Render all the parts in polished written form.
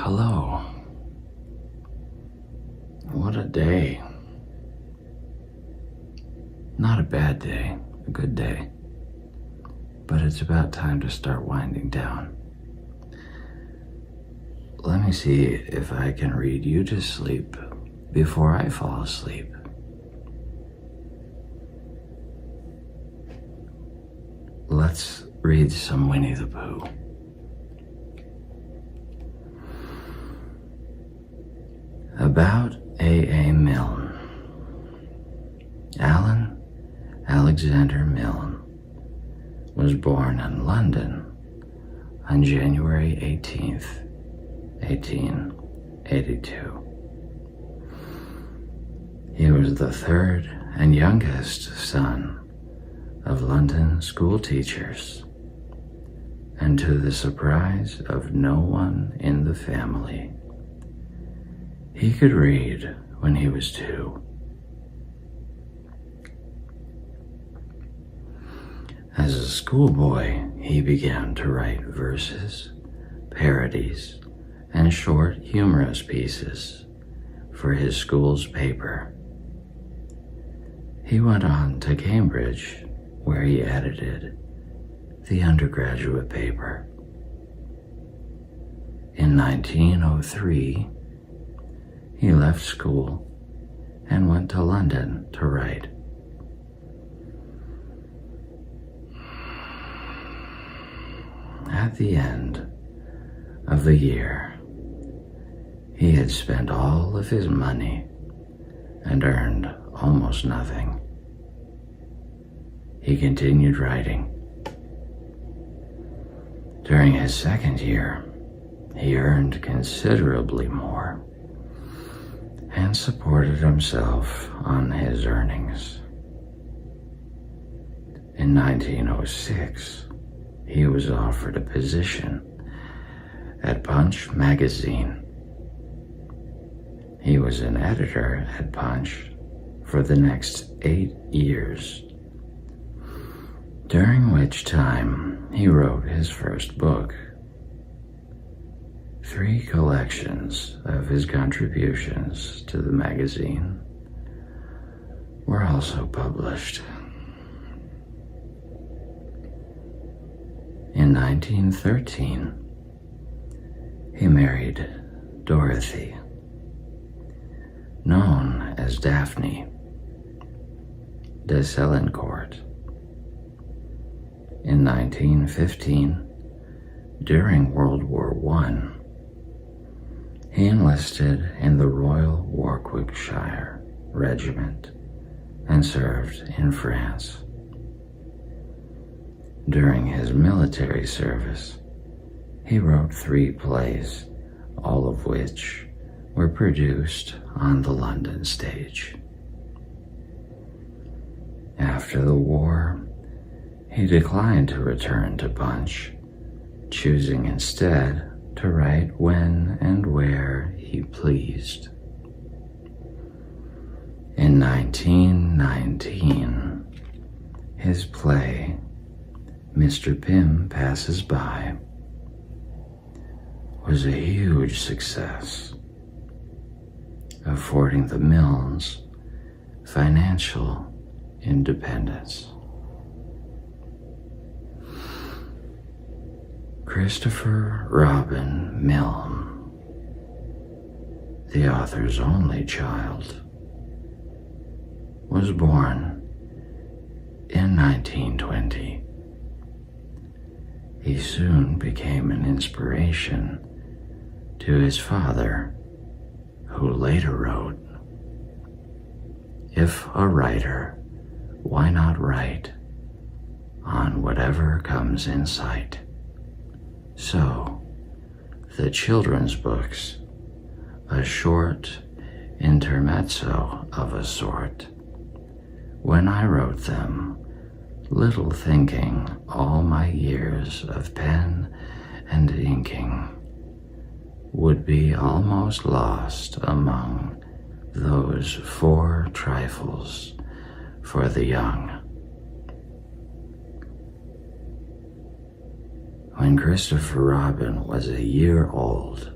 Hello. What a day. Not a bad day, a good day. But it's about time to start winding down. Let me see if I can read you to sleep before I fall asleep. Let's read some Winnie the Pooh. About A. Milne. Alan Alexander Milne was born in London on January 18th, 1882. He was the third and youngest son of London school teachers, and to the surprise of no one in the family, he could read when he was 2. As a schoolboy, he began to write verses, parodies, and short humorous pieces for his school's paper. He went on to Cambridge, where he edited the undergraduate paper. In 1903, he left school and went to London to write. At the end of the year, he had spent all of his money and earned almost nothing. He continued writing. During his second year, he earned considerably more and supported himself on his earnings. In 1906, he was offered a position at Punch magazine. He was an editor at Punch for the next 8 years, during which time he wrote his first book. 3 collections of his contributions to the magazine were also published. In 1913, he married Dorothy, known as Daphne de Selincourt. In 1915, during World War I, he enlisted in the Royal Warwickshire Regiment and served in France. During his military service, he wrote 3 plays, all of which were produced on the London stage. After the war, he declined to return to Punch, choosing instead to write when and where he pleased. In 1919, his play, Mr. Pym Passes By, was a huge success, affording the Milnes financial independence. Christopher Robin Milne, the author's only child, was born in 1920. He soon became an inspiration to his father, who later wrote, "If a writer, why not write on whatever comes in sight?" So, the children's books, a short intermezzo of a sort, when I wrote them, little thinking all my years of pen and inking would be almost lost among those 4 trifles for the young. When Christopher Robin was a year old,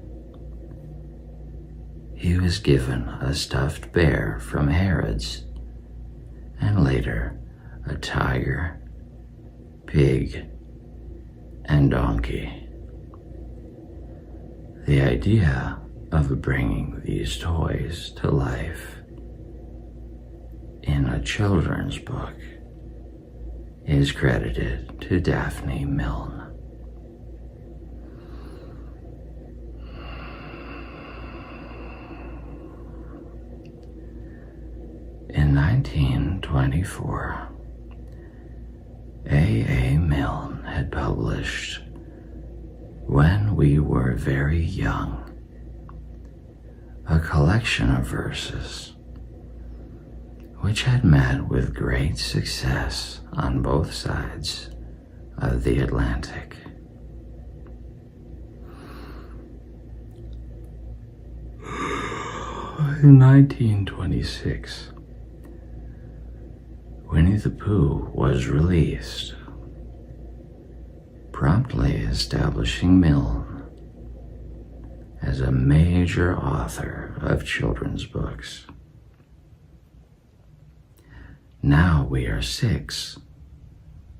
he was given a stuffed bear from Harrod's, and later a tiger, pig, and donkey. The idea of bringing these toys to life in a children's book is credited to Daphne Milne. In 1924, A. Milne had published When We Were Very Young, a collection of verses which had met with great success on both sides of the Atlantic. In 1926, Winnie the Pooh was released, promptly establishing Milne as a major author of children's books. Now We Are Six,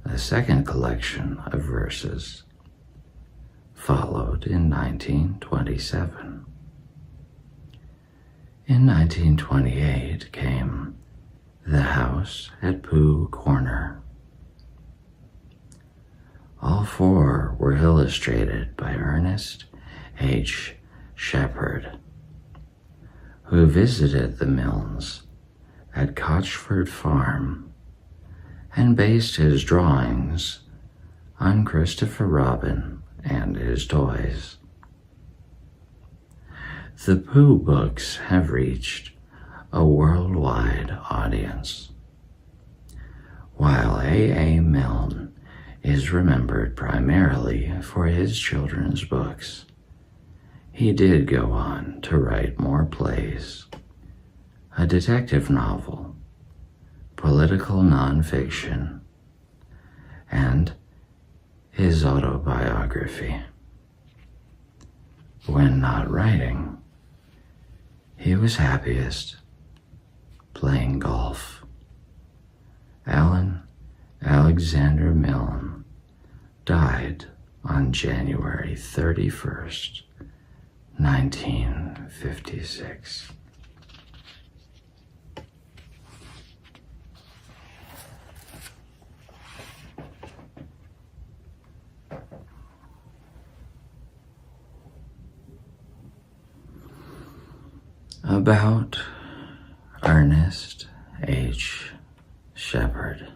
a second collection of verses, followed in 1927. In 1928 came The House at Pooh Corner. All four were illustrated by Ernest H. Shepard, who visited the Milnes at Cotchford Farm and based his drawings on Christopher Robin and his toys. The Pooh books have reached a worldwide audience. While A. Milne is remembered primarily for his children's books, he did go on to write more plays, a detective novel, political nonfiction, and his autobiography. When not writing, he was happiest playing golf. Alan Alexander Milne died on January 31st, 1956. About Ernest H. Shepard.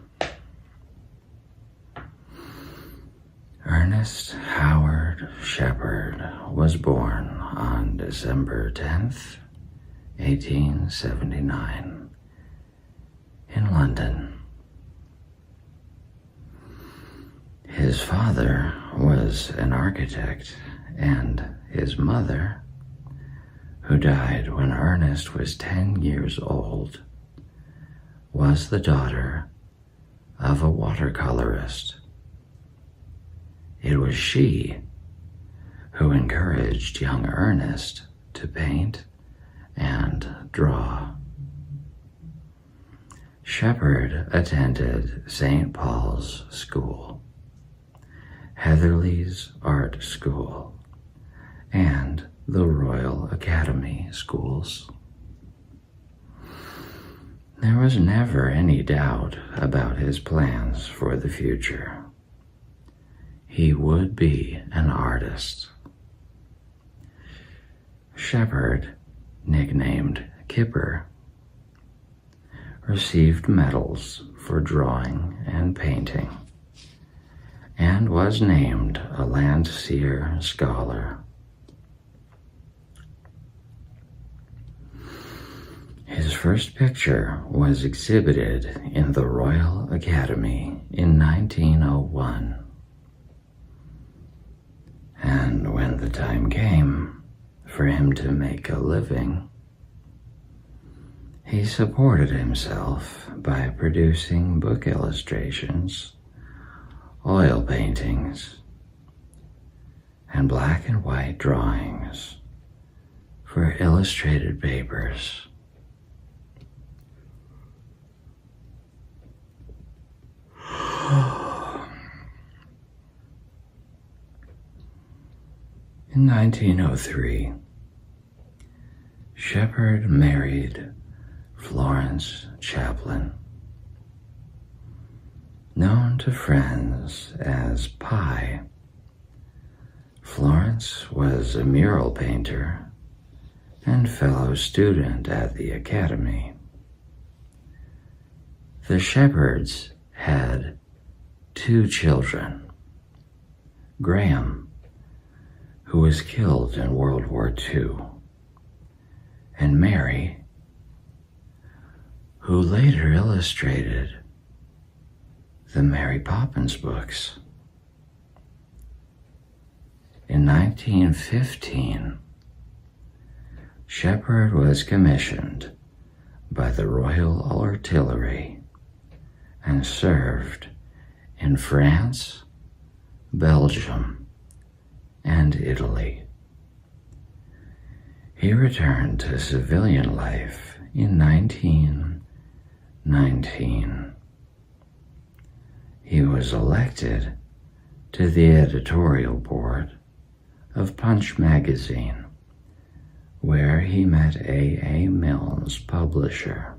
Ernest Howard Shepard was born on December 10th, 1879, in London. His father was an architect, and his mother, who died when Ernest was 10 years old, was the daughter of a watercolorist. It was she who encouraged young Ernest to paint and draw. Shepard attended St. Paul's School, Heatherley's Art School, and the Royal Academy schools. There was never any doubt about his plans for the future. He would be an artist. Shepard, nicknamed Kipper, received medals for drawing and painting, and was named a Landseer Scholar. His first picture was exhibited in the Royal Academy in 1901. And when the time came for him to make a living, he supported himself by producing book illustrations, oil paintings, and black and white drawings for illustrated papers. In 1903, Shepard married Florence Chaplin, known to friends as Pi. Florence was a mural painter and fellow student at the Academy. The Shepards had 2 children, Graham, who was killed in World War II, and Mary, who later illustrated the Mary Poppins books. In 1915, Shepard was commissioned by the Royal Artillery and served in France, Belgium, and Italy. He returned to civilian life in 1919. He was elected to the editorial board of Punch magazine, where he met A. Milne's publisher,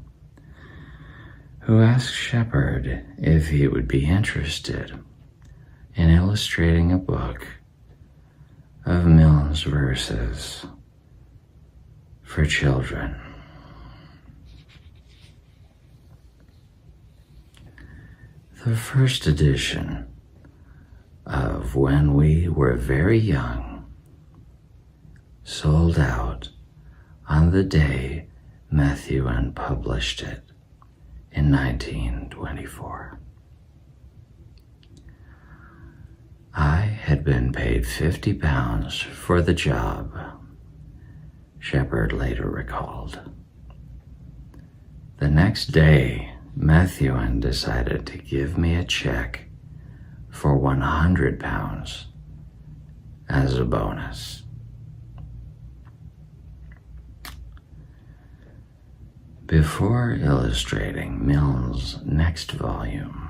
who asked Shepard if he would be interested in illustrating a book of Milne's verses for children. The first edition of When We Were Very Young sold out on the day Methuen published it in 1924. I had been paid £50 for the job, Shepard later recalled. The next day, Methuen decided to give me a check for £100 as a bonus. Before illustrating Milne's next volume,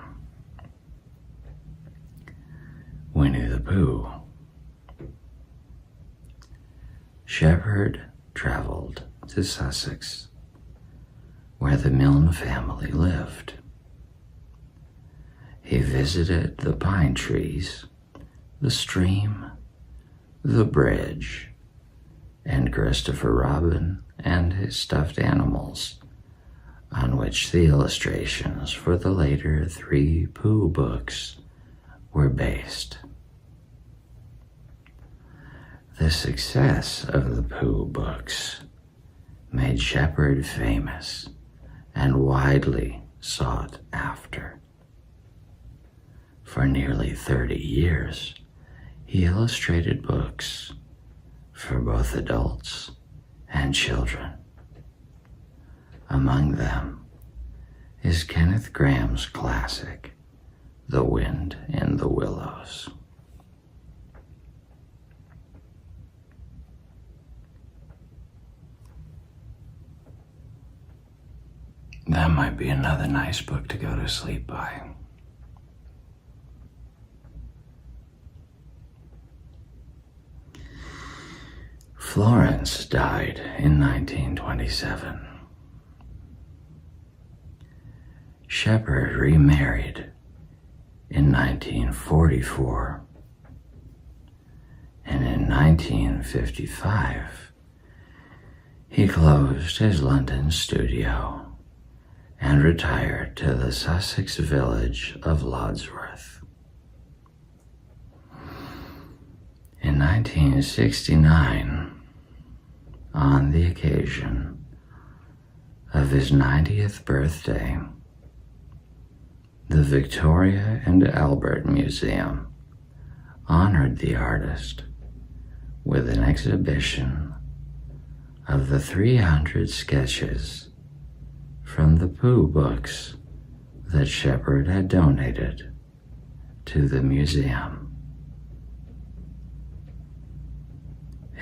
Winnie the Pooh, Shepard traveled to Sussex, where the Milne family lived. He visited the pine trees, the stream, the bridge, and Christopher Robin and his stuffed animals, on which the illustrations for the later 3 Pooh books were based. The success of the Pooh books made Shepard famous and widely sought after. For nearly 30 years, he illustrated books for both adults and children. Among them is Kenneth Grahame's classic, The Wind in the Willows. That might be another nice book to go to sleep by. Florence died in 1927. Shepard remarried in 1944, and in 1955 he closed his London studio and retired to the Sussex village of Lodsworth. In 1969, on the occasion of his 90th birthday, the Victoria and Albert Museum honored the artist with an exhibition of the 300 sketches from the Pooh books that Shepard had donated to the museum.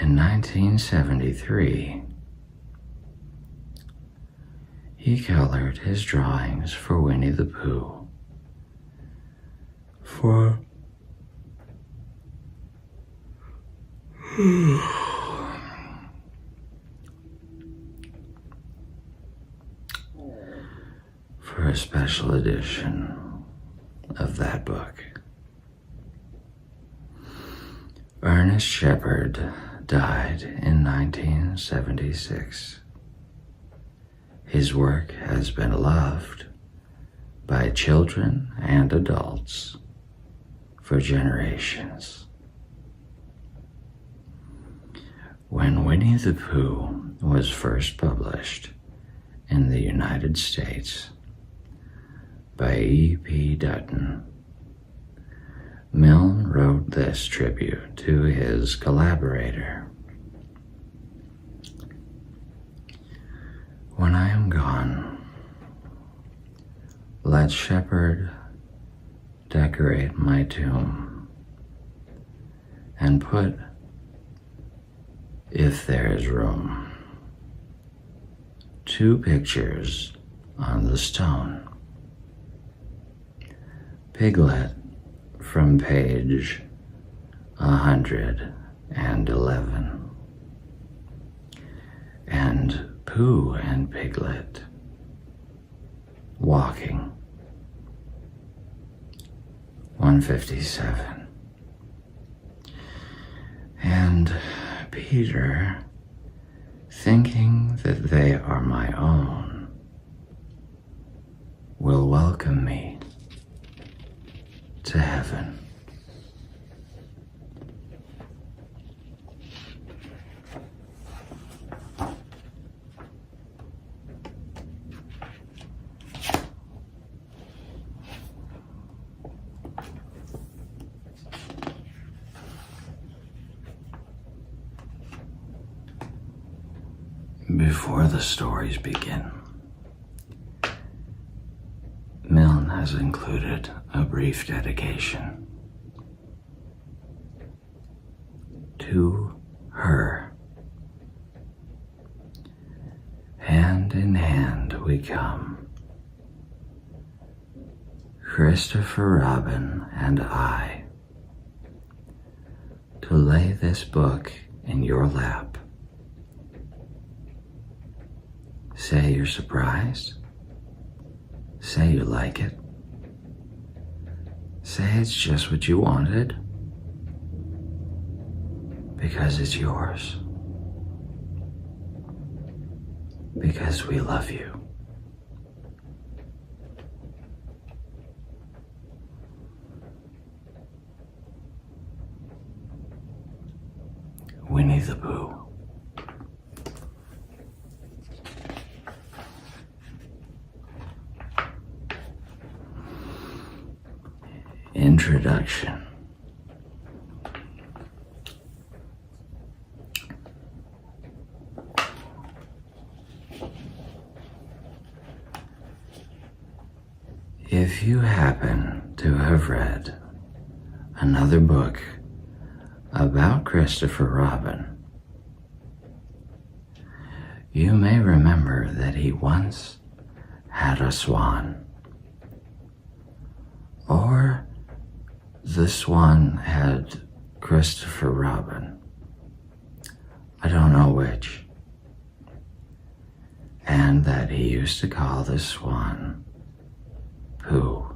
In 1973, he colored his drawings for Winnie the Pooh for a special edition of that book. Ernest Shepard died in 1976. His work has been loved by children and adults for generations. When Winnie the Pooh was first published in the United States by E.P. Dutton, Milne wrote this tribute to his collaborator. When I am gone, let Shepard decorate my tomb and put, if there is room, 2 pictures on the stone. Piglet from page 111, and Pooh and Piglet walking, 157, and Peter thinking that they are my own will welcome me to heaven. Before the stories begin, Milne has included a brief dedication to her. Hand in hand we come, Christopher Robin and I, to lay this book in your lap. Say you're surprised. Say you like it. Say it's just what you wanted, because it's yours. Because we love you. Winnie the Pooh. Introduction. If you happen to have read another book about Christopher Robin, you may remember that he once had a swan, or the swan had Christopher Robin. I don't know which. And that he used to call the swan Pooh.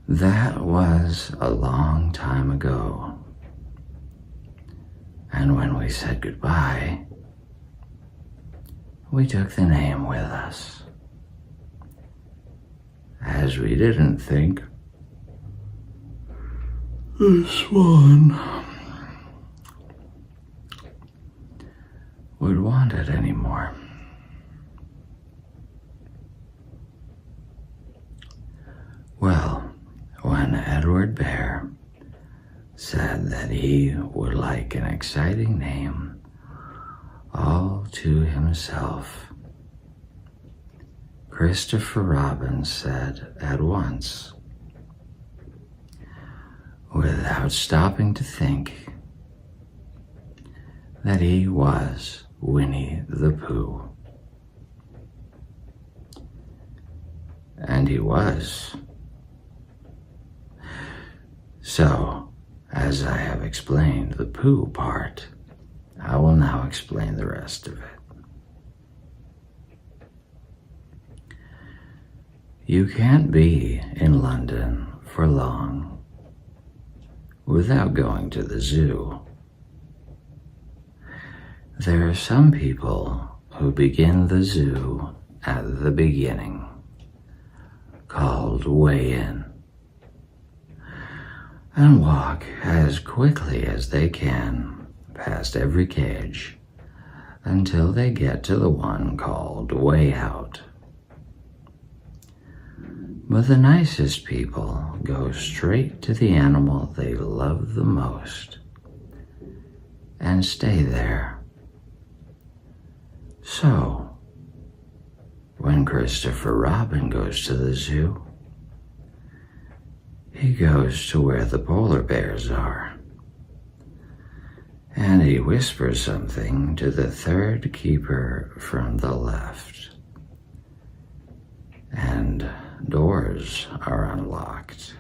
That was a long time ago. And when we said goodbye, we took the name with us, as we didn't think the swan would want it anymore. Well, when Edward Bear said that he would like an exciting name all to himself, Christopher Robin said at once, without stopping to think that he was Winnie the Pooh. And he was. So, as I have explained the Pooh part, I will now explain the rest of it. You can't be in London for long without going to the zoo. There are some people who begin the zoo at the beginning, called way in, and walk as quickly as they can past every cage until they get to the one called way out. But the nicest people go straight to the animal they love the most and stay there. So, when Christopher Robin goes to the zoo, he goes to where the polar bears are, and he whispers something to the third keeper from the left, and doors are unlocked,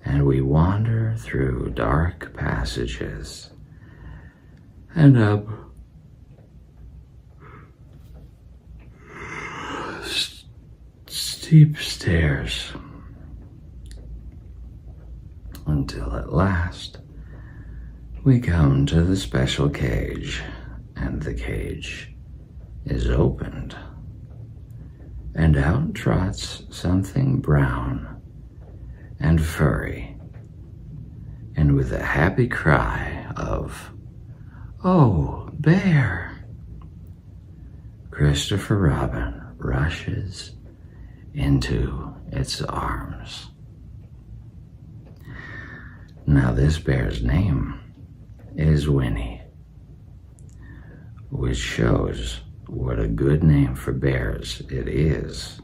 and we wander through dark passages and up steep stairs until at last we come to the special cage, and the cage is opened, and out trots something brown and furry, and with a happy cry of, "Oh, bear!" Christopher Robin rushes into its arms. Now this bear's name is Winnie, which shows what a good name for bears it is.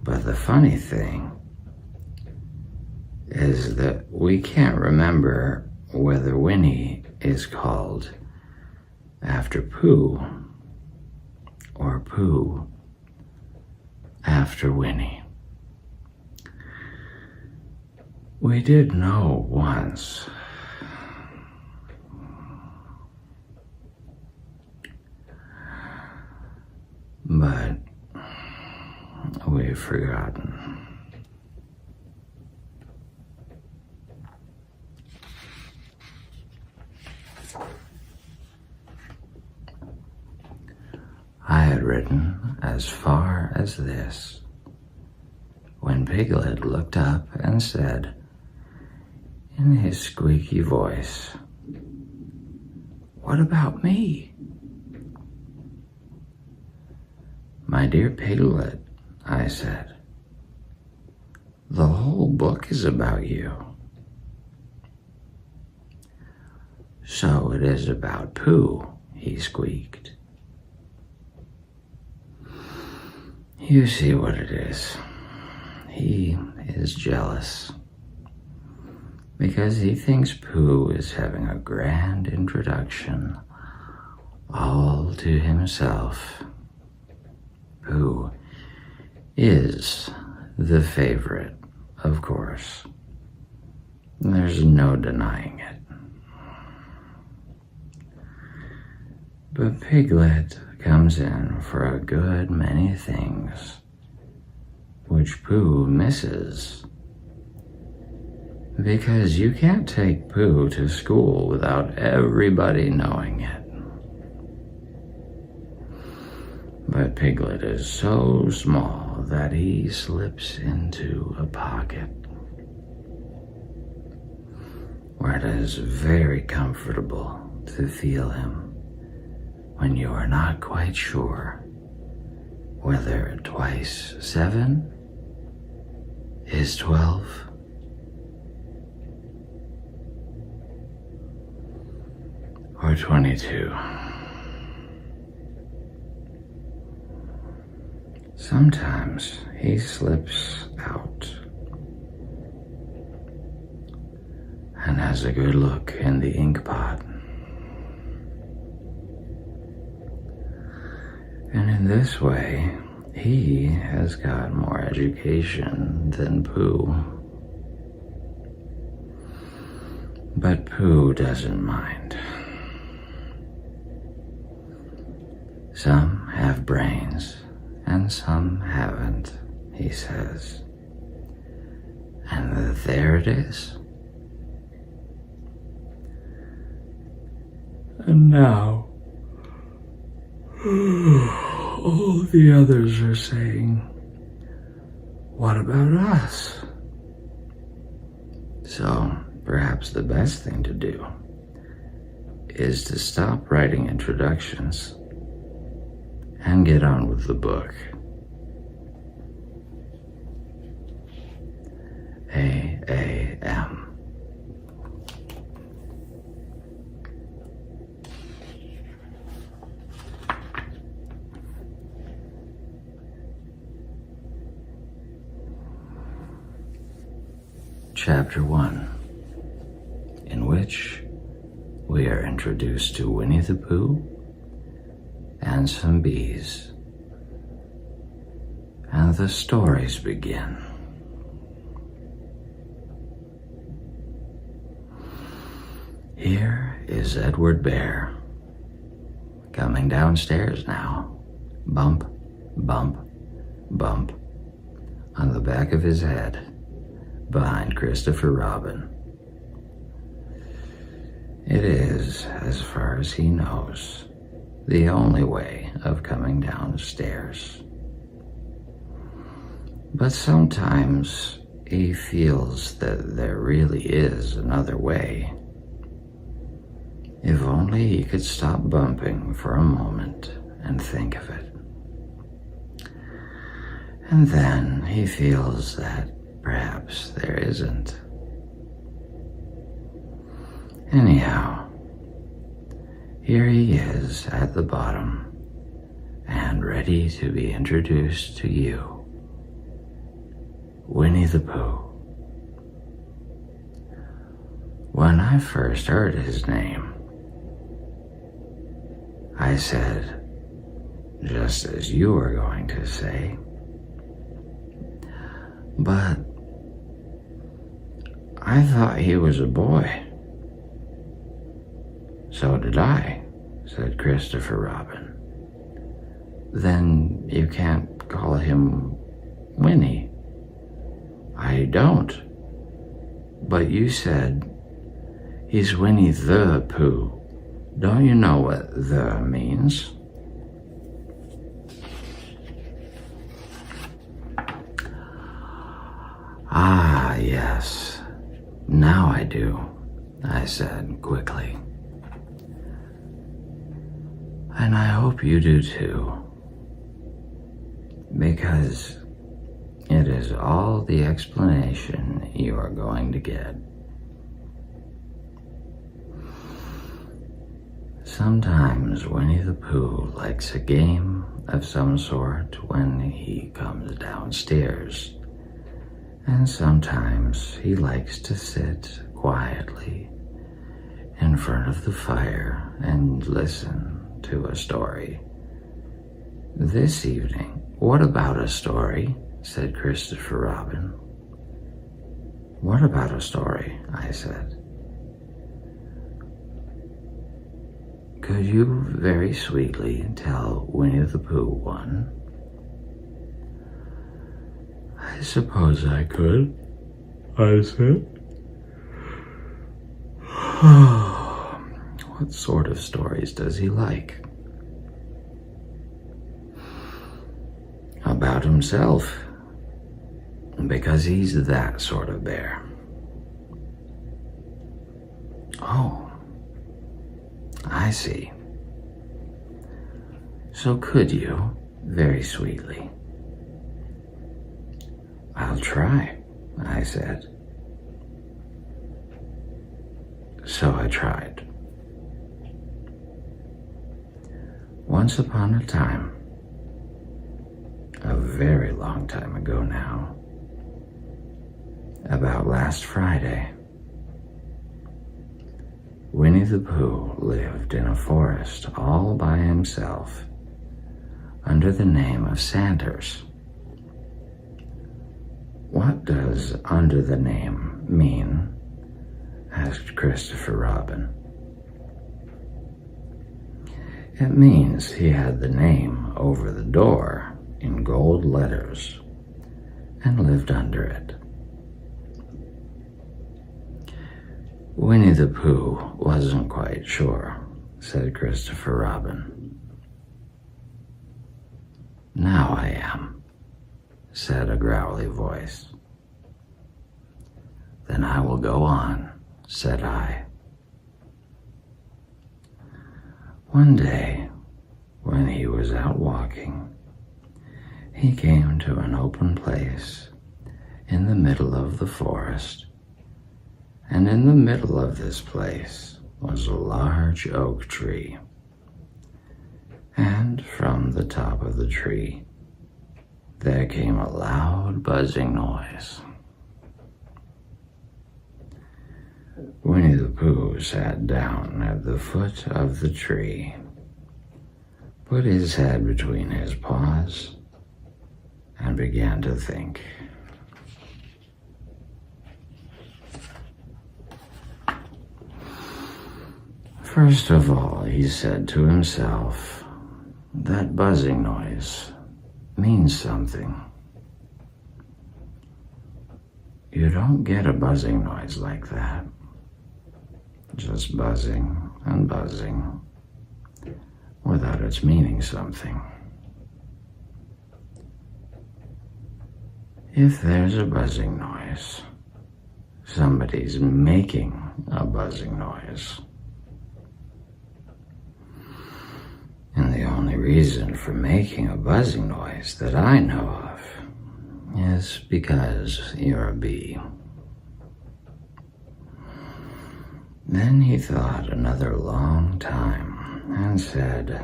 But the funny thing is that we can't remember whether Winnie is called after Pooh or Pooh after Winnie. We did know once, but we've forgotten. I had written as far as this when Piglet looked up and said, in his squeaky voice, "What about me?" "My dear Piglet," I said, "the whole book is about you." "So it is about Pooh," he squeaked. "You see what it is. He is jealous because he thinks Pooh is having a grand introduction all to himself. Pooh is the favorite, of course. There's no denying it. But Piglet comes in for a good many things which Pooh misses, because you can't take Pooh to school without everybody knowing it. But Piglet is so small that he slips into a pocket where it is very comfortable to feel him when you are not quite sure whether twice 7 is 12. Or 22. Sometimes he slips out and has a good look in the ink pot. And in this way, he has got more education than Pooh. But Pooh doesn't mind. Some have brains and some haven't, he says. And there it is. And now, all the others are saying, what about us? So perhaps the best thing to do is to stop writing introductions and get on with the book. A.A.M. Chapter 1, in which we are introduced to Winnie the Pooh and some bees, and the stories begin. Here is Edward Bear, coming downstairs now, bump, bump, bump, on the back of his head, behind Christopher Robin. It is, as far as he knows, the only way of coming downstairs. But sometimes he feels that there really is another way. If only he could stop bumping for a moment and think of it. And then he feels that perhaps there isn't. Anyhow, here he is at the bottom and ready to be introduced to you, Winnie the Pooh. When I first heard his name, I said, just as you were going to say, but I thought he was a boy. So did I, said Christopher Robin. Then you can't call him Winnie. I don't. But you said he's Winnie the Pooh. Don't you know what the means? Ah, yes. Now I do, I said quickly. And I hope you do too, because it is all the explanation you are going to get. Sometimes Winnie the Pooh likes a game of some sort when he comes downstairs, and sometimes he likes to sit quietly in front of the fire and listen to a story. This evening, what about a story? Said Christopher Robin. What about a story? I said. Could you very sweetly tell Winnie the Pooh one? I suppose I could, I said. What sort of stories does he like? About himself, because he's that sort of bear. Oh, I see. So could you, very sweetly? I'll try, I said. So I tried. Once upon a time, a very long time ago now, about last Friday, Winnie the Pooh lived in a forest all by himself under the name of Sanders. "What does under the name mean?" asked Christopher Robin. "It means he had the name over the door in gold letters and lived under it." "Winnie the Pooh wasn't quite sure," said Christopher Robin. "Now I am," said a growly voice. "Then I will go on," said I. One day, when he was out walking, he came to an open place in the middle of the forest, and in the middle of this place was a large oak tree, and from the top of the tree there came a loud buzzing noise. Winnie the Pooh sat down at the foot of the tree, put his head between his paws, and began to think. First of all, he said to himself, "That buzzing noise means something. You don't get a buzzing noise like that, just buzzing and buzzing, without its meaning something. If there's a buzzing noise, somebody's making a buzzing noise. And the only reason for making a buzzing noise that I know of is because you're a bee." Then he thought another long time and said,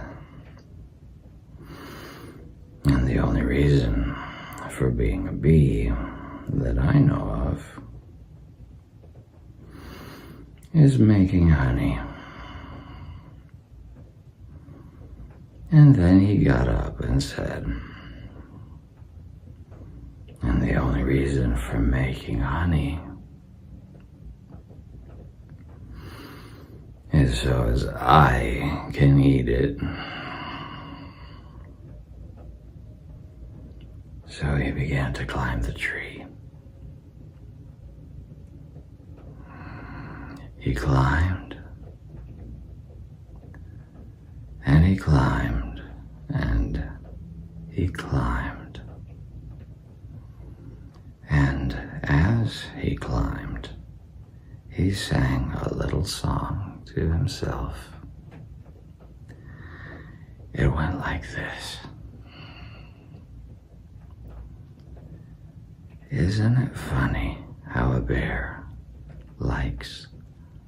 "And the only reason for being a bee that I know of is making honey." And then he got up and said, "And the only reason for making honey is so as I can eat it." So he began to climb the tree. He climbed, and he climbed, and he climbed. And as he climbed, he sang a little song to himself. It went like this. "Isn't it funny how a bear likes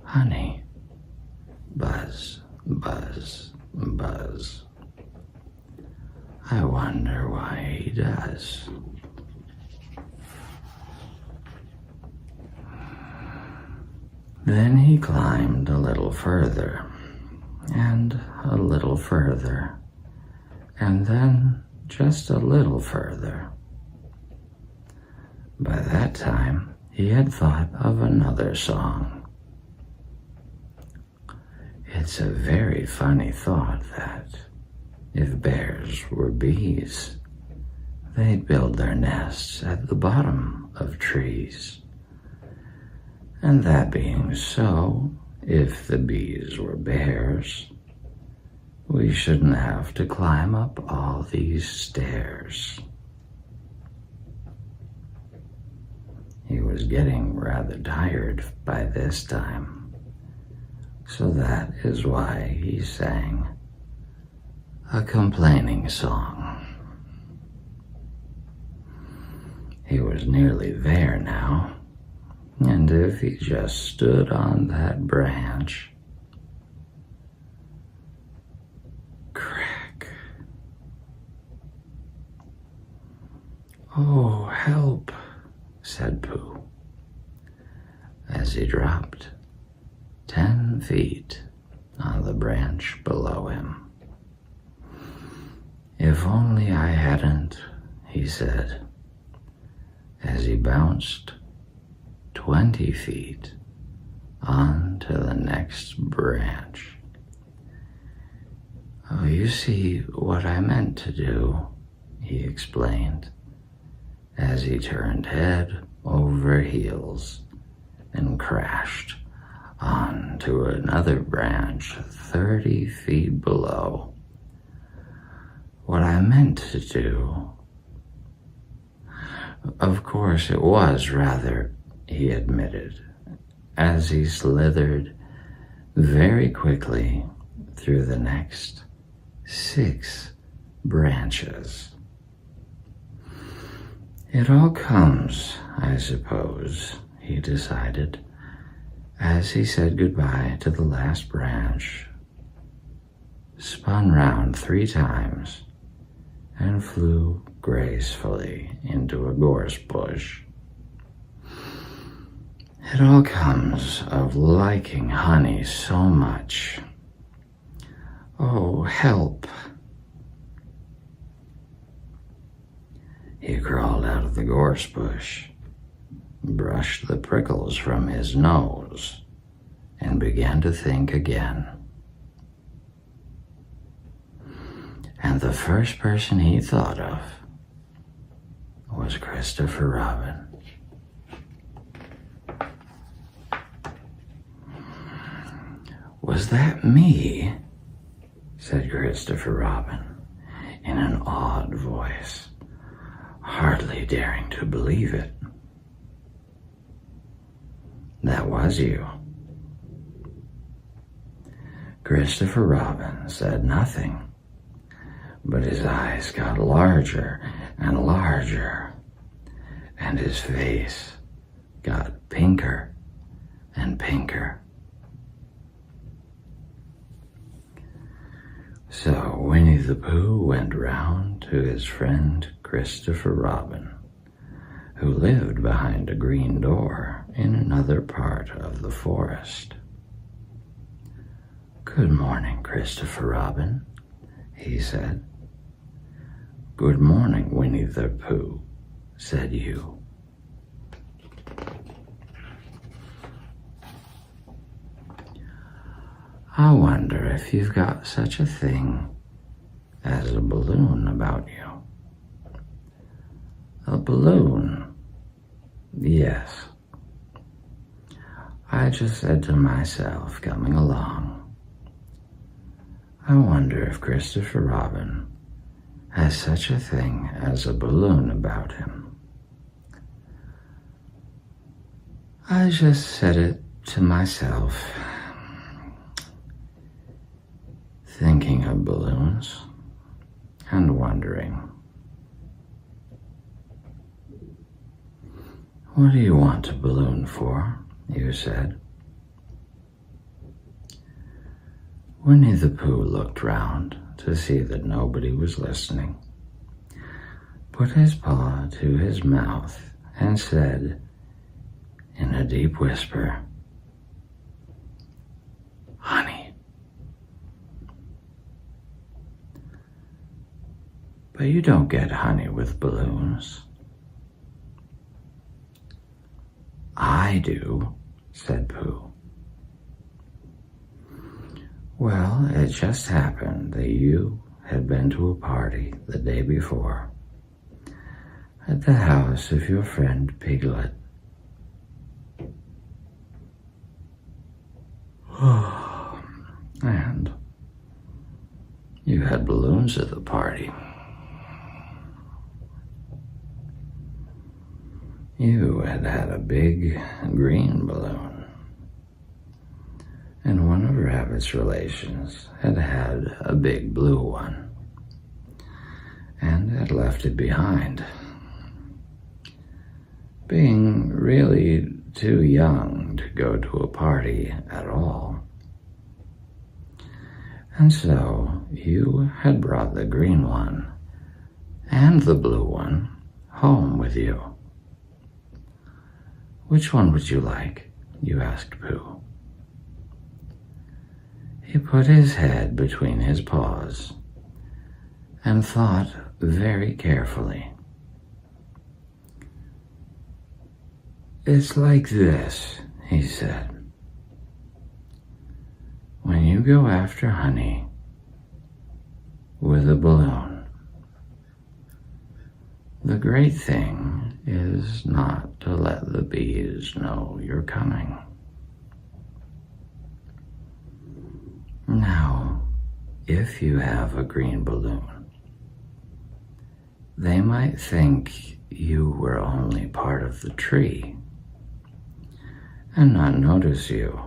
honey? Buzz, buzz, buzz. I wonder why he does." Then he climbed a little further, and a little further, and then just a little further. By that time, he had thought of another song. It's a very funny thought that if bears were bees, they'd build their nests at the bottom of trees. And that being so, if the bees were bears, we shouldn't have to climb up all these stairs. He was getting rather tired by this time, so that is why he sang a complaining song. He was nearly there now, and if he just stood on that branch, crack. "Oh, help," said Pooh, as he dropped 10 7 feet on the branch below him. "If only I hadn't," he said, as he bounced 20 feet onto the next branch. "Oh, you see what I meant to do," he explained, as he turned head over heels and crashed onto another branch 30 feet below. "What I meant to do. Of course it was rather," he admitted, as he slithered very quickly through the next 6 branches. "It all comes, I suppose," he decided, as he said goodbye to the last branch, spun round 3 times, and flew gracefully into a gorse bush. "It all comes of liking honey so much. Oh, help!" He crawled out of the gorse bush, brushed the prickles from his nose, and began to think again. And the first person he thought of was Christopher Robin. "Was that me?" said Christopher Robin in an awed voice, hardly daring to believe it. "That was you." Christopher Robin said nothing, but his eyes got larger and larger, and his face got pinker and pinker. So Winnie the Pooh went round to his friend Christopher Robin, who lived behind a green door in another part of the forest. "Good morning, Christopher Robin," he said. "Good morning, Winnie the Pooh," said you. "I wonder if you've got such a thing as a balloon about you." "A balloon? Yes. I just said to myself coming along, I wonder if Christopher Robin has such a thing as a balloon about him. I just said it to myself, thinking of balloons and wondering. What do you want a balloon for? You said. Winnie the Pooh looked round to see that nobody was listening, put his paw to his mouth and said in a deep whisper, "Honey." "But you don't get honey with balloons." "I do," said Pooh. "Well, it just happened that you had been to a party the day before at the house of your friend Piglet. And you had balloons at the party. You had had a big green balloon, and one of Rabbit's relations had had a big blue one, and had left it behind, being really too young to go to a party at all. And so you had brought the green one and the blue one home with you. Which one would you like? You asked Pooh. He put his head between his paws and thought very carefully. "It's like this," he said. "When you go after honey with a balloon, the great thing is not to let the bees know you're coming. Now, if you have a green balloon, they might think you were only part of the tree and not notice you.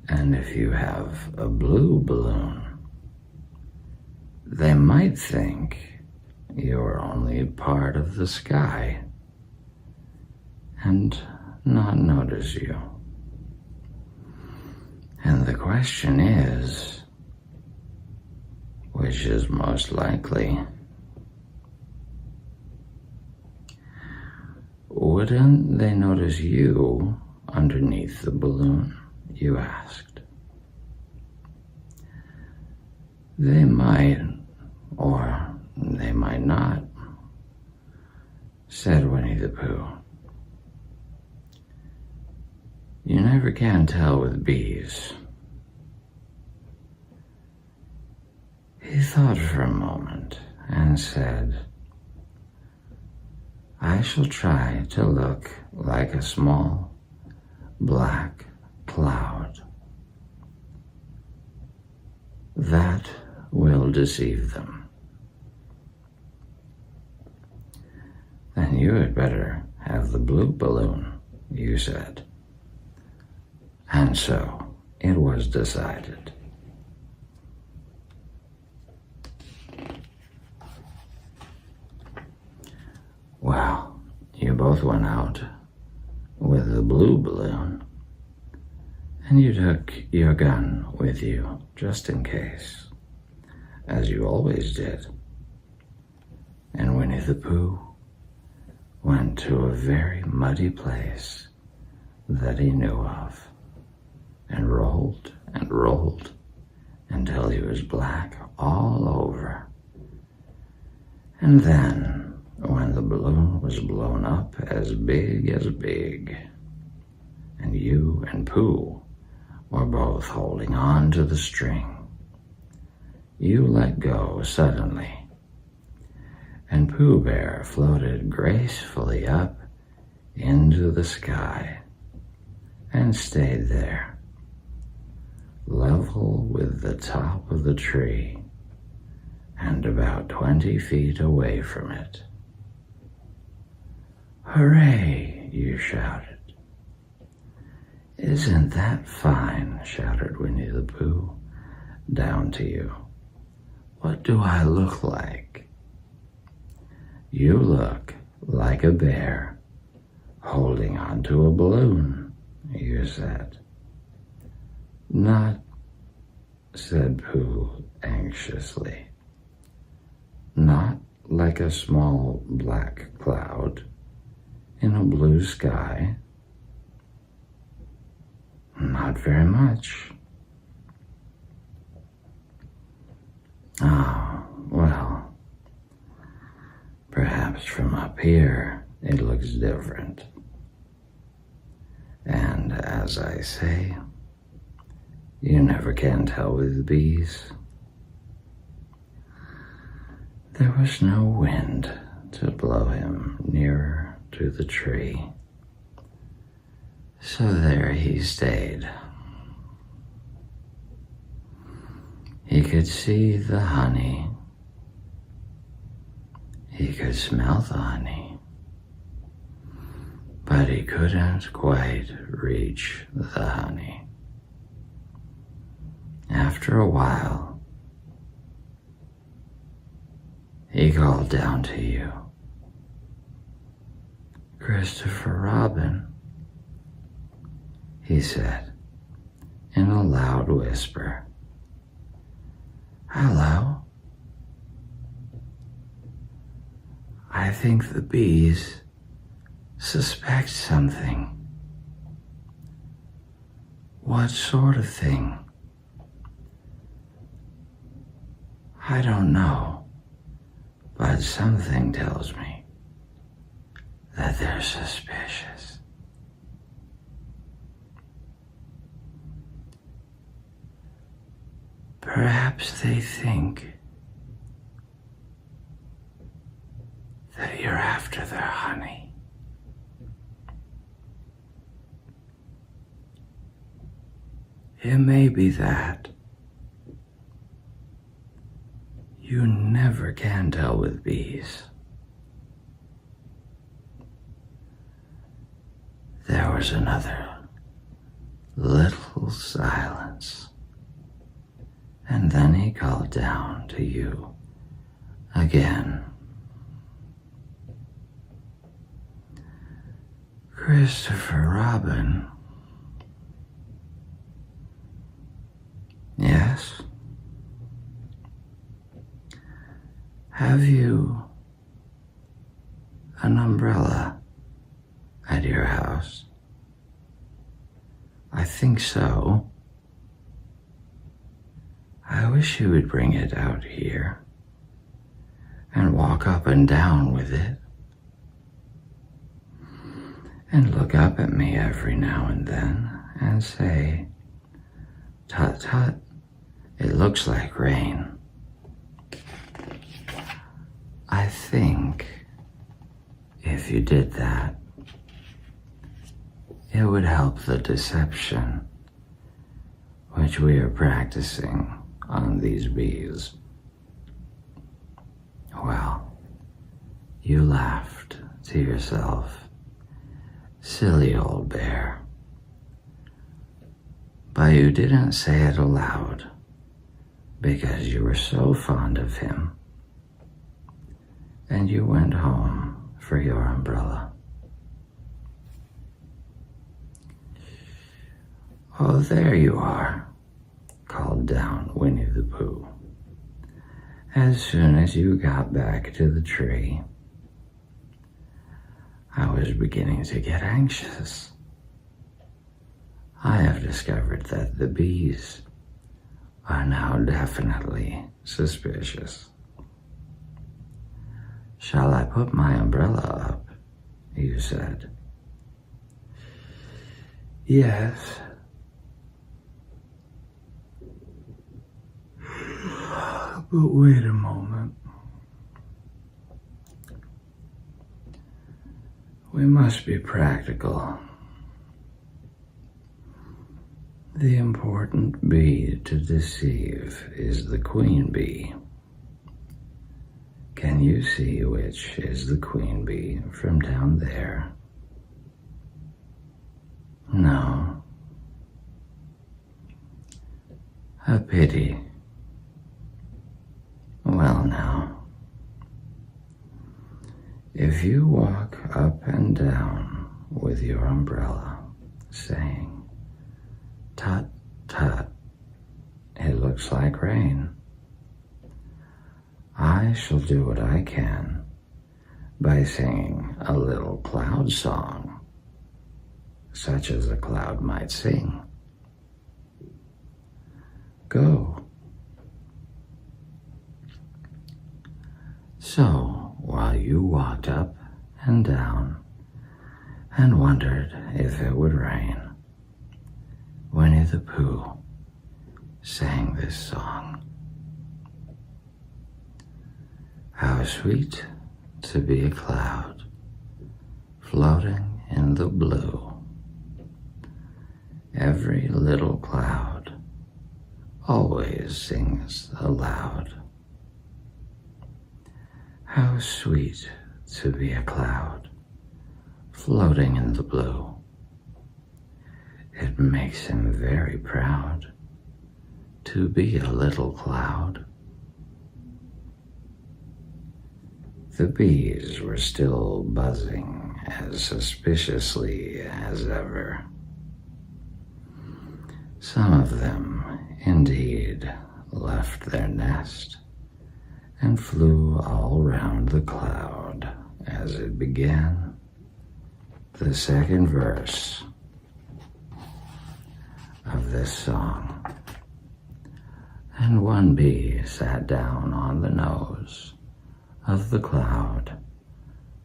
And if you have a blue balloon, they might think you're only part of the sky and not notice you. And the question is, which is most likely? Wouldn't they notice you underneath the balloon?" you asked. "They might, or they might not," said Winnie the Pooh. "You never can tell with bees." He thought for a moment and said, "I shall try to look like a small black cloud. That will deceive them." "Then you had better have the blue balloon," you said. And so it was decided. Well, you both went out with the blue balloon, and you took your gun with you just in case, as you always did. And Winnie the Pooh went to a very muddy place that he knew of, and rolled until he was black all over. And then, when the balloon was blown up as big, and you and Pooh were both holding on to the string, you let go suddenly, and Pooh Bear floated gracefully up into the sky and stayed there, level with the top of the tree and about 20 feet away from it. "Hooray!" you shouted. "Isn't that fine?" shouted Winnie the Pooh down to you. "What do I look like?" "You look like a bear holding onto a balloon," you said. "Not," said Pooh anxiously, "not like a small black cloud in a blue sky?" "Not very much." "Oh, well, perhaps from up here it looks different. And as I say, you never can tell with bees." There was no wind to blow him nearer to the tree, so there he stayed. He could see the honey. He could smell the honey, but he couldn't quite reach the honey. After a while, he called down to you, "Christopher Robin," he said in a loud whisper. "Hello. I think the bees suspect something. What sort of thing? I don't know, but something tells me that they're suspicious. Perhaps they think that you're after their honey. It may be that. You never can tell with bees. There was another little silence, and then he called down to you again. Christopher Robin. Yes? Have you an umbrella at your house? I think so. I wish you would bring it out here and walk up and down with it and look up at me every now and then and say, "Tut, tut, it looks like rain." I think if you did that, it would help the deception which we are practicing on these bees. Well, you laughed to yourself, silly old bear. But you didn't say it aloud because you were so fond of him. And you went home for your umbrella. "Oh, there you are," called down Winnie the Pooh, as soon as you got back to the tree. I was beginning to get anxious. I have discovered that the bees are now definitely suspicious. "Shall I put my umbrella up?" you said. "Yes." But wait a moment. We must be practical. The important bee to deceive is the queen bee. Can you see which is the queen bee from down there? No. A pity. Well now, if you walk up and down with your umbrella, saying, "Tut, tut, it looks like rain," I shall do what I can by singing a little cloud song, such as a cloud might sing. Go. So, while you walked up and down and wondered if it would rain, Winnie the Pooh sang this song. How sweet to be a cloud floating in the blue. Every little cloud always sings aloud. How sweet to be a cloud floating in the blue. It makes him very proud to be a little cloud. The bees were still buzzing as suspiciously as ever. Some of them, indeed, left their nest and flew all round the cloud as it began the second verse of of this song. And one bee sat down on the nose of the cloud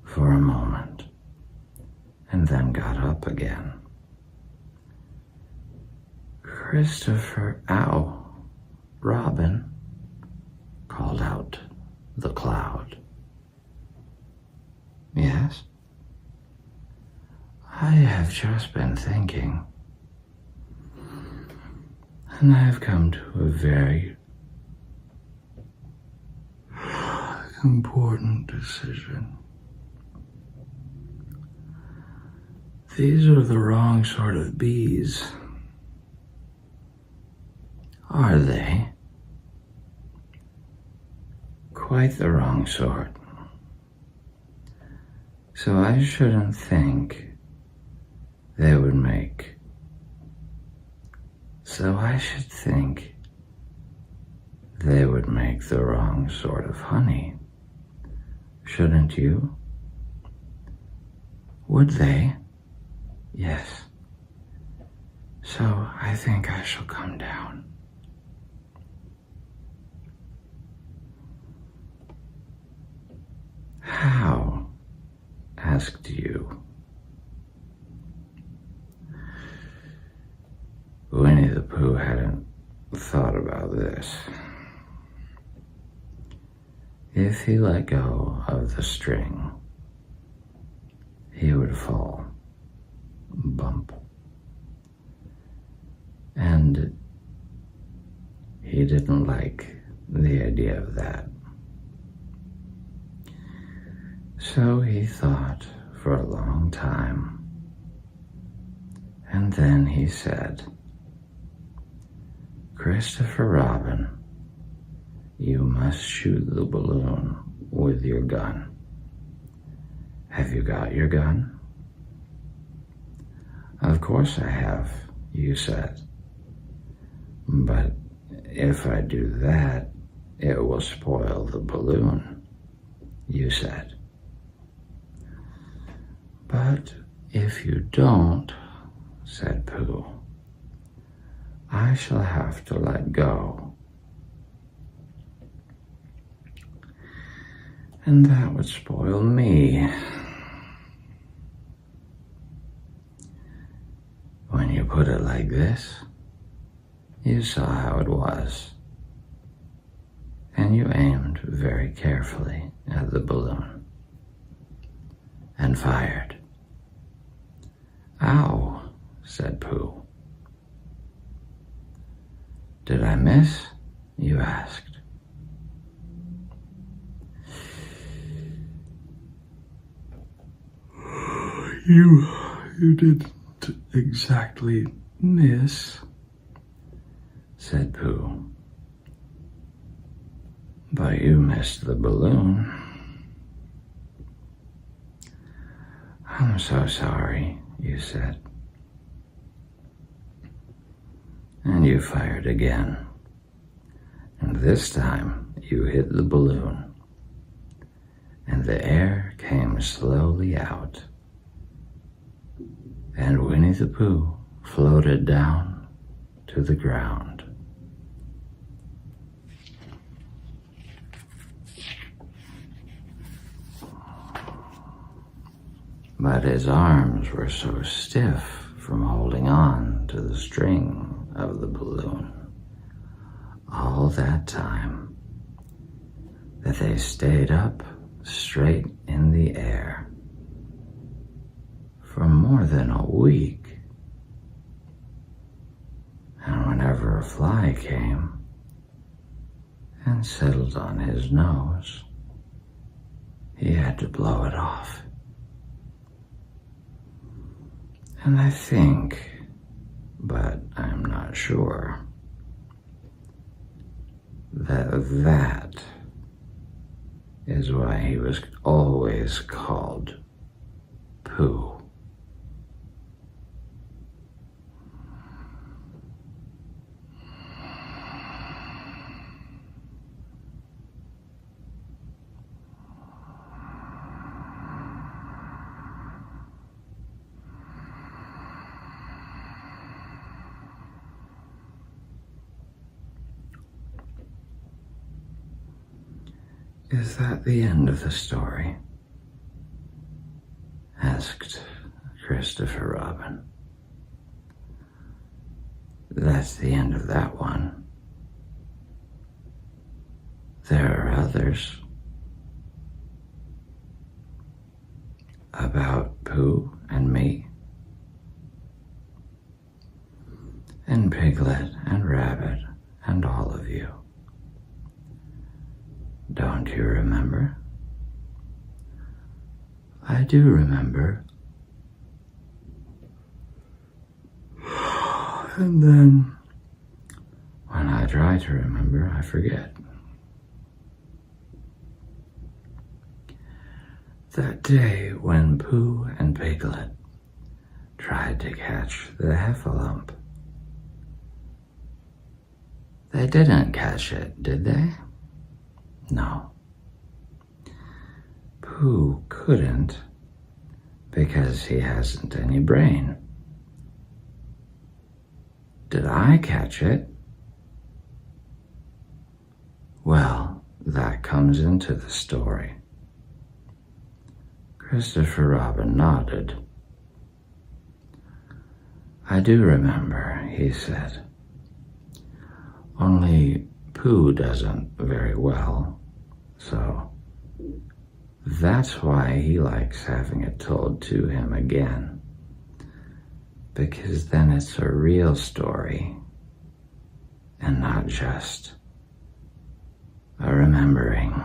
for a moment and then got up again. Christopher, ow, Robin, called out the cloud. Yes? I have just been thinking, and I have come to a very important decision. These are the wrong sort of bees. Are they? Quite the wrong sort. So I shouldn't think they would make. So I should think they would make the wrong sort of honey. Shouldn't you? Would they? Yes. So I think I shall come down. How? Asked you. Winnie the Pooh hadn't thought about this. If he let go of the string, he would fall. Bump. And he didn't like the idea of that. So he thought for a long time, and then he said, Christopher Robin, you must shoot the balloon with your gun. Have you got your gun? Of course I have, you said. But if I do that, it will spoil the balloon, you said. But if you don't, said Pooh, I shall have to let go. And that would spoil me. When you put it like this, you saw how it was. And you aimed very carefully at the balloon and fired. Ow, said Pooh. Did I miss? You asked. You didn't exactly miss, said Pooh. But you missed the balloon. I'm so sorry, you said. And you fired again. And this time you hit the balloon. And the air came slowly out. And Winnie the Pooh floated down to the ground. But his arms were so stiff from holding on to the string of the balloon all that time that they stayed up straight in the air for more than a week. And whenever a fly came and settled on his nose, he had to blow it off. And I think, but I'm not sure, that is why he was always called Pooh. Is that the end of the story? Asked Christopher Robin. That's the end of that one. There are others. About Pooh and me, and Piglet and Rabbit and all of you. Don't you remember? I do remember. And then, when I try to remember, I forget. That day when Pooh and Piglet tried to catch the heffalump. They didn't catch it, did they? No. Pooh couldn't because he hasn't any brain. Did I catch it? Well, that comes into the story. Christopher Robin nodded. I do remember, he said. Only Pooh doesn't very well, so that's why he likes having it told to him again, because then it's a real story and not just a remembering.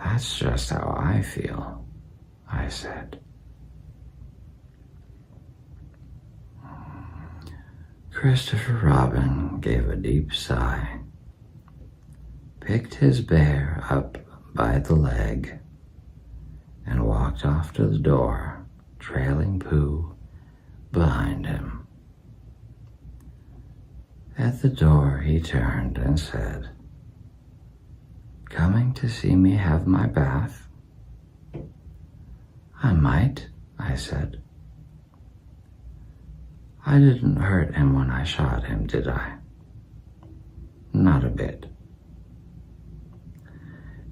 That's just how I feel, I said. Christopher Robin gave a deep sigh, picked his bear up by the leg, and walked off to the door, trailing Pooh behind him. At the door he turned and said, "Coming to see me have my bath?" "I might," I said. I didn't hurt him when I shot him, did I? Not a bit.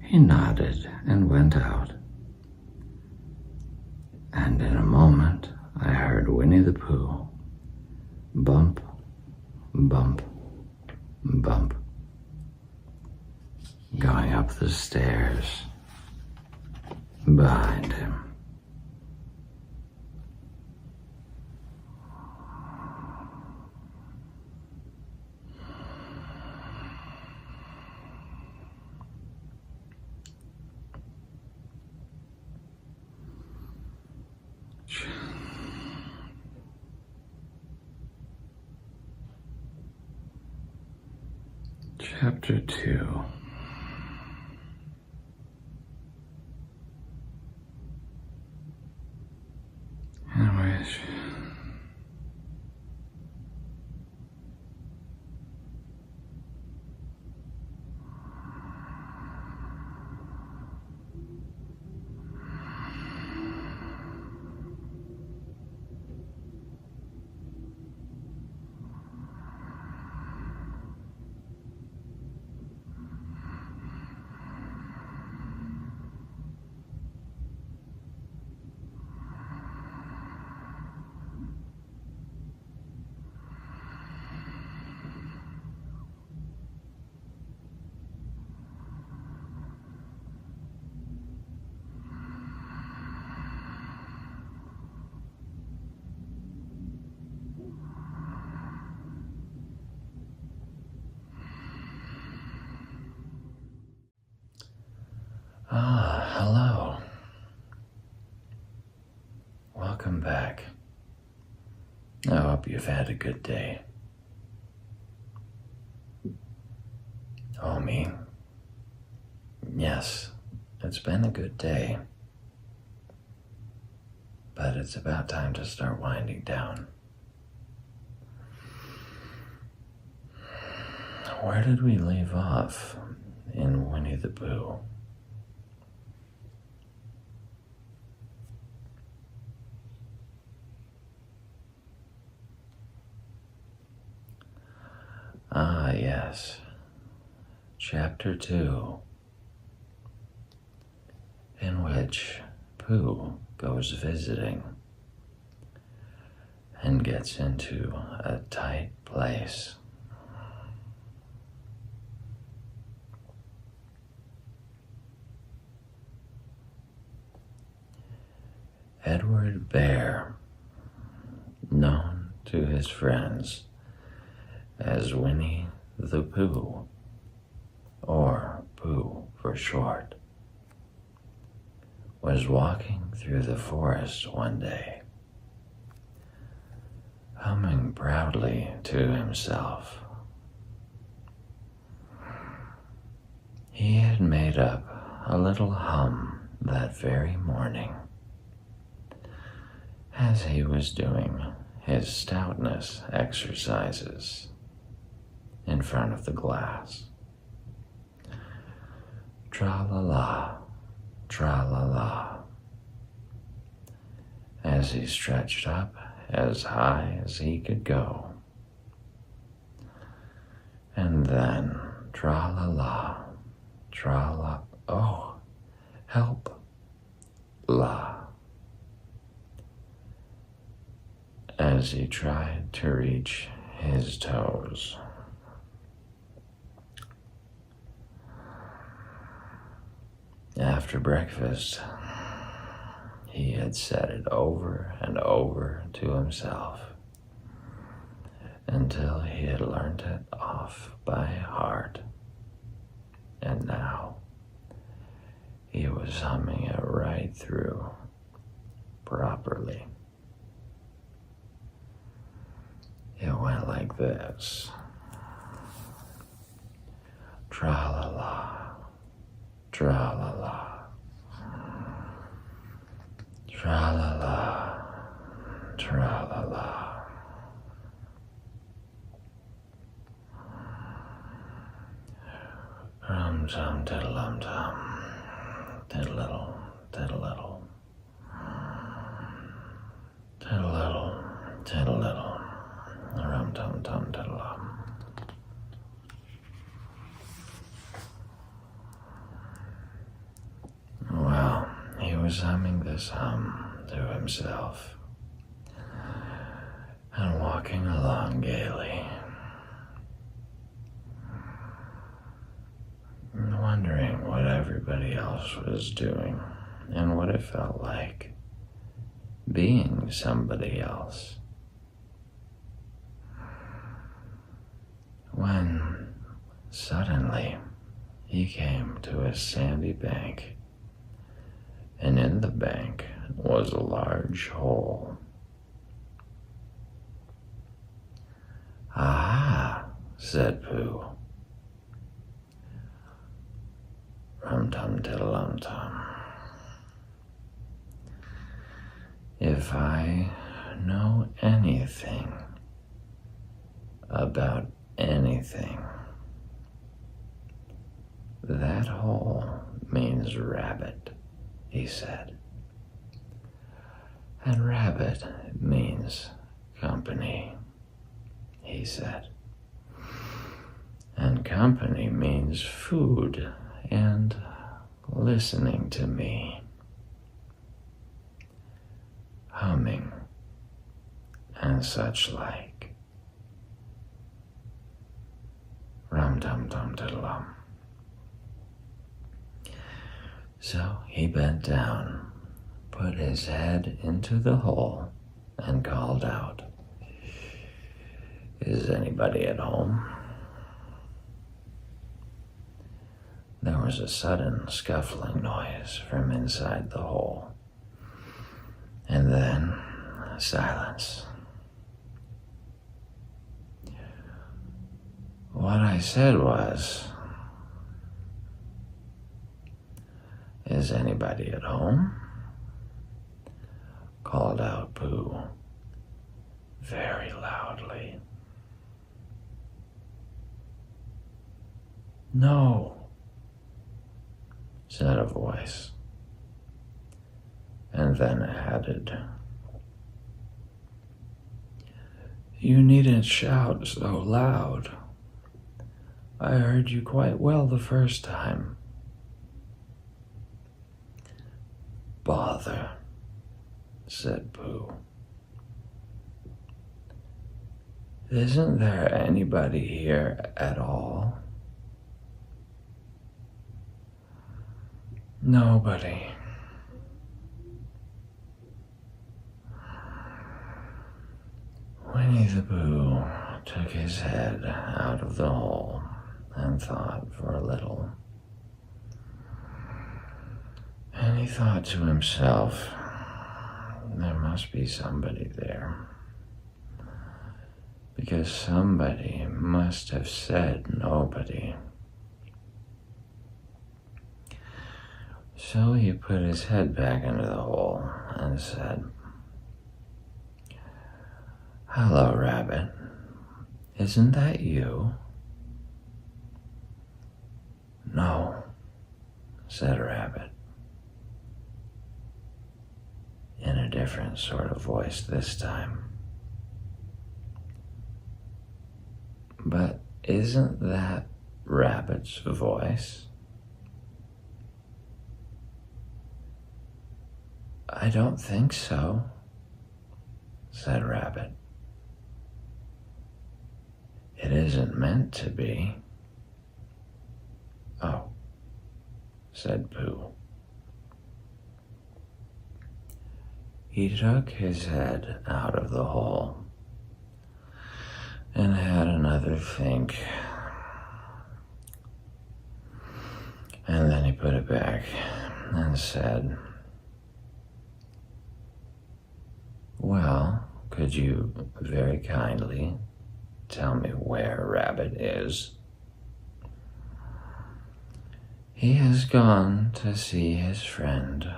He nodded and went out. And in a moment, I heard Winnie the Pooh bump, bump, bump, going up the stairs behind him. Chapter 2. Anyways, hello. Welcome back. I hope you've had a good day. Oh, me? Yes, it's been a good day. But it's about time to start winding down. Where did we leave off in Winnie the Pooh? Ah, yes. Chapter 2, in which Pooh goes visiting and gets into a tight place. Edward Bear, known to his friends as Winnie the Pooh, or Pooh for short, was walking through the forest one day, humming proudly to himself. He had made up a little hum that very morning as he was doing his stoutness exercises in front of the glass. Tra-la-la, tra-la-la, as he stretched up as high as he could go. And then tra-la-la, tra-la, oh, help, la, as he tried to reach his toes. After breakfast, he had said it over and over to himself until he had learned it off by heart. And now he was humming it right through properly. It went like this. Tra-la-la, tra-la-la, tra-la-la, tra-la-la. Rum-tum, tiddle-um-tum, tiddle-little, tiddle-little, tiddle-little, tiddle-little, rum-tum-tum, tiddle-um. Well, he was humming this hum to himself and walking along gaily, wondering what everybody else was doing and what it felt like being somebody else. When suddenly he came to a sandy bank, and in the bank was a large hole. "Ah," said Pooh. Rum-tum-tiddle-um-tum. If I know anything about anything, that hole means rabbit, he said. And rabbit means company, he said. And company means food and listening to me, humming and such like. Rum-tum-tum-tiddle-um. So he bent down, put his head into the hole, and called out, "Is anybody at home?" There was a sudden scuffling noise from inside the hole, and then silence. What I said was, "Is anybody at home?" called out Pooh very loudly. "No," said a voice, and then added, "You needn't shout so loud. I heard you quite well the first time. Bother, said Pooh. Isn't there anybody here at all? Nobody. Winnie the Pooh took his head out of the hole and thought for a little. And he thought to himself, there must be somebody there, because somebody must have said nobody. So he put his head back into the hole and said, Hello, Rabbit. Isn't that you? No, said Rabbit, in a different sort of voice this time. But isn't that Rabbit's voice? I don't think so, said Rabbit. It isn't meant to be. Oh, said Pooh. He took his head out of the hole and had another think. And then he put it back and said, Well, could you very kindly tell me where Rabbit is? He has gone to see his friend,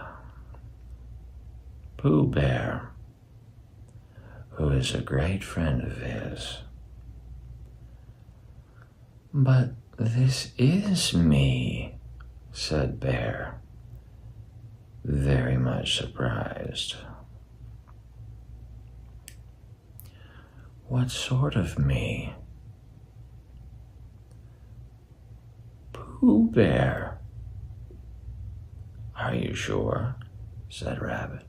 Pooh Bear, who is a great friend of his. But this is me, said Bear, very much surprised. What sort of me? Pooh Bear. Are you sure? Said Rabbit,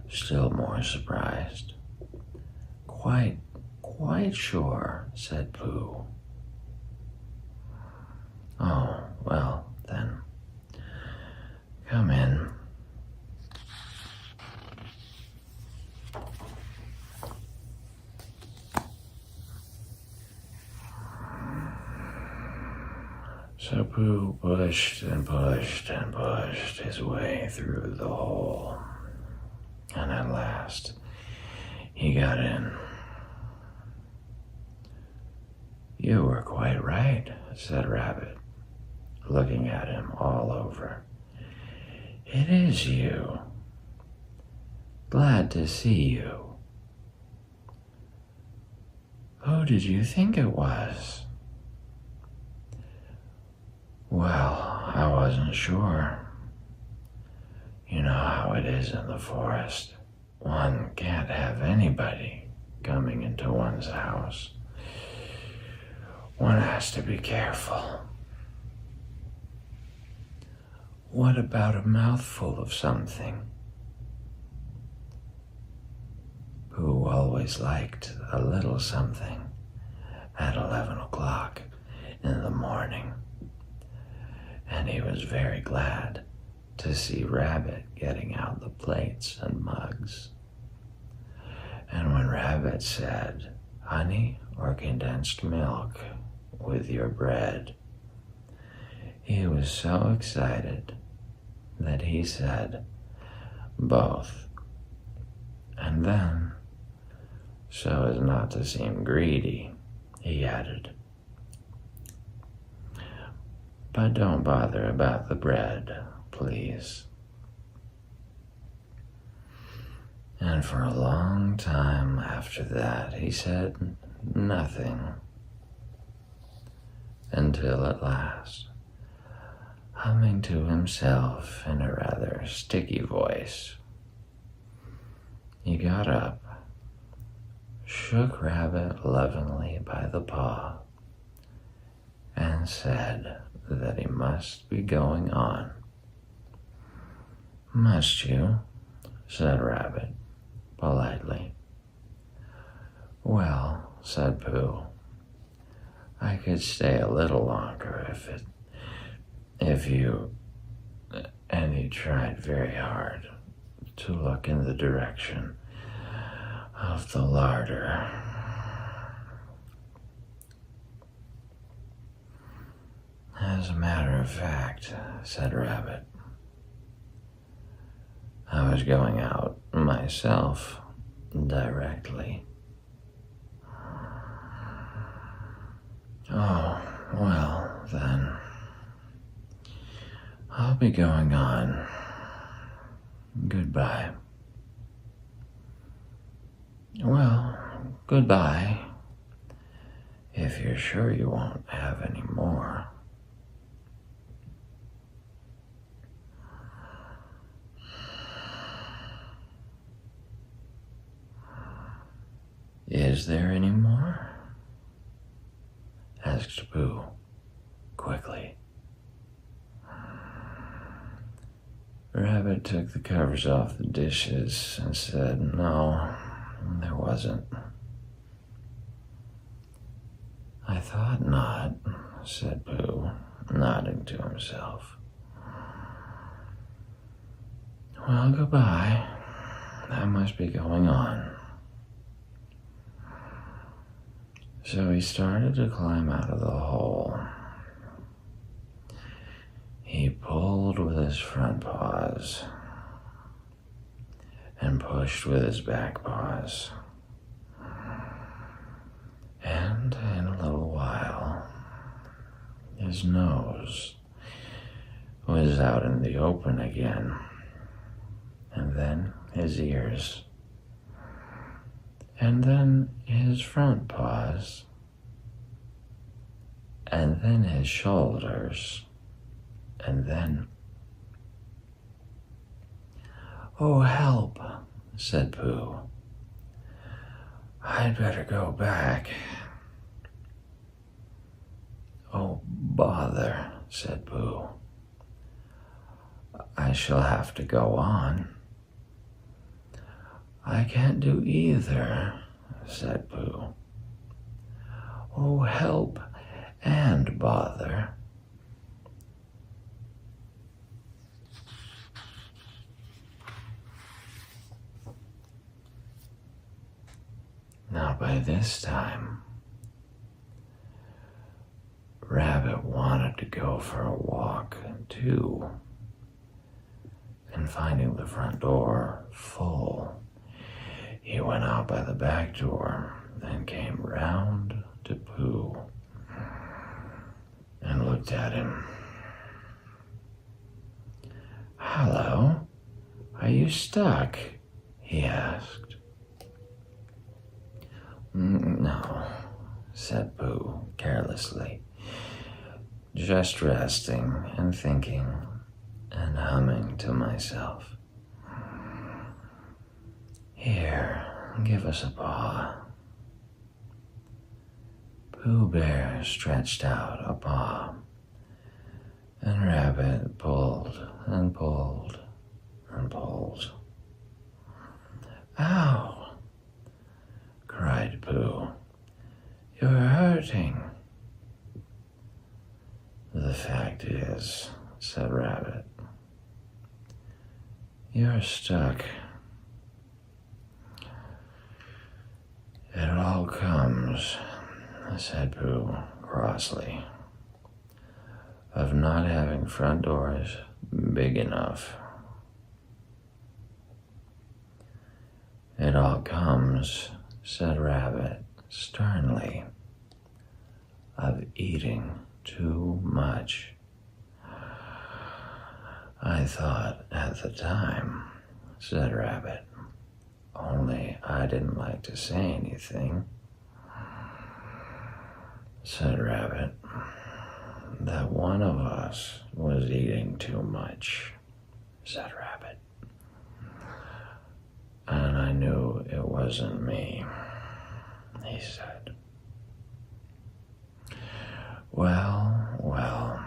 still more surprised. Quite sure, said Pooh. Oh, well, then, come in. So Pooh pushed and pushed and pushed his way through the hole, and at last he got in. You were quite right, said Rabbit, looking at him all over. It is you. Glad to see you. Who did you think it was? Well, I wasn't sure. You know how it is in the forest. One can't have anybody coming into one's house. One has to be careful. What about a mouthful of something? Pooh always liked a little something at 11 o'clock in the morning, and he was very glad to see Rabbit getting out the plates and mugs. And when Rabbit said, honey or condensed milk with your bread, he was so excited that he said, both. And then, so as not to seem greedy, he added, but don't bother about the bread, please. And for a long time after that, he said nothing, until at last, humming to himself in a rather sticky voice, he got up, shook Rabbit lovingly by the paw, and said that he must be going on. "Must you?" said Rabbit, politely. "Well," said Pooh, "I could stay a little longer if you," and he tried very hard to look in the direction of the larder. "As a matter of fact," said Rabbit, "I was going out myself directly." "Oh, well, then, I'll be going on. Goodbye." "Well, goodbye, if you're sure you won't have any more." "Is there any more?" asked Pooh, quickly. Rabbit took the covers off the dishes and said, "No, there wasn't." "I thought not," said Pooh, nodding to himself. "Well, goodbye. I must be going on." So he started to climb out of the hole. He pulled with his front paws and pushed with his back paws. And in a little while, his nose was out in the open again, and then his ears, and then his front paws, and then his shoulders, and then... "Oh, help," said Pooh. "I'd better go back." "Oh, bother," said Pooh. "I shall have to go on." "I can't do either," said Pooh. "Oh, help and bother." Now by this time, Rabbit wanted to go for a walk too, and finding the front door full, he went out by the back door and came round to Pooh and looked at him. "Hello, are you stuck?" he asked. "No," said Pooh carelessly, "just resting and thinking and humming to myself. Here, give us a paw." Pooh Bear stretched out a paw, and Rabbit pulled and pulled and pulled. "Ow!" cried Pooh. "You're hurting." "The fact is," said Rabbit, "you're stuck. It all comes," said Pooh crossly, "of not having front doors big enough. It all comes," said Rabbit sternly, "of eating too much." "I thought at the time," said Rabbit, "only I didn't like to say anything." Said Rabbit, "that one of us was eating too much," said Rabbit. "And I knew it wasn't me," he said. Well, well,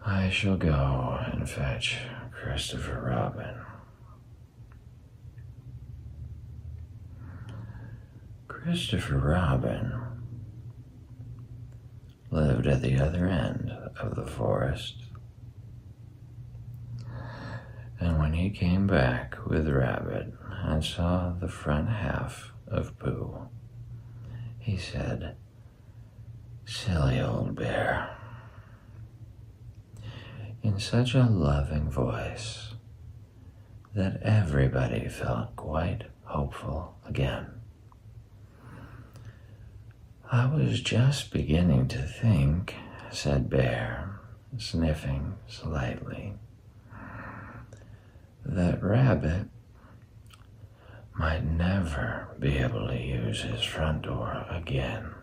I shall go and fetch Christopher Robin. Christopher Robin lived at the other end of the forest, and when he came back with Rabbit and saw the front half of Pooh, he said, "Silly old bear," in such a loving voice that everybody felt quite hopeful again. "I was just beginning to think," said Bear, sniffing slightly, "that Rabbit might never be able to use his front door again.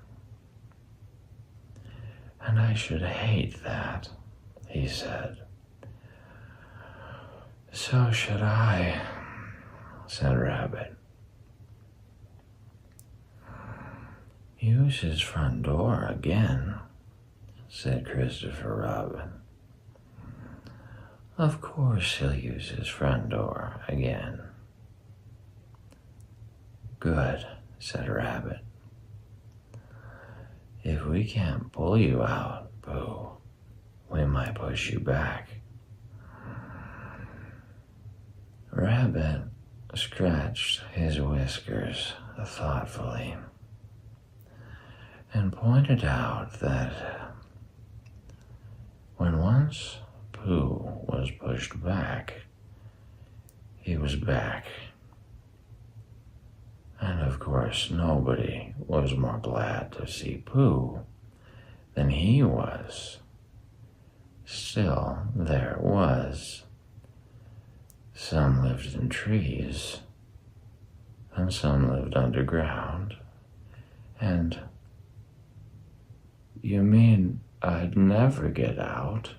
And I should hate that," he said. "So should I," said Rabbit. "Use his front door again," said Christopher Robin. "Of course he'll use his front door again." "Good," said Rabbit. "If we can't pull you out, Pooh, we might push you back." Rabbit scratched his whiskers thoughtfully and pointed out that when once Pooh was pushed back, he was back. And of course, nobody was more glad to see Pooh than he was. Still, there was. Some lived in trees, and some lived underground, and "You mean I'd never get out?"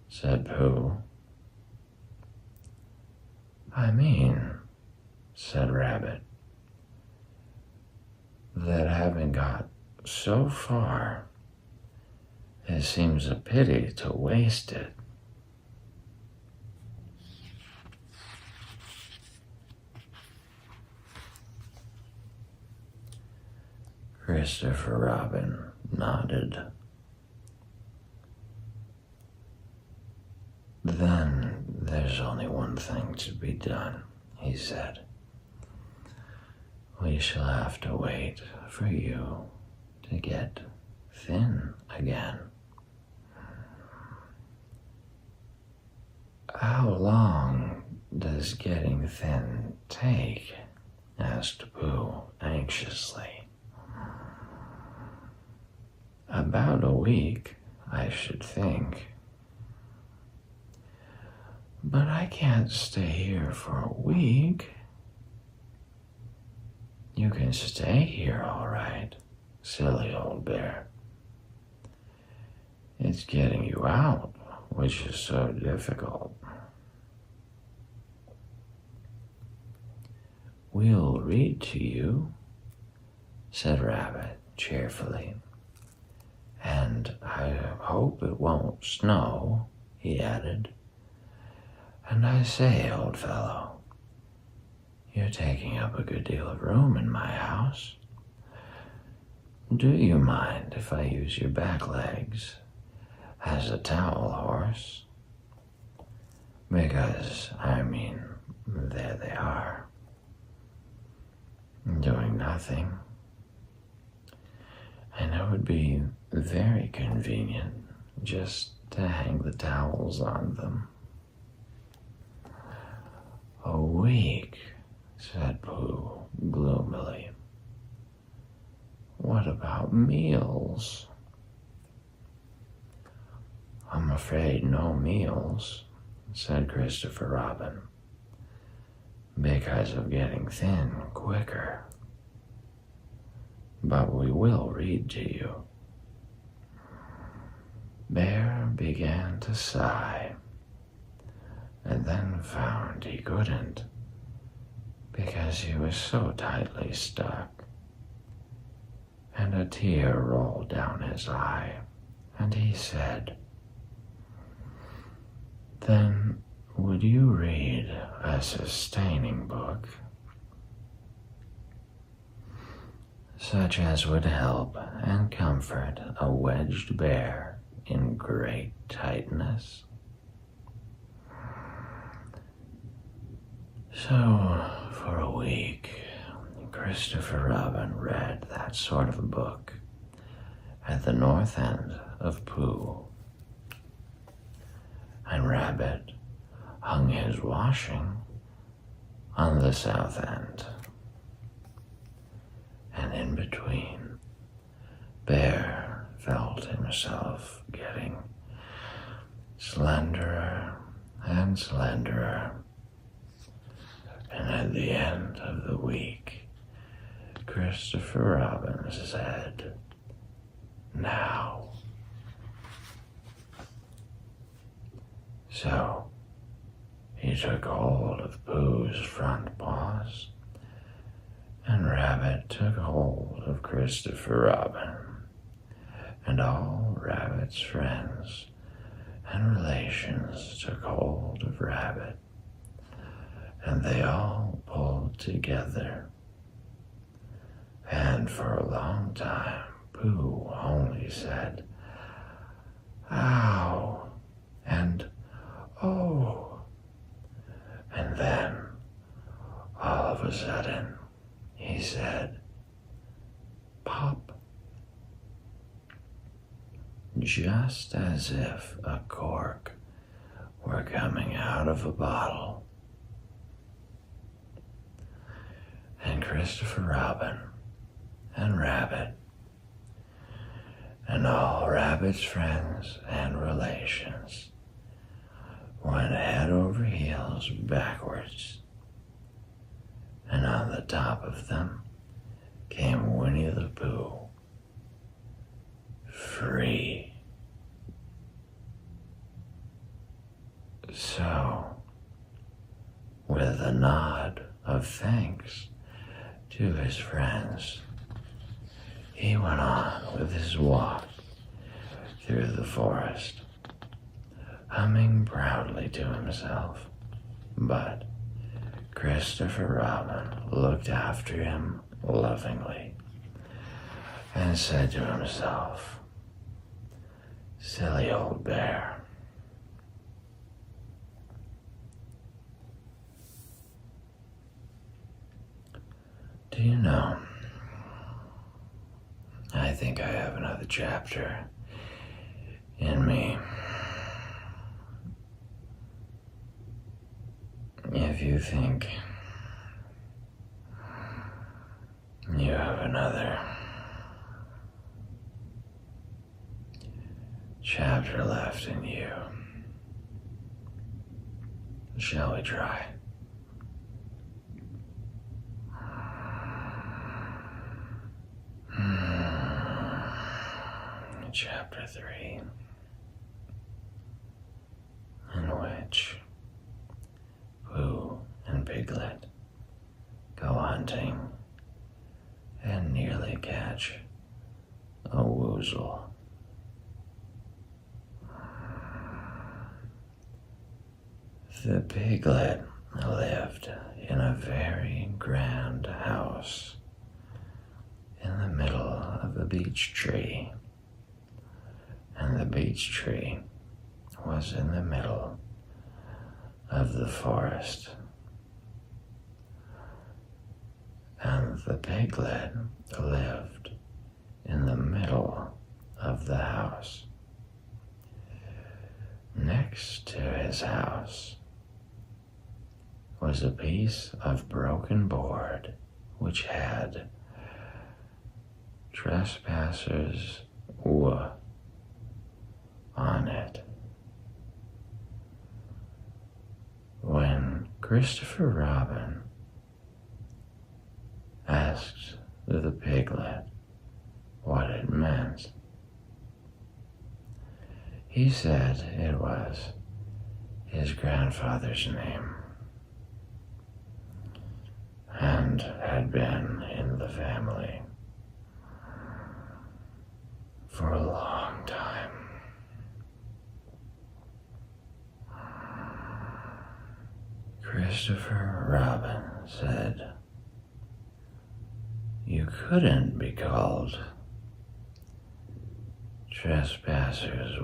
said Pooh. "I mean," said Rabbit, "that having got so far, it seems a pity to waste it." Christopher Robin nodded. "Then there's only one thing to be done," he said. "We shall have to wait for you to get thin again." "How long does getting thin take?" asked Pooh anxiously. "About a week, I should think." "But I can't stay here for a week." "You can stay here all right, silly old bear. It's getting you out which is so difficult." "We'll read to you," said Rabbit cheerfully. "And I hope it won't snow," he added. "And I say, old fellow, you're taking up a good deal of room in my house. Do you mind if I use your back legs as a towel horse? Because, there they are, doing nothing. And it would be very convenient just to hang the towels on them." "A week," said Pooh gloomily. "What about meals?" "I'm afraid no meals," said Christopher Robin, "because of getting thin quicker. But we will read to you." Bear began to sigh, and then found he couldn't, because he was so tightly stuck and a tear rolled down his eye, and he said, "Then would you read a sustaining book, such as would help and comfort a wedged bear in great tightness?" So, for a week, Christopher Robin read that sort of a book at the north end of Pooh, and Rabbit hung his washing on the south end. And in between, Bear felt himself getting slenderer and slenderer. And at the end of the week, Christopher Robin said, "Now." So he took hold of Pooh's front paws, and Rabbit took hold of Christopher Robin, and all Rabbit's friends and relations took hold of Rabbit, and they all pulled together. And for a long time, Pooh only said, "Ow," and "Oh." And then, all of a sudden, he said, "Pop," just as if a cork were coming out of a bottle. And Christopher Robin and Rabbit and all Rabbit's friends and relations went head over heels backwards, and on the top of them came Winnie the Pooh, free. So, with a nod of thanks to his friends, he went on with his walk through the forest, humming proudly to himself. But Christopher Robin looked after him lovingly and said to himself, "Silly old bear." Do you know, I think I have another chapter in me. If you think you have another chapter left in you, shall we try? Chapter 3, in which Pooh and Piglet go hunting and nearly catch a woozle. The Piglet lived in a very grand house in the middle of a beech tree, and the beech tree was in the middle of the forest. And the Piglet lived in the middle of the house. Next to his house was a piece of broken board which had "Trespassers on it. When Christopher Robin asked the Piglet what it meant, he said it was his grandfather's name and had been in the family for a long time. Christopher Robin said, "You couldn't be called trespassers."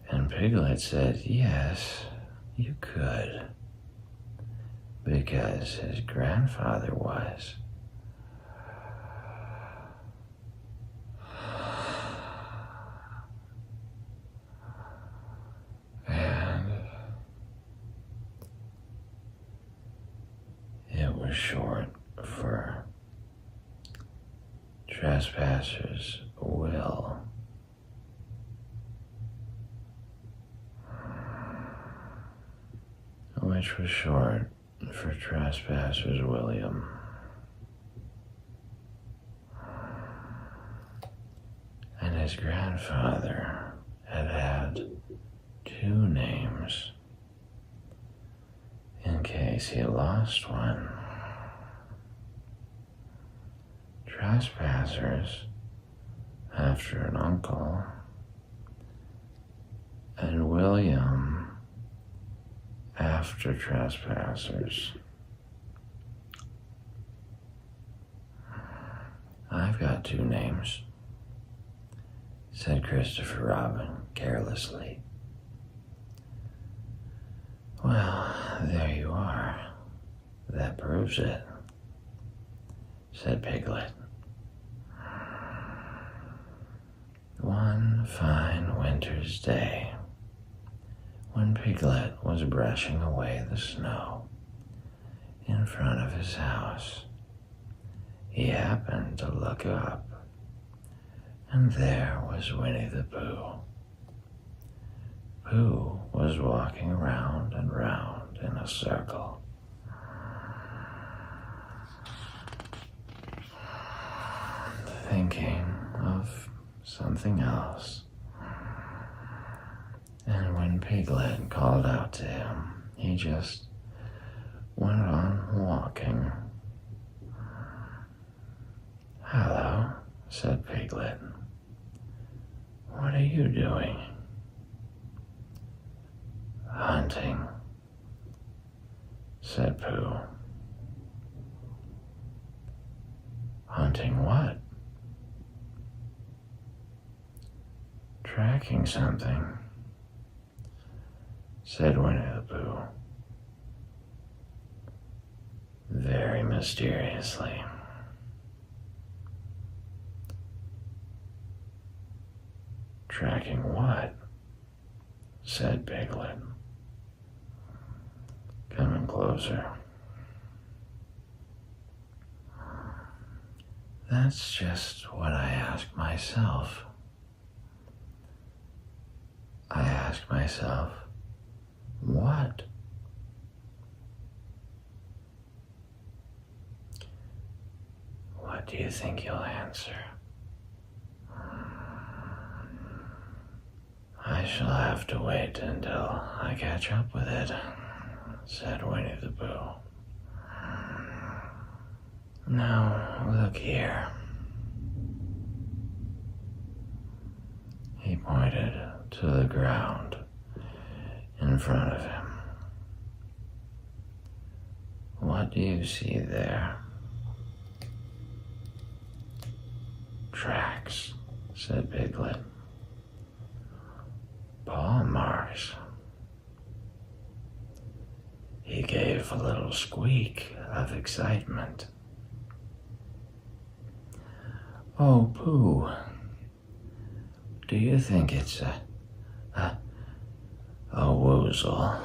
And Piglet said, "Yes, you could, because his grandfather was." And it was short for trespassers will. Which was short for Trespassers William. And his grandfather had 2 names in case he lost one. Trespassers after an uncle, and William after Trespassers. "I've got 2 names," said Christopher Robin carelessly. "Well, there you are. That proves it," said Piglet. One fine winter's day, when Piglet was brushing away the snow in front of his house, he happened to look up, and there was Winnie the Pooh. Pooh was walking round and round in a circle. Thinking of something else. And when Piglet called out to him, he just went on walking. "Hello," said Piglet. "What are you doing?" "Hunting," said Pooh. "Hunting what?" "Tracking something," said Winnie the Pooh, very mysteriously. "Tracking what?" said Piglet, coming closer. "That's just what I ask myself. I ask myself, what? What do you think you'll answer?" "I shall have to wait until I catch up with it," said Winnie the Pooh. "Now, look here." He pointed to the ground in front of him. "What do you see there?" "Tracks," said Piglet. "Paw marks." He gave a little squeak of excitement. "Oh, Pooh, do you think it's a woozle?"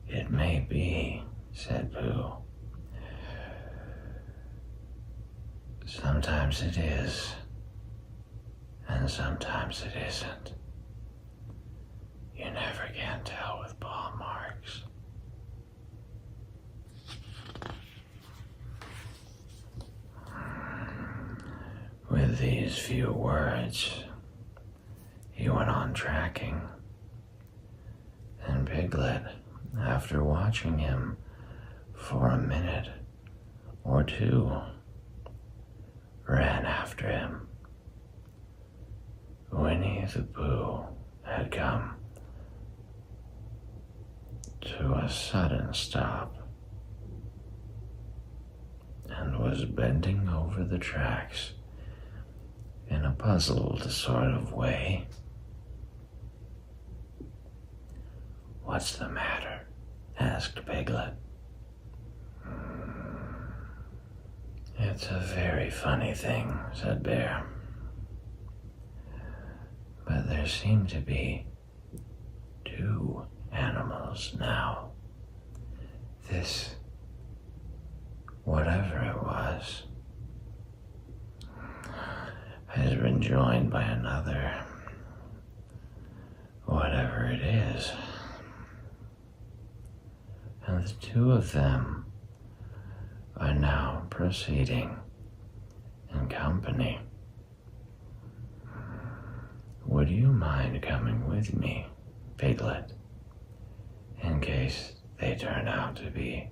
"It may be," said Pooh. "Sometimes it is, and sometimes it isn't. You never can tell with paw marks." With these few words, he went on tracking, and Piglet, after watching him for a minute or two ran after him. Winnie the Pooh had come to a sudden stop and was bending over the tracks in a puzzled sort of way. "What's the matter?" asked Piglet. "It's a very funny thing," said Bear. "But there seem to be two animals now. This, whatever it was, has been joined by another, whatever it is. And the two of them are now proceeding in company. Would you mind coming with me, Piglet, in case they turn out to be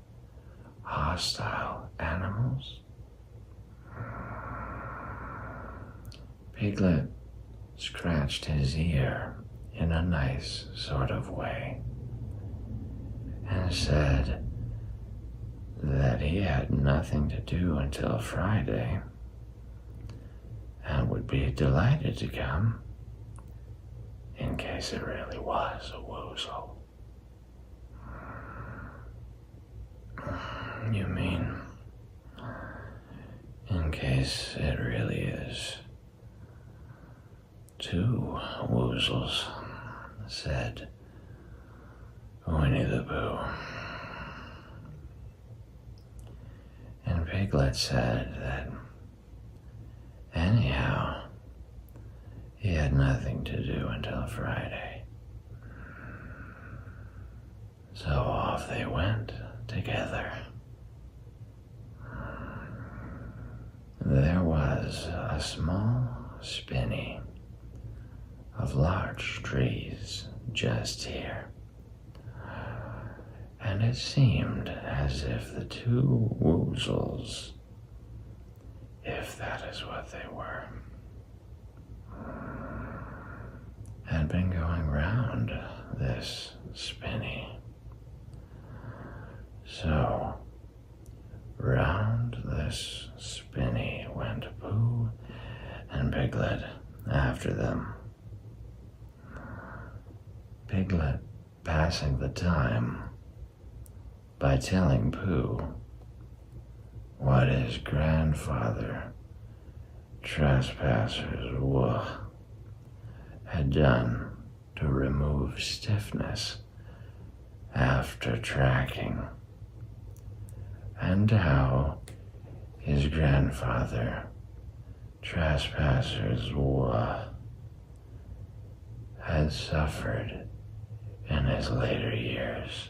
hostile animals?" Piglet scratched his ear in a nice sort of way and said that he had nothing to do until Friday and would be delighted to come in case it really was a woozle. "You mean in case it really is two woozles," said Winnie the Pooh. And Piglet said that anyhow, he had nothing to do until Friday. So off they went together. There was a small spinney of large trees just here, and it seemed as if the two woozles, if that is what they were, had been going round this spinney. So round this spinney went Pooh and Piglet after them. Piglet passing the time by telling Pooh what his grandfather, Trespasser's had done to remove stiffness after tracking, and how his grandfather, Trespasser's had suffered in his later years.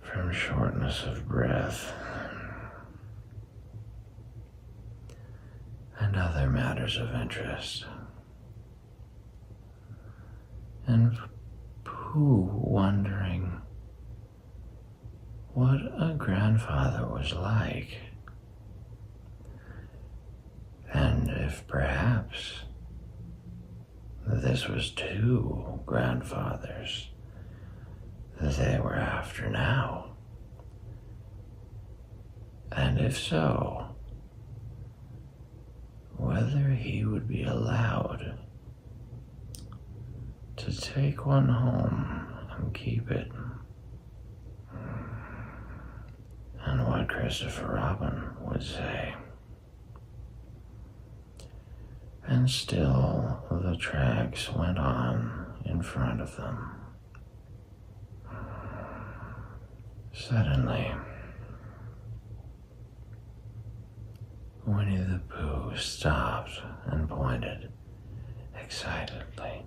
From shortness of breath and other matters of interest. And Pooh wondering what a grandfather was like, and if perhaps this was two grandfathers that they were after now, and if so, whether he would be allowed to take one home and keep it, and what Christopher Robin would say. And still the tracks went on in front of them. Suddenly, Winnie the Pooh stopped and pointed excitedly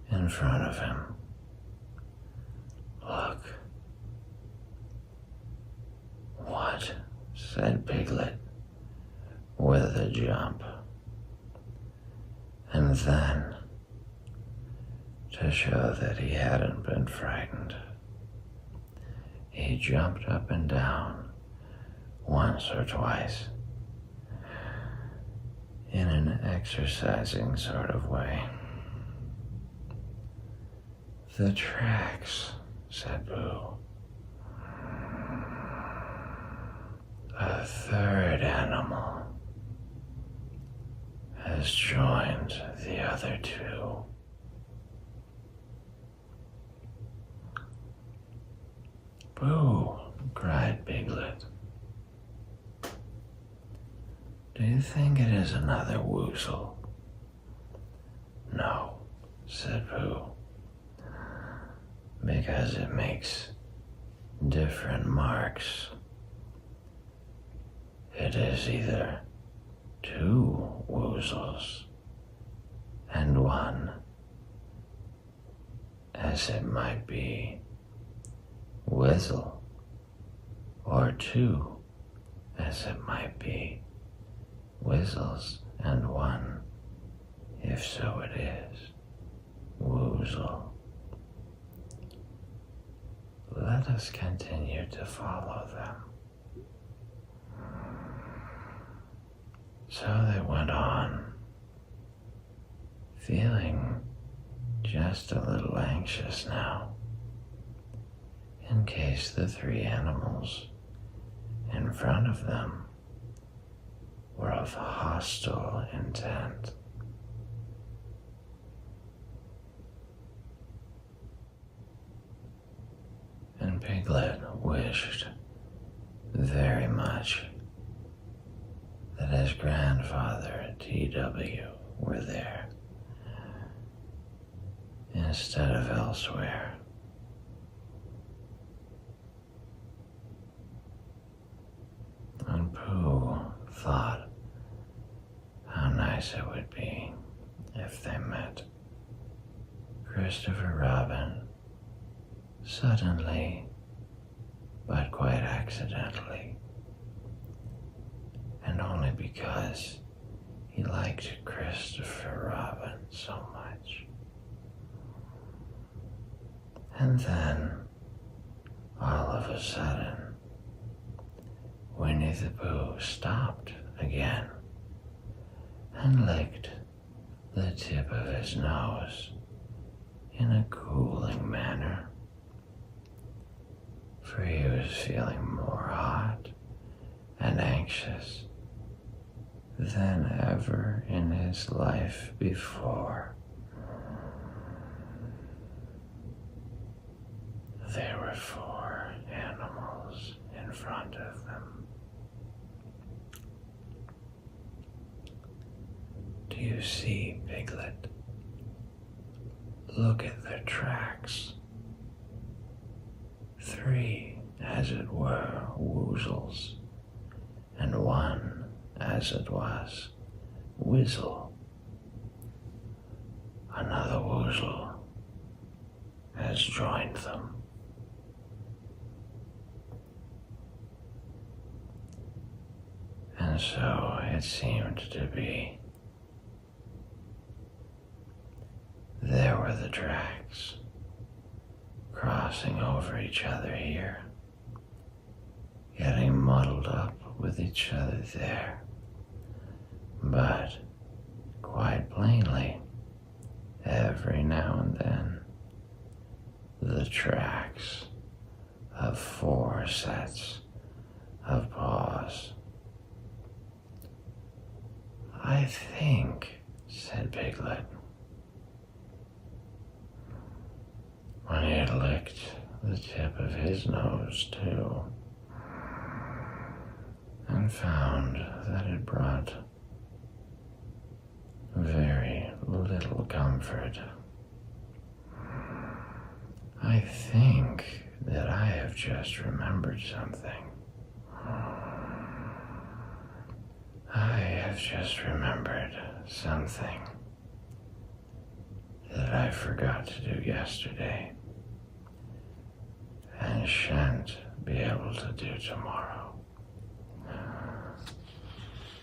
in front of him. "Look." "What?" said Piglet with a jump. And then To show that he hadn't been frightened, he jumped up and down once or twice in an exercising sort of way. "The tracks," said Pooh. "A third animal has joined the other two." "Pooh," cried Piglet. "Do you think it is another woozle?" "No," said Pooh, "because it makes different marks. It is either two woozles and one, as it might be, Whizzle, or two, as it might be, Whizzles and one, if so it is, Woozle. Let us continue to follow them." So they went on, feeling just a little anxious now, in case the three animals in front of them were of hostile intent. And Piglet wished very much that his grandfather T.W. were there instead of elsewhere. And Pooh thought how nice it would be if they met. Christopher Robin suddenly, but quite accidentally, and only because he liked Christopher Robin so much. And then, all of a sudden, Winnie the Pooh stopped again and licked the tip of his nose in a cooling manner, for he was feeling more hot and anxious than ever in his life before. There were 4 animals in front of them. "Do you see, Piglet? Look at their tracks. 3, as it were, woozles, and 1, as it was, Whizzle. Another woozle has joined them." And so it seemed to be. There were the tracks, crossing over each other here, getting muddled up with each other there. But, quite plainly, every now and then, the tracks of 4 sets of paws. "I think," said Piglet, when he had licked the tip of his nose too, and found that it brought very little comfort. "I think that I have just remembered something. I have just remembered something that I forgot to do yesterday and shan't be able to do tomorrow.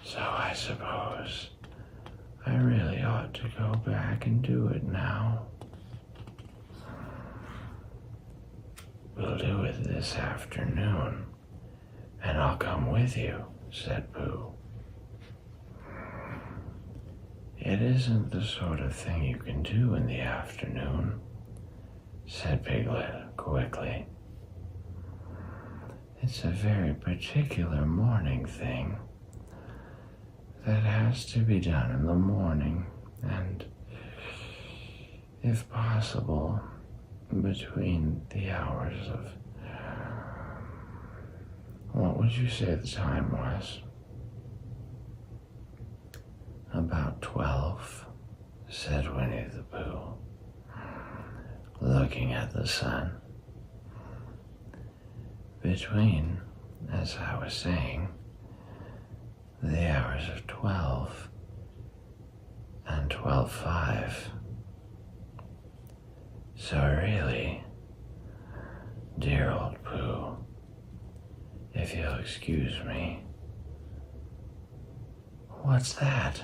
So I suppose I really ought to go back and do it now." "We'll do it this afternoon, and I'll come with you," said Pooh. "It isn't the sort of thing you can do in the afternoon," said Piglet quickly. "It's a very particular morning thing that has to be done in the morning, and, if possible, between the hours of... What would you say the time was?" "About 12, said Winnie the Pooh, looking at the sun. "Between, as I was saying, the hours of 12 and 12:05. So really, dear old Pooh, if you'll excuse me..." "What's that?"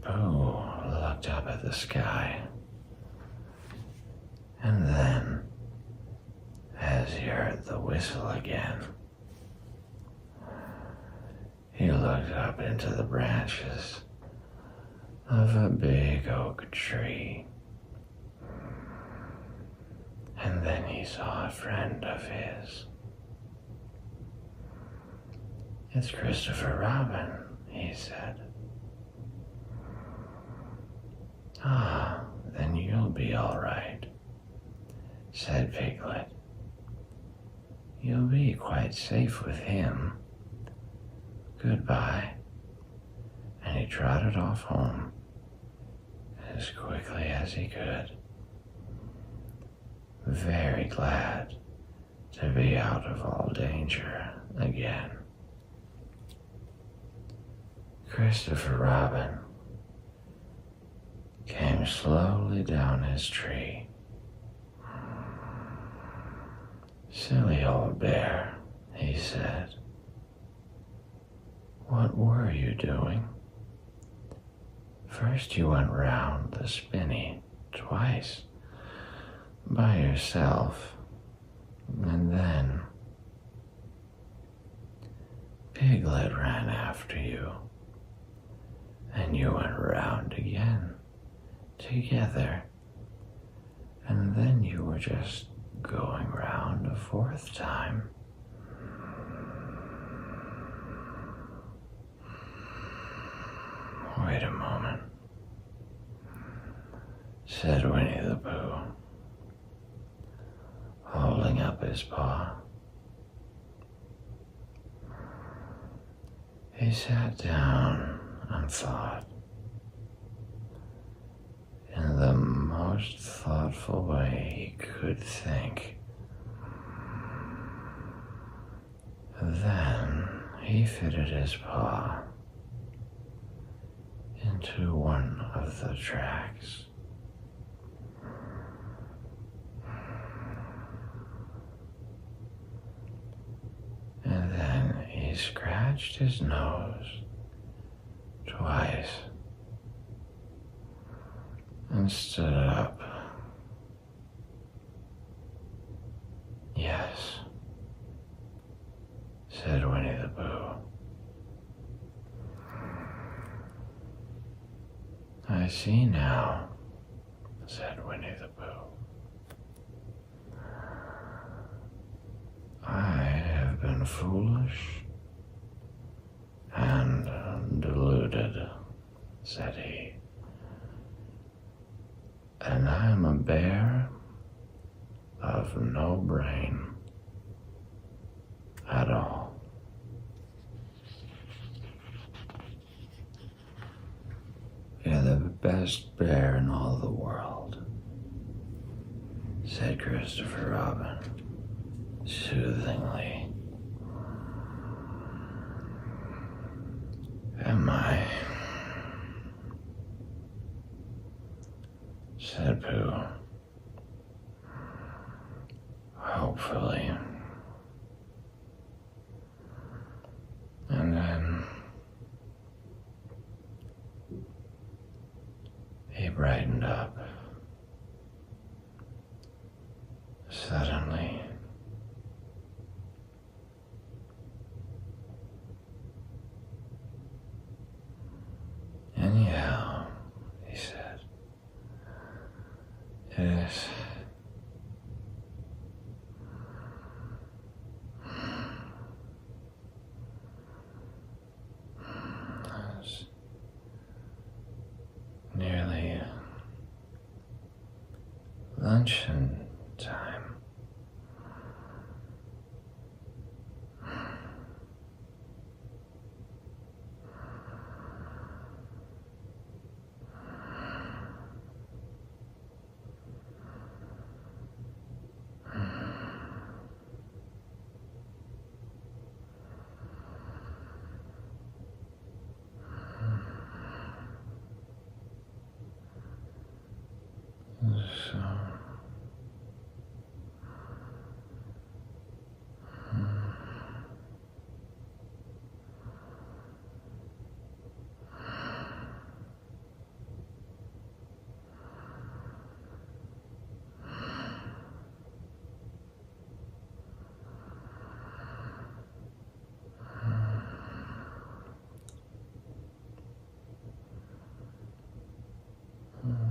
Pooh looked up at the sky, and then, as he heard the whistle again, he looked up into the branches of a big oak tree, and then he saw a friend of his. "It's Christopher Robin," he said. "Ah, then you'll be all right," said Piglet. "You'll be quite safe with him. Goodbye." And he trotted off home as quickly as he could, very glad to be out of all danger again. Christopher Robin came slowly down his tree. "Silly old bear," he said. "What were you doing? First you went round the spinney twice by yourself, and then Piglet ran after you, and you went round again together, and then you were just going round a fourth time. Wait a moment," said Winnie the Pooh, holding up his paw. He sat down and thought, in the most thoughtful way he could think. Then he fitted his paw into one of the tracks. And then he scratched his nose twice and stood up. "Yes," said Winnie the Pooh. "I see now," said Winnie the Pooh. "I have been foolish and deluded," said he. "And I am a bear of no brain at all." "You're the best bear in all the world," said Christopher Robin soothingly. "Am I?" said Pooh. "Hopefully." And then he brightened up. Suddenly, anyhow, he said, it is nearly luncheon time.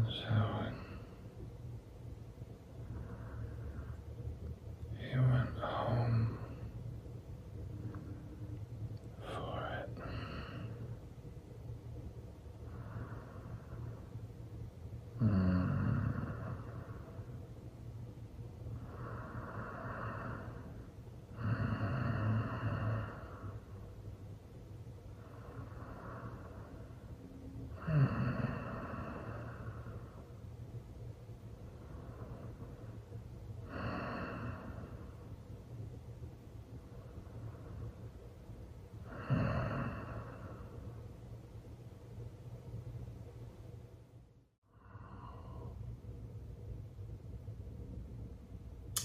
So, he went home for it.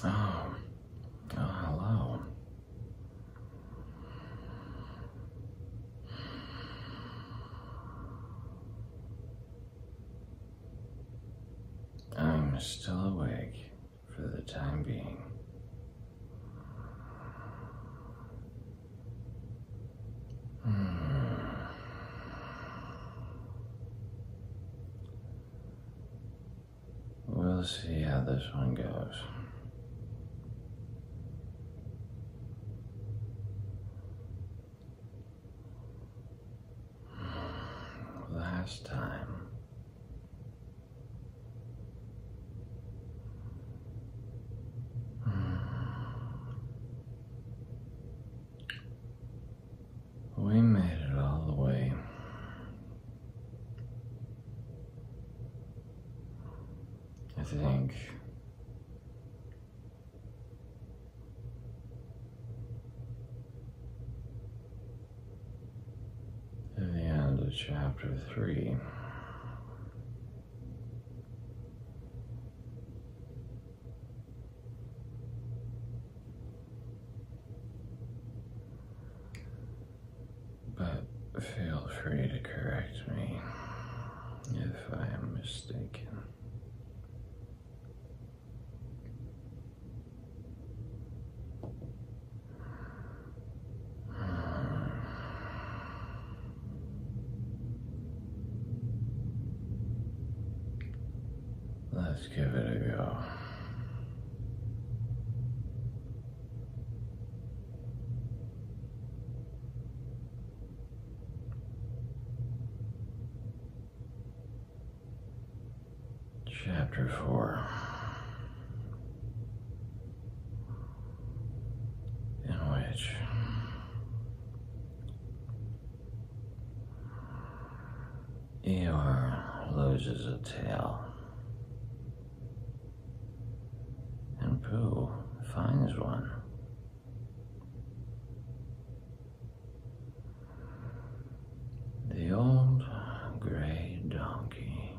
Oh, hello. I'm still awake for the time being. We'll see how this one goes. Last time, we made it all the way I think at the end of chapter 3. But feel free to correct me if I am mistaken. Let's give it a go. Chapter 4, in which Eeyore loses a tail and Pooh finds one. The old gray donkey,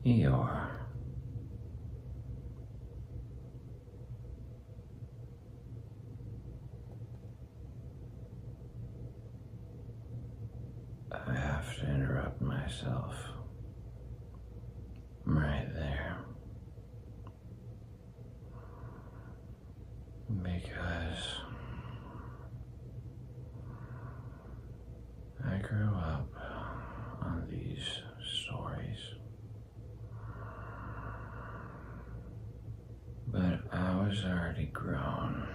Eeyore, I have to interrupt myself right there. was already grown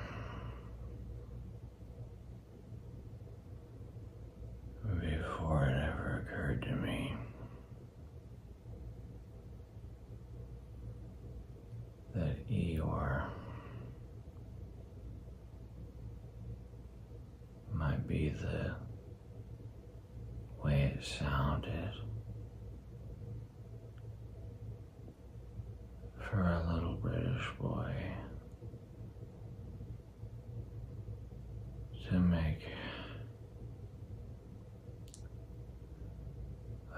before it ever occurred to me that Eeyore might be the way it sounded for a little British boy to make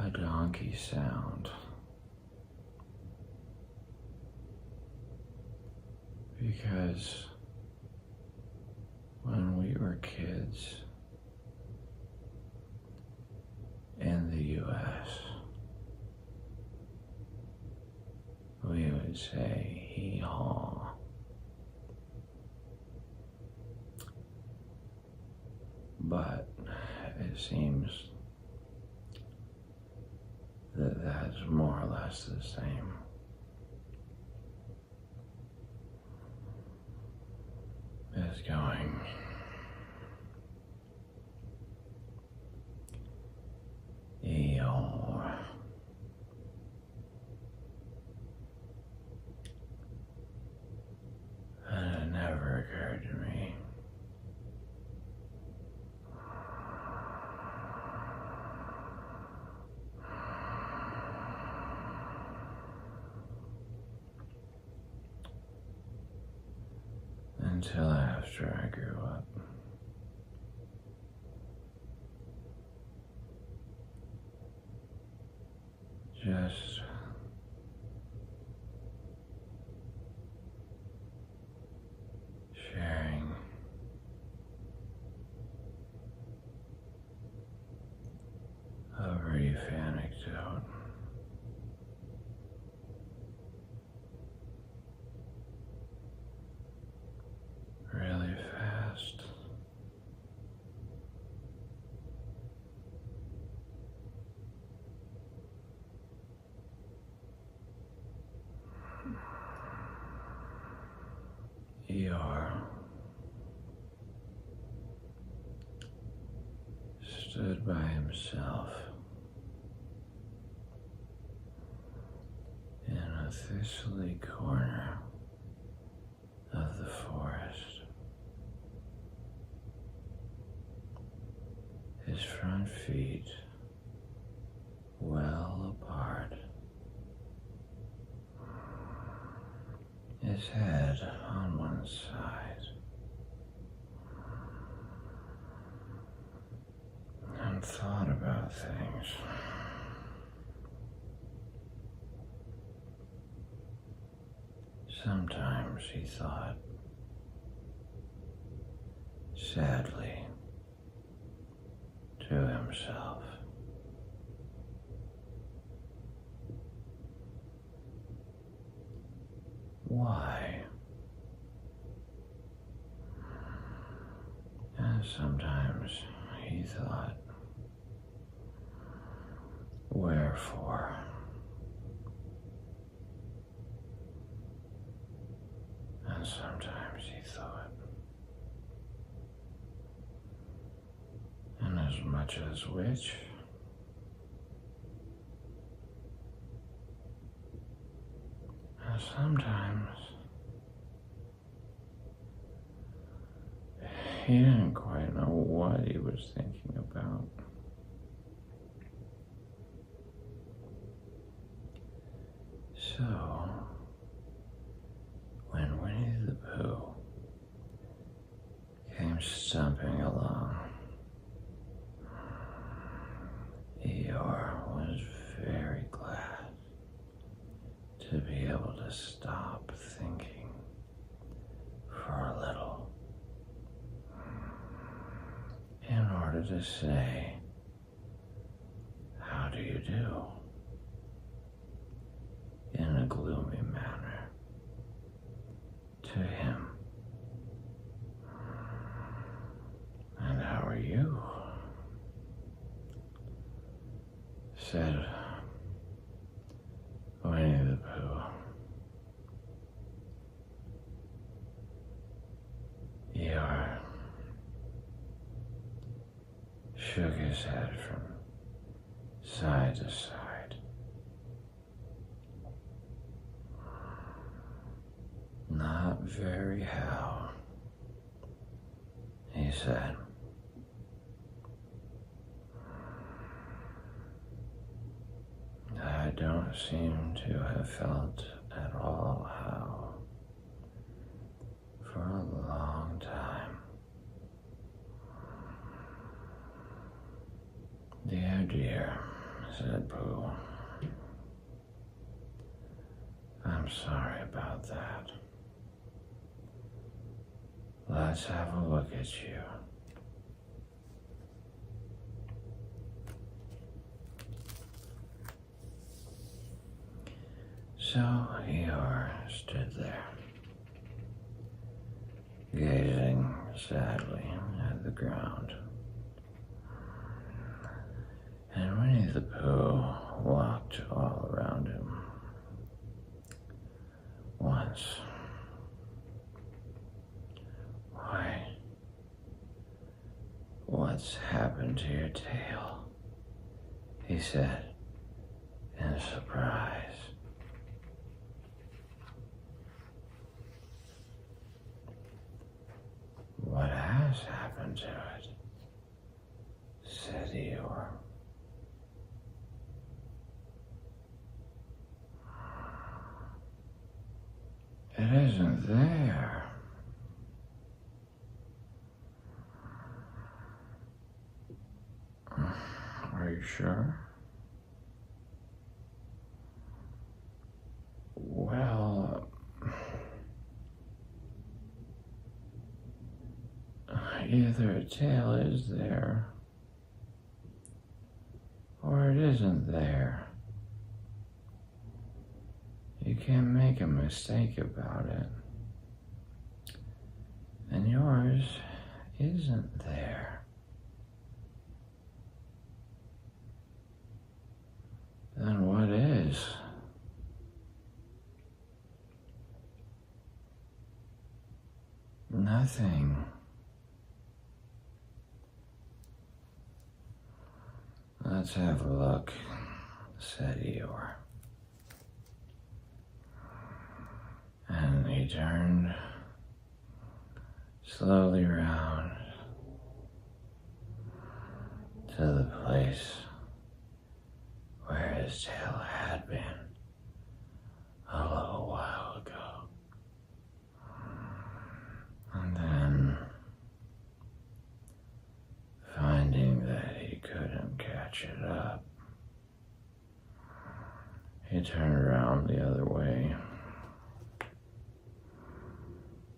a donkey sound. Because when we were kids in the US, we would say hee-haw. But it seems that that's more or less the same. As going Eeyore. And it never occurred to me until after I grew up. Just sharing a brief anecdote. Really fast. Eeyore stood by himself in a thistly corner of the forest. His front feet well apart, his head on one side, and thought about things. Sometimes he thought sadly to himself. Why? And sometimes he thought, wherefore? And sometimes he thought, and as much as which? And sometimes he didn't quite know what he was thinking about. So, when Winnie the Pooh came stumping along, Eeyore was very glad to be able to stop thinking for a little in order to say, "How do you do?" in a gloomy manner to him. "And how are you?" said Winnie the Pooh. shook his head from side to side. Not very how, he said. I don't seem to have felt at all how for a long time. Dear, dear, said Pooh. I'm sorry about that. Let's have a look at you. So Eeyore stood there, gazing sadly at the ground. And Winnie the Pooh walked all around him. Once. Why? What's happened to your tail? He said in surprise. What has happened to it? Said Eeyore. It isn't there. Are you sure? Well, either a tail is there, or it isn't there. You can't make a mistake about it. And yours isn't there. Then what is? Nothing. Let's have a look, said Eeyore. And he turned slowly around to the place where his tail had been a little while ago. And then, finding that he couldn't catch it up, he turned around the other way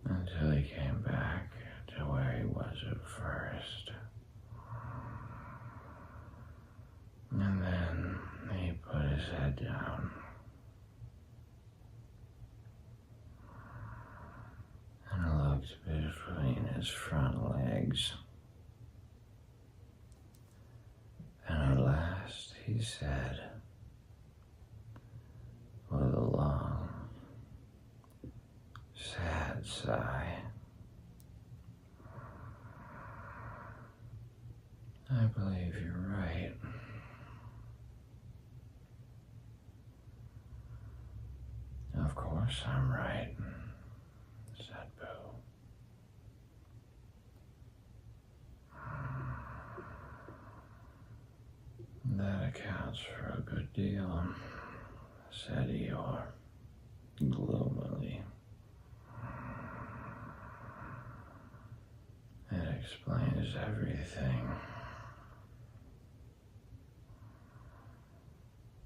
until he came back to where he was at first. And then he put his head down and looked between his front legs. And at last he said, with a long, sad sigh, I believe you're right. Of course I'm right, said Pooh. That accounts for a good deal, said Eeyore, gloomily. It explains everything.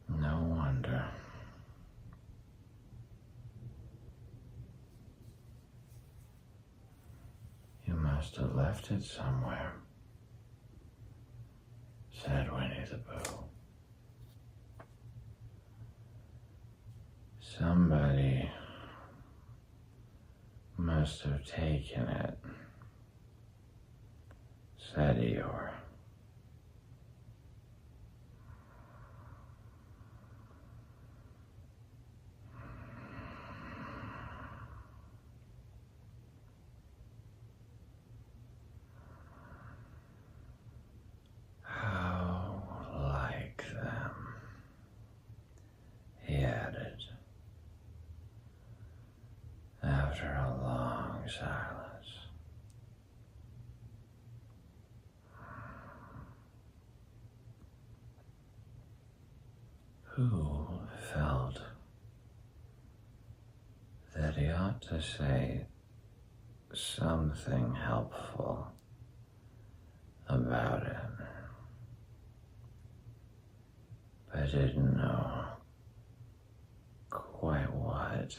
No wonder. You must have left it somewhere, said Winnie the Pooh. Somebody must have taken it, said Eeyore. After a long silence, Pooh felt that he ought to say something helpful about it, but didn't know quite what.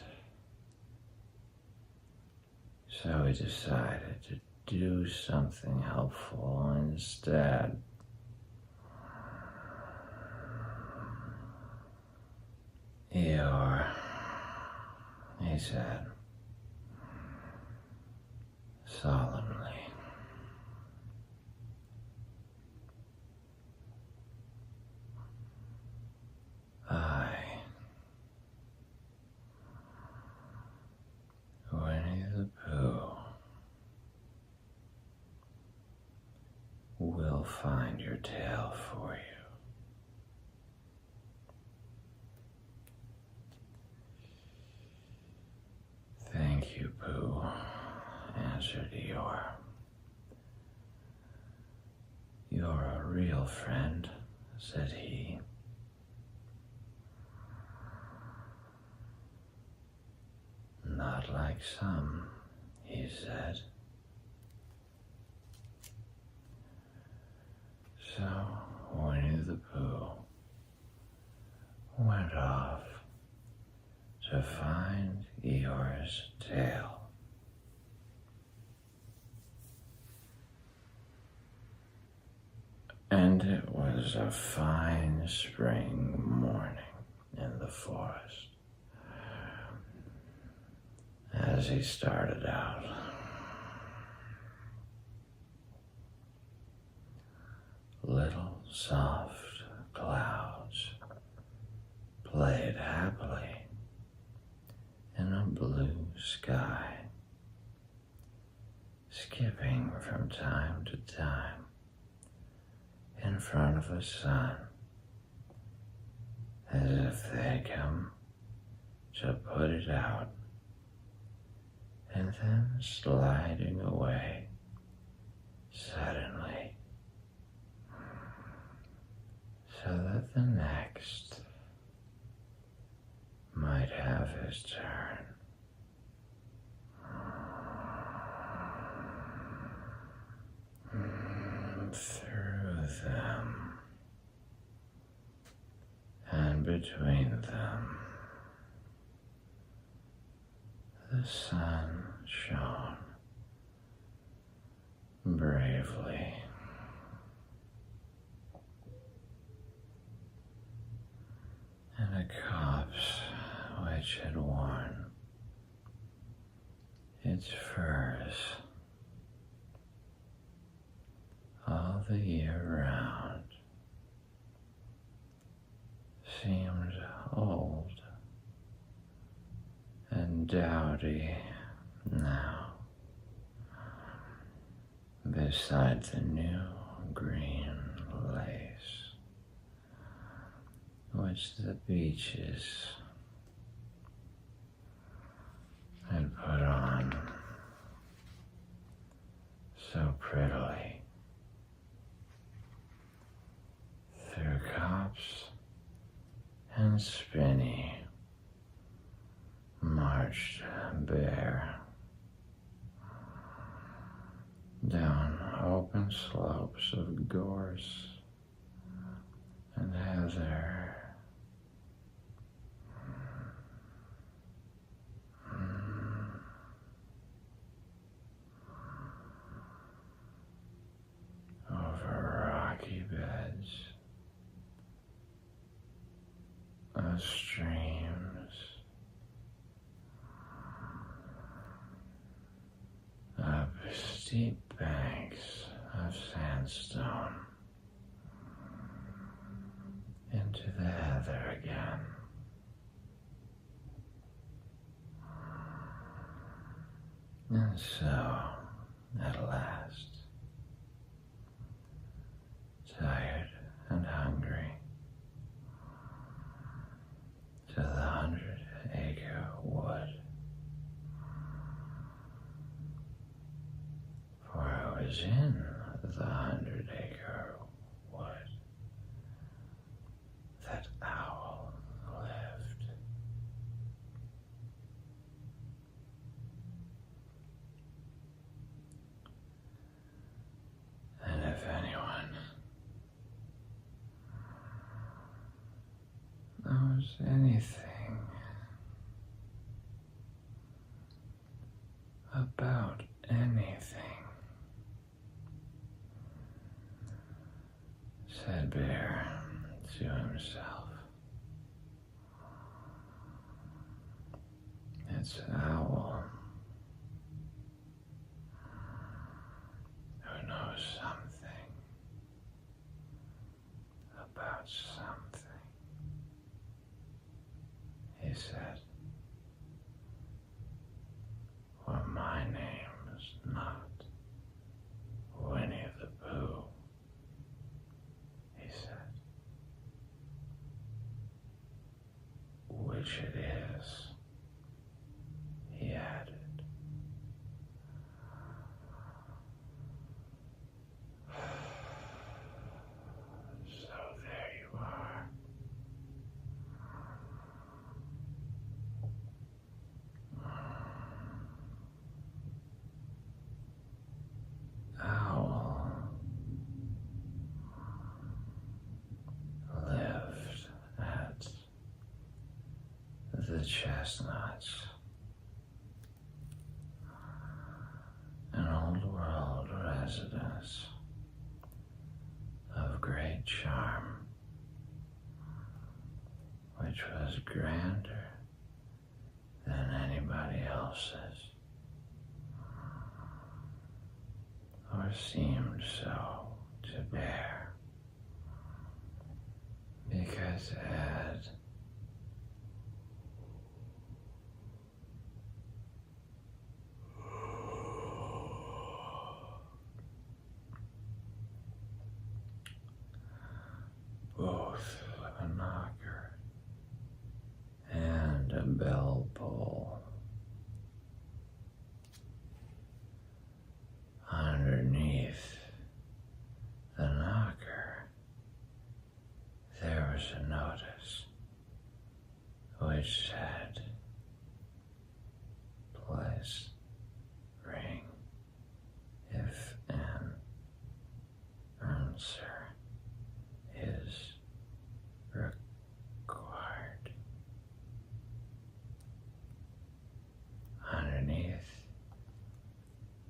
So he decided to do something helpful instead. Eeyore, he said solemnly, I, Winnie the Pooh, will find your tail for you. Thank you, Pooh, answered Eeyore. You're a real friend, said he. Not like some, he said. So Winnie the Pooh went off to find Eeyore's tail. And it was a fine spring morning in the forest. As he started out, little soft clouds played happily in a blue sky, skipping from time to time in front of the sun, as if they'd come to put it out, and then sliding away suddenly, so that the next might have his turn. Through them and between them, the sun shone bravely. And a copse which had worn its furs all the year round seemed old and dowdy now, beside the new green lace which the beaches had put on so prettily. Through copse and spinney marched Bear, down open slopes of gorse and heather, over rocky beds of streams, up steep banks of sandstone, into the heather again. And so, at last, tired and hungry, to the 100-acre wood was in the 100-acre wood that Owl lived. And if anyone knows anything about anything, said Bear to himself, it's Owl who knows something about something. He said, well, my name's not Winnie the Pooh, he said. Which it is, he added. So there you are. Owl lived at the Chestnuts, an old world residence of great charm, which was grander than anybody else's, or seemed so to Bear, because it had both a knocker and a bell pull. Underneath the knocker, there was a notice which said, "Please ring if an answer is required." Underneath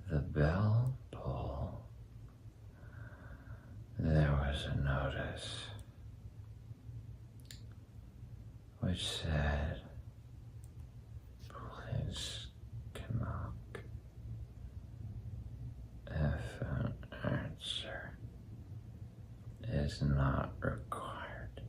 the bell pull, there was a notice which said, "Please knock if an answer is not required."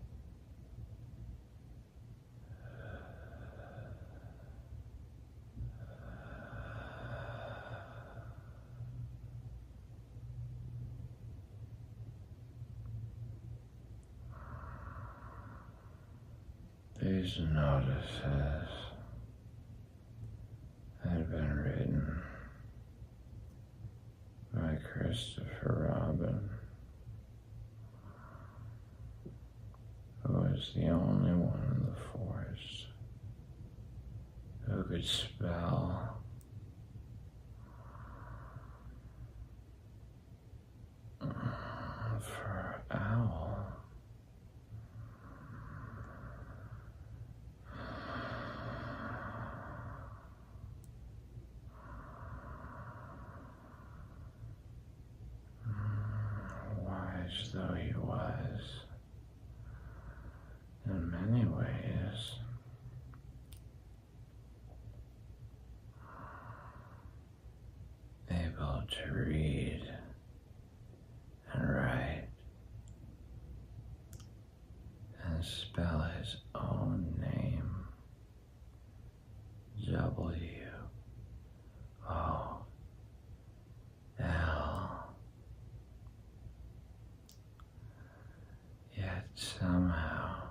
These notices had been written by Christopher Robin, who was the only one in the forest who could spell for owl. Wise though he was, in many ways, able to read and write and spell his own name, W-O-L. Yet somehow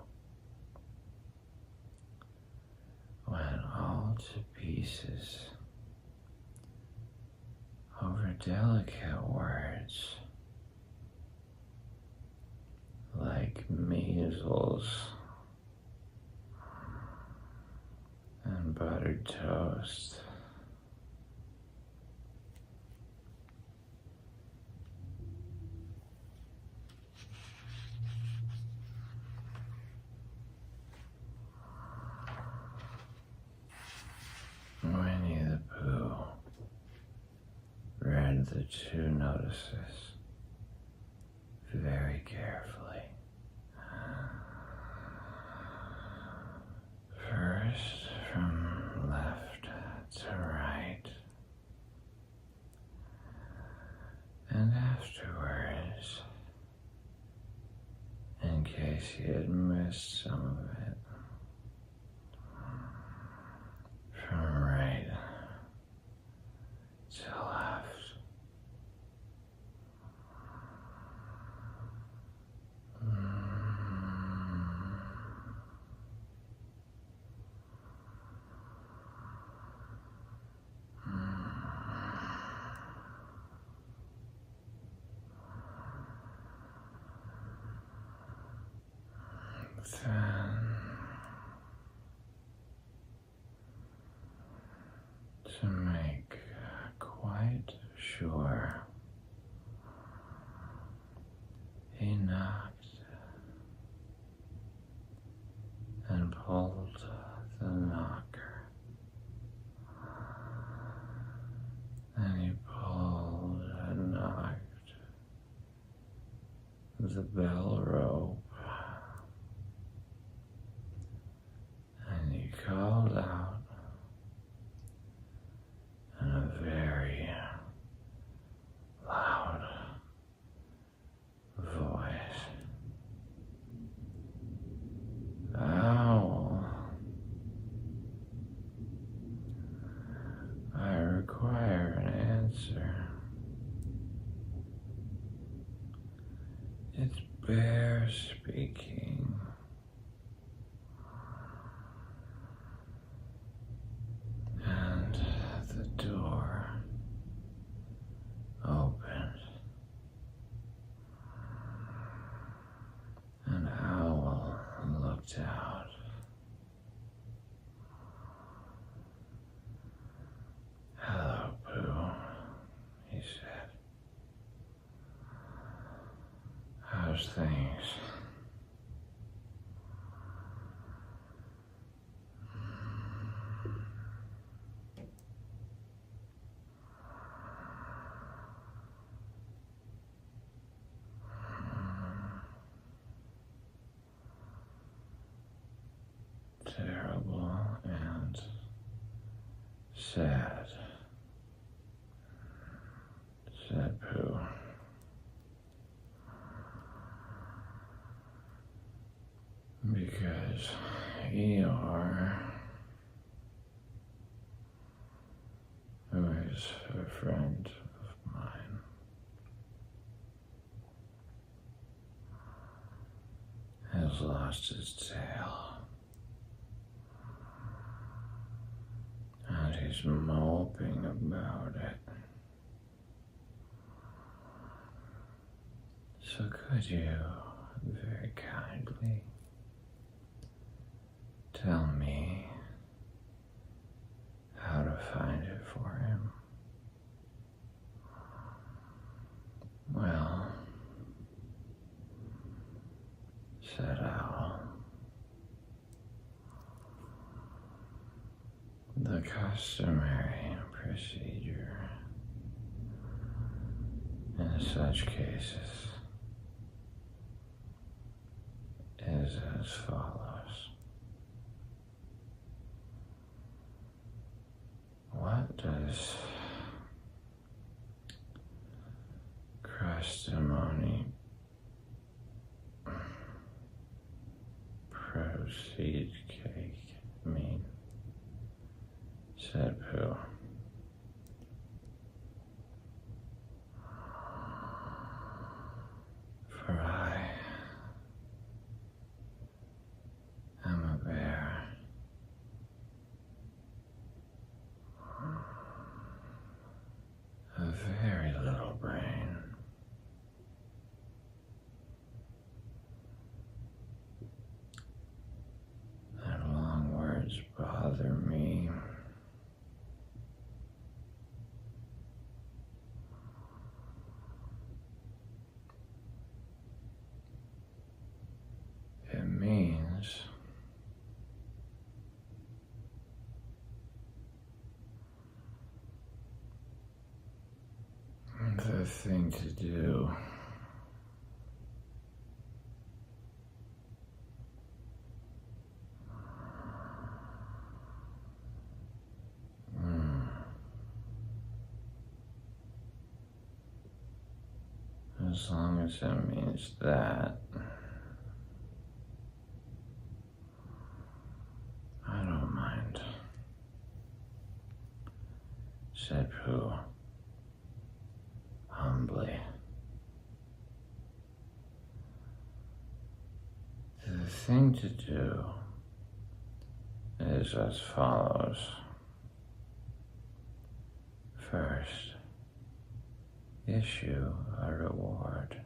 went all to pieces over delicate words like measles and buttered toast. Winnie the Pooh read the two notices very carefully. First from left to right, and afterwards, in case he had missed some of it, from right to left. Then, to make quite sure, he knocked and pulled the knocker. Then he pulled and knocked the bell rope. And he called out in a very loud voice, "Owl, I require an answer. It's Bear speaking." And the door opened. An owl looked out. "Hello, Pooh," he said. "How's things?" "Terrible and sad," said Pooh. "Because Eeyore, who is a friend of mine, has lost his tail. And he's moping about it. So could you very kindly tell me how to find it for him?" "Well," said Owl, "the customary procedure in such cases is as follows. What does crustimony proceed cake mean?" said Pooh. "For I am a bear, a very The thing to do. As long as it means that, I don't mind, said Pooh, humbly. The thing to do is as follows. First, issue a reward.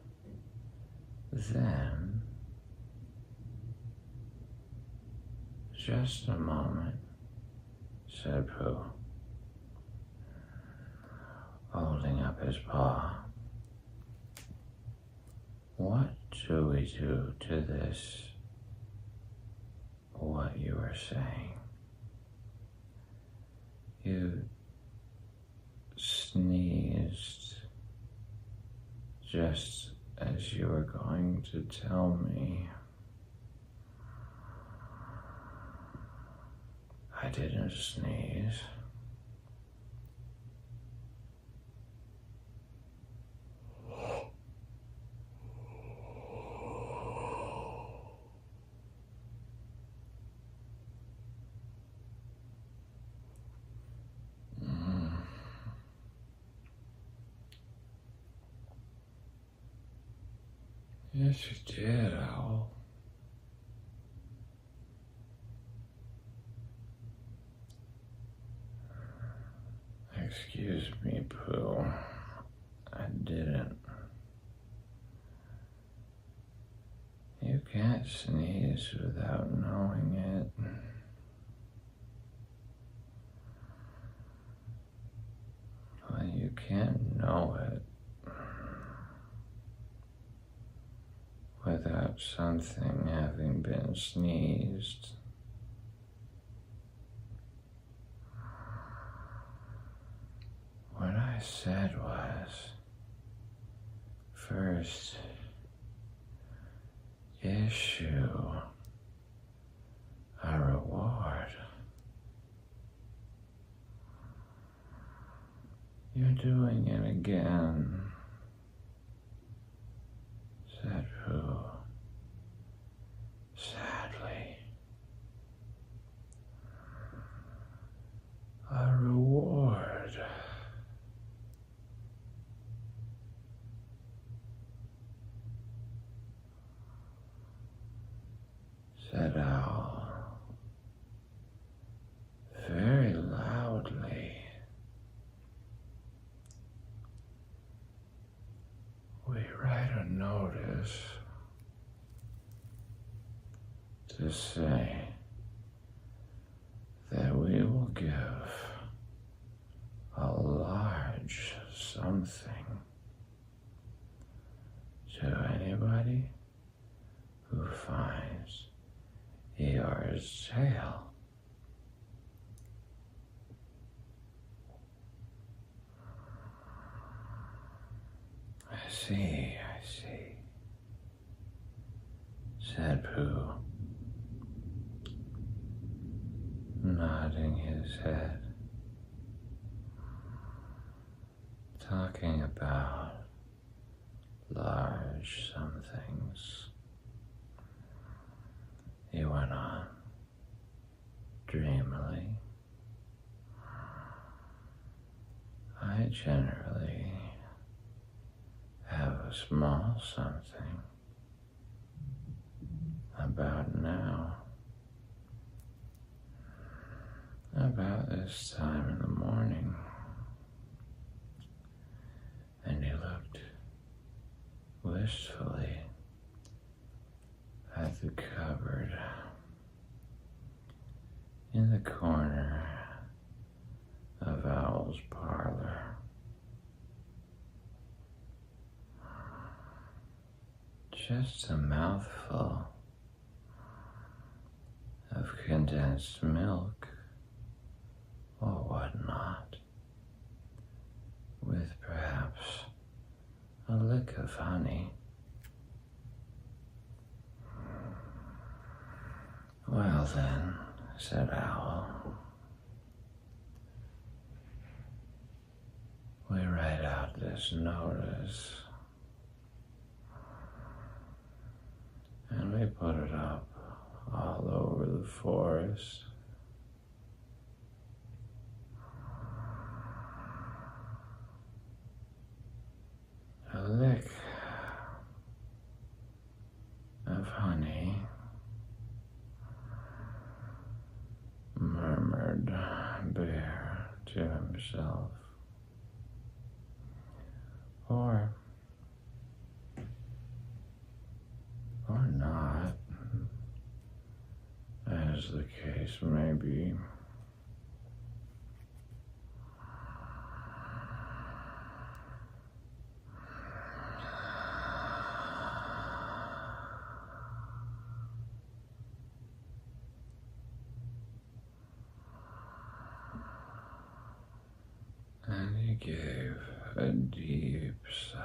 Then, just a moment, said Pooh, holding up his paw. What do we do to this? What you were saying? You sneezed just as you were going to tell me. I didn't sneeze. Yes, you did, Owl. Excuse me, Pooh. I didn't. You can't sneeze without knowing it. But you can't know it without something having been sneezed. What I said was, first, issue a reward. You're doing it again, said Pooh, sadly. A reward. Said Owl, very loudly. We write a notice to say that we will give a large something to anybody who finds Eeyore's tail. I see, said Pooh, nodding his head, talking about large somethings. He went on, dreamily. I generally have a small something about now, about this time in the morning. And he looked wistfully at the cupboard in the corner of Owl's parlor. Just a mouthful of condensed milk or whatnot, with perhaps lick of honey. Well then, said Owl, we write out this notice and we put it up all over the forest. A lick of honey, murmured Bear to himself. Or not, as the case may be. And he gave a deep sigh.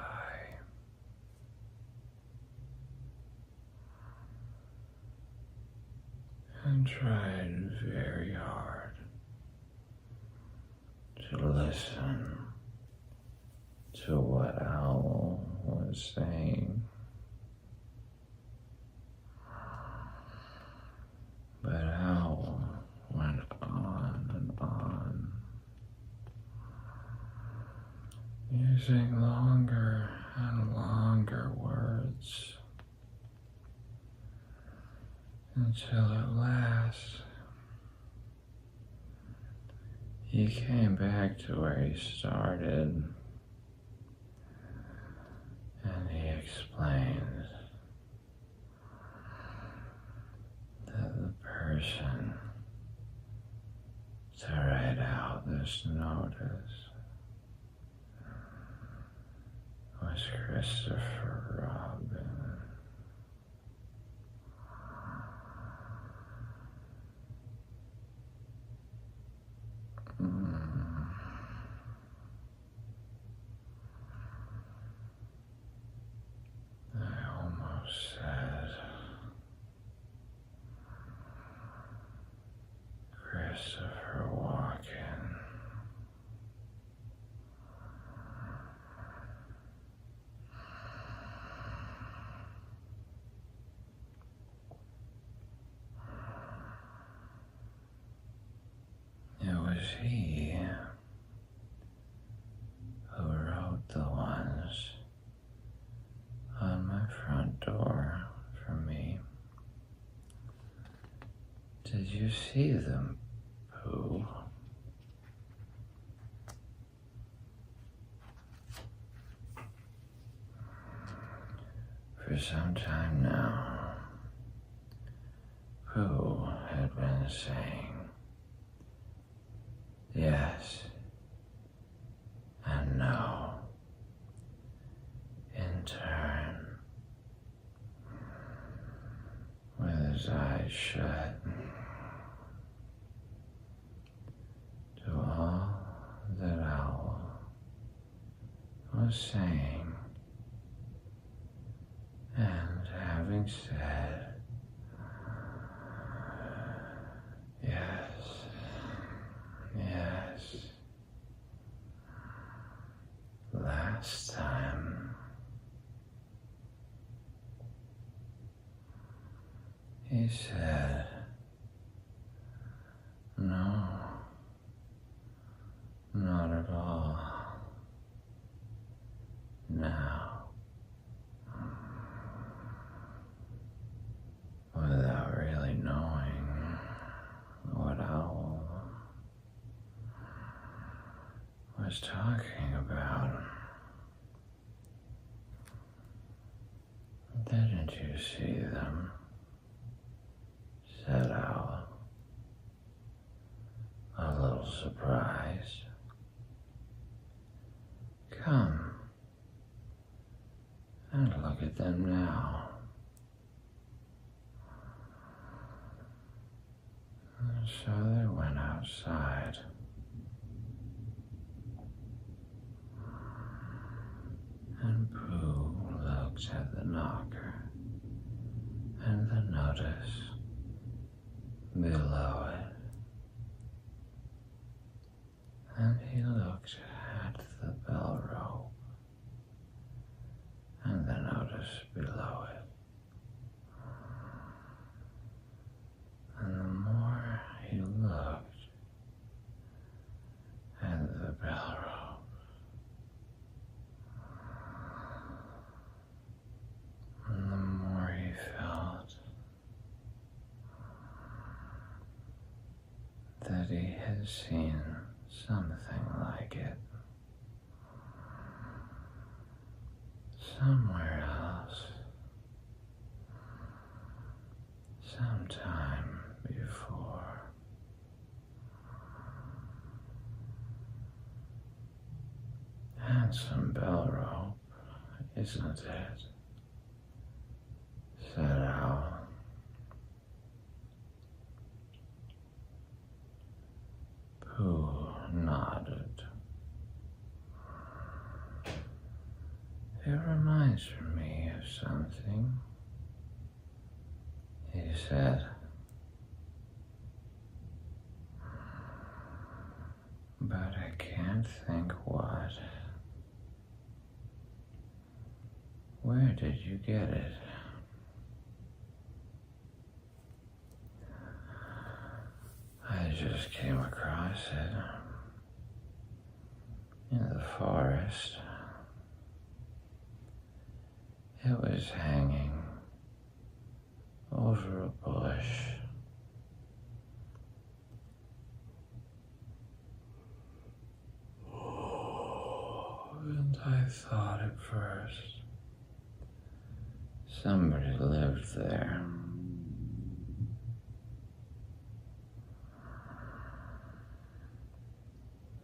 And tried very hard to listen to what Owl was saying. But Owl went on and on, using longer and longer words, until at last he came back to where he started, and he explained that the person to write out this notice was Christopher Robin. I almost said Christopher Walken. It was he who wrote the ones on my front door for me. Did you see them, Pooh? For some time now, Pooh had been saying yes and no in turn, with his eyes shut, to all that Owl was saying. And having said yes, yes, last time, he said no, not at all. Now, without really knowing what Owl was talking about. Didn't you see them? Said Owl, a little surprised. Come and look at them now. And so they went outside. And Pooh the knocker and the notice below it, and he looked at the bell rope and the notice below it. And the more he looked at the bell rope, and the more he felt that he had seen something like it somewhere else, sometime before. Handsome bell rope, isn't it? Said Owl. Pooh nodded. It reminds me of something, he said. But I can't think what. Where did you get it? I just came across it in the forest. It was hanging over a bush. And I thought at first somebody lived there.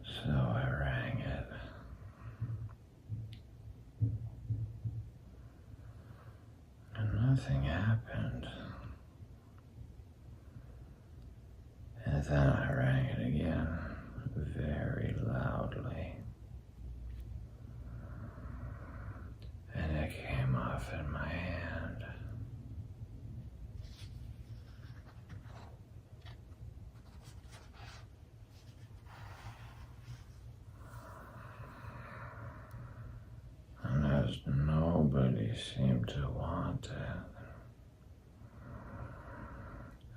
So I rang it. And nothing happened. And then I rang it again, very loudly. And it came off in my hand. And as nobody seemed to want it,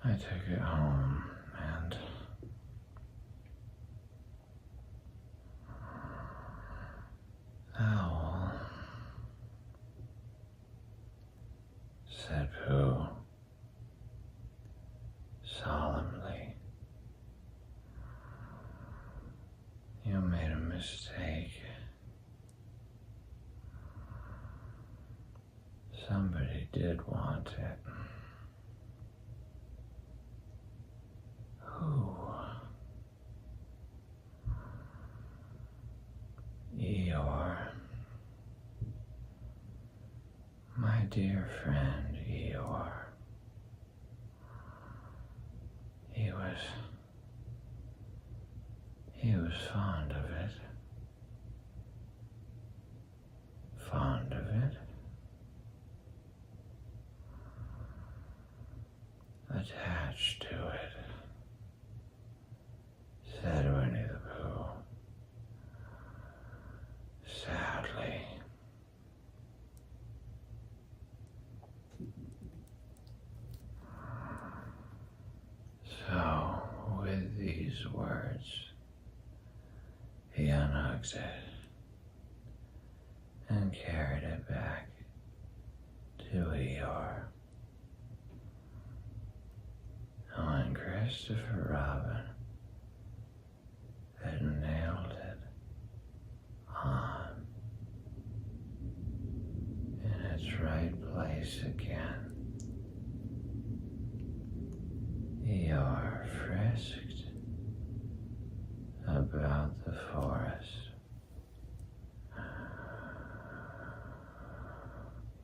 I took it home and Owl, said Pooh solemnly, you made a mistake. Somebody did want it. Who? Eeyore. My dear friend Eeyore. He was fond of it. Fond of it? Attached to it, said Winnie the Pooh, sadly. So, with these words, he unhooked it and carried it back to Eeyore. When Christopher Robin had nailed it on in its right place again, Eeyore frisked about the forest,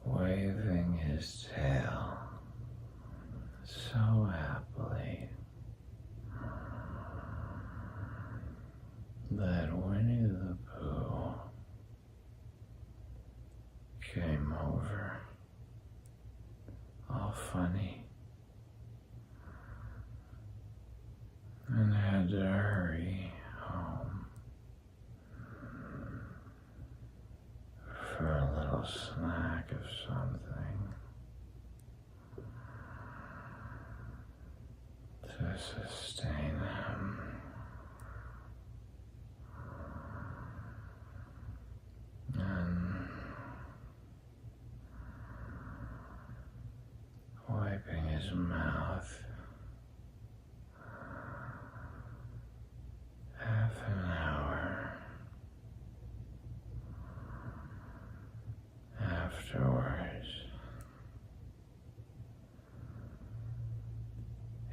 waving his tail so happily that Winnie the Pooh came over funny and had to hurry home for a little snack of something to sustain him. And wiping his mouth half an hour afterwards,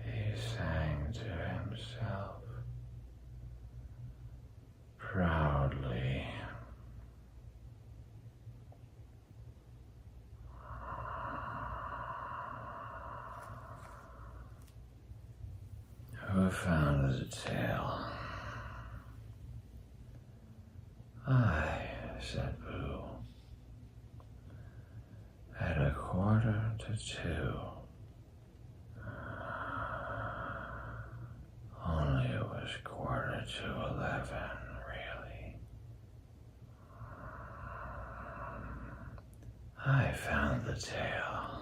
he sang to himself proudly. Who found the tail? I, said Pooh, at 1:45. Only it was 11:15, really. I found the tail.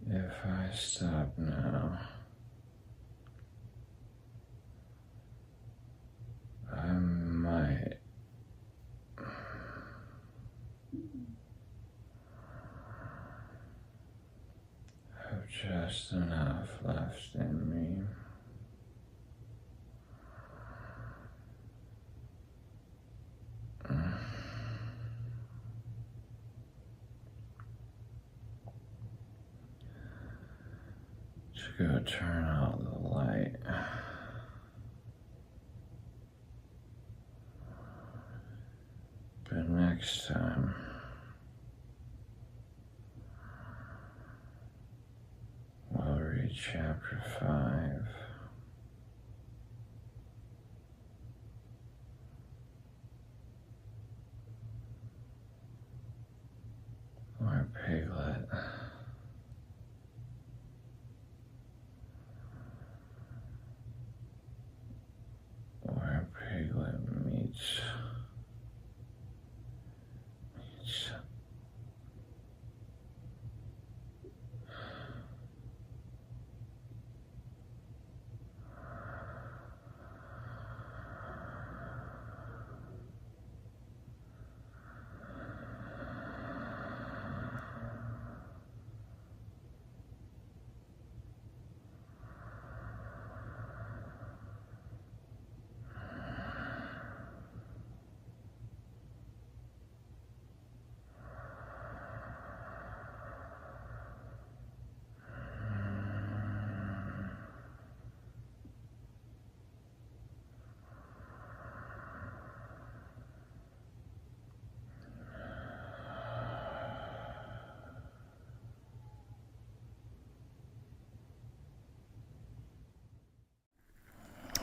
If I stop now, I might have just enough left in me. To go turn out the light. But next time, we'll read chapter 5. Where Piglet meets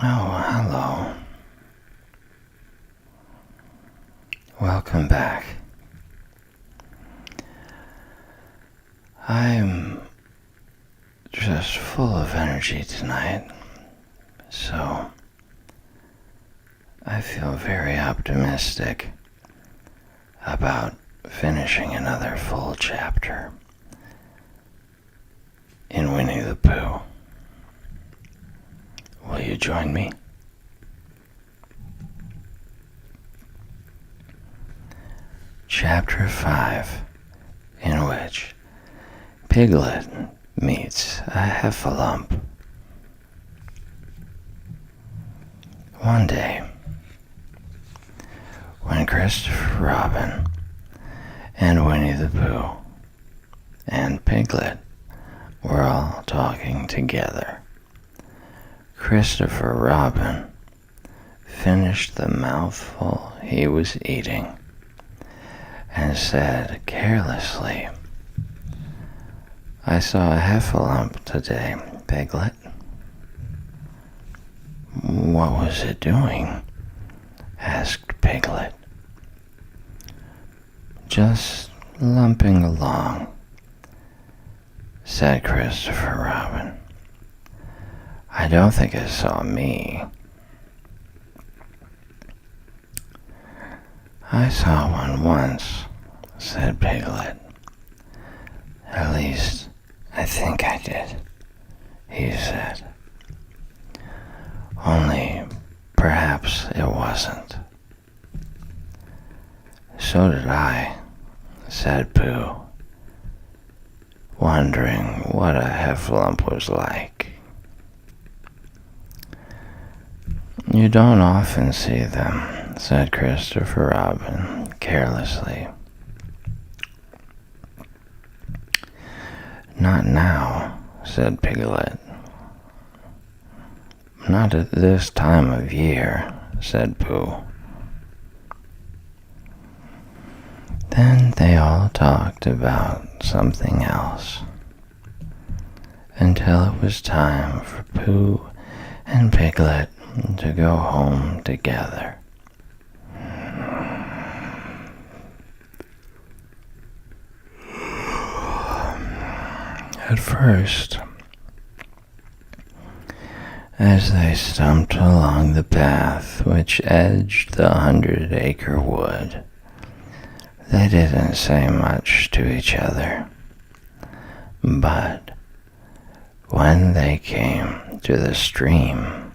Oh, hello. Welcome back. I'm just full of energy tonight, so I feel very optimistic about finishing another full chapter in Winnie the Pooh. Will you join me? Chapter 5, in which Piglet meets a heffalump. One day, Christopher Robin and Winnie the Pooh and Piglet were all talking together. Christopher Robin finished the mouthful he was eating and said carelessly, "I saw a heffalump today, Piglet." "What was it doing?" asked Piglet. "Just lumping along," said Christopher Robin. "I don't think it saw me." "I saw one once," said Piglet. "At least, I think I did," he said. "Only, perhaps it wasn't." "So did I," said Pooh, wondering what a heffalump was like. "You don't often see them," said Christopher Robin carelessly. "Not now," said Piglet. "Not at this time of year," said Pooh. Then they all talked about something else until it was time for Pooh and Piglet to go home together. At first, as they stumped along the path which edged the 100-acre wood, they didn't say much to each other. But when they came to the stream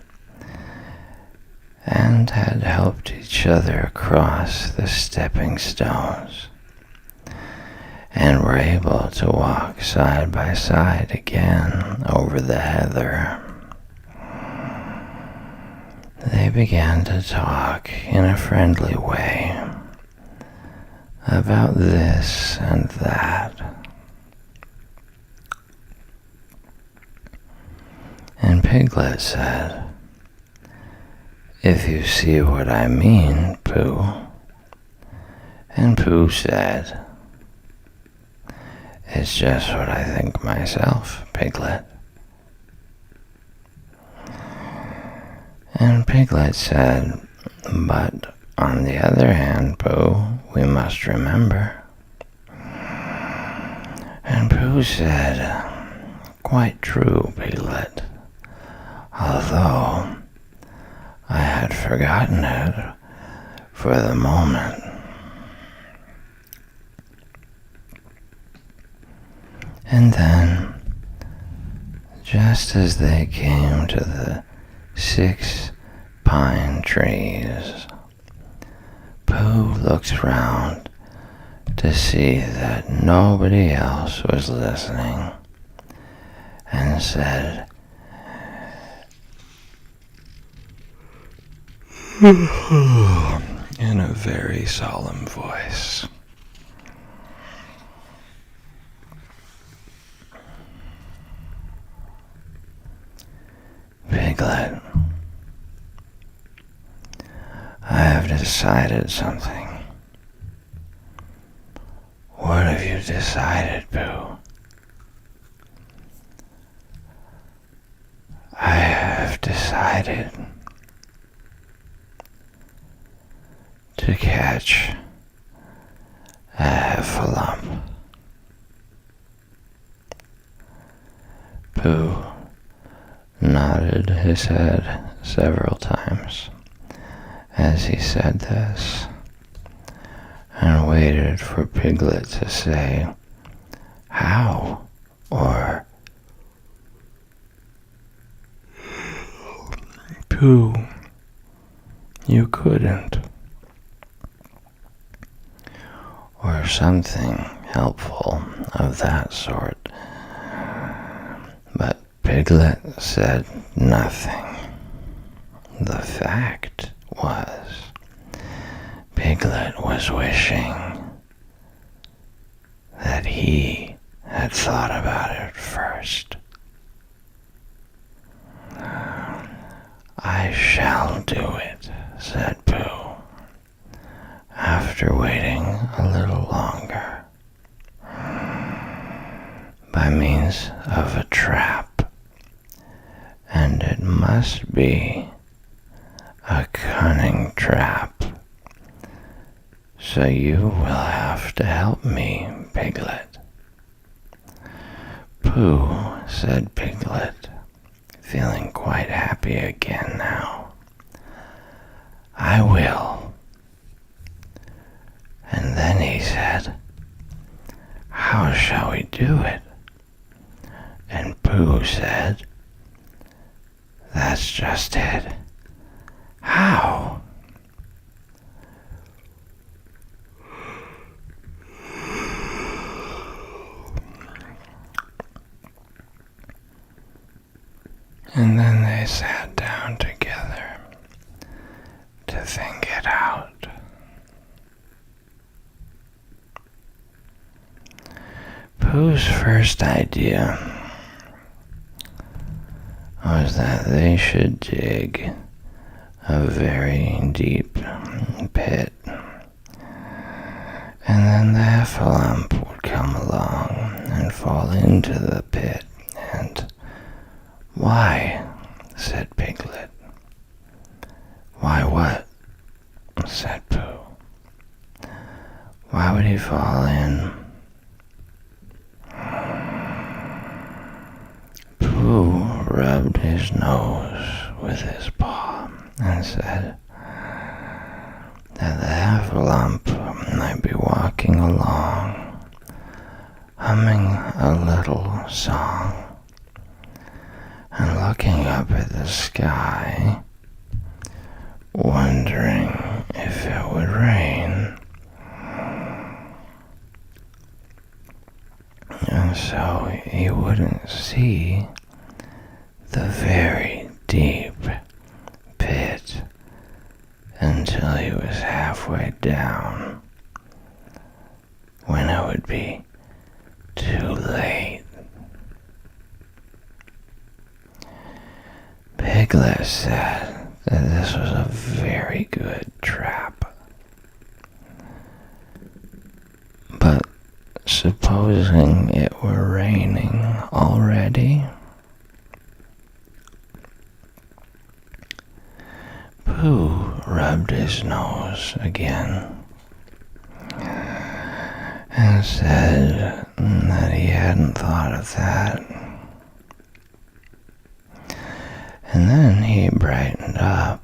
and had helped each other across the stepping stones and were able to walk side by side again over the heather, they began to talk in a friendly way about this and that. And Piglet said, "If you see what I mean, Pooh." And Pooh said, "It's just what I think myself, Piglet." And Piglet said, "But on the other hand, Pooh, we must remember." And Pooh said, "Quite true, Piglet, although I had forgotten it for the moment." And then, just as they came to the 6 pine trees, Pooh looked round to see that nobody else was listening and said, in a very solemn voice, "Piglet, I have decided something." "What have you decided, Pooh?" "I have decided to catch a heffalump." Pooh nodded his head several times as he said this, and waited for Piglet to say, "How?" or "Pooh, you couldn't," or something helpful of that sort. But Piglet said nothing. The fact was, Piglet was wishing that he had thought about it first. "I shall do it," said Pooh, after waiting a little longer, "by means of a trap, and it must be a cunning trap. So you will have to help me, Piglet." "Pooh," said Piglet, feeling quite happy again now, "I will." And then he said, "How shall we do it?" And Pooh said, "That's just it. How?" And then they sat down together to think it out. Pooh's first idea was that they should dig a very deep pit, and then the heffalump would come along and fall into the pit, and "Why?" said Piglet. "Why what?" said Pooh. "Why would he fall in?" Pooh rubbed his nose with his paw and said that the heffalump might be walking along, humming a little song, and looking up at the sky, wondering if it would rain. And so he wouldn't see the very deep pit until he was halfway down, when it would be too late. Piglet said that this was a very good trap. But supposing it were raining already? Pooh rubbed his nose again and said that he hadn't thought of that. And then he brightened up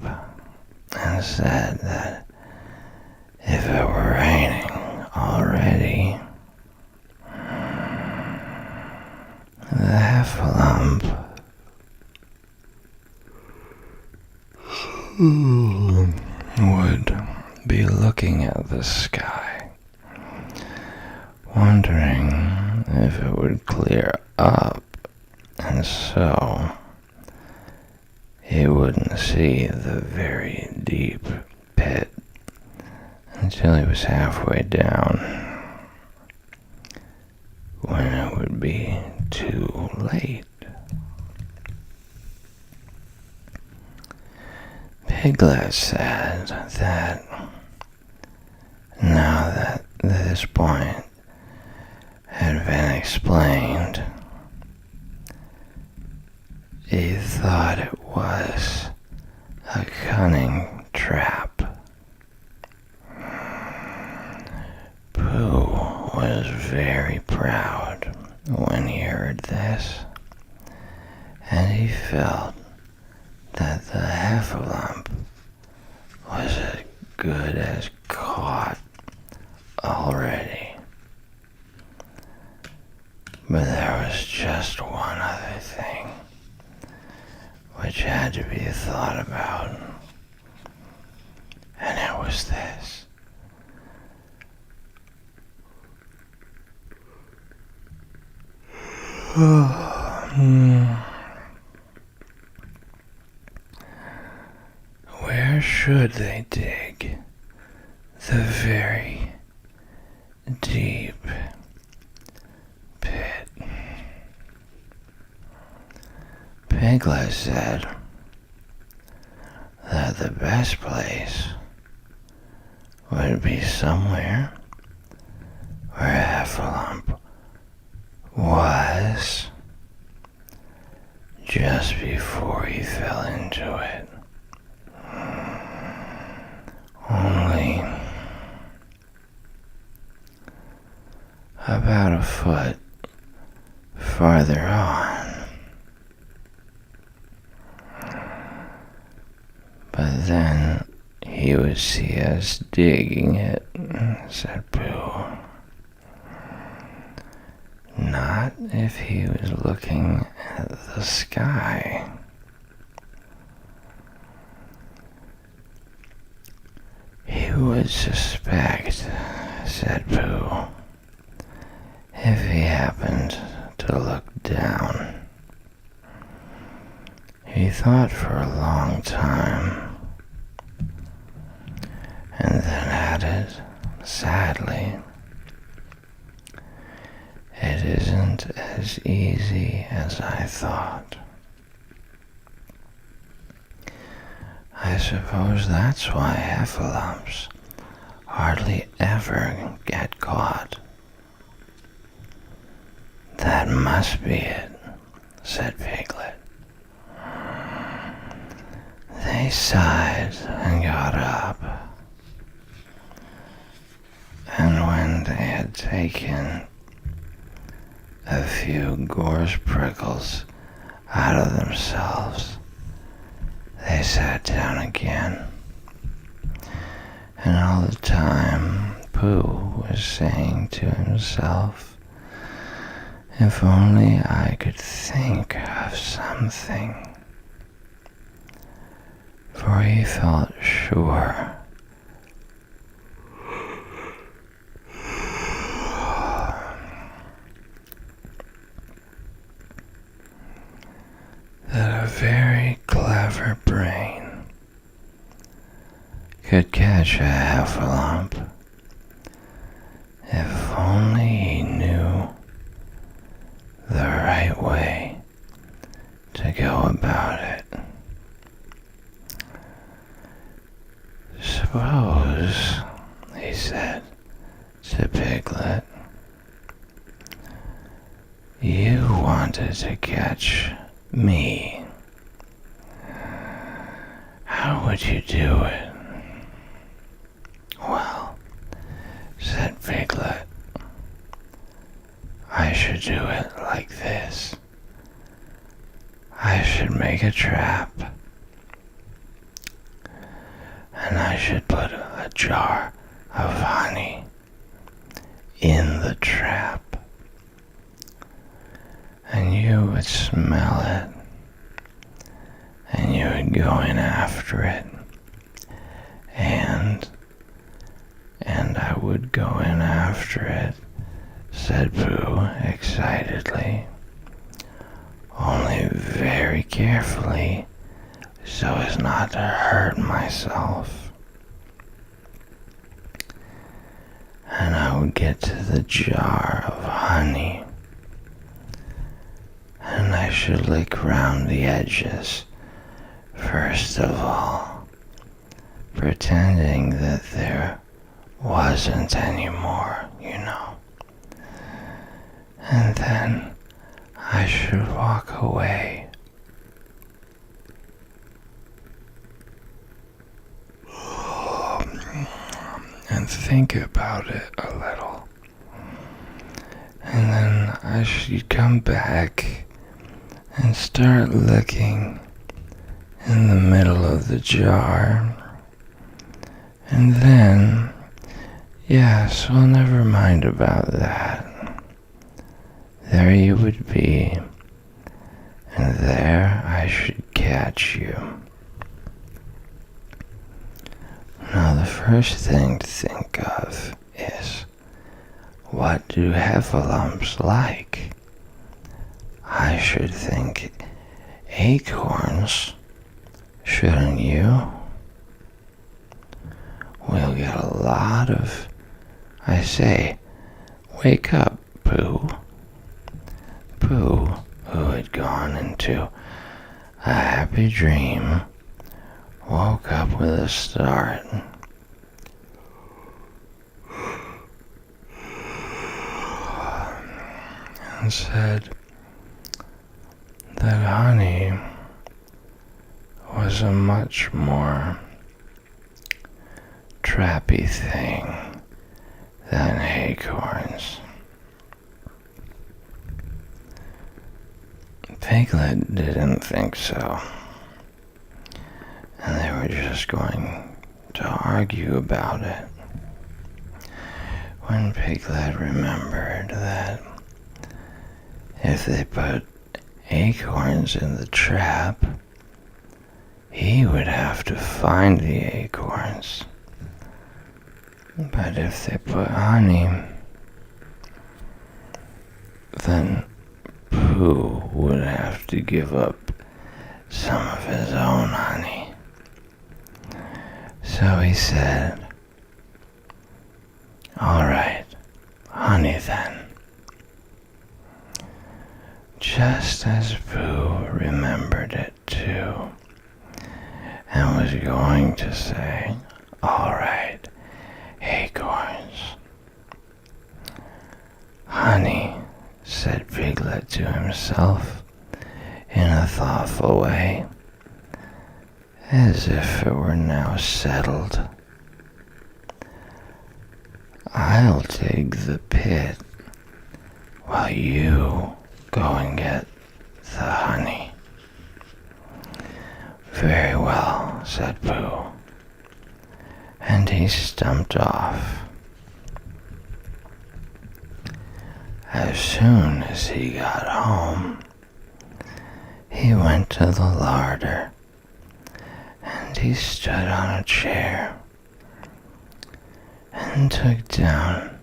and said that if it were raining already, the heffalump would be looking at the sky, wondering if it would clear up, and so he wouldn't see the very deep pit until he was halfway down, when it would be too late. Piglet said that now that this point had been explained, he thought it was a cunning trap. Pooh was very proud when he heard this, and he felt that the heffalump was as good as caught already. But there was just one other thing which had to be thought about, and it was this. Where should they dig the very deep pit. Piglet said that the best place would be somewhere where Heffalump was just before he fell into it. Only about a foot farther on. But then he would see us digging it, said Pooh. Not if he was looking at the sky. He would suspect, said Pooh, if he happened to look down. He thought for a long time, and then added, sadly, it isn't as easy as I thought. I suppose that's why heffalumps hardly ever get caught. That must be it, said Piglet. They sighed and got up, and when they had taken a few gorse prickles out of themselves, they sat down again. And all the time, Pooh was saying to himself, if only I could think of something. For he felt sure that a very clever brain could catch a heffalump if only he knew the right way to go about it. Suppose, he said to Piglet, you wanted to catch me. How would you do it? Well, said Piglet, I should do it like this. I should make a trap, and I should put a jar of honey in the trap, and you would smell it, and you would go in after it, and I would go in after it, said Pooh excitedly, only very carefully so as not to hurt myself. And I would get to the jar of honey, and I should lick round the edges first of all, pretending that there wasn't any more, you know. And then I should walk away. And think about it a little. And then I should come back and start looking in the middle of the jar. And then, yes, well, never mind about that. There you would be, and there I should catch you. Now the first thing to think of is, what do heffalumps like? I should think acorns, shouldn't you? we'll get a lot of... I say, wake up, Pooh. Pooh, who had gone into a happy dream, woke up with a start and said that honey was a much more trappy thing than acorns. Piglet didn't think so, and they were just going to argue about it when Piglet remembered that if they put acorns in the trap, he would have to find the acorns. But if they put honey, then Pooh would have to give up some of his own honey. So he said, "All right, honey then." Just as Pooh remembered it too, and was going to say, "All right, acorns." "Honey," said Piglet to himself in a thoughtful way, as if it were now settled. "I'll dig the pit while you go and get the honey." "Very well," said Pooh, and he stumped off. As soon as he got home, he went to the larder, and he stood on a chair and took down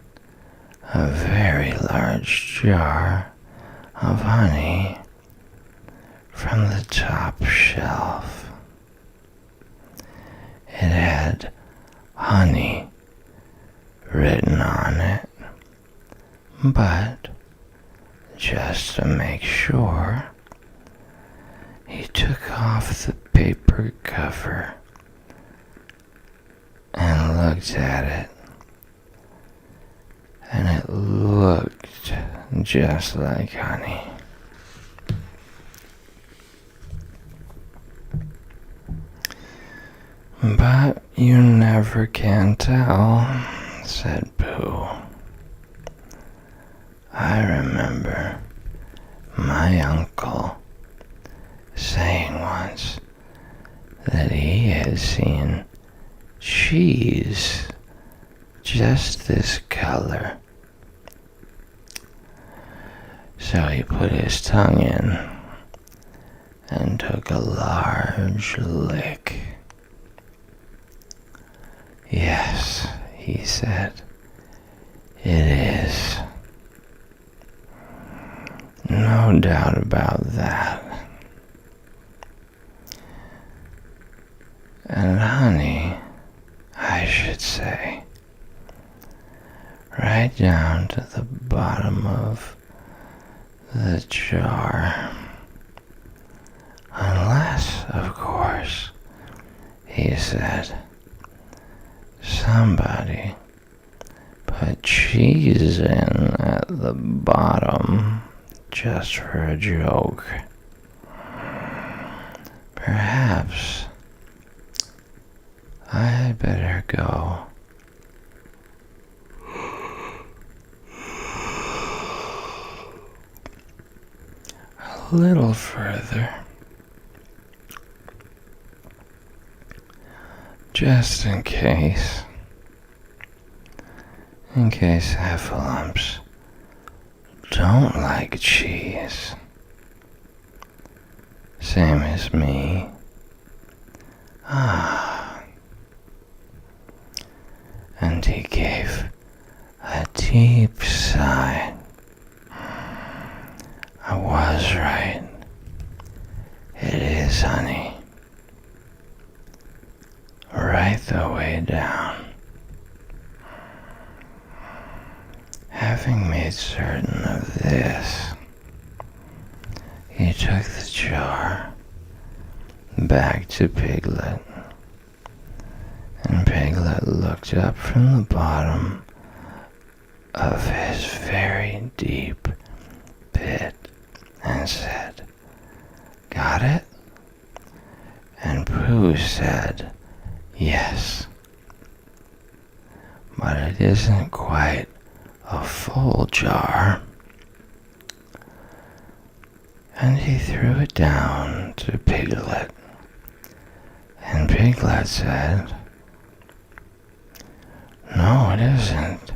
a very large jar of honey from the top shelf. It had honey written on it, but just to make sure, he took off the paper cover and looked at it, and it looked just like honey. "But you never can tell," said Pooh. "I remember my uncle saying once that he had seen cheese just this color. So he put his tongue in and took a large lick. 'Yes,' he said, 'it is. No doubt about that. And honey, I should say, right down to the bottom of the jar. Unless, of course,' he said, 'somebody put cheese in at the bottom just for a joke. Perhaps I had better go.' A little further, just in case heffalumps don't like cheese, same as me. And he gave a deep sigh. I was right. It is honey. Right the way down Having made certain of this, he took the jar back to Piglet, and Piglet looked up from the bottom of his very deep pit and said, "Got it?" And Pooh said, "Yes, but it isn't quite a full jar." And he threw it down to Piglet, and Piglet said, "No, it isn't.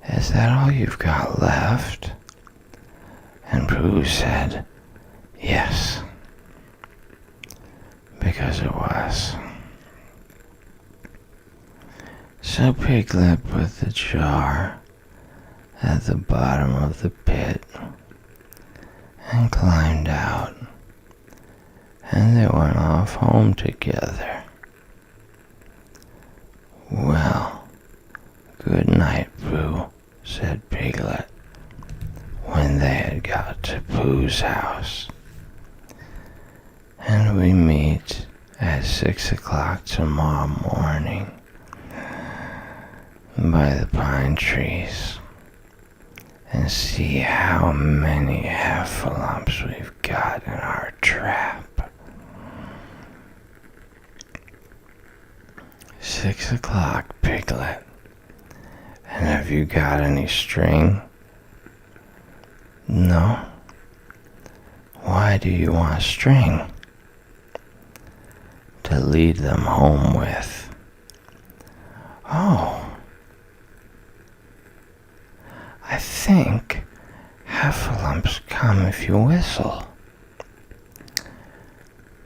Is that all you've got left?" And Pooh said, "Yes," because it was. So Piglet put the jar at the bottom of the pit and climbed out, and they went off home together. "Well, good night, Pooh," said Piglet, when they had got to Pooh's house. "And we meet at 6 o'clock tomorrow morning by the pine trees and see how many heffalumps we've got in our trap." 6 o'clock, Piglet. "And have you got any string?" "No." "Why do you want string?" "To lead them home with." "Oh. I think heffalumps come if you whistle."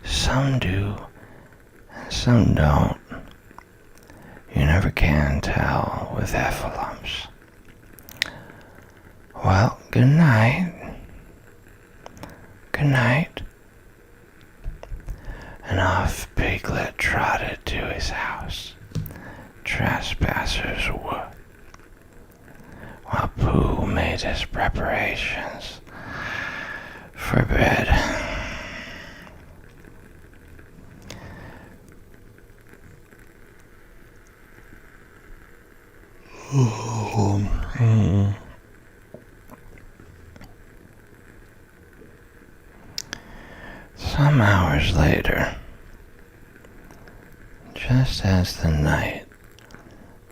"Some do, and some don't. You never can tell with heffalumps." "Well, good night." "Good night." And off Piglet trotted to his house, trespassers would, while Pooh made his preparations for bed. Some hours later, just as the night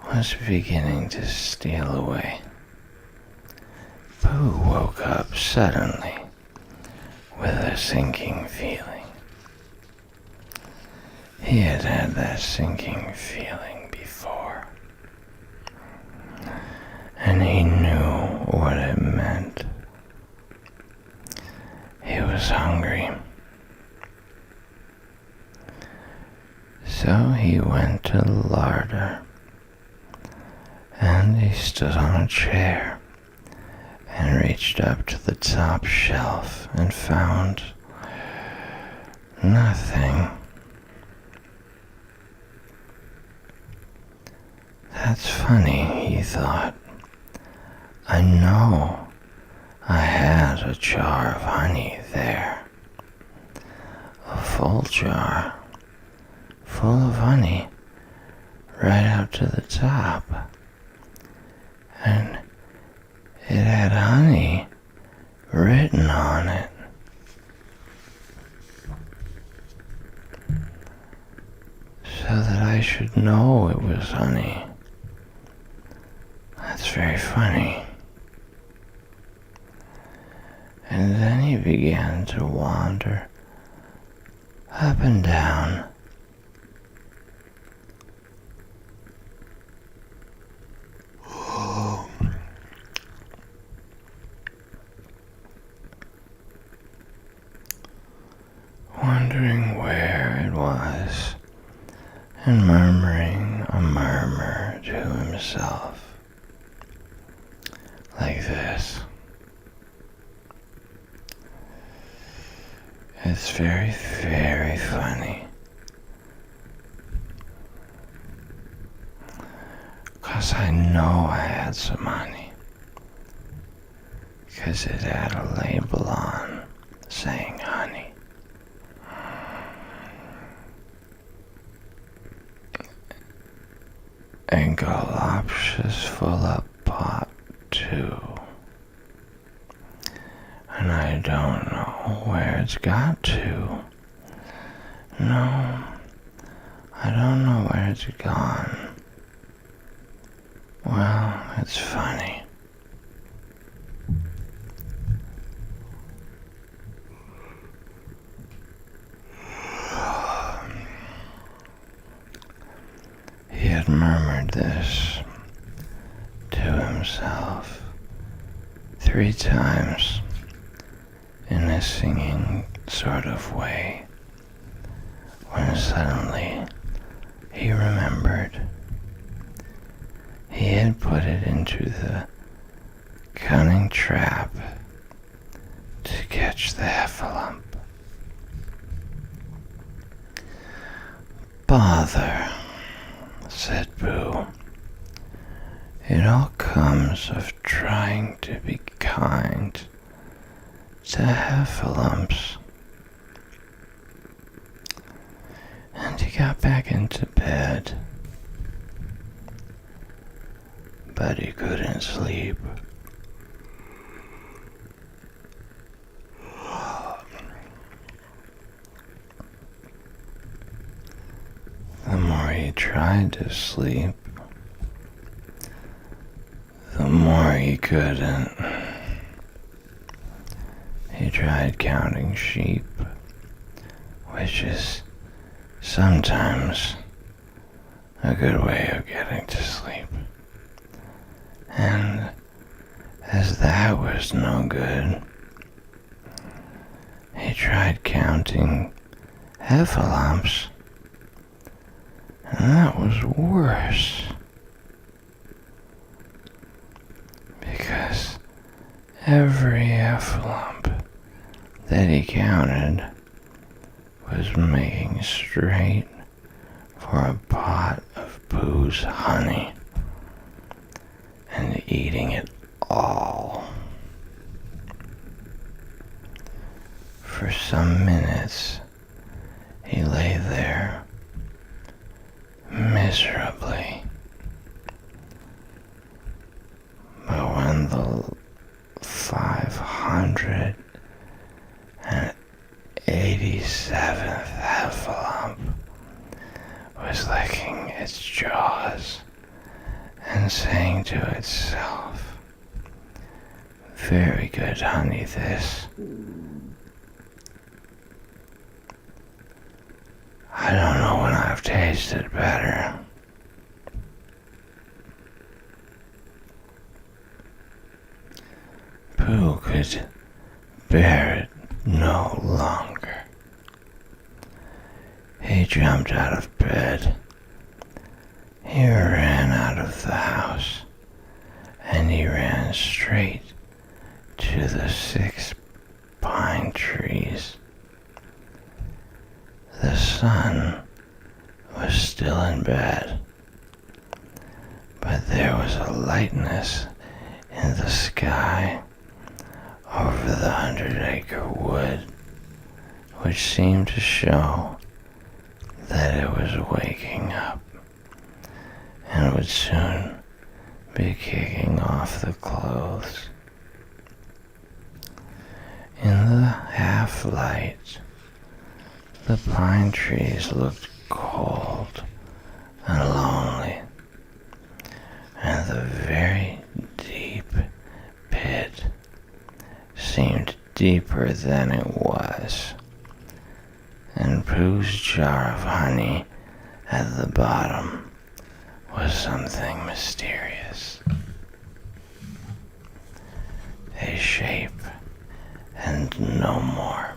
was beginning to steal away, Pooh woke up suddenly with a sinking feeling. He had had that sinking feeling before, and he knew what it meant. He was hungry. So he went to the larder, and he stood on a chair and reached up to the top shelf and found nothing. "That's funny," he thought. "I know I had a jar of honey there. A full jar, full of honey, right up to the top. And it had honey written on it. So that I should know it was honey. That's very funny." And then he began to wander up and down, wondering where it was, and murmuring a murmur to himself, like this. It's very, very funny. 'cause I know I had some honey, 'cause it had a label on saying honey. And galoshes full of pot too. And I don't know where it's got to. No, I don't know where it's gone. Well, it's funny. He had murmured this to himself 3 times in a singing sort of way, when suddenly he remembered he had put it into the cunning trap to catch the heffalump. Bother, said Pooh. It all comes of trying to be kind to heffalumps. And he got back into bed, but he couldn't sleep. The more he tried to sleep, the more he couldn't. He tried counting sheep, which is sometimes a good way of getting to sleep. And as that was no good, he tried counting heffalumps, and that was worse. Because every heffalump that he counted was making straight for a pot of Pooh's honey and eating it all. For some minutes he lay there miserably. But when the 587th heffalump was licking its jaws and saying to itself, "Very good honey, this. I don't know when I've tasted better." Pooh could bear it no longer. He jumped out of bed. He ran out of the house, and he ran straight to the 6 pine trees. The sun was still in bed, but there was a lightness in the sky over the 100-acre wood, which seemed to show that it was waking up and would soon be kicking off the clothes. In the half-light, the pine trees looked cold and lonely, and the very deep pit seemed deeper than it was, and Pooh's jar of honey at the bottom was something mysterious, a shape and no more.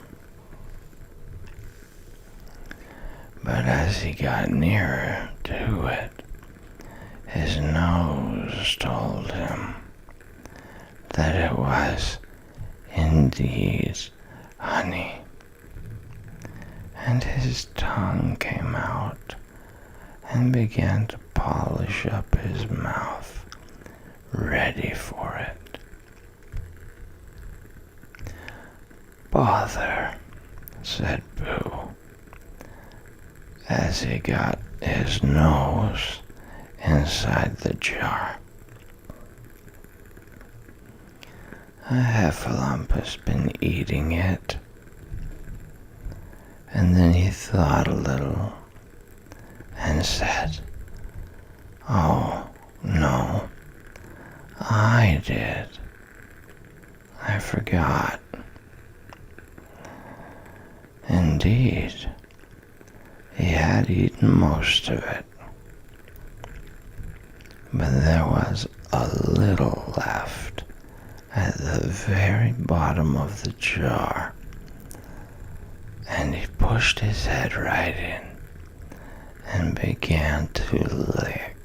But as he got nearer to it, his nose told him that it was indeed honey, and his tongue came out and began to polish up his mouth, ready for it. "Bother," said Pooh, as he got his nose inside the jar. "A heffalump has been eating it." And then he thought a little and said, "Oh, no, I did. I forgot." Indeed, he had eaten most of it, but there was a little left at the very bottom of the jar, and he pushed his head right in and began to lick.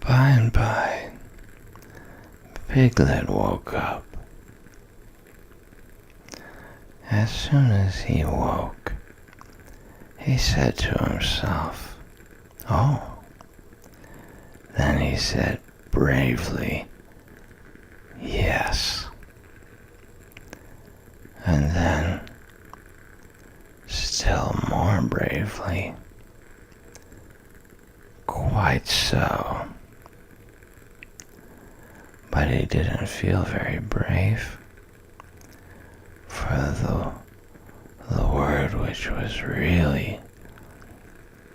By and by, Piglet woke up. As soon as he woke, he said to himself, "Oh." Then he said bravely, "Yes." And then, still more bravely, "Quite so." But he didn't feel very brave, for the word which was really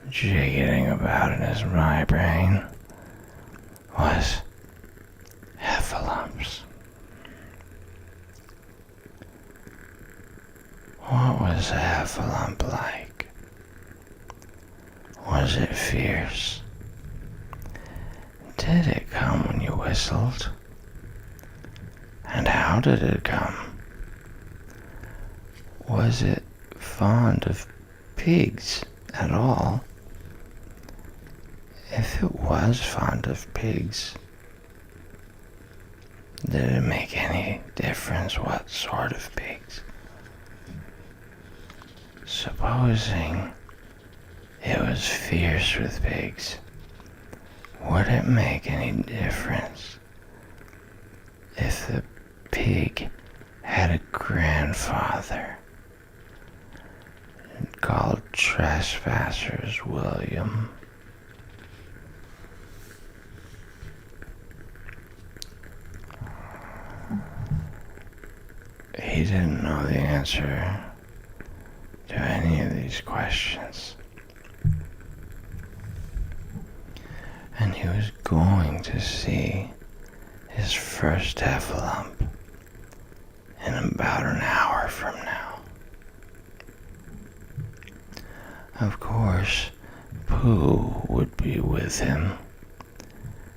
jigging about in his brain was heffalumps. What was a heffalump like? Was it fierce? Did it come when you whistled? And how did it come? Was it fond of pigs at all? If it was fond of pigs, did it make any difference what sort of pigs? Supposing it was fierce with pigs, would it make any difference if the pig had a grandfather called Trespassers William? He didn't know the answer to any of these questions, and he was going to see his first heffalump in about an hour from now. Of course, Pooh would be with him,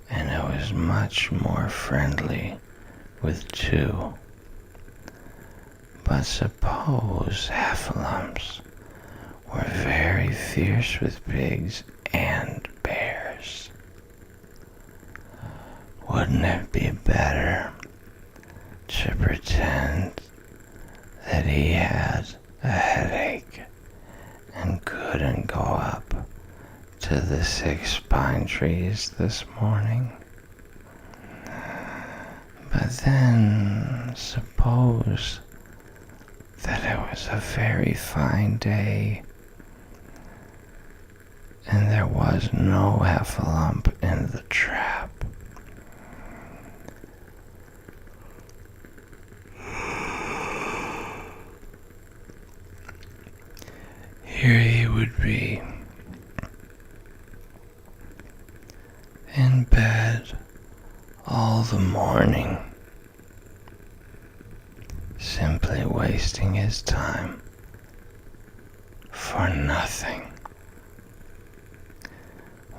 and it was much more friendly with two. But suppose heffalumps were very fierce with pigs and bears. Wouldn't it be better to pretend that he had a headache and couldn't go up to the 6 pine trees this morning? But then suppose that it was a very fine day and there was no heffalump in the trap. Here he would be, in bed all the morning, simply wasting his time for nothing.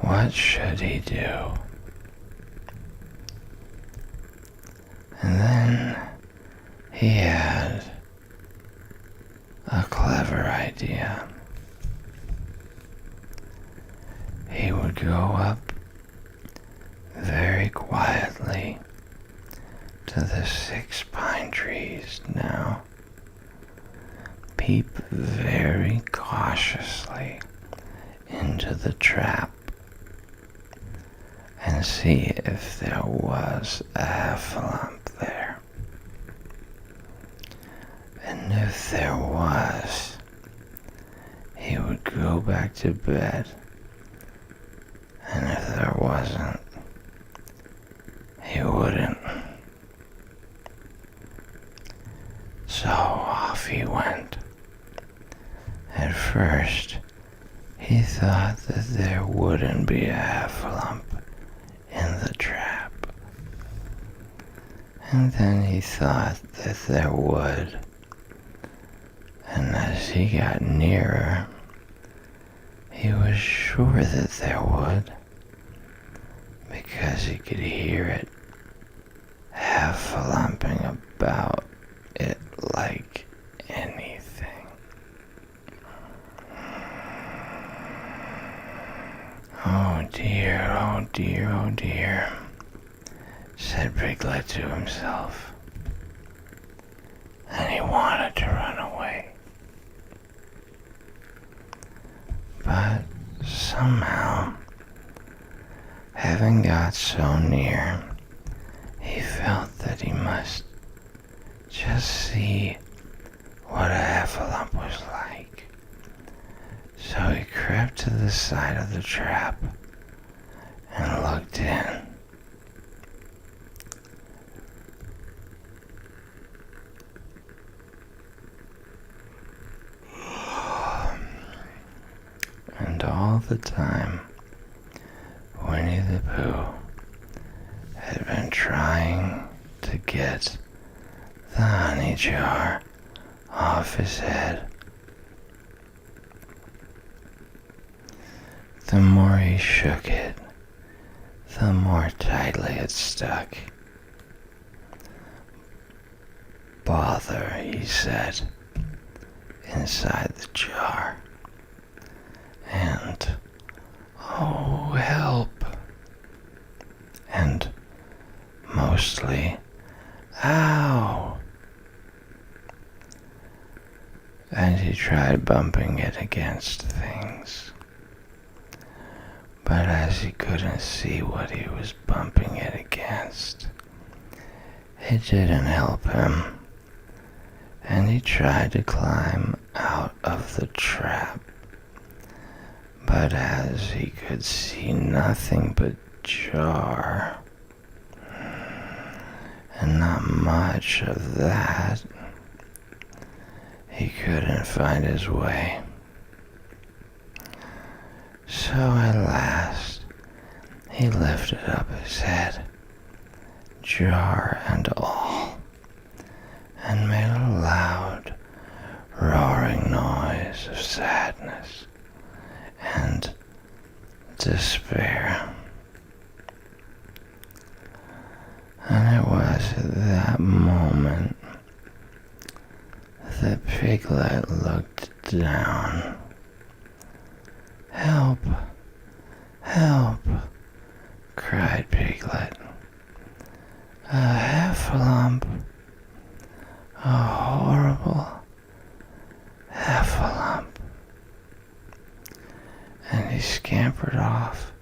What should he do? And then he had a clever idea. He would go up quietly to the 6 pine trees now. Peep very cautiously into the trap and see if there was a heffalump there. And if there was, he would go back to bed. And if there wasn't, he wouldn't. So off he went. At first, he thought that there wouldn't be a heffalump in the trap. And then he thought that there would. And as he got nearer, he was sure that there would, because he could hear it heffalomping about it like anything. Oh dear, oh dear, oh dear, said Piglet to himself, and he wanted to run away. But somehow, having got so near, he felt that he must just see what a heffalump was like. So he crept to the side of the trap and looked in. And all the time, Winnie the Pooh had been trying to get the honey jar off his head. The more he shook it, the more tightly it stuck. Bother, he said, inside the jar. And, oh, help. And mostly, ow. And he tried bumping it against things. But as he couldn't see what he was bumping it against, it didn't help him. And he tried to climb out of the trap. But as he could see nothing but jar, and not much of that, he couldn't find his way. So at last, he lifted up his head, jar and all, and made a loud, roaring noise of sadness and despair. And it was at that moment that Piglet looked down. Help! Help! Cried Piglet. A heffalump! A horrible heffalump! And he scampered off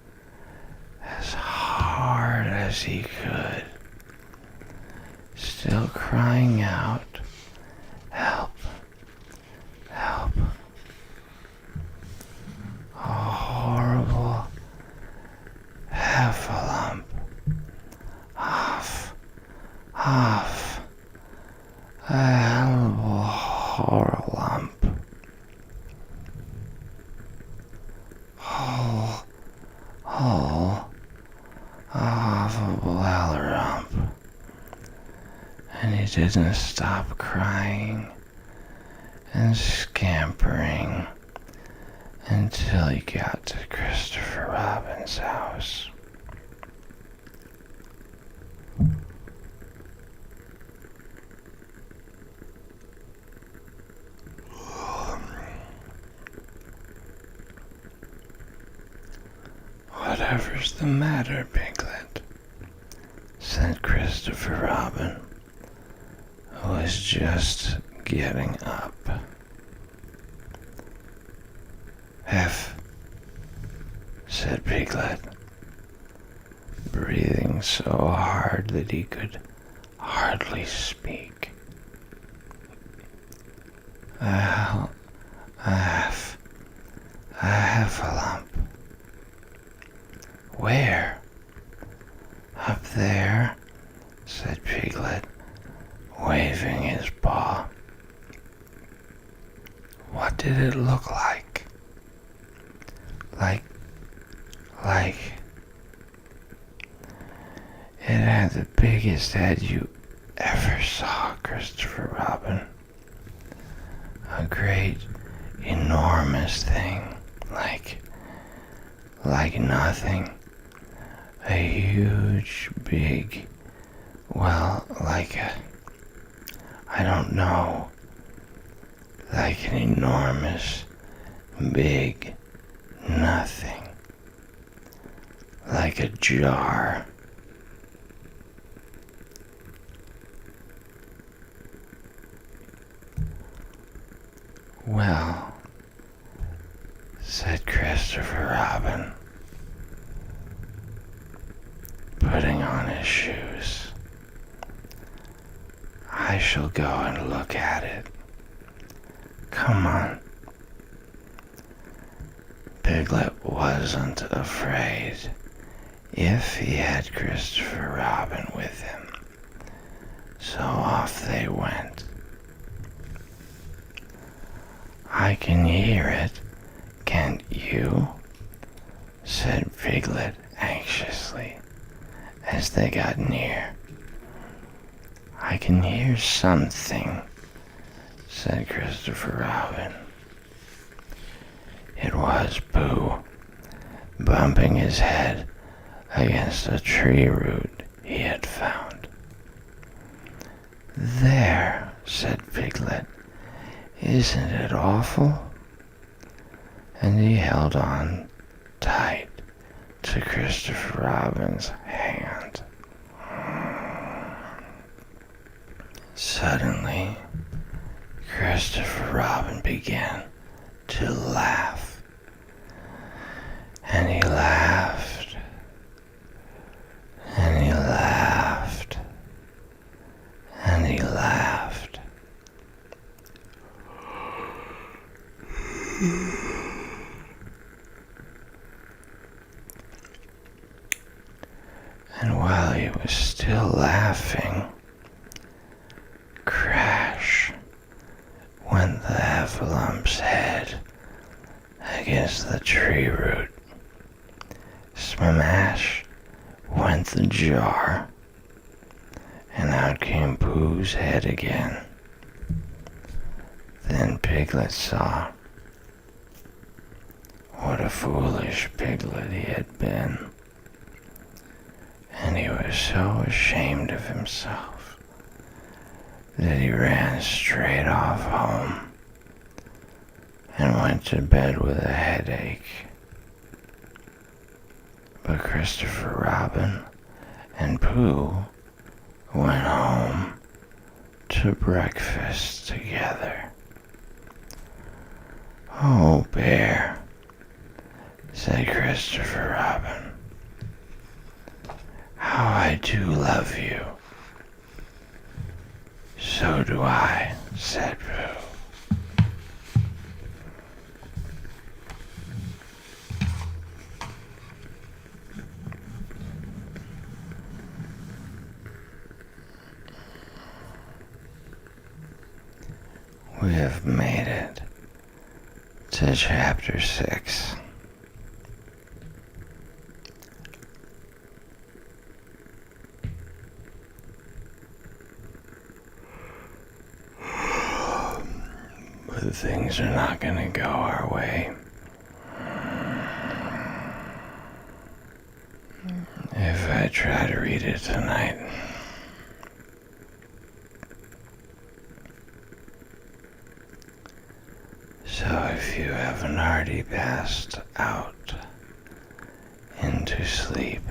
as hard as he could, still crying out, help, help. A horrible heffalump. Off, off. A horrible horrorlump. Awful rump. And he didn't stop crying and scampering until he got to Christopher Robin's house. Whatever's the matter, Piglet? Christopher Robin, who was just getting up. "F," said Piglet, breathing so hard that he could hardly speak. I have a lump." "Where?" "Up there," said Piglet, waving his paw. "What did it look like?" Like... It had the biggest head you ever saw, Christopher Robin. A great, enormous thing, like nothing. A huge, big, well, I don't know, like an enormous, big nothing. Like a jar. "Well," said Christopher Robin, putting on his shoes, "I shall go and look at it. Come on." Piglet wasn't afraid if he had Christopher Robin with him, so off they went. "I can hear it, can't you?" said Piglet anxiously as they got near. "I can hear something," said Christopher Robin. It was Pooh, bumping his head against a tree root he had found. "There," said Piglet. "Isn't it awful?" And he held on tight to Christopher Robin's hand. Suddenly, Christopher Robin began to laugh. And he laughed, and he laughed, and he laughed. And while he was still laughing, crash went the heffalomp's head against the tree root. Smash went the jar, and out came Pooh's head again. Then Piglet saw what a foolish piglet he had been, and he was so ashamed of himself that he ran straight off home and went to bed with a headache. But Christopher Robin and Pooh went home to breakfast together. "Oh, Bear," said Christopher Robin, "how I do love you." "So do I," said Pooh. We have made it to chapter 6. But things are not going to go our way. If I try to read it tonight, so if you haven't already passed out into sleep,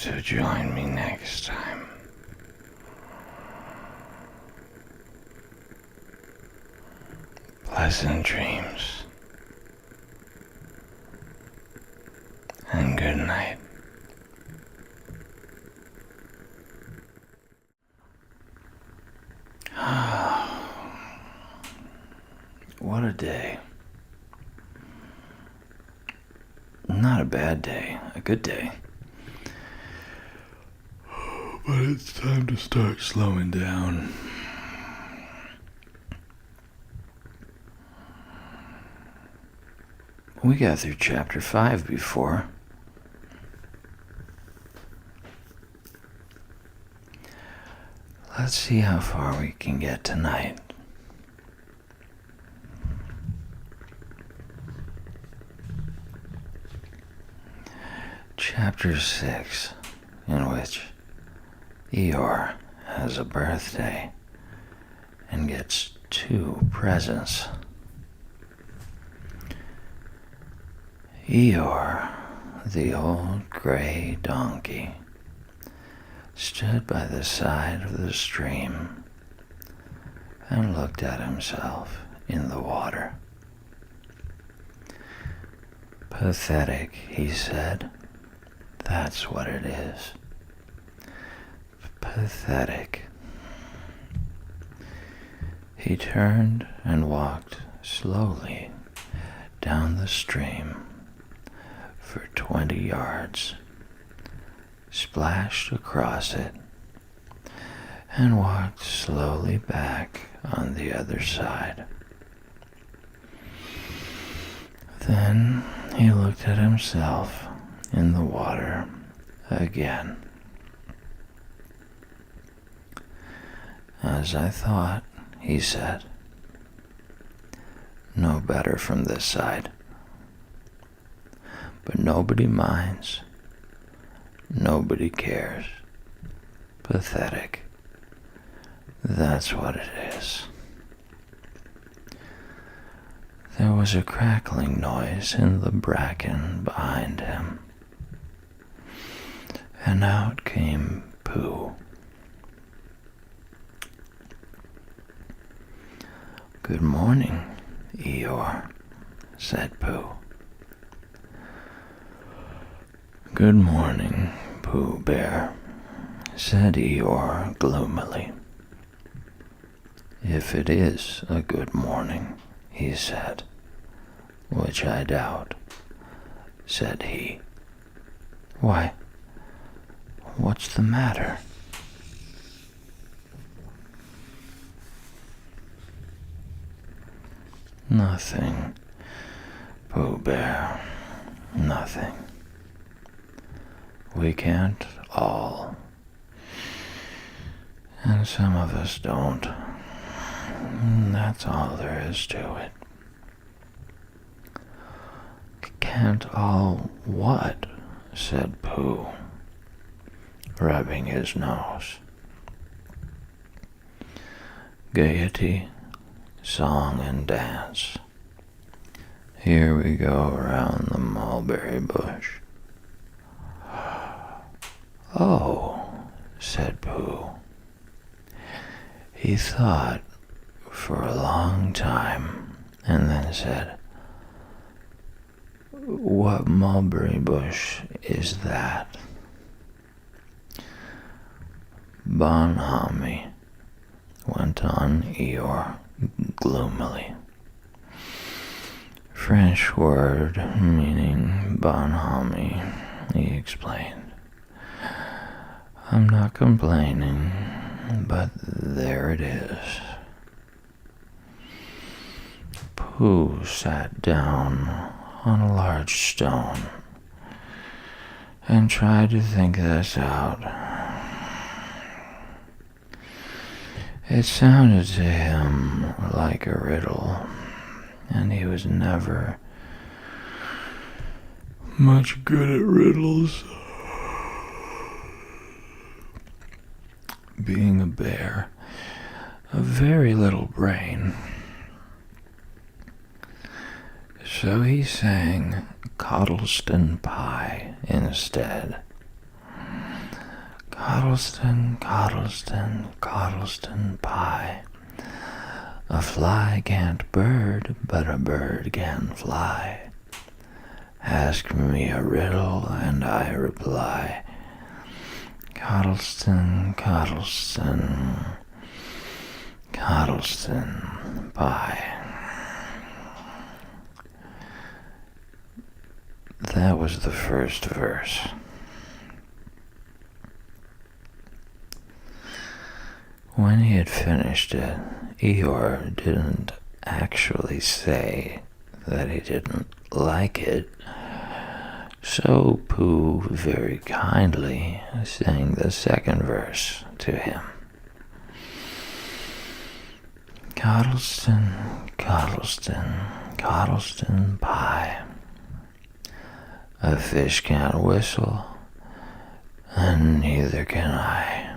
to join me next time. Pleasant dreams. And good night. What a day. Not a bad day, a good day. But it's time to start slowing down. We got through chapter 5 before. Let's see how far we can get tonight. Chapter 6, in which Eeyore has a birthday and gets 2 presents. Eeyore, the old gray donkey, stood by the side of the stream and looked at himself in the water. Pathetic, he said. That's what it is. Pathetic. He turned and walked slowly down the stream for 20 yards, splashed across it, and walked slowly back on the other side. Then he looked at himself in the water again. As I thought, he said. No better from this side. But nobody minds. Nobody cares. Pathetic. That's what it is. There was a crackling noise in the bracken behind him, and out came Pooh. Good morning, Eeyore, said Pooh. Good morning, Pooh Bear, said Eeyore gloomily. If it is a good morning, he said, which I doubt, said he. Why, what's the matter? Nothing, Pooh Bear, nothing. We can't all, and some of us don't. That's all there is to it. Can't all what? Said Pooh, rubbing his nose. Gaiety, song and dance. Here we go around the mulberry bush. Oh, said Pooh. He thought for a long time and then said, What mulberry bush is that? Bonhomie, went on Eeyore gloomily. French word meaning bonhomie, he explained. I'm not complaining, but there it is. Pooh sat down on a large stone and tried to think this out. It sounded to him like a riddle, and he was never much good at riddles. Being a bear, a very little brain. So he sang Coddleston Pie instead. Coddleston, Coddleston, Coddleston pie. A fly can't bird, but a bird can fly. Ask me a riddle, and I reply. Coddleston, Coddleston, Coddleston pie. That was the first verse. When he had finished it, Eeyore didn't actually say that he didn't like it, so Pooh very kindly sang the second verse to him. Coddleston, Coddleston, Coddleston pie. A fish can't whistle, and neither can I.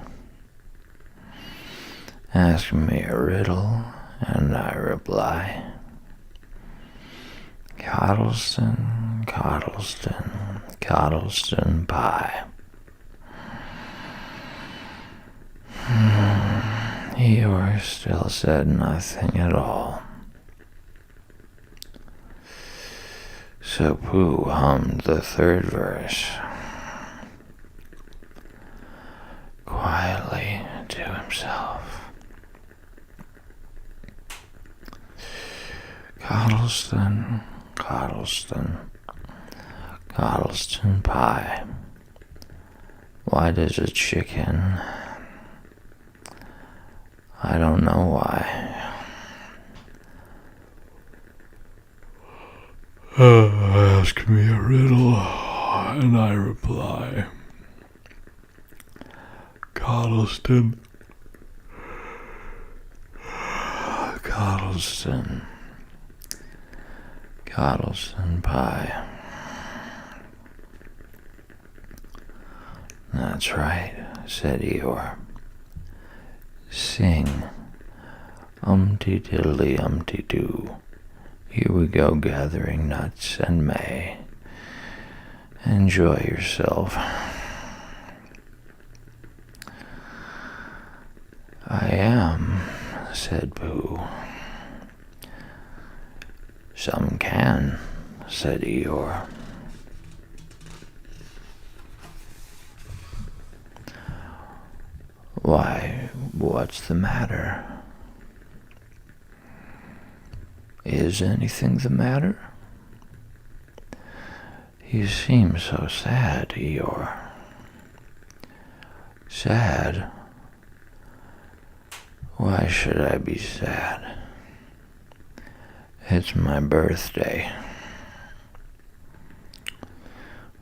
Ask me a riddle, and I reply. Coddleston, Coddleston, Coddleston pie. Eeyore still said nothing at all. So Pooh hummed the third verse quietly to himself. Coddleston, Coddleston, Coddleston pie. Why does a chicken? I don't know why. Ask me a riddle, and I reply. Coddleston, Coddleston, Coddleston pie. That's right, said Eeyore. Sing, umpty-diddly umpty-doo. Here we go gathering nuts and may. Enjoy yourself. I am, said Pooh. Some can, said Eeyore. Why, what's the matter? Is anything the matter? You seem so sad, Eeyore. Sad? Why should I be sad? It's my birthday.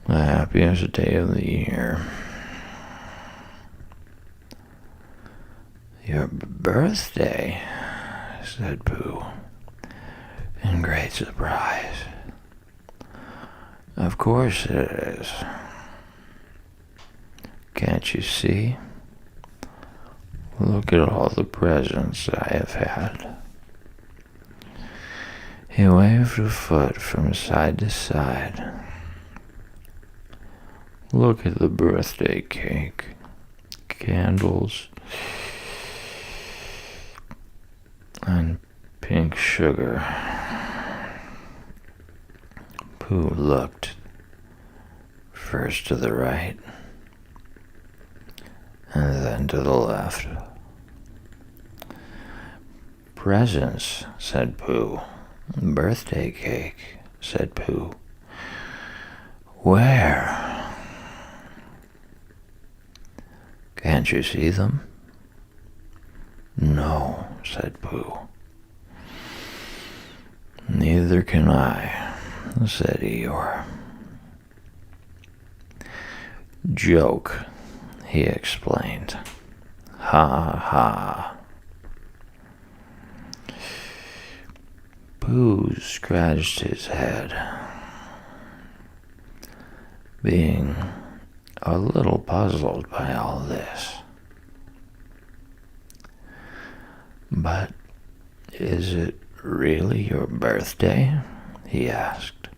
The happiest day of the year. Your birthday, said Pooh, in great surprise. Of course it is. Can't you see? Look at all the presents I have had. He waved a foot from side to side. Look at the birthday cake, candles, and pink sugar. Pooh looked first to the right and then to the left. Presents, said Pooh. Birthday cake, said Pooh. Where? Can't you see them? No, said Pooh. Neither can I, said Eeyore. Joke, he explained. Ha ha. Pooh scratched his head, being a little puzzled by all this. But is it really your birthday? He asked.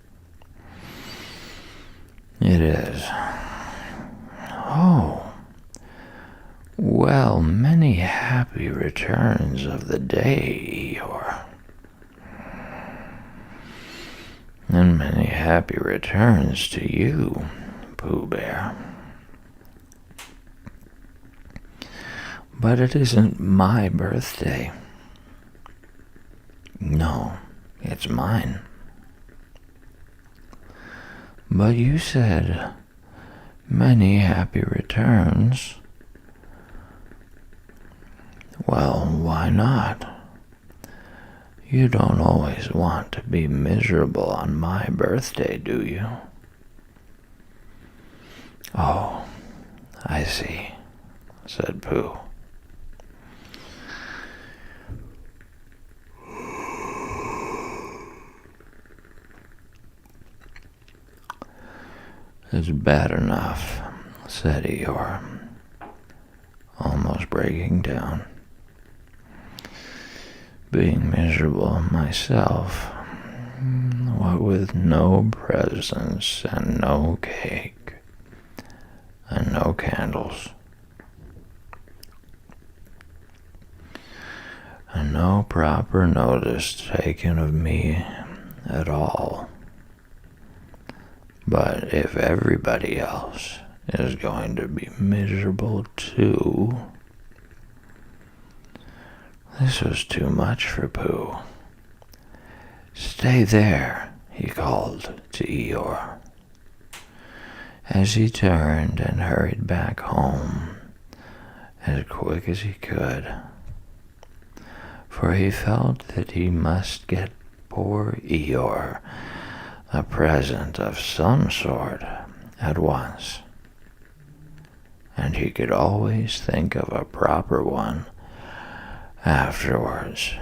It is. Oh, Well, many happy returns of the day, Eeyore. And many happy returns to you, Pooh Bear. But it isn't my birthday. No, it's mine. But you said many happy returns. Well, why not? You don't always want to be miserable on my birthday, do you? Oh, I see, said Pooh. It's bad enough, said Eeyore, almost breaking down. Being miserable myself, what with no presents and no cake and no candles and no proper notice taken of me at all. But if everybody else is going to be miserable too, this was too much for Pooh. Stay there, he called to Eeyore, as he turned and hurried back home as quick as he could, for he felt that he must get poor Eeyore a present of some sort at once, and he could always think of a proper one afterwards.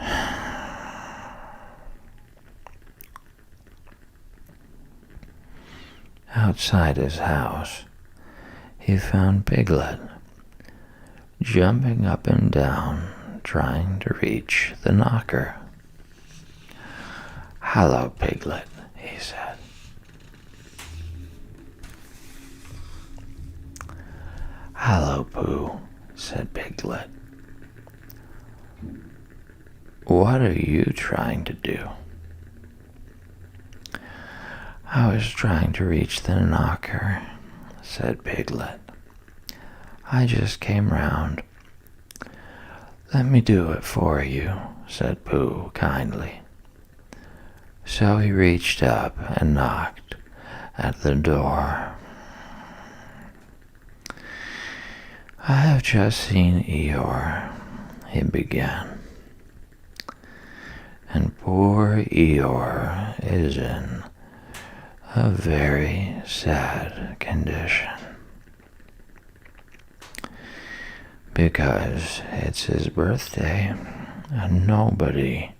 Outside his house, he found Piglet, jumping up and down, trying to reach the knocker. "Hello, Piglet," he said. "Hello, Pooh," said Piglet. "What are you trying to do?" "I was trying to reach the knocker," said Piglet. "I just came round." "Let me do it for you," said Pooh kindly. So he reached up and knocked at the door. "I have just seen Eeyore," he began, "and poor Eeyore is in a very sad condition, because it's his birthday and nobody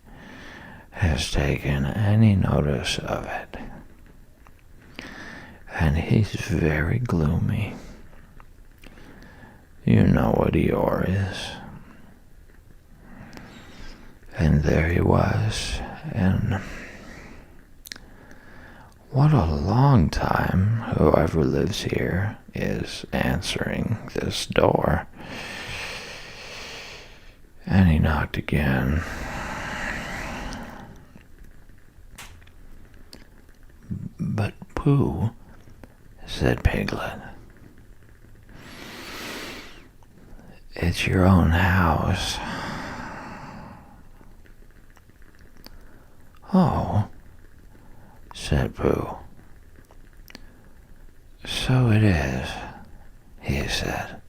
has taken any notice of it, and he's very gloomy. You know what Eeyore is." And there he was, and what a long time whoever lives here is answering this door. And he knocked again. "But Pooh," said Piglet, "it's your own house." "Oh," said Pooh. "So it is," he said.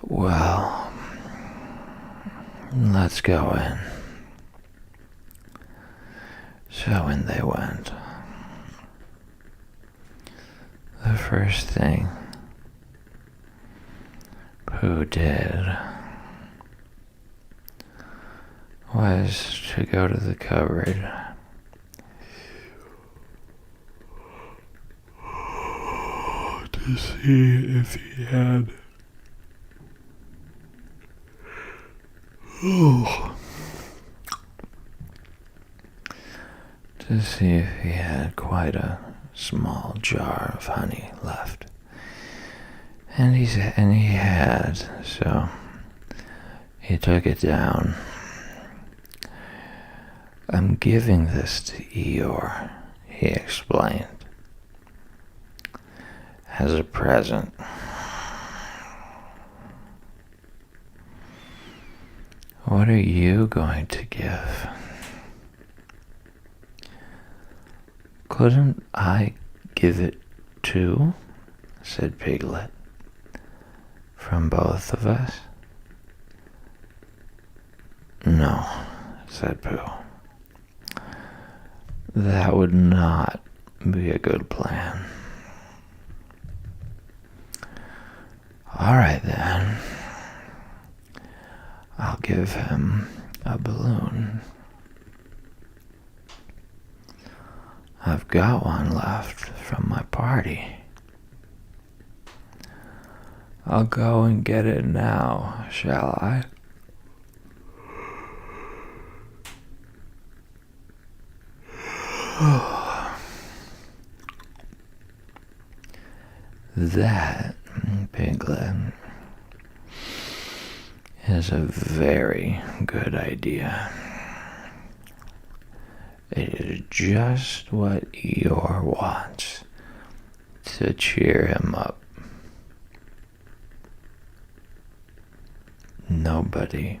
"Well, let's go in." So in they went. The first thing Pooh did was to go to the cupboard to see if he had quite a small jar of honey left. And he had, so he took it down. "I'm giving this to Eeyore," he explained, "as a present." "What are you going to give?" "Couldn't I give it too?" said Piglet. "From both of us?" "No," said Pooh. "That would not be a good plan." "All right then. I'll give him a balloon. I've got one left from my party. I'll go and get it now, shall I?" "That, Piglet, is a very good idea. It is just what Eeyore wants to cheer him up. Nobody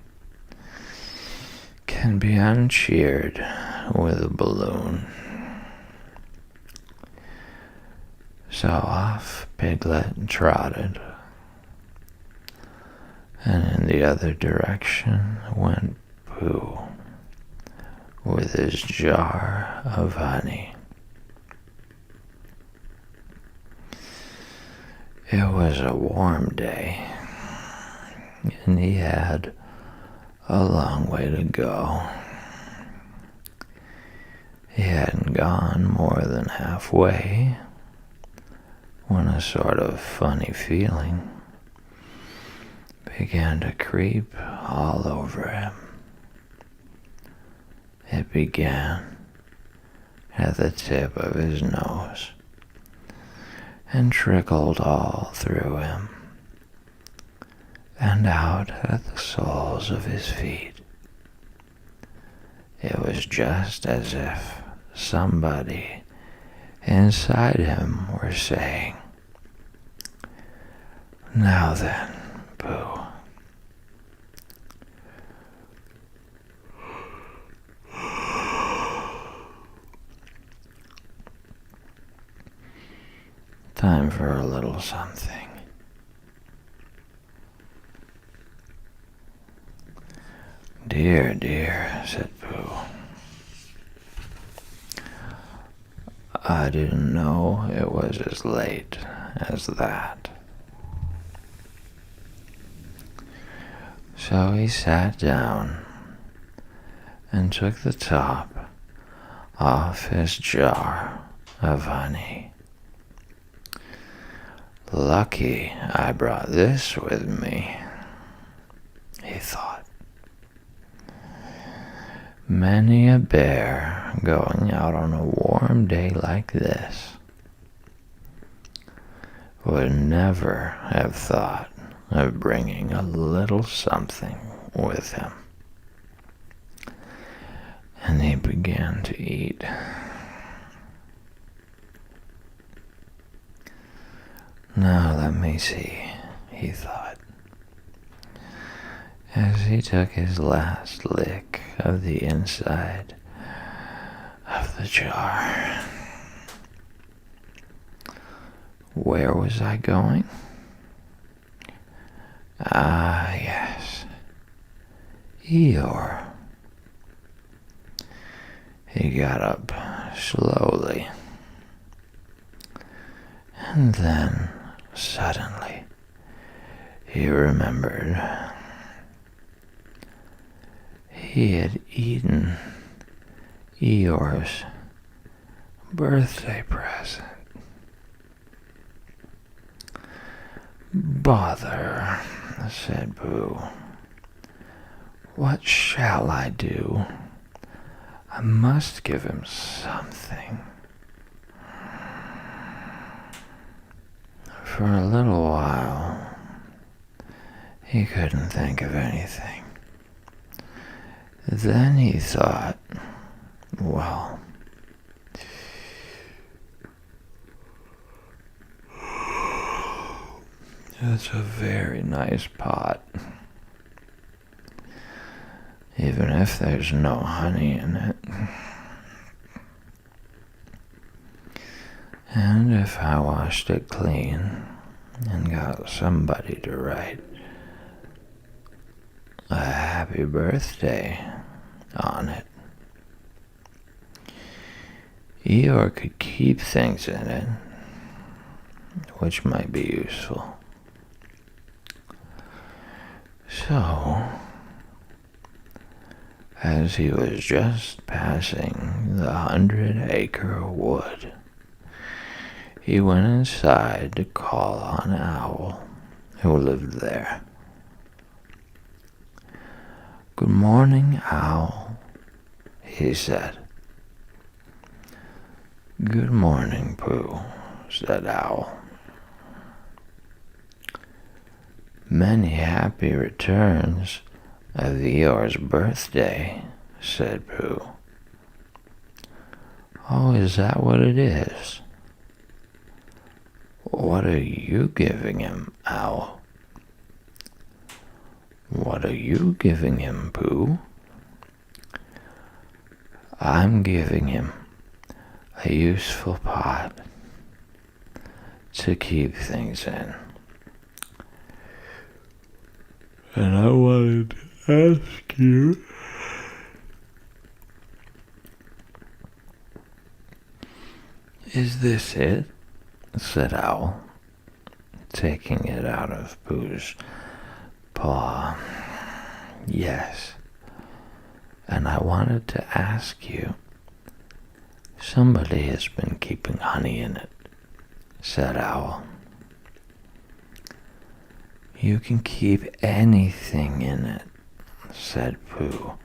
can be uncheered with a balloon." So off Piglet trotted, and in the other direction went Pooh with his jar of honey. It was a warm day, and he had a long way to go. He hadn't gone more than halfway when a sort of funny feeling began to creep all over him. It began at the tip of his nose and trickled all through him and out at the soles of his feet. It was just as if somebody inside him were saying, "Now then, Pooh, time for a little something." "Dear, dear," said Pooh. "I didn't know it was as late as that." So he sat down and took the top off his jar of honey. "Lucky I brought this with me," he thought. "Many a bear going out on a warm day like this would never have thought of bringing a little something with him." And he began to eat. "Now let me see," he thought, as he took his last lick of the inside of the jar. Where was I going? Ah, yes, Eeyore. He got up slowly, and then suddenly he remembered he had eaten Eeyore's birthday present. "Bother," said Pooh. "What shall I do? I must give him something. For a little while, he couldn't think of anything. Then he thought, well, it's a very nice pot. Even if there's no honey in it. And if I washed it clean and got somebody to write a happy birthday on it, Eeyore could keep things in it, which might be useful. So, as he was just passing the 100-acre wood, he went inside to call on Owl, who lived there. "Good morning, Owl," he said. "Good morning, Pooh," said Owl. "Many happy returns of Eeyore's birthday," said Pooh. "Oh, is that what it is? What are you giving him, Owl?" "What are you giving him, Pooh?" "I'm giving him a useful pot to keep things in. And I wanted to ask you, is this it?" said Owl, taking it out of Pooh's paw. "Yes, and I wanted to ask you, somebody has been keeping honey in it," said Owl. "You can keep anything in it," said Pooh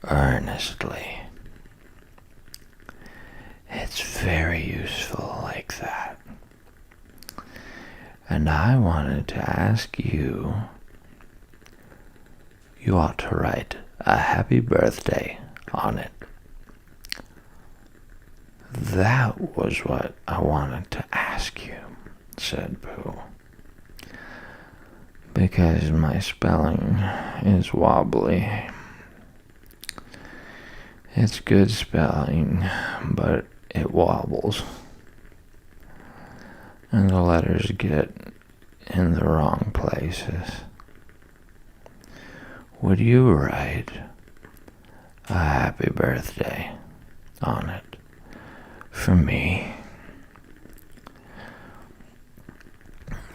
earnestly. "It's very useful like that. And I wanted to ask you, you ought to write a happy birthday on it." "That was what I wanted to ask you," said Pooh, "because my spelling is wobbly. It's good spelling, but it wobbles, and the letters get in the wrong places. Would you write a happy birthday on it for me?"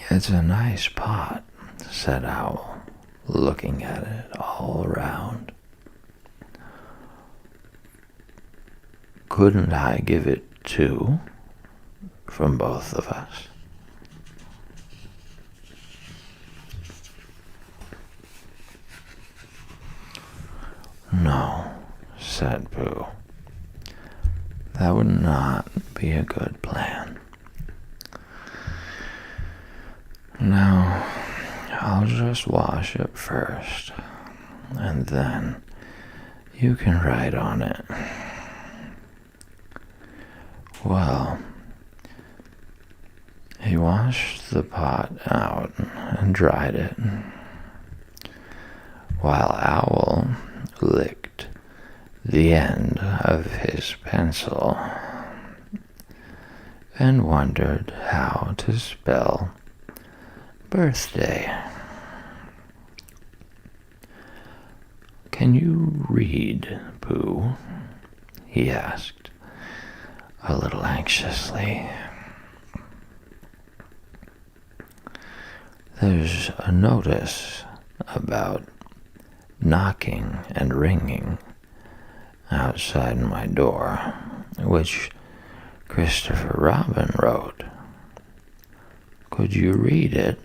"It's a nice pot," said Owl, looking at it all around. "Couldn't I give it two from both of us?" "No," said Pooh. "That would not be a good plan. Now, I'll just wash it first, and then you can write on it." Well, he washed the pot out and dried it, while Owl licked the end of his pencil and wondered how to spell birthday. "Can you read, Pooh?" he asked, a little anxiously. "There's a notice about knocking and ringing outside my door, which Christopher Robin wrote. Could you read it?"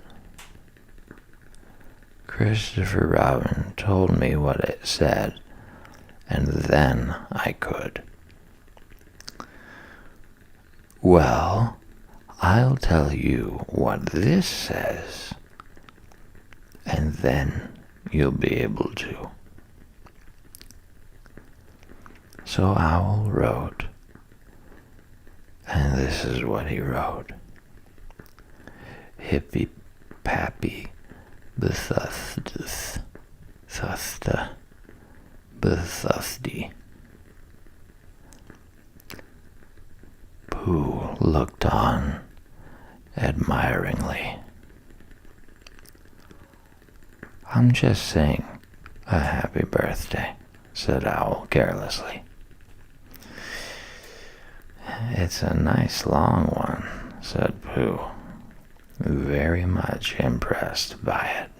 "Christopher Robin told me what it said, and then I could." "Well, I'll tell you what this says, and then you'll be able to. So Owl wrote, and this is what he wrote. Hippy pappy Bethustus Thusta Bethusdy. Pooh looked on admiringly. I'm just saying a happy birthday, said Owl carelessly. It's a nice long one, said Pooh, very much impressed by it.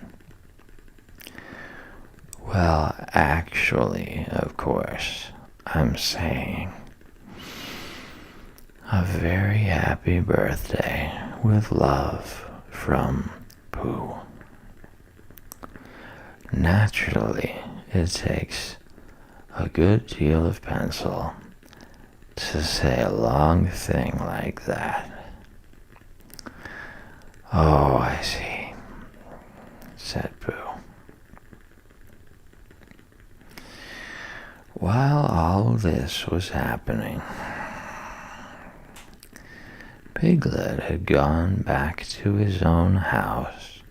Well, actually, of course, I'm saying a very happy birthday with love from Pooh. Naturally, it takes a good deal of pencil to say a long thing like that. Oh, I see, said Pooh. While all this was happening, Piglet had gone back to his own house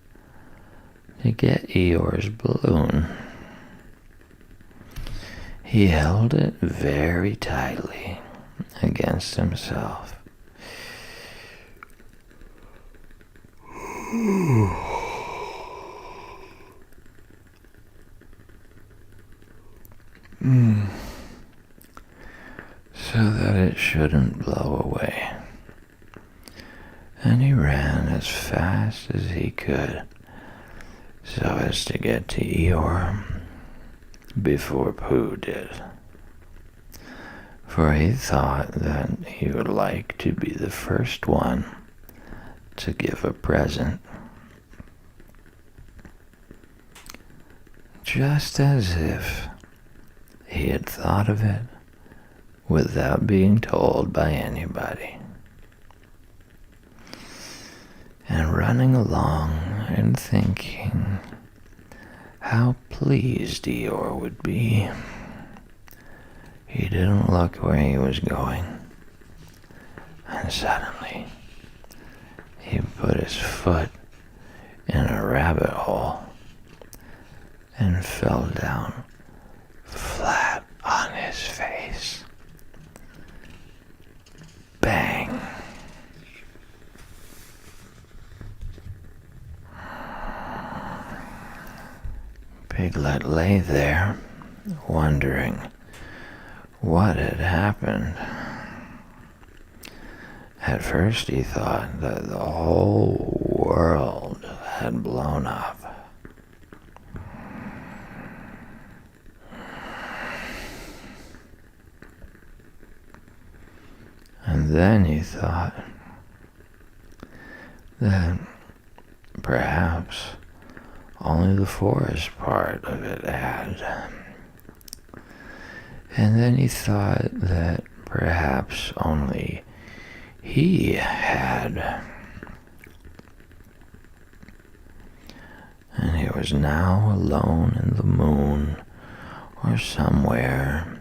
to get Eeyore's balloon. He held it very tightly against himself. So that it shouldn't blow away. And he ran as fast as he could so as to get to Eeyore before Pooh did. For he thought that he would like to be the first one to give a present. Just as if he had thought of it without being told by anybody. And running along and thinking how pleased Eeyore would be, he didn't look where he was going, and suddenly he put his foot in a rabbit hole and fell down flat on his face. Bang! Piglet lay there, wondering what had happened. At first he thought that the whole world had blown up. And then he thought that perhaps only the forest part of it had. And then he thought that perhaps only he had. And he was now alone in the moon or somewhere,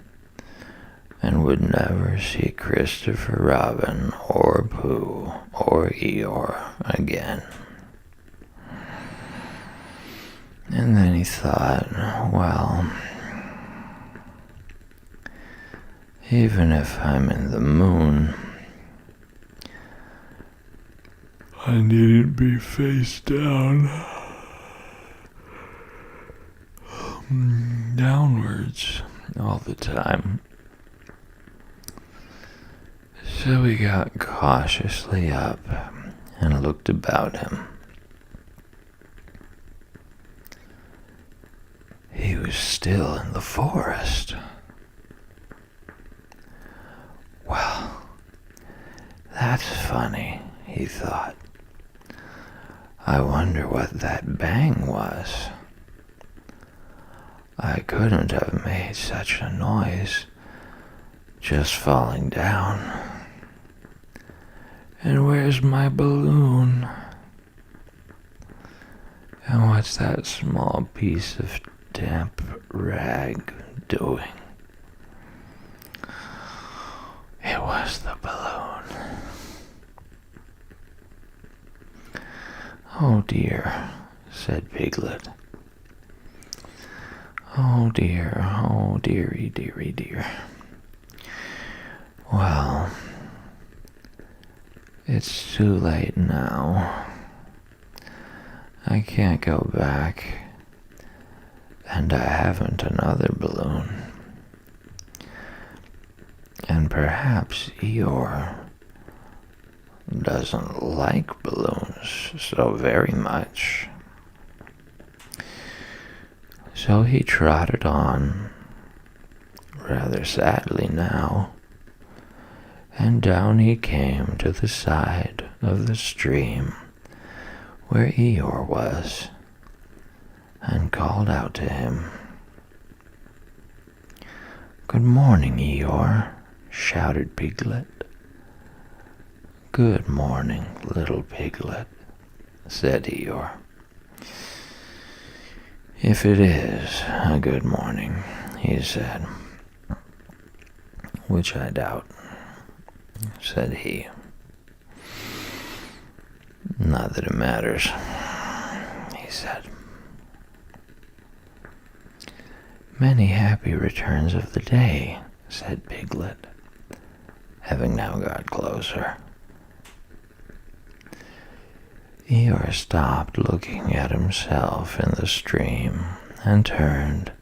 and would never see Christopher Robin or Pooh or Eeyore again. And then he thought, well, even if I'm in the moon, I needn't be face down, downwards all the time. So he got cautiously up and looked about him. He was still in the forest. Well, that's funny, he thought. I wonder what that bang was. I couldn't have made such a noise just falling down. And where's my balloon? And what's that small piece of damp rag doing? It was the balloon. Oh dear, said Piglet. Oh dearie, dearie, dear. Well, it's too late now. I can't go back, and I haven't another balloon. And perhaps Eeyore doesn't like balloons so very much. So he trotted on, rather sadly now, and down he came to the side of the stream where Eeyore was, and called out to him. "Good morning, Eeyore," shouted Piglet. "Good morning, little Piglet," said Eeyore. "If it is a good morning," he said. "Which I doubt," said he. "Not that it matters," he said. "Many happy returns of the day," said Piglet, having now got closer. Eeyore stopped looking at himself in the stream and turned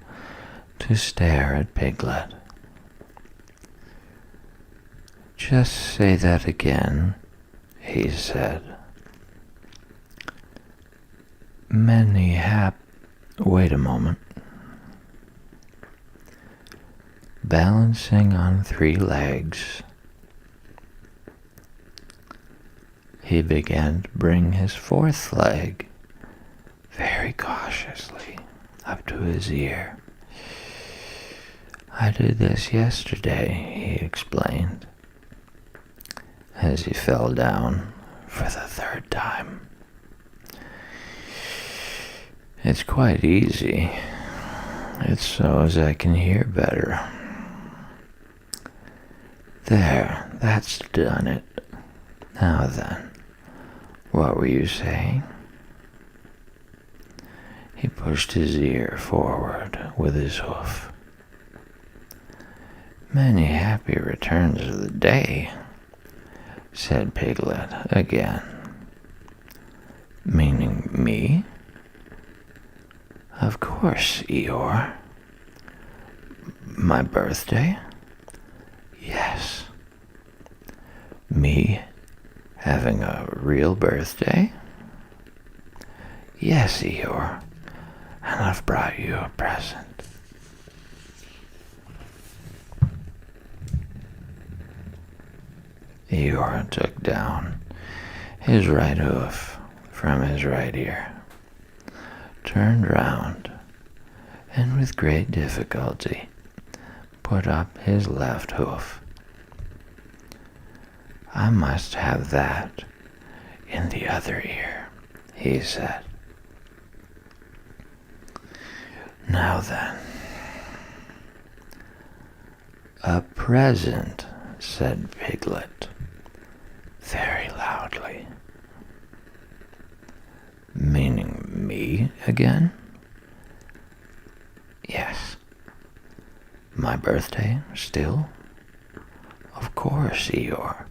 to stare at Piglet. "Just say that again," he said. Wait a moment. Balancing on 3 legs, he began to bring his 4th leg very cautiously up to his ear. "I did this yesterday," he explained, as he fell down for the 3rd time. "It's quite easy. It's so as I can hear better. There, that's done it. Now then, what were you saying?" He pushed his ear forward with his hoof. "Many happy returns of the day," said Piglet again. "Meaning me?" "Of course, Eeyore." "My birthday?" "Yes." "Me having a real birthday?" "Yes, Eeyore, and I've brought you a present." Eeyore took down his right hoof from his right ear, turned round, and with great difficulty put up his left hoof. "I must have that in the other ear," he said. "Now then." "A present," said Piglet, very loudly. "Meaning me again?" "Yes." "My birthday still?" "Of course, Eeyore."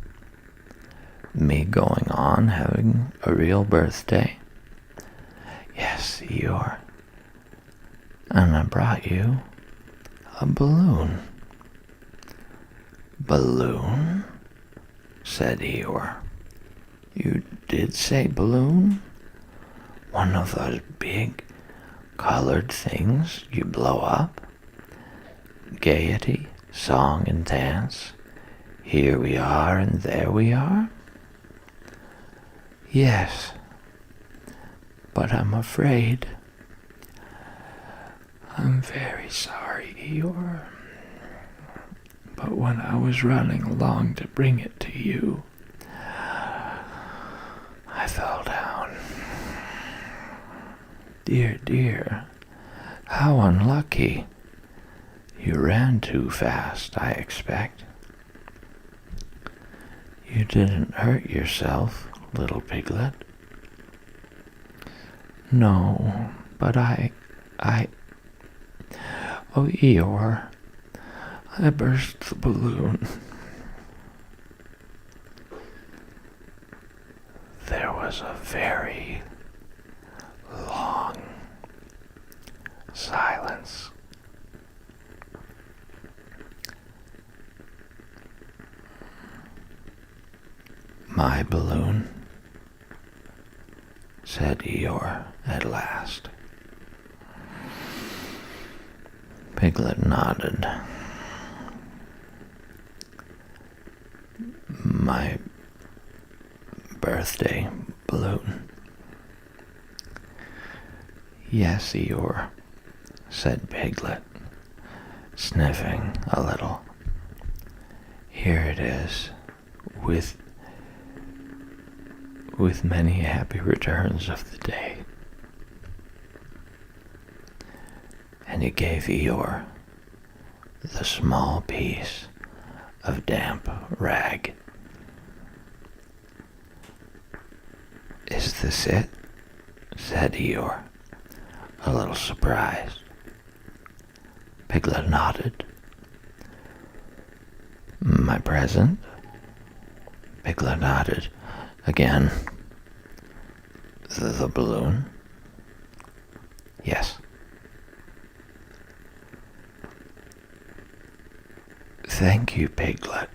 "Me going on having a real birthday?" "Yes, Eeyore." "And I brought you a balloon." "Balloon?" said Eeyore. "You did say balloon? One of those big colored things you blow up? Gaiety, song and dance, here we are and there we are?" "Yes, but I'm afraid. I'm very sorry, Eeyore. But when I was running along to bring it to you, I fell down. Dear, dear, how unlucky. You ran too fast, I expect. You didn't hurt yourself, little piglet. No, but oh, Eeyore, I burst the balloon. There was a very long silence. My balloon, said Eeyore at last. Piglet nodded. My birthday balloon. Yes, Eeyore, said Piglet, sniffing a little. Here it is, with many happy returns of the day. And he gave Eeyore the small piece of damp rag. Is this it? Said Eeyore, a little surprised. Piglet nodded. My present? Piglet nodded again. The balloon? Yes. Thank you, Piglet,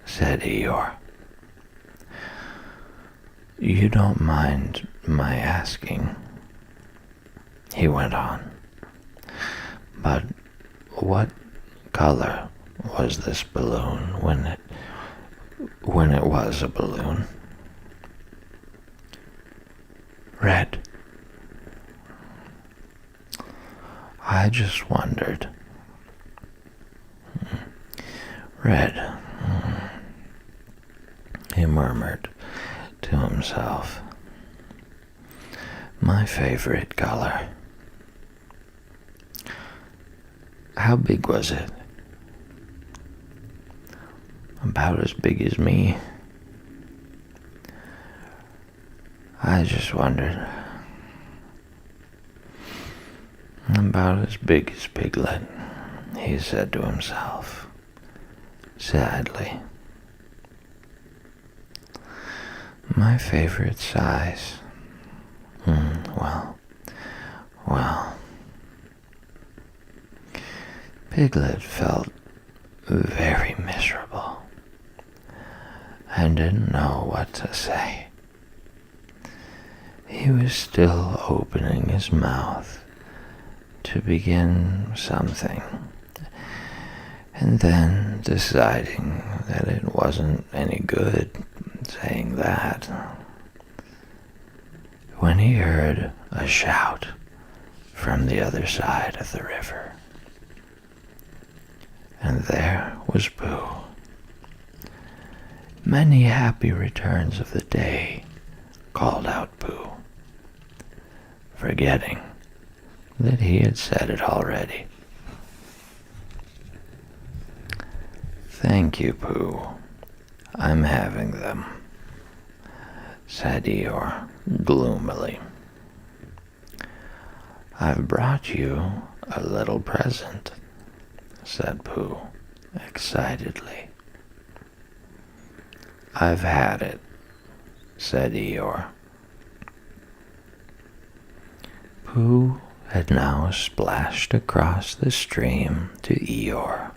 said Eeyore. You don't mind my asking, he went on, but what color was this balloon when it was a balloon? Red. I just wondered. Red, he murmured to himself. My favorite color. How big was it? About as big as me. I just wondered. About as big as Piglet, he said to himself, sadly. My favorite size. Well. Piglet felt very miserable and didn't know what to say. He was still opening his mouth to begin something, and then deciding that it wasn't any good saying that, when he heard a shout from the other side of the river. And there was Pooh. Many happy returns of the day, called out Pooh, forgetting that he had said it already. Thank you, Pooh. I'm having them, said Eeyore gloomily. I've brought you a little present, said Pooh excitedly. I've had it, said Eeyore. Pooh had now splashed across the stream to Eeyore,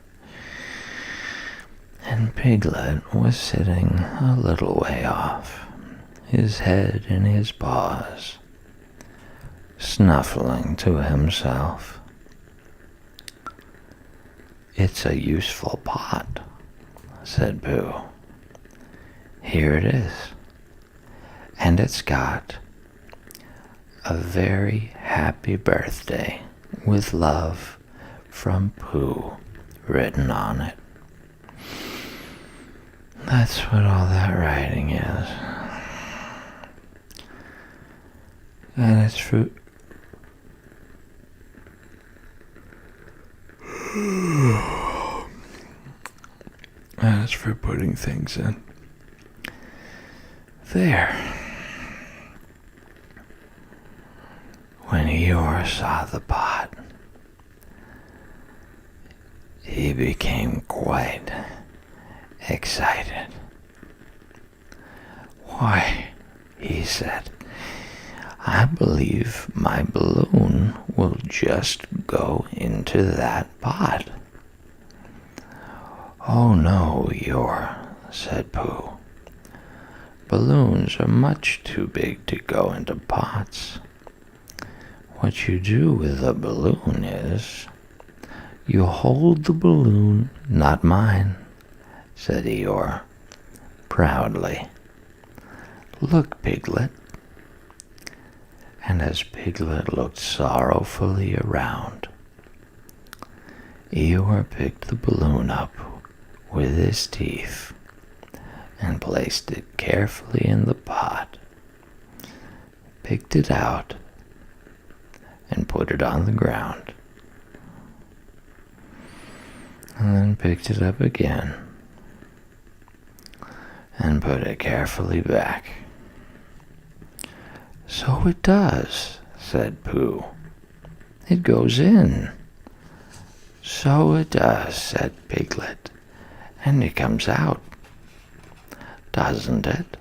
and Piglet was sitting a little way off, his head in his paws, snuffling to himself. It's a useful pot, said Pooh. Here it is, and it's got a very happy birthday with love from Pooh written on it. That's what all that writing is. And it's for... And it's for putting things in. There. When Eeyore saw the pot, he became quite excited. "Why," he said, "I believe my balloon will just go into that pot." "Oh no, Eeyore," said Pooh. "Balloons are much too big to go into pots. What you do with a balloon is, you hold the balloon, not mine," said Eeyore, proudly. "Look, Piglet." And as Piglet looked sorrowfully around, Eeyore picked the balloon up with his teeth and placed it carefully in the pot, picked it out, and put it on the ground, and then picked it up again and put it carefully back. "So it does," said Pooh. "It goes in." "So it does," said Piglet, "and it comes out." "Doesn't it?"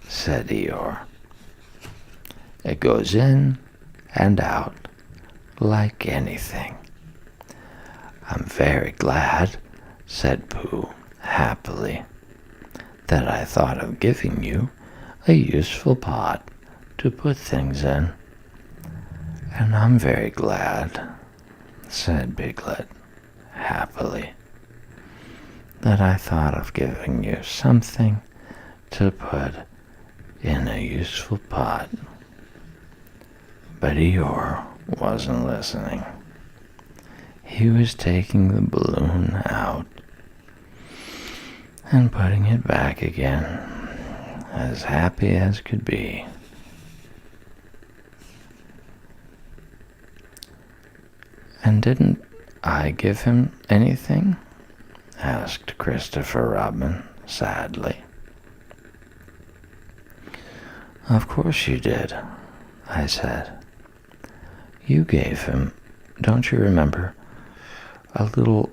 said Eeyore. "It goes in and out like anything." "I'm very glad," said Pooh happily, "that I thought of giving you a useful pot to put things in." "And I'm very glad," said Piglet happily, "that I thought of giving you something to put in a useful pot." But Eeyore wasn't listening. He was taking the balloon out and putting it back again, as happy as could be. "And didn't I give him anything?" asked Christopher Robin sadly. "Of course you did," I said. "You gave him, don't you remember, a little...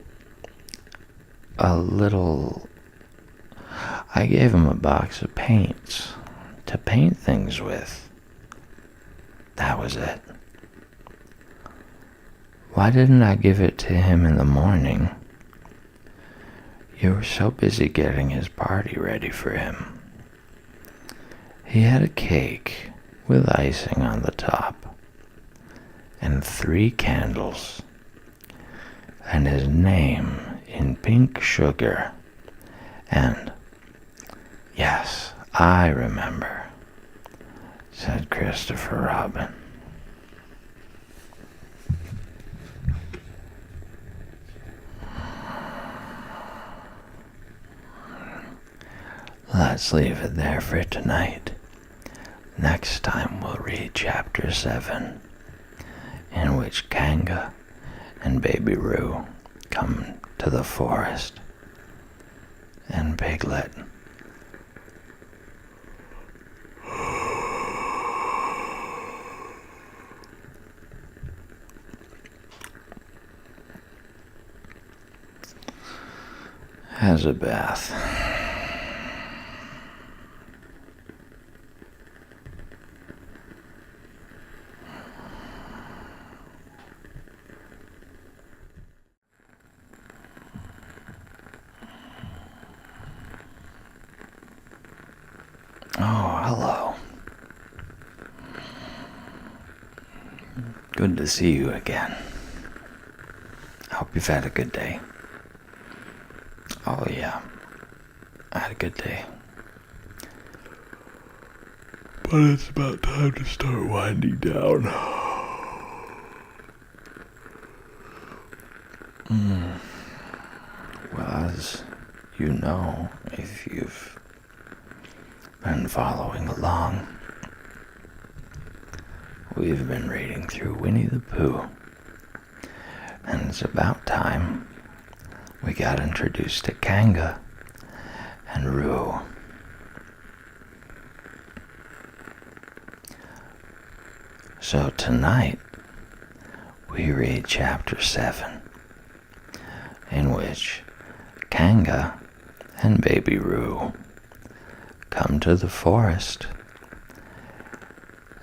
I gave him a box of paints to paint things with. That was it." "Why didn't I give it to him in the morning?" "You were so busy getting his party ready for him. He had a cake with icing on the top, and 3 candles, and his name in pink sugar, and..." "Yes, I remember," said Christopher Robin. Let's leave it there for tonight. Next time we'll read Chapter 7, in which Kanga and Baby Roo come to the forest, and Piglet has a bath. Oh, hello. Good to see you again. I hope you've had a good day. Oh yeah, I had a good day. But it's about time to start winding down. Well, as you know, if you've been following along, we've been reading through Winnie the Pooh, and it's about time we got introduced to Kanga and Roo. So tonight, we read chapter 7, in which Kanga and baby Roo come to the forest,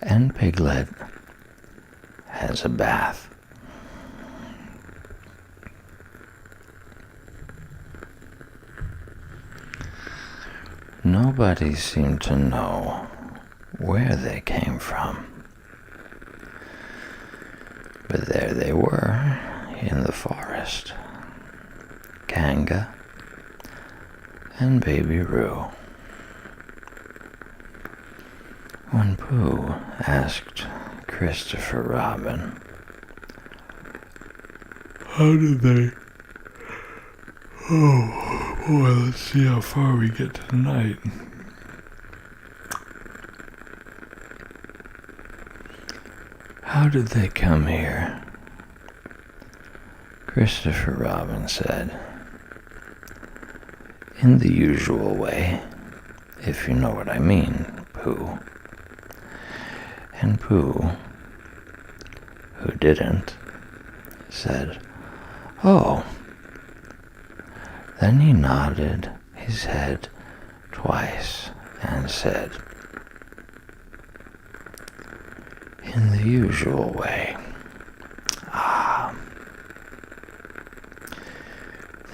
and Piglet has a bath. Nobody seemed to know where they came from, but there they were in the forest, Kanga and baby Roo. When Pooh asked Christopher Robin, "How did they? Oh, boy, let's see how far we get tonight." "How did they come here?" Christopher Robin said, "In the usual way, if you know what I mean, Pooh." And Pooh, who didn't, said, "Oh." Then he nodded his head twice and said, "In the usual way. Ah."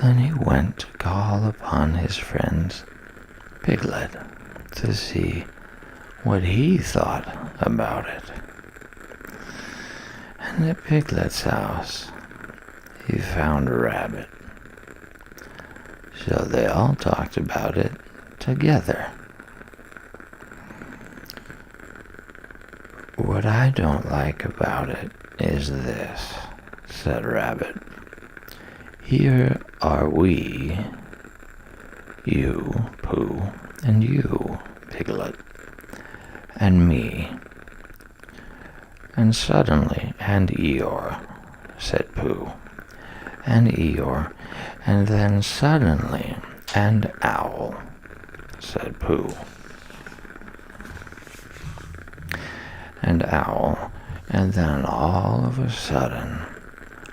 Then he went to call upon his friend Piglet to see what he thought about it. And at Piglet's house, he found a rabbit. So they all talked about it together. "What I don't like about it is this," said Rabbit. "Here are we, you, Pooh, and you, Piglet, and me. And suddenly, and Eeyore," said Pooh, "and Eeyore, and then suddenly, and Owl," said Pooh. "And Owl, and then all of a sudden,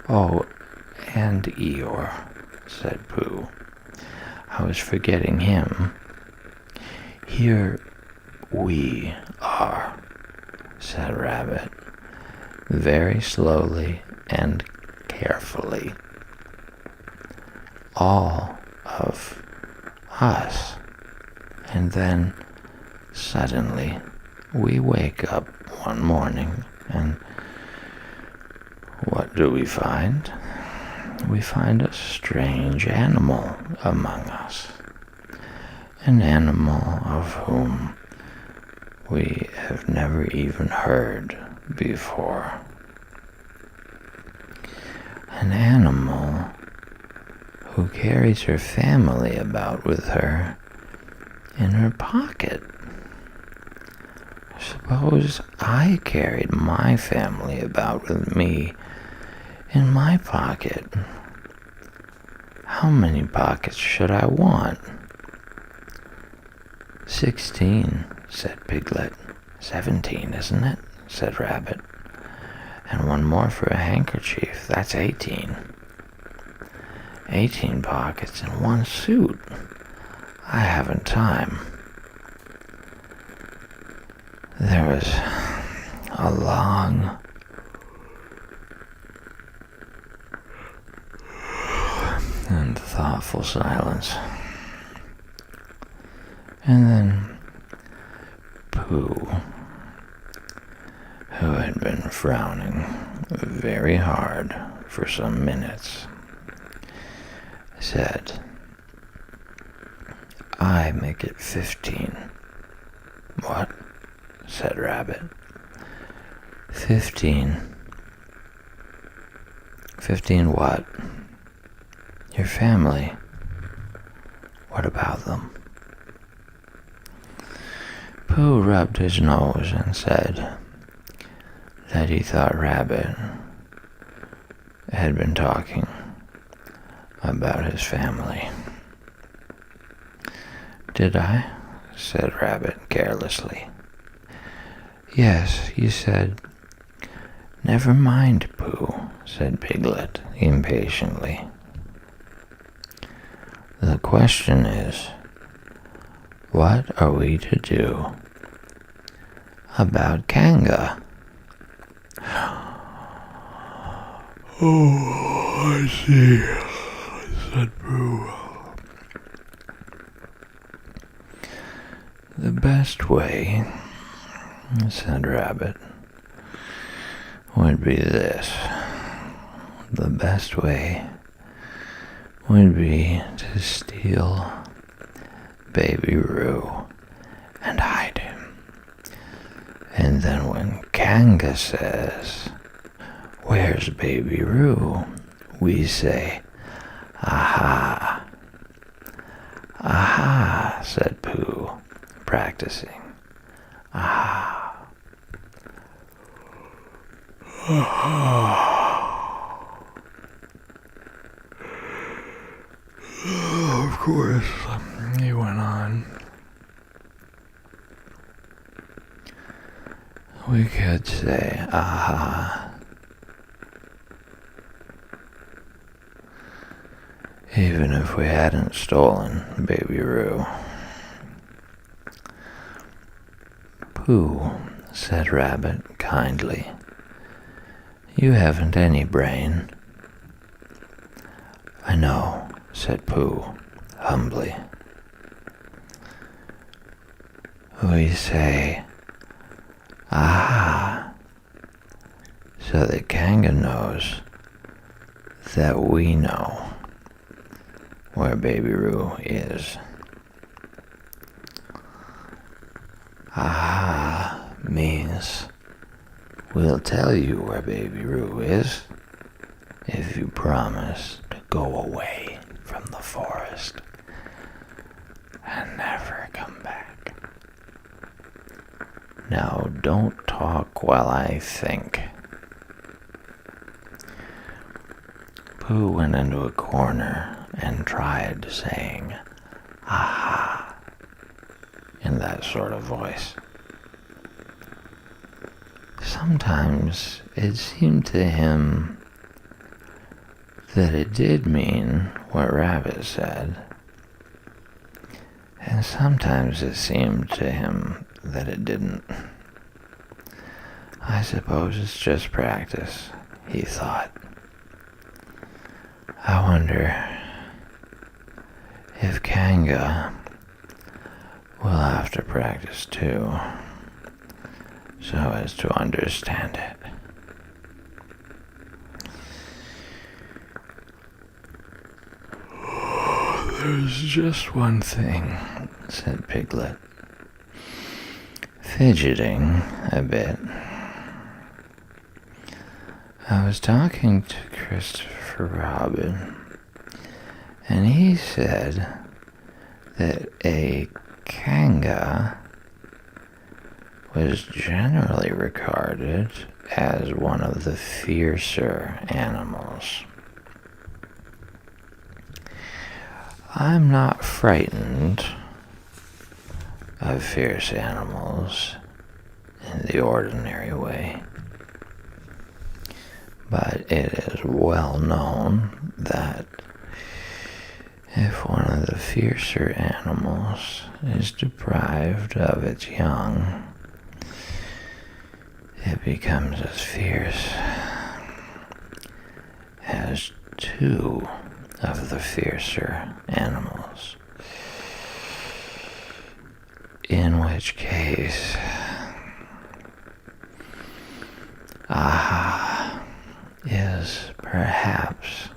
oh, and Eeyore," said Pooh. "I was forgetting him. Here we are," said Rabbit, very slowly and carefully. "All of us. And then suddenly we wake up one morning, and what do we find? We find a strange animal among us, an animal of whom we have never even heard before. An animal who carries her family about with her in her pocket. Suppose I carried my family about with me in my pocket. How many pockets should I want?" 16, said Piglet. 17, isn't it? Said Rabbit. And one more for a handkerchief. That's 18. 18 pockets in one suit. I haven't time. There was a long and thoughtful silence. And then Pooh, who had been frowning very hard for some minutes, said, "I make it 15. "What?" said Rabbit. 15. 15 what? Your family. What about them? Pooh rubbed his nose and said, that he thought Rabbit had been talking about his family. "Did I?" said Rabbit carelessly. "Yes, you said—" "Never mind, Pooh," said Piglet impatiently. "The question is, what are we to do about Kanga?" "Oh, I see," said Pooh. "The best way," said Rabbit, "would be this. The best way would be to steal Baby Roo and hide him. And then when Kanga says, 'Where's Baby Roo?' we say, 'Aha!'" "Aha," said Pooh, practicing. "Aha. Aha." "Of course," he went on, "we could say, 'Aha,' even if we hadn't stolen Baby Roo." "Pooh," said Rabbit kindly, "you haven't any brain." "I know," said Pooh humbly. "We say, 'Aha,' so that Kanga knows that we know where Baby Roo is." "Aha means we'll tell you where Baby Roo is if you promise to go away from the forest and never come back. Now don't talk while I think." Pooh went into a corner and tried saying, "Aha," in that sort of voice. Sometimes it seemed to him that it did mean what Rabbit said, and sometimes it seemed to him that it didn't. "I suppose it's just practice," he thought. "I wonder if Kanga will have to practice too, so as to understand it." "There's just one thing," said Piglet, fidgeting a bit. "I was talking to Christopher Robin, and he said that a Kanga was generally regarded as one of the fiercer animals. I'm not frightened of fierce animals in the ordinary way, but it is well known that if one of the fiercer animals is deprived of its young, it becomes as fierce as two of the fiercer animals, in which case, aha is perhaps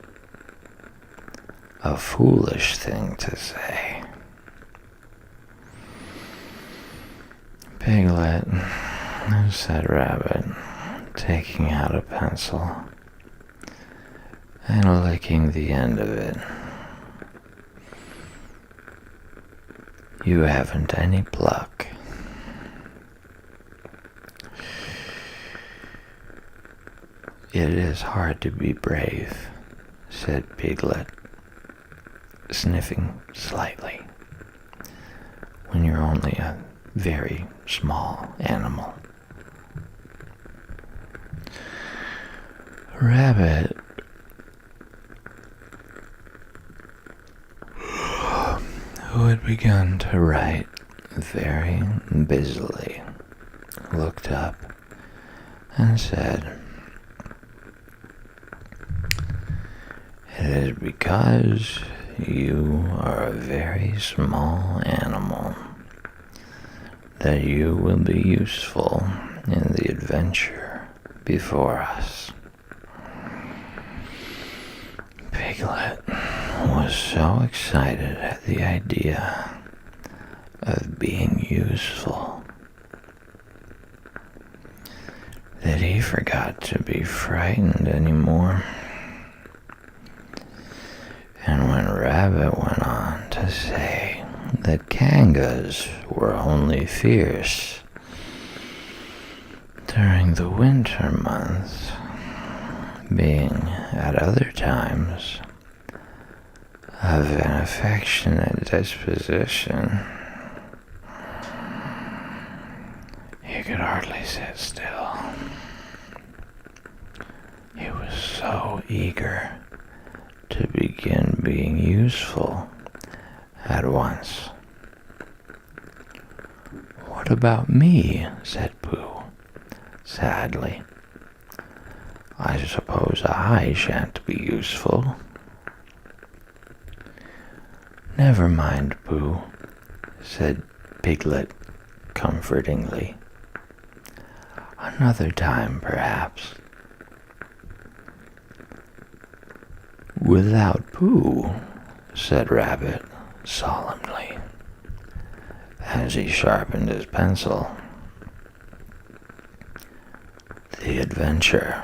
a foolish thing to say." "Piglet," said Rabbit, taking out a pencil and licking the end of it, "you haven't any pluck." "It is hard to be brave," said Piglet, sniffing slightly, "when you're only a very small animal." Rabbit, who had begun to write very busily, looked up and said, "It is because you are a very small animal that you will be useful in the adventure before us." Piglet was so excited at the idea of being useful that he forgot to be frightened anymore. And when Rabbit went on to say that kangas were only fierce during the winter months, being at other times of an affectionate disposition, he could hardly sit still. He was so eager to begin being useful at once. "What about me?" said Pooh, sadly. "I suppose I shan't be useful." "Never mind, Pooh," said Piglet comfortingly. "Another time, perhaps." "Without Pooh," said Rabbit solemnly, as he sharpened his pencil, "the adventure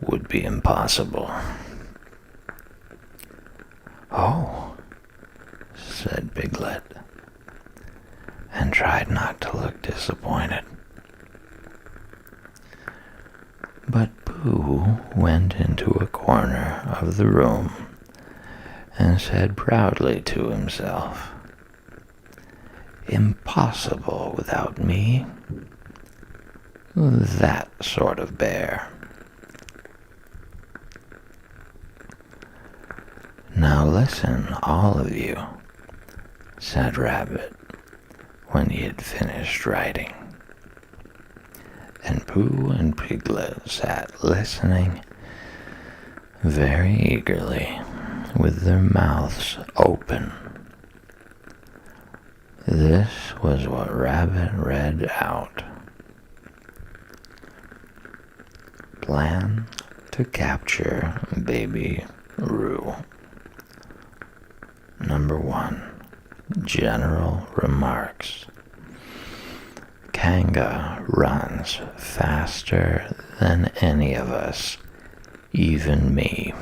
would be impossible." "Oh," said Piglet, and tried not to look disappointed. But Pooh went into a corner of the room and said proudly to himself, "Impossible without me. That sort of bear." "Now listen, all of you," said Rabbit when he had finished writing. And Pooh and Piglet sat listening very eagerly with their mouths open. This was what Rabbit read out. "Plan to capture Baby Roo. Number 1. General remarks. Kanga runs faster than any of us, even me.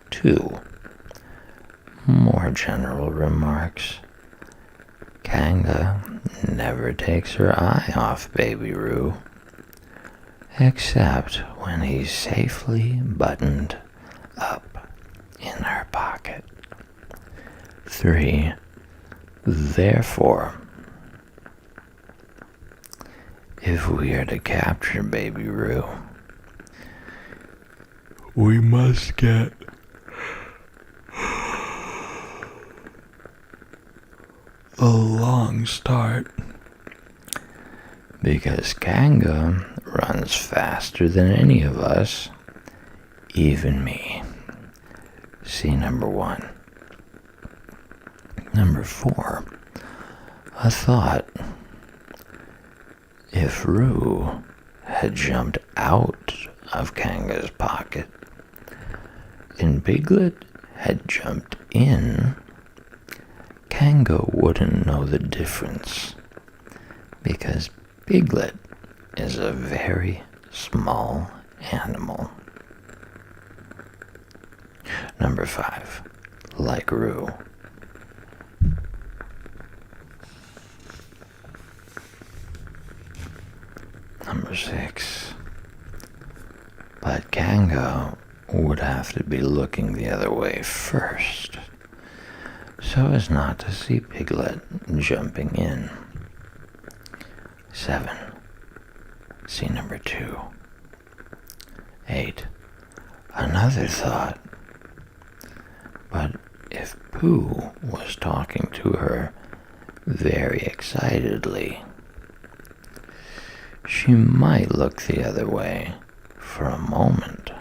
2. More general remarks. Kanga never takes her eye off Baby Roo, except when he's safely buttoned up in her pocket. 3. Therefore, if we are to capture Baby Roo, we must get a long start, because Kanga runs faster than any of us, even me. See number 1. Number 4. A thought. If Roo had jumped out of Kanga's pocket and Piglet had jumped in, Kanga wouldn't know the difference, because Piglet is a very small animal. Number 5. Like Roo. Number 6. But Kanga would have to be looking the other way first, so as not to see Piglet jumping in. 7. See number 2. 8. Another thought. But if Pooh was talking to her very excitedly, she might look the other way for a moment.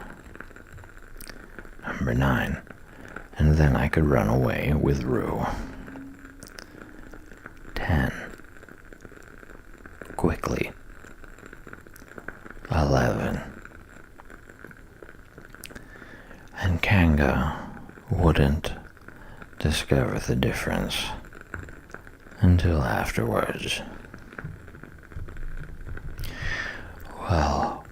Number 9. And then I could run away with Roo. 10. Quickly. 11. And Kanga wouldn't discover the difference until afterwards. Well,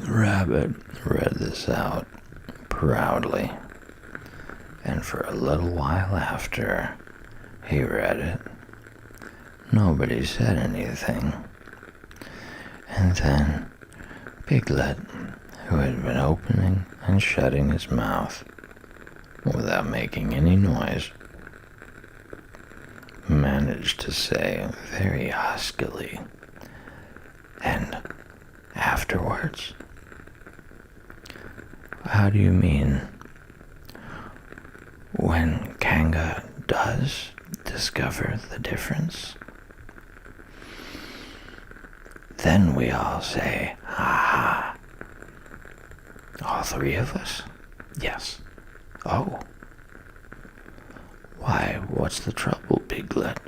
Rabbit read this out proudly, and for a little while after he read it, nobody said anything. And then Piglet, who had been opening and shutting his mouth without making any noise, managed to say very huskily, "And afterwards?" "How do you mean?" "When Kanga does discover the difference, then we all say, 'Aha.'" "All 3 of us?" "Yes." "Oh. Why, what's the trouble, Piglet?"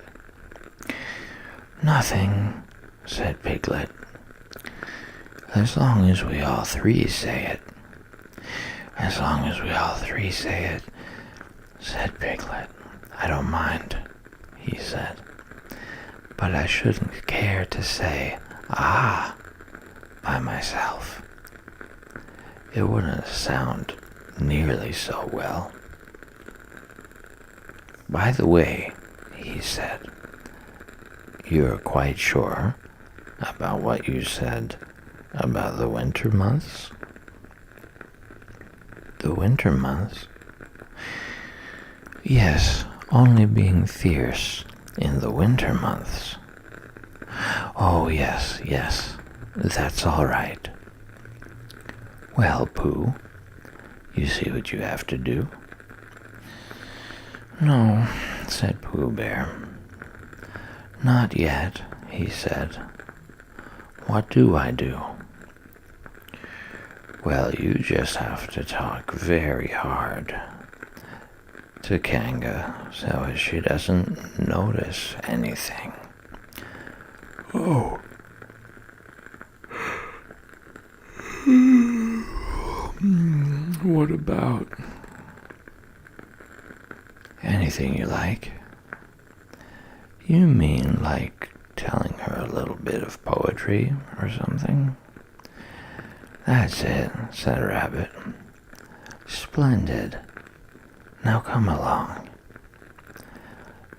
"Nothing," said Piglet. "As long as we all 3 say it." "As long as we all 3 say it," said Piglet. "I don't mind," he said. "But I shouldn't care to say, 'Ah,' by myself. It wouldn't sound nearly so well." "By the way," he said, "you're quite sure about what you said about the winter months?" "The winter months?" "Yes, only being fierce in the winter months." "Oh, yes, that's all right." "Well, Pooh, you see what you have to do?" "No," said Pooh Bear. "Not yet," he said. "What do I do?" "Well, you just have to talk very hard to Kanga so as she doesn't notice anything." "Oh." "What about?" "Anything you like." "You mean like telling her a little bit of poetry or something?" "That's it," said Rabbit. "Splendid. Now come along."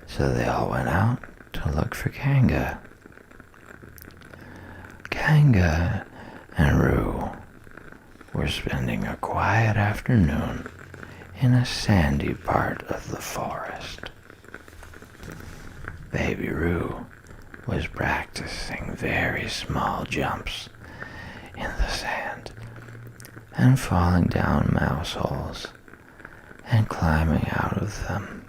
So they all went out to look for Kanga. Kanga and Roo were spending a quiet afternoon in a sandy part of the forest. Baby Roo was practicing very small jumps in the sand and falling down mouse holes and climbing out of them.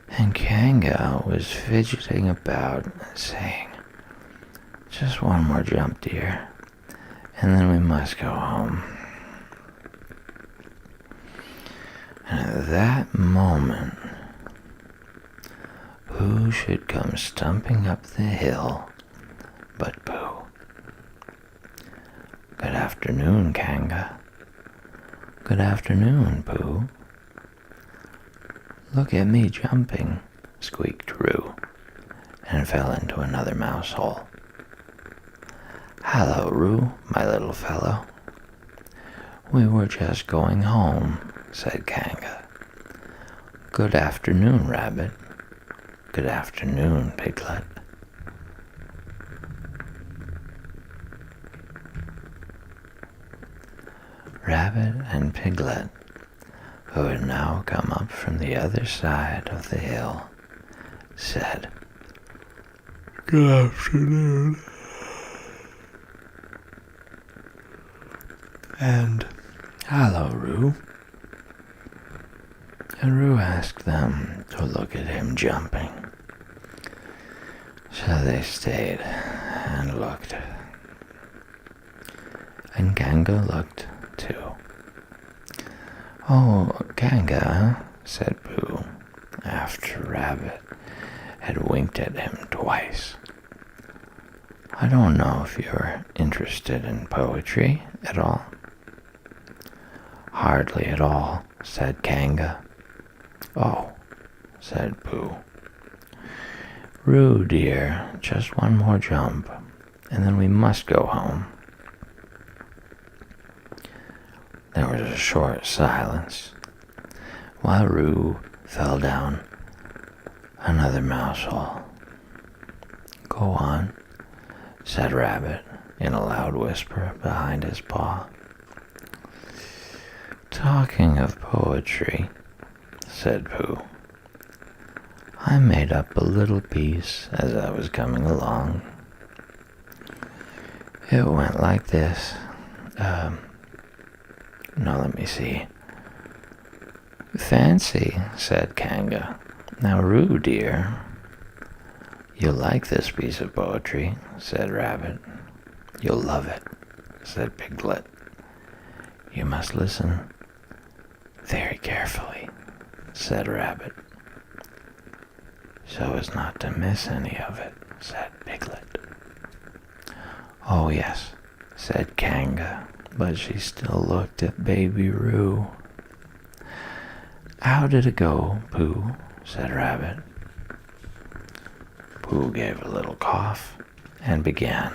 And Kanga was fidgeting about and saying, "Just one more jump, dear, and then we must go home." And at that moment, who should come stumping up the hill but Pooh. "Good afternoon, Kanga." "Good afternoon, Pooh." "Look at me jumping," squeaked Roo, and fell into another mouse hole. "Hello, Roo, my little fellow." "We were just going home," said Kanga. "Good afternoon, Rabbit." Good afternoon, Piglet. Rabbit and Piglet, who had now come up from the other side of the hill, said, "Good afternoon." And, "Hello, Roo." And Roo asked them to look at him jumping. So they stayed and looked. And Kanga looked too. "Oh, Kanga," said Pooh, after Rabbit had winked at him twice. "I don't know if you're interested in poetry at all." "Hardly at all," said Kanga. "Oh," said Pooh. "Roo, dear, just one more jump, and then we must go home." There was a short silence, while Roo fell down another mouse hole. "Go on," said Rabbit in a loud whisper behind his paw. "Talking of poetry," said Pooh, "I made up a little piece as I was coming along. It went like this. Let me see. Fancy," said Kanga. "Now, Roo, dear." "You'll like this piece of poetry," said Rabbit. "You'll love it," said Piglet. "You must listen very carefully," said Rabbit. "So as not to miss any of it," said Piglet. "Oh, yes," said Kanga, but she still looked at baby Roo. "How did it go, Pooh?" said Rabbit. Pooh gave a little cough and began.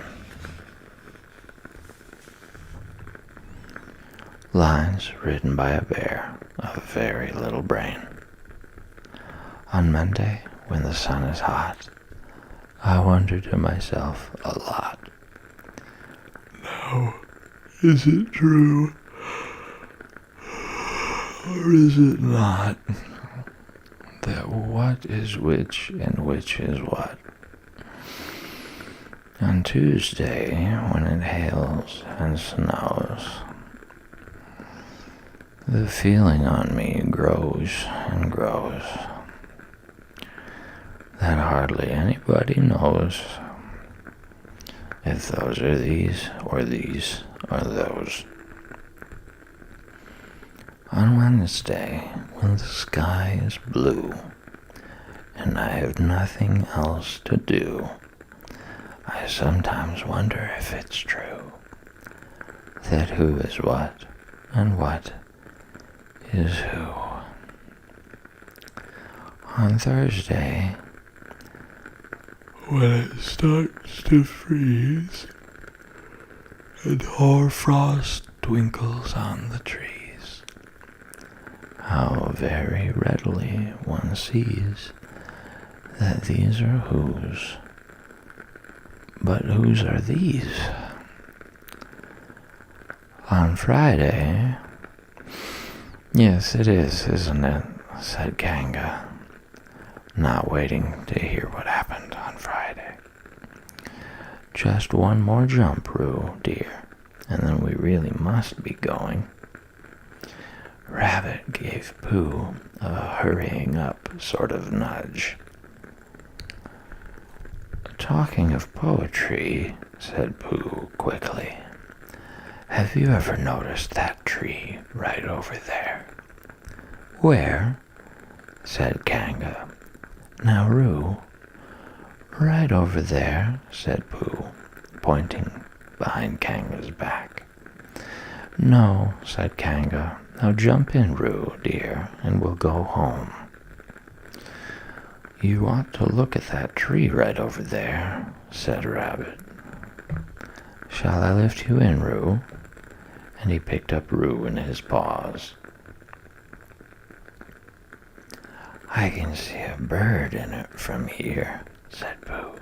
Lines written by a bear of very little brain. On Monday, when the sun is hot, I wonder to myself a lot. Now, is it true, or is it not, that what is which and which is what? On Tuesday, when it hails and snows, the feeling on me grows and grows that hardly anybody knows if those are these or these are those. On Wednesday, when the sky is blue and I have nothing else to do, I sometimes wonder if it's true that who is what and what is who. On Thursday, when it starts to freeze and hoarfrost twinkles on the trees, how very readily one sees that these are whose. But whose are these? On Friday, yes, it is, isn't it? Said Kanga, not waiting to hear what happened on Friday. Just one more jump, Roo, dear, and then we really must be going. Rabbit gave Pooh a hurrying up sort of nudge. Talking of poetry, said Pooh quickly, have you ever noticed that tree right over there? Where? Said Kanga. Now, Roo. Right over there, said Pooh, pointing behind Kanga's back. No, said Kanga. Now jump in, Roo, dear, and we'll go home. You ought to look at that tree right over there, said Rabbit. Shall I lift you in, Roo? And he picked up Roo in his paws. I can see a bird in it from here, said Pooh.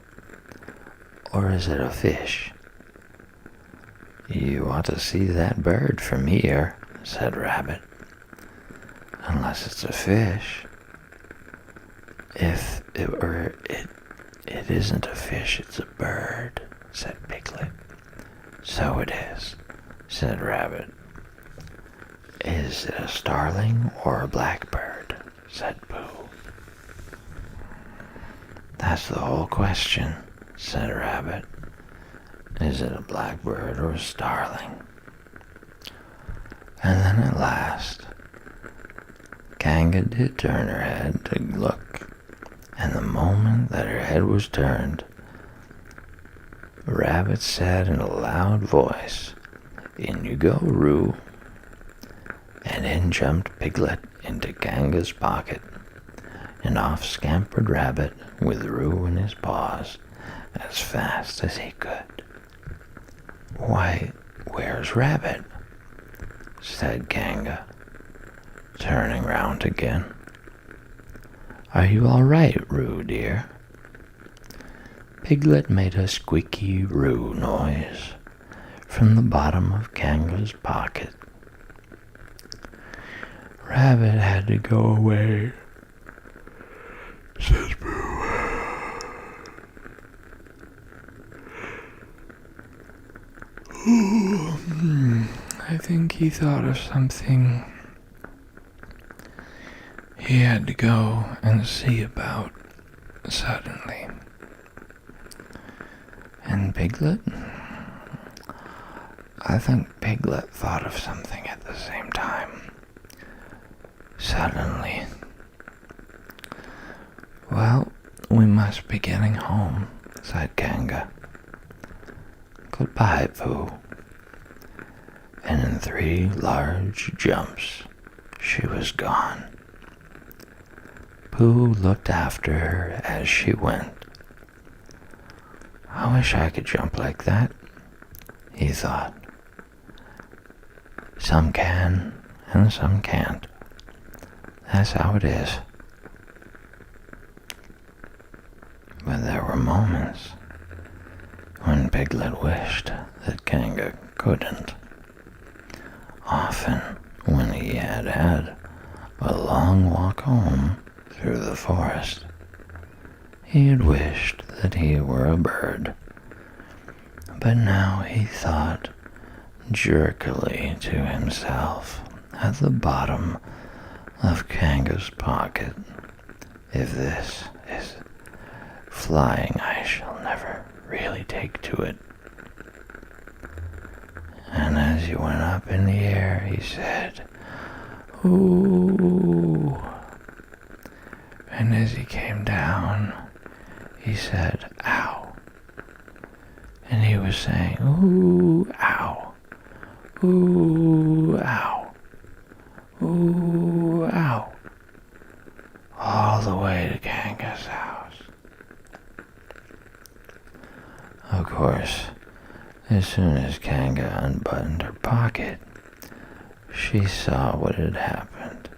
Or is it a fish? You ought to see that bird from here, said Rabbit. Unless it's a fish. If it were, it isn't a fish, it's a bird, said Piglet. So it is, said Rabbit. Is it a starling or a blackbird, said Pooh. That's the whole question, said Rabbit. Is it a blackbird or a starling? And then at last, Kanga did turn her head to look, and the moment that her head was turned, Rabbit said in a loud voice, "In you go, Roo." And in jumped Piglet into Kanga's pocket, and off scampered Rabbit with Roo in his paws as fast as he could. "Why, where's Rabbit?" said Kanga, turning round again. "Are you all right, Roo, dear?" Piglet made a squeaky Roo noise from the bottom of Kanga's pocket. "Rabbit had to go away," said Pooh. "I think he thought of something he had to go and see about suddenly." "And Piglet?" "I think Piglet thought of something at the same time. Suddenly." "Well, we must be getting home," said Kanga. "Goodbye, Pooh." And in 3 large jumps, she was gone. Pooh looked after her as she went. "I wish I could jump like that," he thought. "Some can and some can't. That's how it is." But there were moments when Piglet wished that Kanga couldn't. Often, when he had had a long walk home through the forest, he had wished that he were a bird. But now he thought jerkily to himself at the bottom of Kanga's pocket, "If this is flying, I shall never really take to it." And as he went up in the air, he said, "Ooh." And as he came down, he said, "Ow." And he was saying, "Ooh, ow. Ooh, ow. Ooh, ow." All the way to Kanga's house. Of course, as soon as Kanga unbuttoned her pocket, she saw what had happened.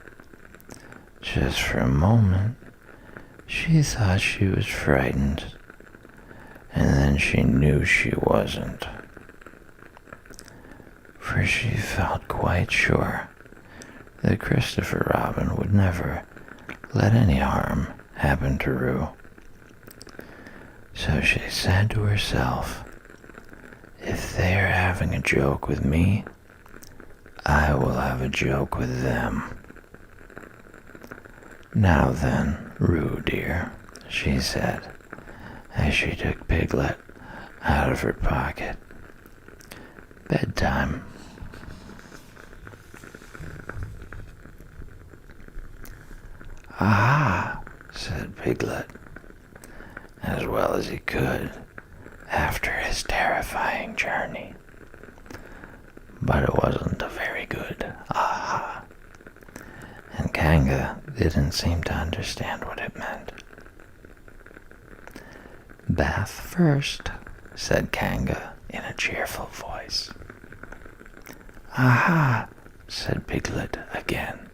Just for a moment, she thought she was frightened, and then she knew she wasn't. For she felt quite sure that Christopher Robin would never let any harm happen to Roo. So she said to herself, "If they are having a joke with me, I will have a joke with them." "Now then, Roo dear," she said, as she took Piglet out of her pocket. "Bedtime." "Ah," said Piglet, as well as he could after his terrifying journey. But it wasn't a very good aha, and Kanga didn't seem to understand what it meant. "Bath first," said Kanga in a cheerful voice. "Aha," said Piglet again,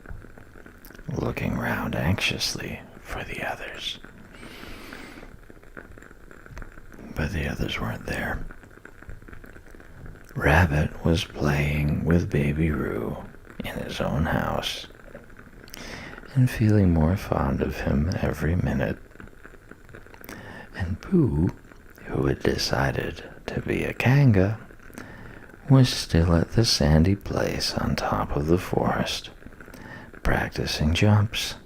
looking round anxiously for the others. But the others weren't there. Rabbit was playing with Baby Roo in his own house and feeling more fond of him every minute. And Pooh, who had decided to be a Kanga, was still at the sandy place on top of the forest, practicing jumps.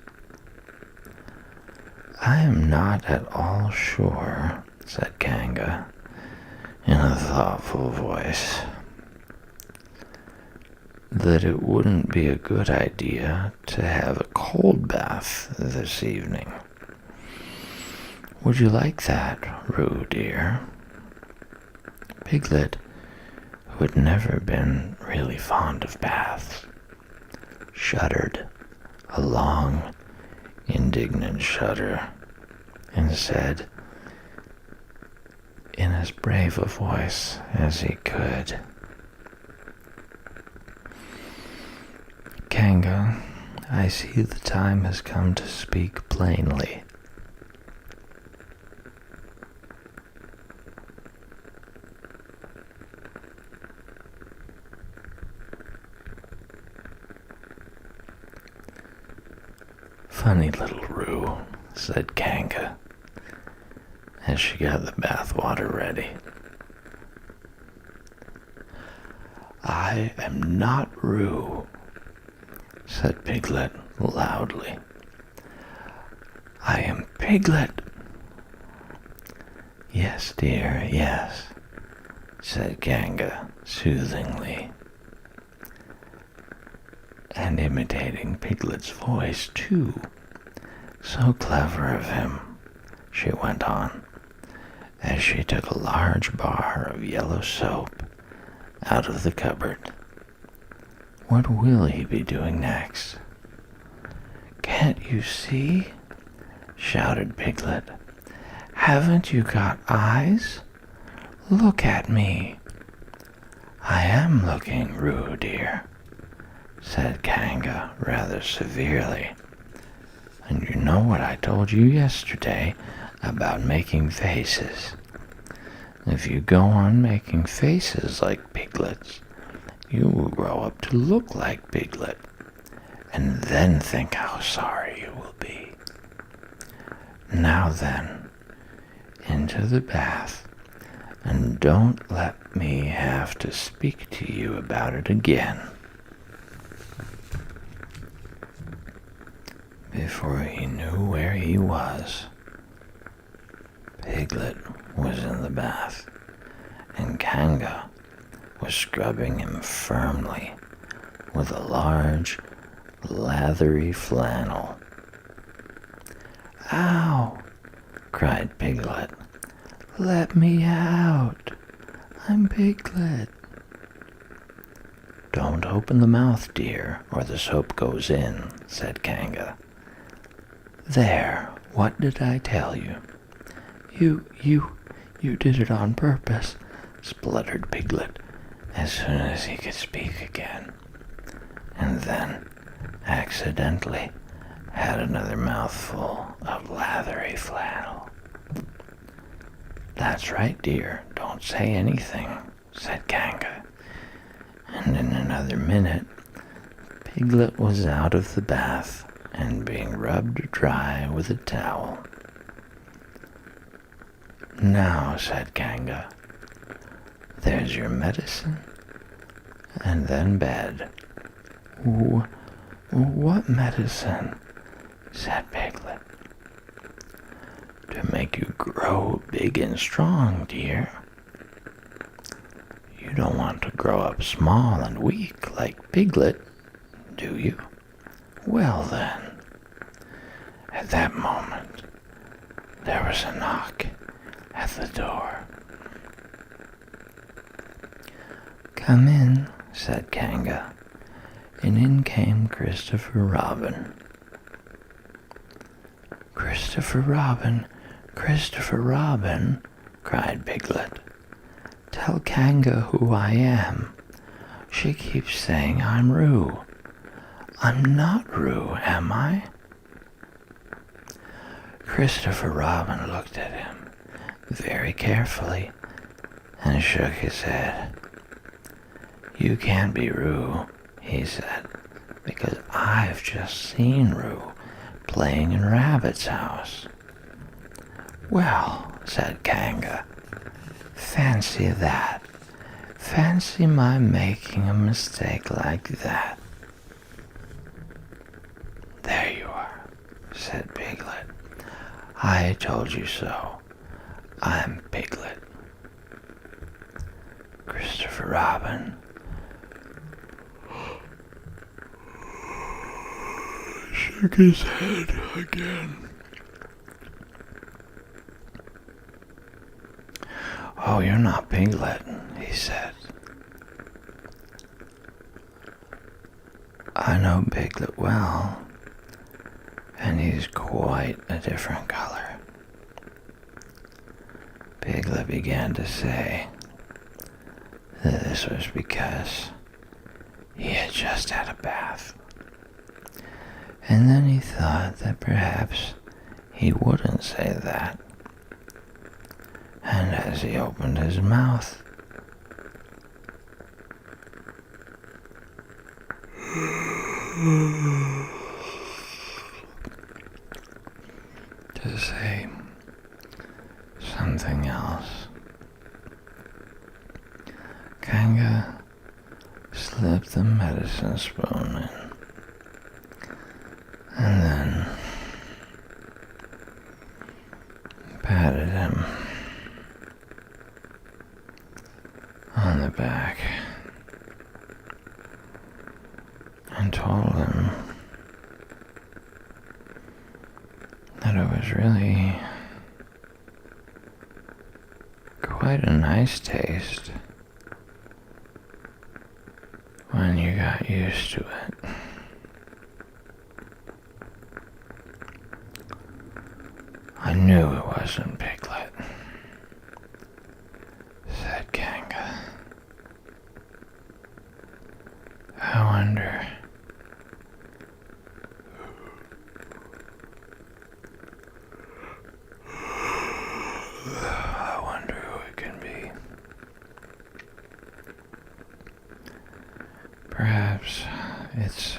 "I am not at all sure," said Kanga in a thoughtful voice, "that it wouldn't be a good idea to have a cold bath this evening. Would you like that, Roo dear?" Piglet, who had never been really fond of baths, shuddered a long, indignant shudder and said, in as brave a voice as he could, "Kanga, I see the time has come to speak plainly. Funny little Roo," said Kanga, as she got the bath water ready. "I am not Roo," said Piglet loudly. "I am Piglet." "Yes, dear, yes," said Kanga soothingly, and imitating Piglet's voice too. "So clever of him," she went on, as she took a large bar of yellow soap out of the cupboard. "What will he be doing next?" "Can't you see?" shouted Piglet. "Haven't you got eyes? Look at me." "I am looking, Roo dear," said Kanga rather severely. "And you know what I told you yesterday about making faces. If you go on making faces like Piglet's, you will grow up to look like Piglet, and then think how sorry you will be. Now then, into the bath, and don't let me have to speak to you about it again." Before he knew where he was, Piglet was in the bath, and Kanga was scrubbing him firmly with a large, lathery flannel. "Ow!" cried Piglet. "Let me out! I'm Piglet." "Don't open the mouth, dear, or the soap goes in," said Kanga. "There, what did I tell you?" You did it on purpose," spluttered Piglet as soon as he could speak again, and then accidentally had another mouthful of lathery flannel. "That's right, dear, don't say anything," said Kanga, and in another minute Piglet was out of the bath and being rubbed dry with a towel. "Now," said Kanga, "there's your medicine, and then bed." What medicine?" said Piglet. "To make you grow big and strong, dear. You don't want to grow up small and weak like Piglet, do you? Well then." At that moment, there was a knock at the door. "Come in," said Kanga, and in came Christopher Robin. "Christopher Robin, Christopher Robin," cried Piglet. "Tell Kanga who I am. She keeps saying I'm Roo. I'm not Roo, am I?" Christopher Robin looked at him very carefully and shook his head. "You can't be Roo," he said, "because I've just seen Roo playing in Rabbit's house." "Well," said Kanga, "fancy that. Fancy my making a mistake like that." "There you are," said Piglet. "I told you so. I'm Piglet." Christopher Robin shook his head again. "Oh, you're not Piglet," he said. "I know Piglet well, and he's quite a different color." Piglet began to say that this was because he had just had a bath. And then he thought that perhaps he wouldn't say that. And as he opened his mouth, to say something else, Kanga slipped the medicine spoon in, and then patted him on the back and told him that it was really quite a nice taste when you got used to it. "I knew it wasn't Piglet," said Kanga. I wonder who it can be. Perhaps it's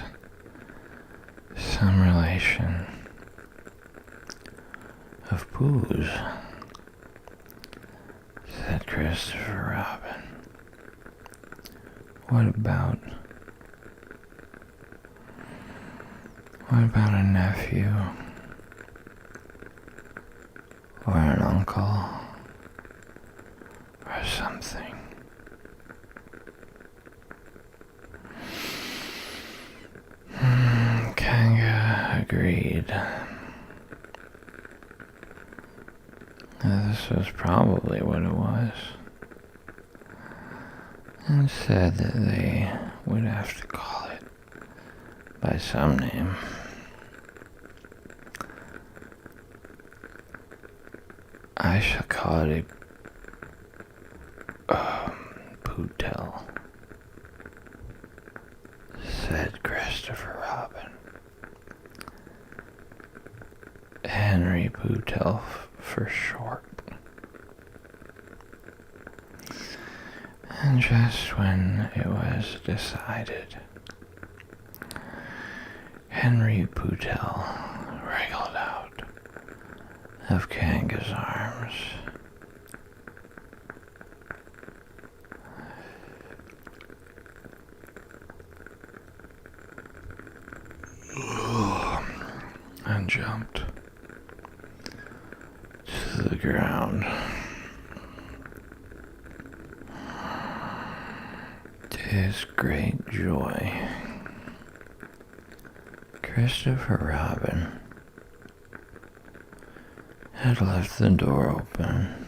some relation of Pooh's, said Christopher Robin. What about a nephew? Or an uncle? Or something? Kanga agreed. This was probably what it was, and said that they would have to call it by some name. "I shall call it a Pooh-tell," said Christopher Robin. Henry Pooh-tell for short. And just when it was decided, Henry Pooh-tell wriggled out of Kanga's arms. And jumped to the ground. To his great joy, Christopher Robin had left the door open.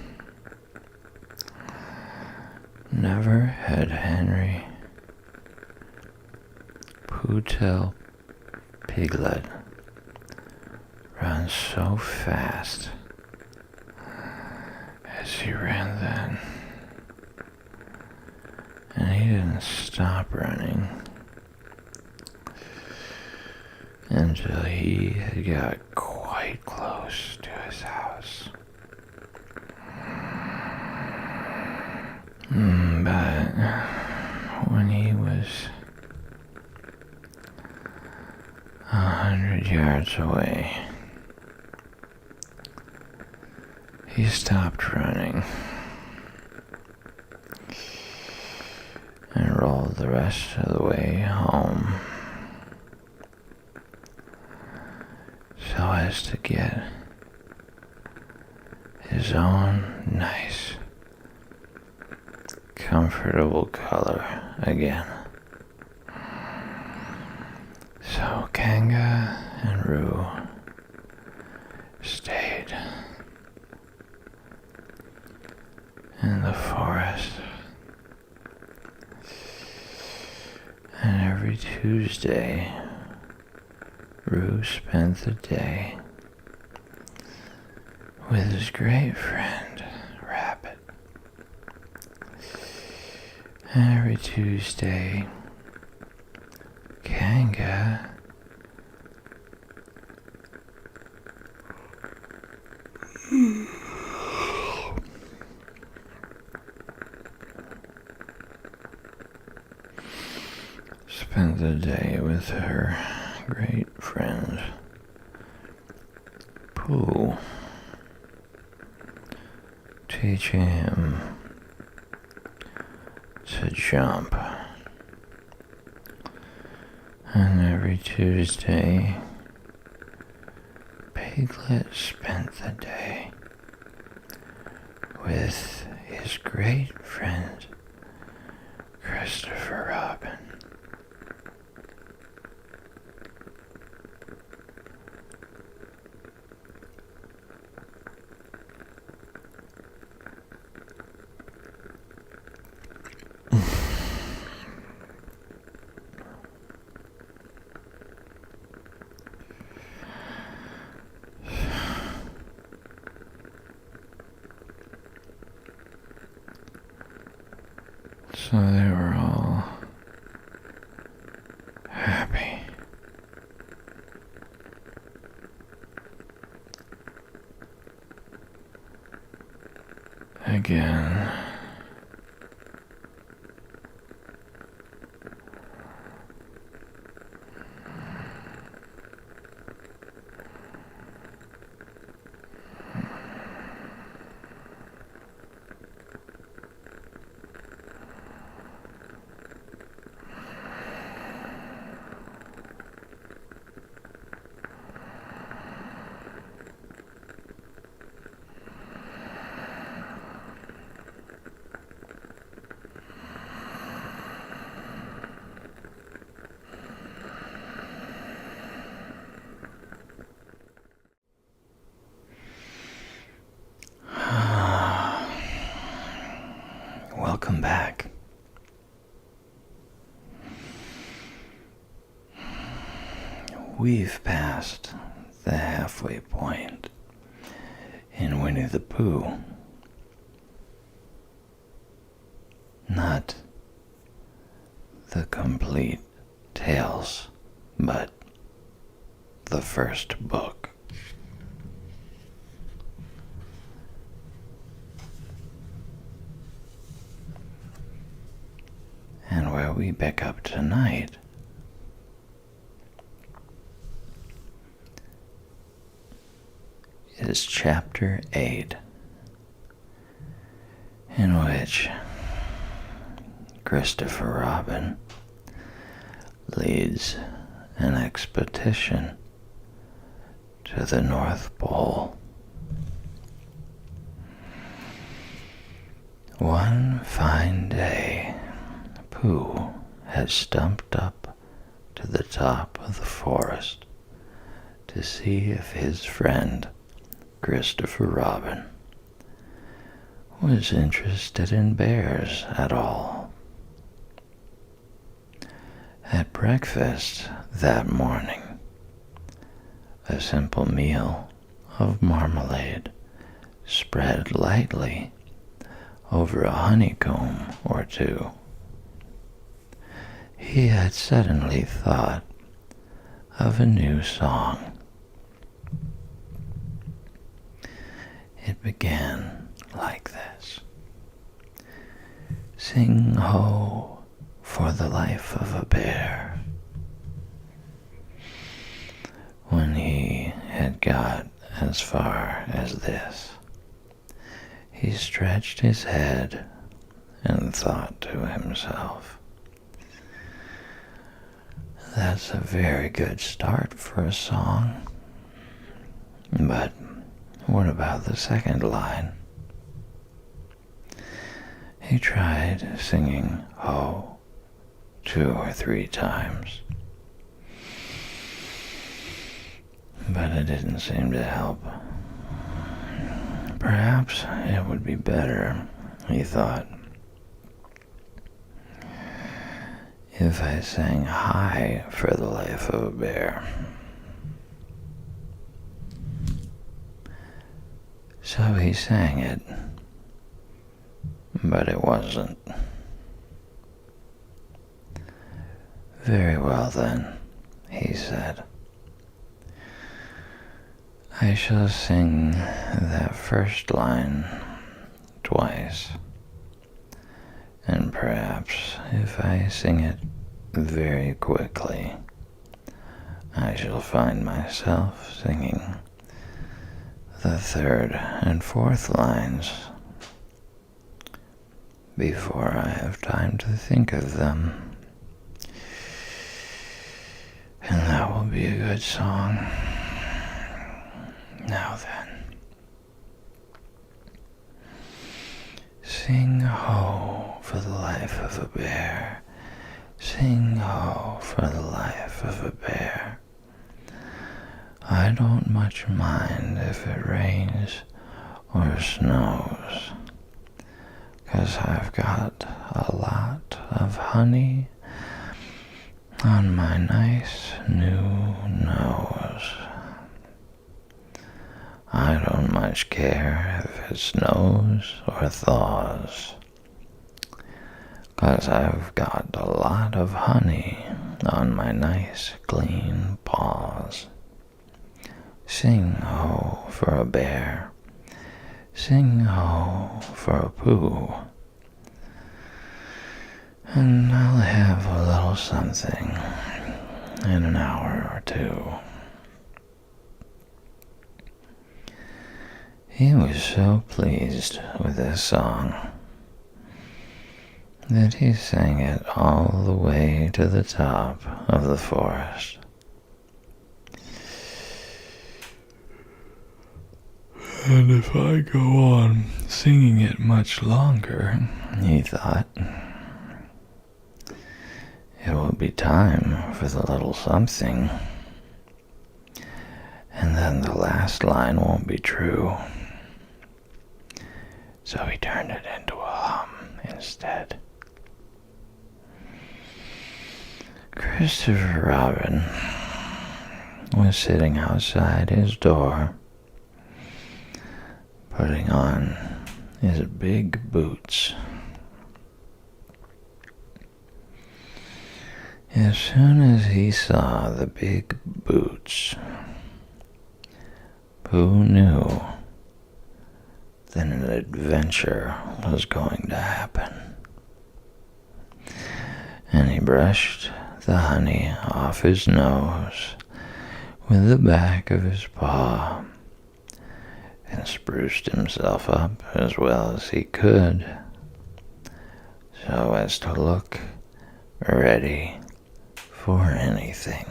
Never had Henry Pooh-tell Piglet run so fast as he ran then. And he didn't stop running until he had got quite close to his house. But when he was 100 yards away, he stopped running and rolled the rest of the way home so as to get his own nice, comfortable color again. So Kanga and Roo stayed in the forest, and every Tuesday Roo spent the day with his great friend Rabbit. And every Tuesday Kanga spent the day with her great friend Pooh, teaching him to jump. And every Tuesday, Piglet spent the day with his great friend Christopher Robin. So they were all happy. Again. Welcome back. We've passed the halfway point in Winnie the Pooh. Not the complete tales, but the first book. And where we pick up tonight is Chapter 8, in which Christopher Robin leads an expedition to the North Pole. One fine day, Pooh has stumped up to the top of the forest to see if his friend, Christopher Robin, was interested in bears at all. At breakfast that morning, a simple meal of marmalade spread lightly over a honeycomb or two. He had suddenly thought of a new song. It began like this. Sing ho for the life of a bear. When he had got as far as this, he stretched his head and thought to himself, "That's a very good start for a song. But what about the second line?" He tried singing ho 2 or 3 times, but it didn't seem to help. Perhaps it would be better, he thought, if I sang high for the life of a bear. So he sang it, but it wasn't. "Very well then," he said. "I shall sing that first line twice, and perhaps if I sing it very quickly, I shall find myself singing the third and fourth lines before I have time to think of them. And that will be a good song. Now then, sing ho for the life of a bear. Sing ho for the life of a bear. I don't much mind if it rains or snows, 'cause I've got a lot of honey on my nice new nose. I don't much care if it snows or thaws, 'cause I've got a lot of honey on my nice clean paws. Sing ho for a bear. Sing ho for a Pooh. And I'll have a little something in an hour or 2. He was so pleased with this song that he sang it all the way to the top of the forest. And if I go on singing it much longer, he thought, it will be time for the little something, and then the last line won't be true. So he turned it into a hum instead. Christopher Robin was sitting outside his door, putting on his big boots. As soon as he saw the big boots, Pooh knew that an adventure was going to happen. And he brushed the honey off his nose with the back of his paw and spruced himself up as well as he could so as to look ready for anything.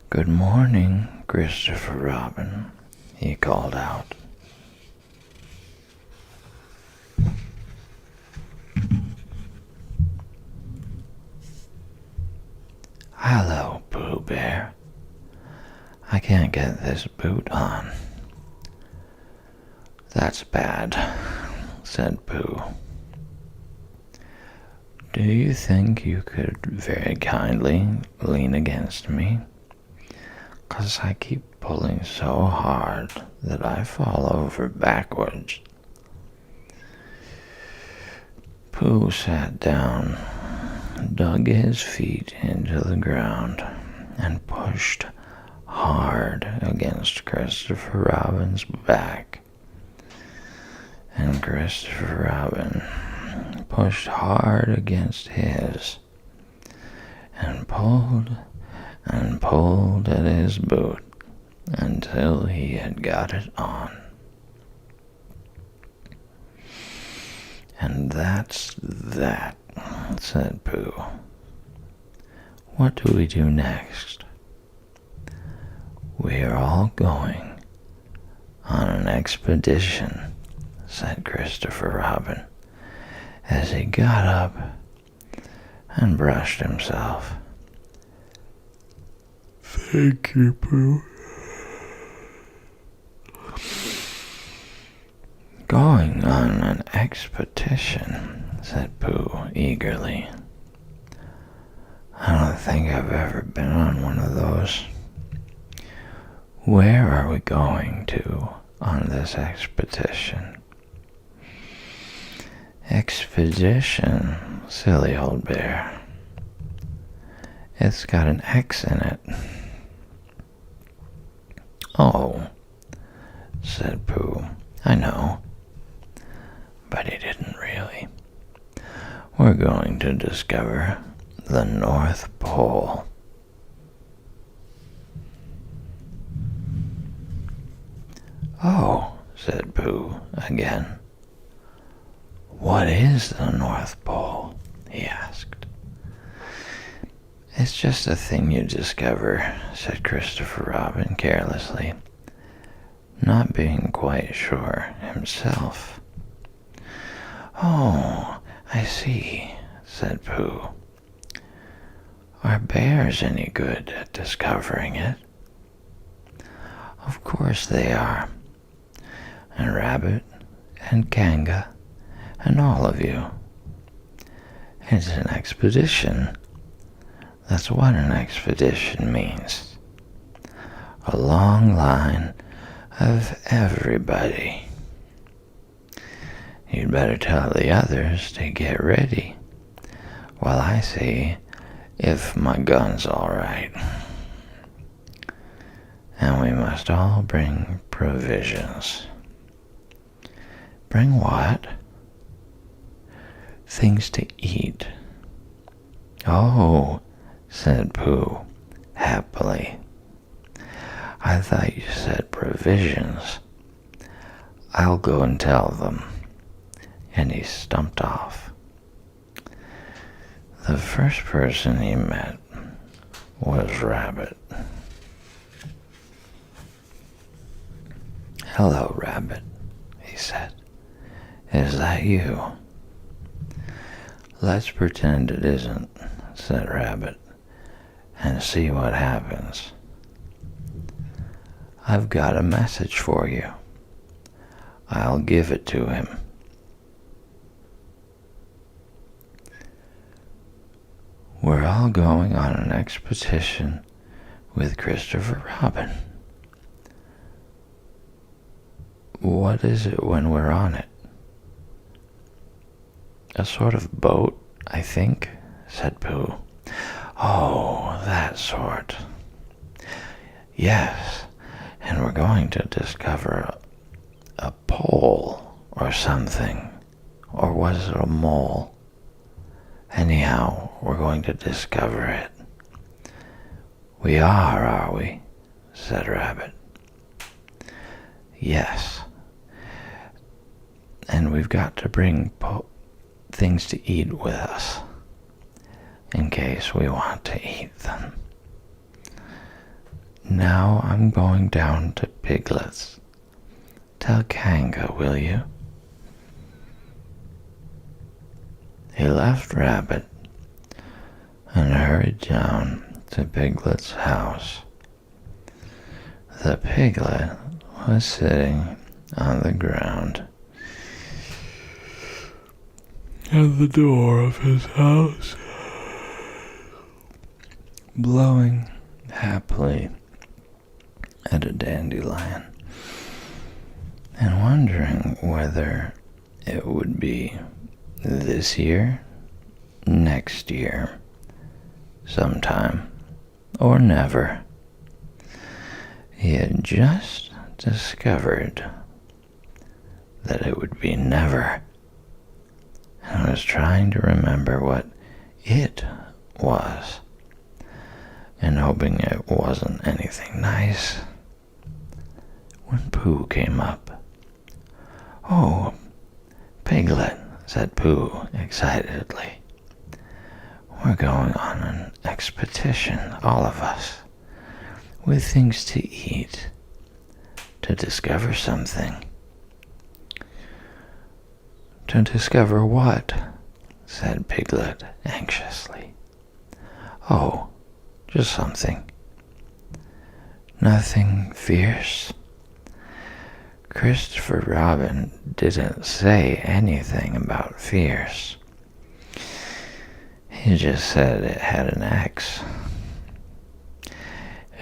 "Good morning, Christopher Robin," he called out. "Hello, Pooh Bear. I can't get this boot on." "That's bad," said Pooh. "Do you think you could very kindly lean against me? 'Cause I keep pulling so hard that I fall over backwards." Pooh sat down, dug his feet into the ground, and pushed hard against Christopher Robin's back, and Christopher Robin pushed hard against his, and pulled at his boot until he had got it on. "And that's that," said Pooh. "What do we do next?" "We are all going on an expedition," said Christopher Robin, as he got up and brushed himself. "Thank you, Pooh." "Going on an expedition," said Pooh eagerly. "I don't think I've ever been on one of those. Where are we going to on this expedition?" "Expedition, silly old bear. It's got an X in it." "Oh," said Pooh, "I know." But he didn't really. "We're going to discover the North Pole." "Oh," said Pooh again. "What is the North Pole?" he asked. "It's just a thing you discover," said Christopher Robin carelessly, not being quite sure himself. "Oh, I see," said Pooh. "Are bears any good at discovering it?" "Of course they are. And Rabbit and Kanga and all of you. It's an expedition. That's what an expedition means. A long line of everybody. You'd better tell the others to get ready while I see if my gun's all right. And we must all bring provisions." "Bring what?" "Things to eat." "Oh," said Pooh happily. "I thought you said provisions. I'll go and tell them." And he stumped off. The first person he met was Rabbit. "Hello, Rabbit," he said. "Is that you?" "Let's pretend it isn't," said Rabbit, "and see what happens. I've got a message for you. I'll give it to him." "We're all going on an expedition with Christopher Robin." "What is it when we're on it?" "A sort of boat, I think," said Pooh. "Oh, that sort." "Yes, and we're going to discover a pole or something. Or was it a mole? Anyhow, we're going to discover it." "We are we?" said Rabbit. "Yes. And we've got to bring things to eat with us, in case we want to eat them. Now I'm going down to Piglet's. Tell Kanga, will you?" He left Rabbit and hurried down to Piglet's house. The piglet was sitting on the ground at the door of his house, blowing happily at a dandelion and wondering whether it would be this year, next year, sometime, or never. He had just discovered that it would be never, and was trying to remember what it was, and hoping it wasn't anything nice, when Pooh came up. "Oh, Piglet," said Pooh excitedly. "We're going on an expedition, all of us, with things to eat, to discover something." "To discover what?" said Piglet anxiously. "Oh, just something." "Nothing fierce?" Christopher Robin didn't say anything about fierce. He just said it had an X.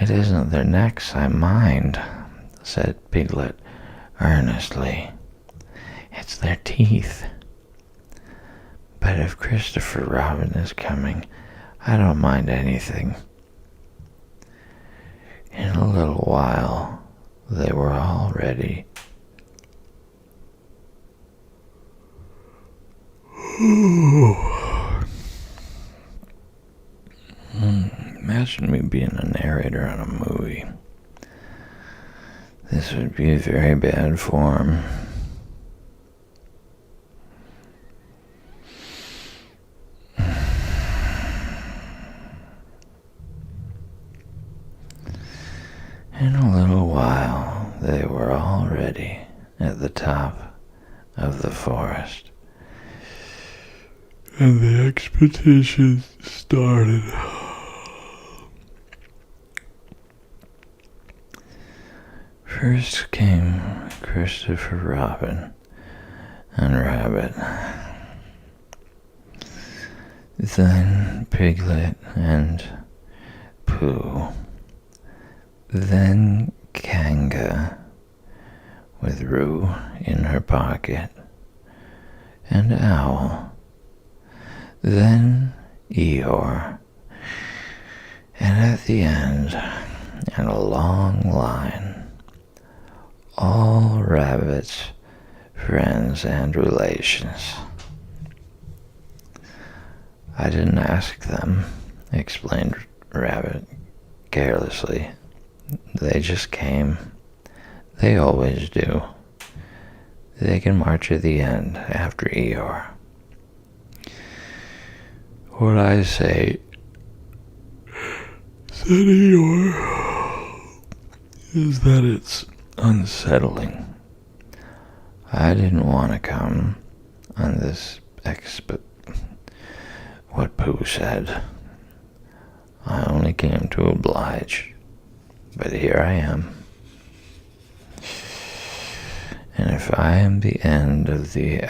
"It isn't their necks I mind," said Piglet earnestly. "It's their teeth. But if Christopher Robin is coming, I don't mind anything." In a little while, they were all ready. Imagine me being a narrator on a movie. This would be very bad form. In a little while, they were all ready at the top of the forest, and the expedition started. First came Christopher Robin and Rabbit, then Piglet and Pooh, then Kanga with Roo in her pocket, and Owl, then Eeyore, and at the end, in a long line, all Rabbit's friends and relations. "I didn't ask them," explained Rabbit carelessly. "They just came. They always do. They can march at the end after Eeyore." "What I say," said Eeyore, "is that it's unsettling. I didn't want to come on this What Pooh said. I only came to oblige, but here I am. And if I am the end of the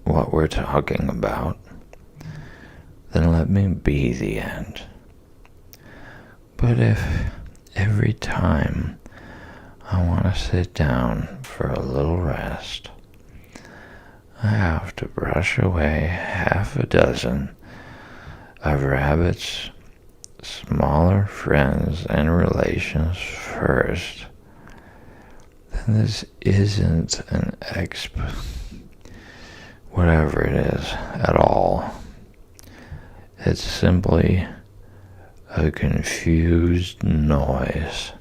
what we're talking about, then let me be the end. But if every time I want to sit down for a little rest, I have to brush away half a dozen of Rabbit's smaller friends and relations first, then this isn't an whatever it is at all. It's simply a confused noise.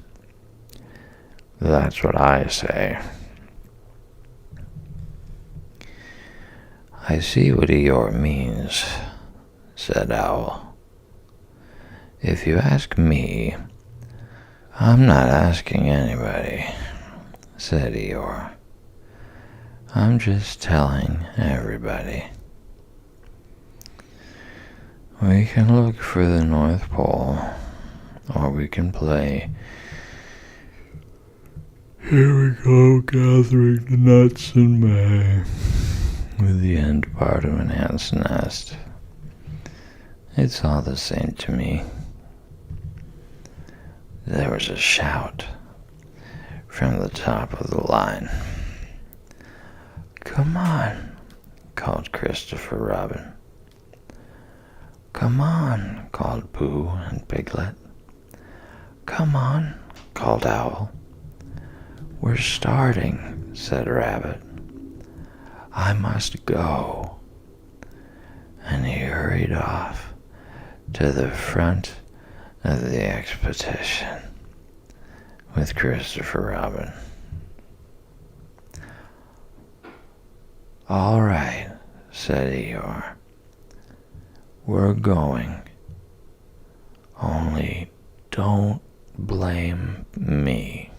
That's what I say." "I see what Eeyore means," said Owl. "If you ask me, I'm not asking anybody," said Eeyore. "I'm just telling everybody. We can look for the North Pole, or we can play Here We Go Gathering the Nuts in May with the end part of an ant's nest. It's all the same to me." There was a shout from the top of the line. "Come on," called Christopher Robin. "Come on," called Pooh and Piglet. "Come on," called Owl. "We're starting," said Rabbit. "I must go." And he hurried off to the front of the expedition with Christopher Robin. "All right," said Eeyore. "We're going. Only don't blame me."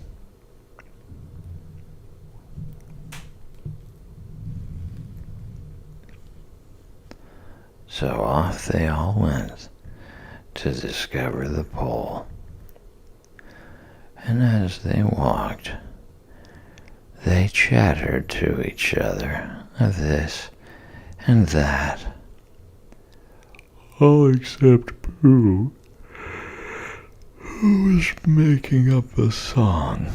So off they all went to discover the pole. And as they walked, they chattered to each other of this and that, all except Pooh, who was making up a song.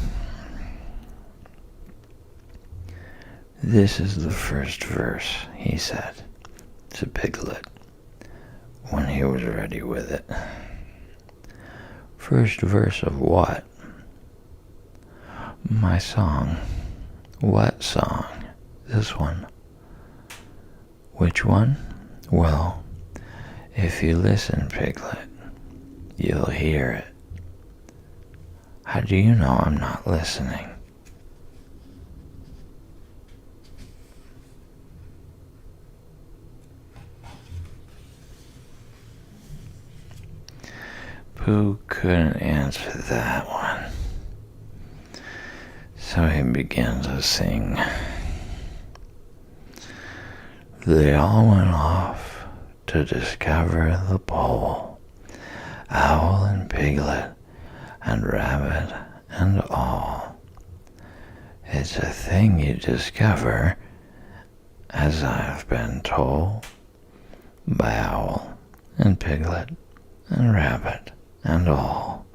"This is the first verse," he said to Piglet when he was ready with it. "First verse of what?" "My song." "What song?" "This one." "Which one?" "Well, if you listen, Piglet, you'll hear it." "How do you know I'm not listening?" Pooh couldn't answer that one, so he began to sing. They all went off to discover the pole, Owl and Piglet and Rabbit and all. It's a thing you discover, as I've been told, by Owl and Piglet and Rabbit and all.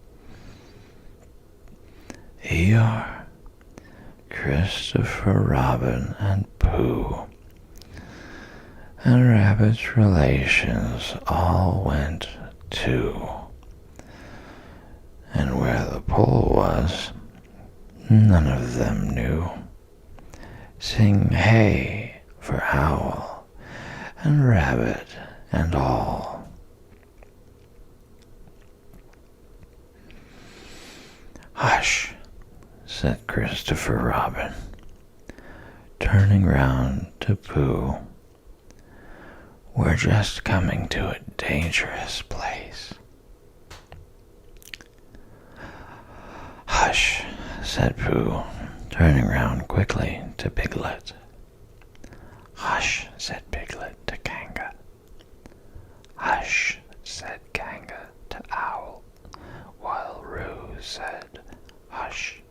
Eeyore, Christopher Robin and Pooh and Rabbit's relations all went too. And where the pole was, none of them knew. Sing hey for Owl and Rabbit and all. "Hush," said Christopher Robin, turning round to Pooh. "We're just coming to a dangerous place." "Hush," said Pooh, turning round quickly to Piglet. "Hush," said Piglet to Kanga. "Hush," said Kanga to Owl, while Roo said "hush"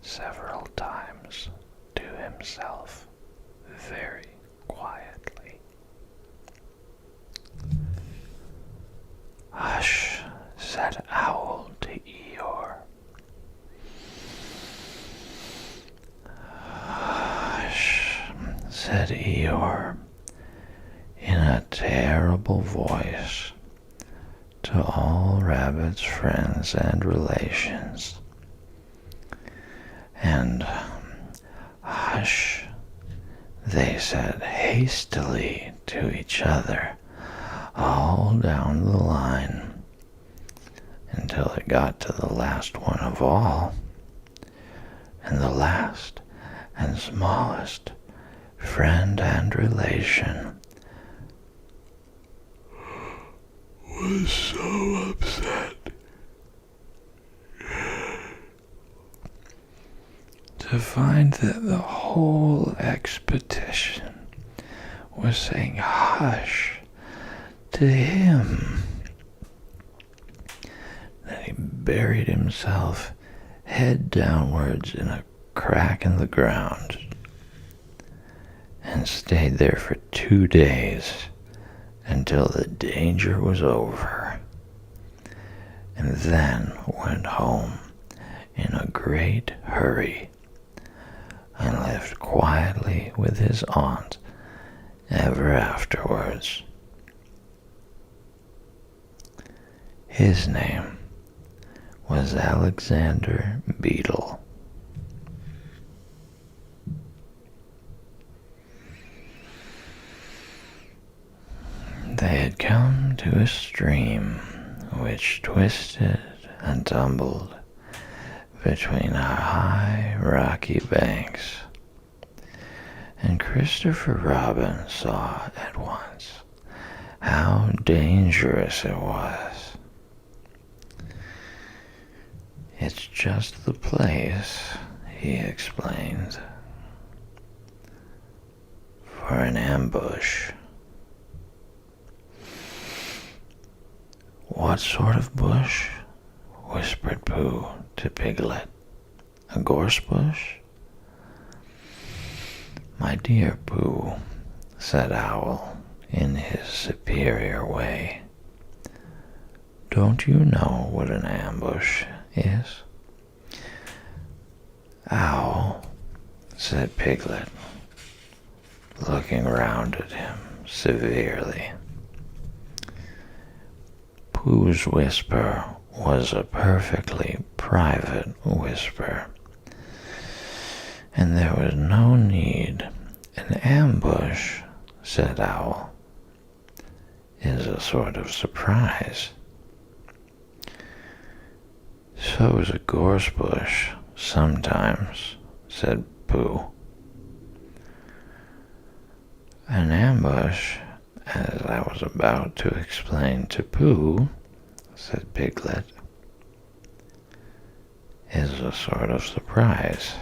several times to himself very quietly. "Hush," said Owl to Eeyore. "Hush," said Eeyore in a terrible voice to all Rabbit's friends and relations. And "hush," they said hastily to each other all down the line, until it got to the last one of all, and the last and smallest friend and relation was so upset to find that the whole expedition was saying hush to him that he buried himself head downwards in a crack in the ground and stayed there for 2 days until the danger was over, and then went home in a great hurry and lived quietly with his aunt ever afterwards. His name was Alexander Beetle. They had come to a stream which twisted and tumbled between our high rocky banks, and Christopher Robin saw at once how dangerous it was. "It's just the place," he explained, "for an ambush." "What sort of bush?" whispered Pooh to Piglet. "A gorse bush?" "My dear Pooh," said Owl in his superior way, "don't you know what an ambush is?" "Owl," said Piglet, looking round at him severely. Pooh's whisper was a perfectly private whisper, and there was no need. "An ambush," said Owl, "is a sort of surprise." "So's a gorse bush sometimes," said Pooh. "An ambush, as I was about to explain to Pooh," said Piglet, "is a sort of surprise.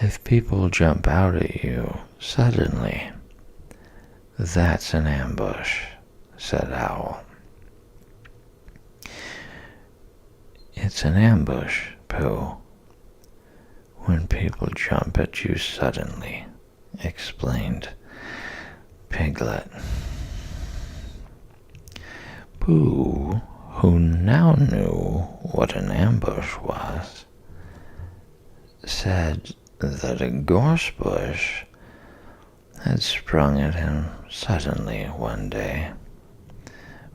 If people jump out at you suddenly, that's an ambush," said Owl. "It's an ambush, Pooh, when people jump at you suddenly," explained Piglet. Pooh, who now knew what an ambush was, said that a gorse bush had sprung at him suddenly one day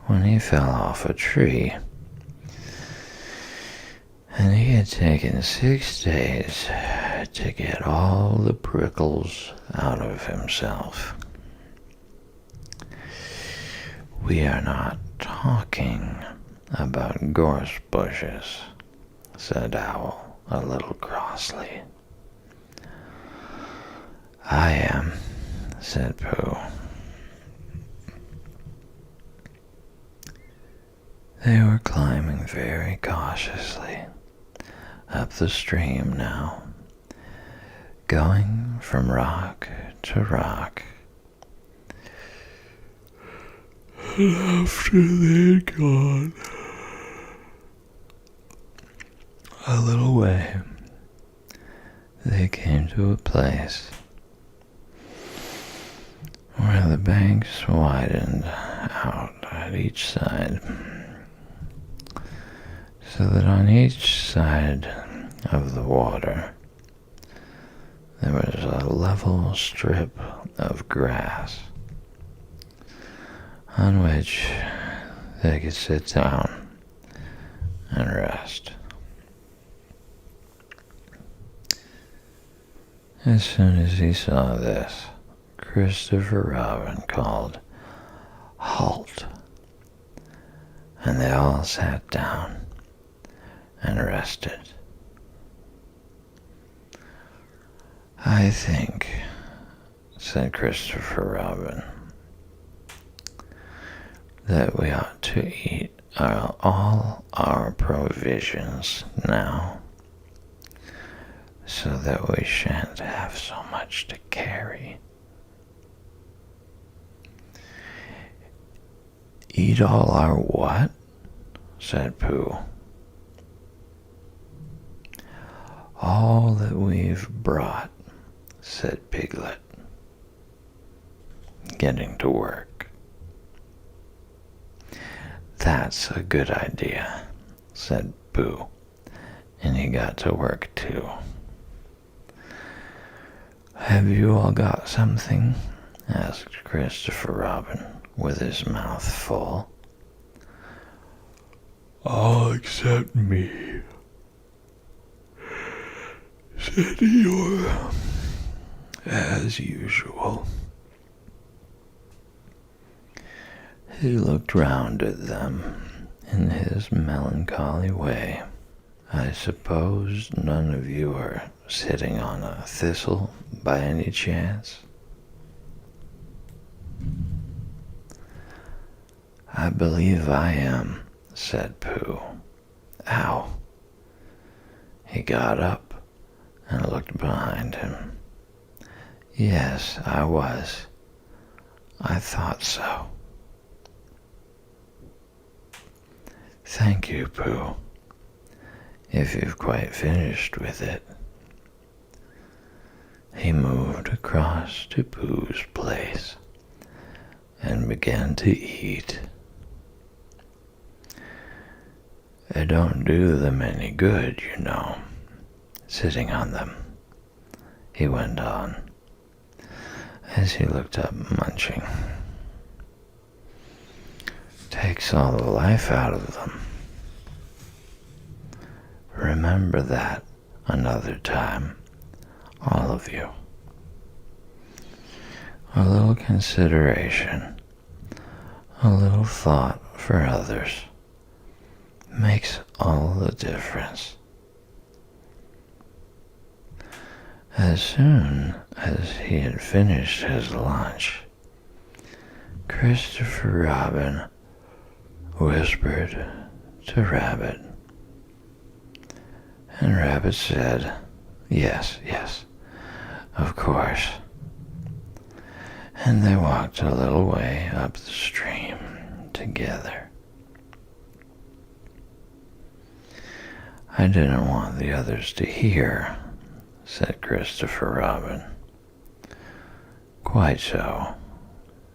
when he fell off a tree, and he had taken 6 days to get all the prickles out of himself. "We are not talking about gorse bushes," said Owl a little crossly. "I am," said Pooh. They were climbing very cautiously up the stream now, going from rock to rock. And after they'd gone a little way, they came to a place where the banks widened out at each side, so that on each side of the water there was a level strip of grass on which they could sit down and rest. As soon as he saw this, Christopher Robin called, "Halt!" and they all sat down and rested. "I think," said Christopher Robin, "that we ought to eat all our provisions now, so that we shan't have so much to carry." "Eat all our what?" said Pooh. "All that we've brought," said Piglet, getting to work. "That's a good idea," said Pooh, and he got to work too. "Have you all got something?" asked Christopher Robin, with his mouth full. All except me, said Eeyore, as usual. He looked round at them in his melancholy way. I suppose none of you are sitting on a thistle by any chance? I believe I am, said Pooh. Ow. He got up and looked behind him. Yes, I was. I thought so. Thank you, Pooh, if you've quite finished with it. He moved across to Pooh's place and began to eat. It don't do them any good, you know, sitting on them, he went on, as he looked up, munching. Takes all the life out of them. Remember that another time, all of you. A little consideration, a little thought for others makes all the difference. As soon as he had finished his lunch, Christopher Robin whispered to Rabbit. And Rabbit said, yes, of course. And they walked a little way up the stream together. I didn't want the others to hear, said Christopher Robin. Quite so,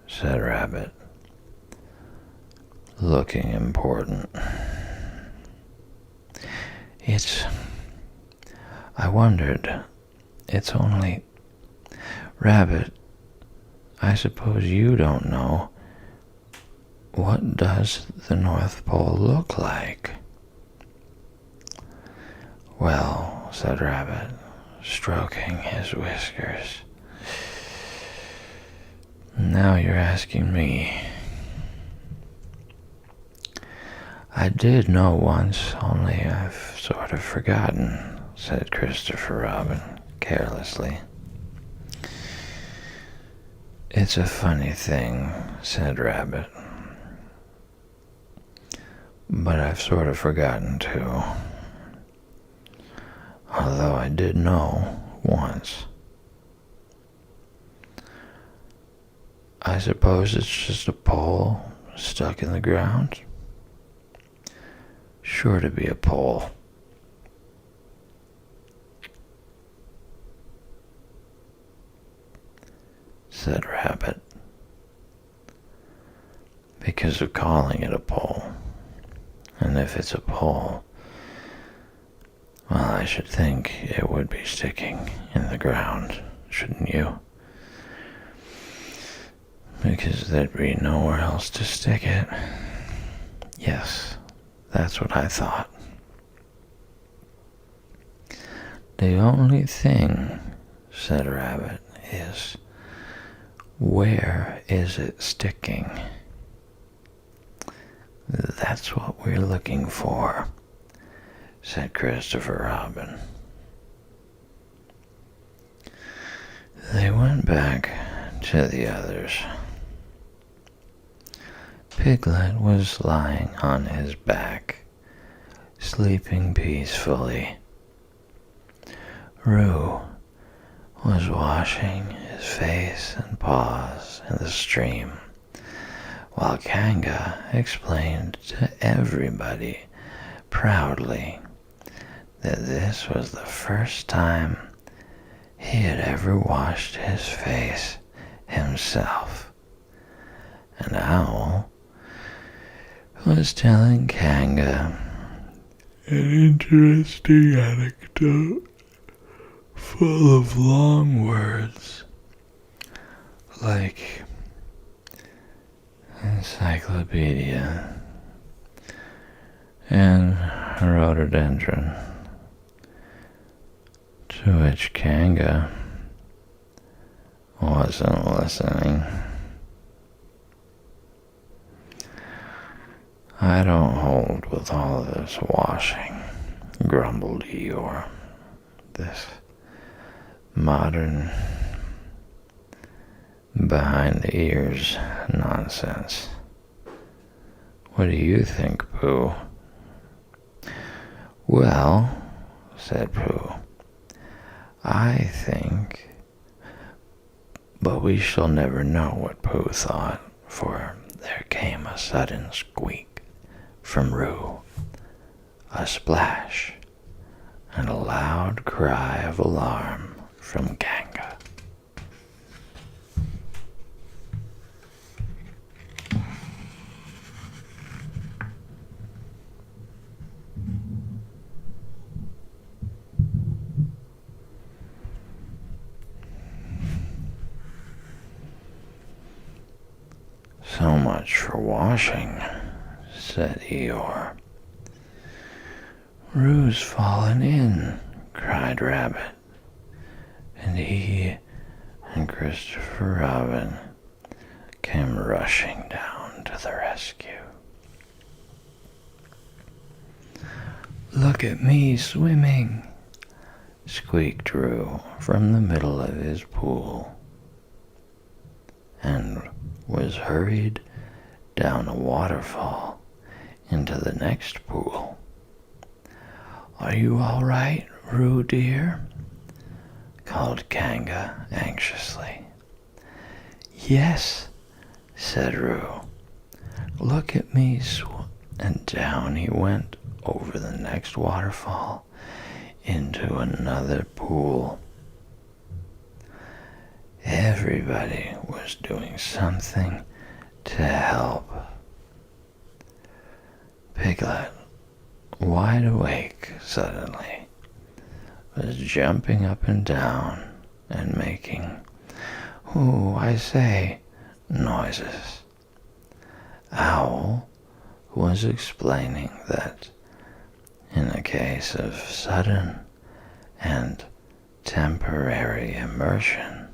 said Rabbit, looking important. I wondered, it's only, Rabbit, I suppose you don't know, what does the North Pole look like? Well, said Rabbit, stroking his whiskers, now you're asking me. I did know once, only I've sort of forgotten, said Christopher Robin carelessly. It's a funny thing, said Rabbit, but I've sort of forgotten too, although I did know once. I suppose it's just a pole stuck in the ground? Sure to be a pole. Said Rabbit, because of calling it a pole. And if it's a pole, well, I should think it would be sticking in the ground, shouldn't you? Because there'd be nowhere else to stick it. Yes, that's what I thought. The only thing, said Rabbit, is, where is it sticking? That's what we're looking for, said Christopher Robin. They went back to the others. Piglet was lying on his back, sleeping peacefully. Roo was washing his face and paws in the stream, while Kanga explained to everybody proudly that this was the first time he had ever washed his face himself. And Owl was telling Kanga an interesting anecdote full of long words, like encyclopedia and rhododendron, to which Kanga wasn't listening. "I don't hold with all this washing," grumbled Eeyore. "This modern, behind-the-ears nonsense. What do you think, Pooh?" "Well," said Pooh, "I think—" But we shall never know what Pooh thought, for there came a sudden squeak from Roo, a splash, and a loud cry of alarm from Kanga. "So much for washing," said Eeyore. "Roo's fallen in," cried Rabbit, and he and Christopher Robin came rushing down to the rescue. "Look at me swimming," squeaked Roo from the middle of his pool, and was hurried down a waterfall into the next pool. "Are you all right, Roo dear?" called Kanga anxiously. "Yes," said Roo. "Look at me and down he went over the next waterfall into another pool. Everybody was doing something to help. Piglet, wide awake suddenly, was jumping up and down and making, "Ooh, I say," noises. Owl was explaining that in a case of sudden and temporary immersion,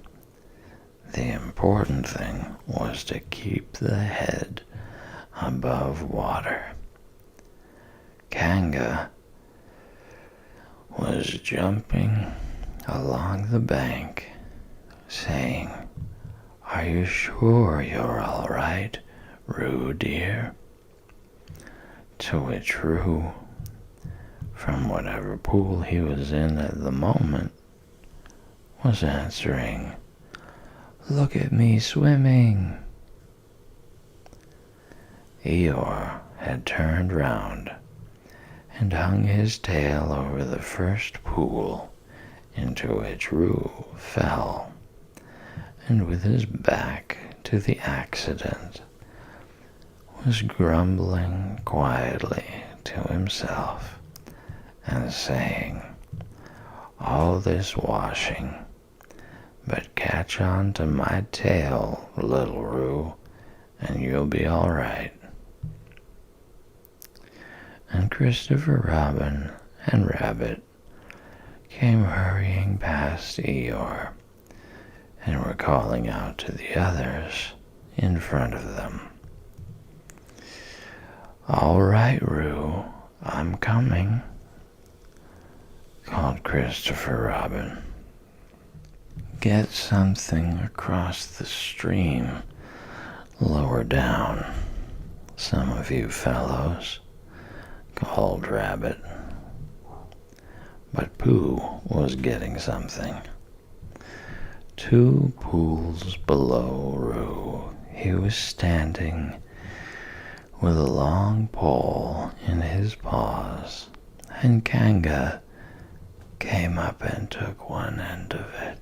the important thing was to keep the head above water. Kanga was jumping along the bank, saying, "Are you sure you're all right, Roo dear?" To which Roo, from whatever pool he was in at the moment, was answering, "Look at me swimming." Eeyore had turned round and hung his tail over the first pool into which Roo fell, and with his back to the accident, was grumbling quietly to himself and saying, "All this washing, but catch on to my tail, little Roo, and you'll be all right." And Christopher Robin and Rabbit came hurrying past Eeyore and were calling out to the others in front of them. "All right, Roo, I'm coming," called Christopher Robin. "Get something across the stream lower down, some of you fellows," called Rabbit. But Pooh was getting something. 2 pools below Roo, he was standing with a long pole in his paws, and Kanga came up and took one end of it.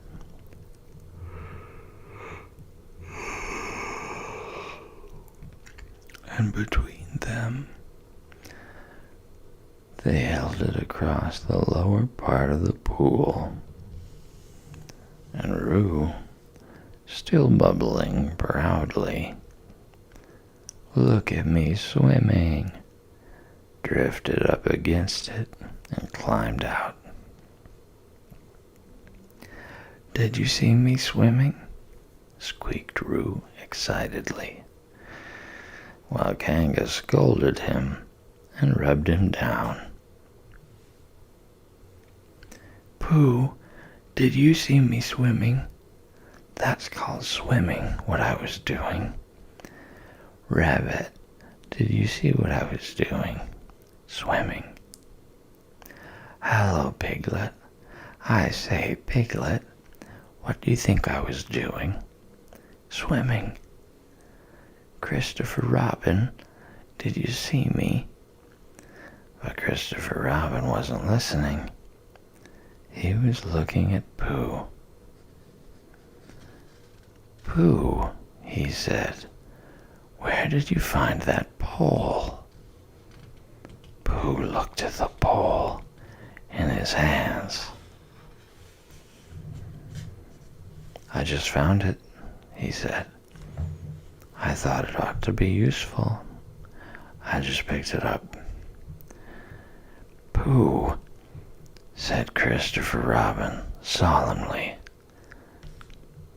And between them, they held it across the lower part of the pool. And Roo, still bubbling proudly, "Look at me swimming," drifted up against it, and climbed out. "Did you see me swimming?" squeaked Roo excitedly, while Kanga scolded him and rubbed him down. "Pooh, did you see me swimming?" "That's called swimming, what I was doing." "Rabbit, did you see what I was doing?" "Swimming." "Hello, Piglet. I say, Piglet, what do you think I was doing?" "Swimming." "Christopher Robin, did you see me?" But Christopher Robin wasn't listening. He was looking at Pooh. "Pooh," he said, "where did you find that pole?" Pooh looked at the pole in his hands. "I just found it," he said. "I thought it ought to be useful. I just picked it up." "Pooh," said Christopher Robin solemnly,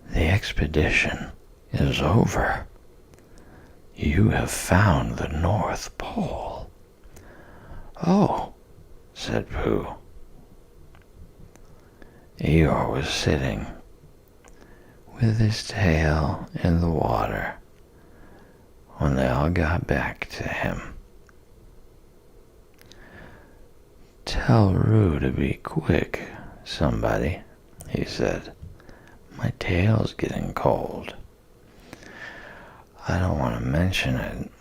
"the expedition is over. You have found the North Pole." "Oh," said Pooh. Eeyore was sitting with his tail in the water when they all got back to him. "Tell Roo to be quick, somebody," he said. "My tail's getting cold. I don't want to mention it,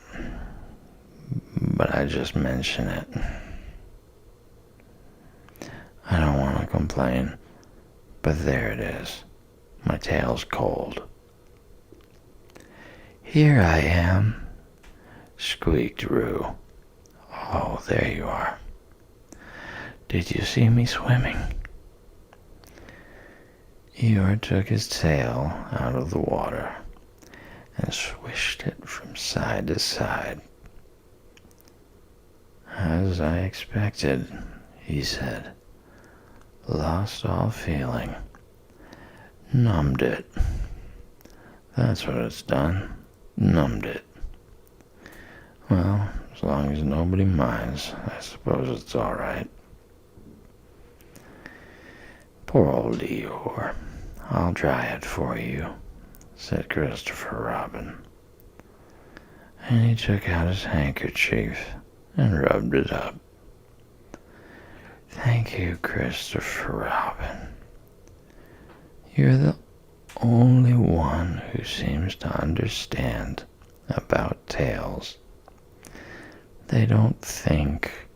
but I just mention it. I don't want to complain, but there it is. My tail's cold." "Here I am," squeaked Roo. "Oh, there you are. Did you see me swimming?" Eeyore took his tail out of the water and swished it from side to side. "As I expected," he said. "Lost all feeling. Numbed it. That's what it's done. Numbed it. Well, as long as nobody minds, I suppose it's all right." "Poor old Eeyore. I'll dry it for you," said Christopher Robin. And he took out his handkerchief and rubbed it up. "Thank you, Christopher Robin. You're the only one who seems to understand about tails. They don't think.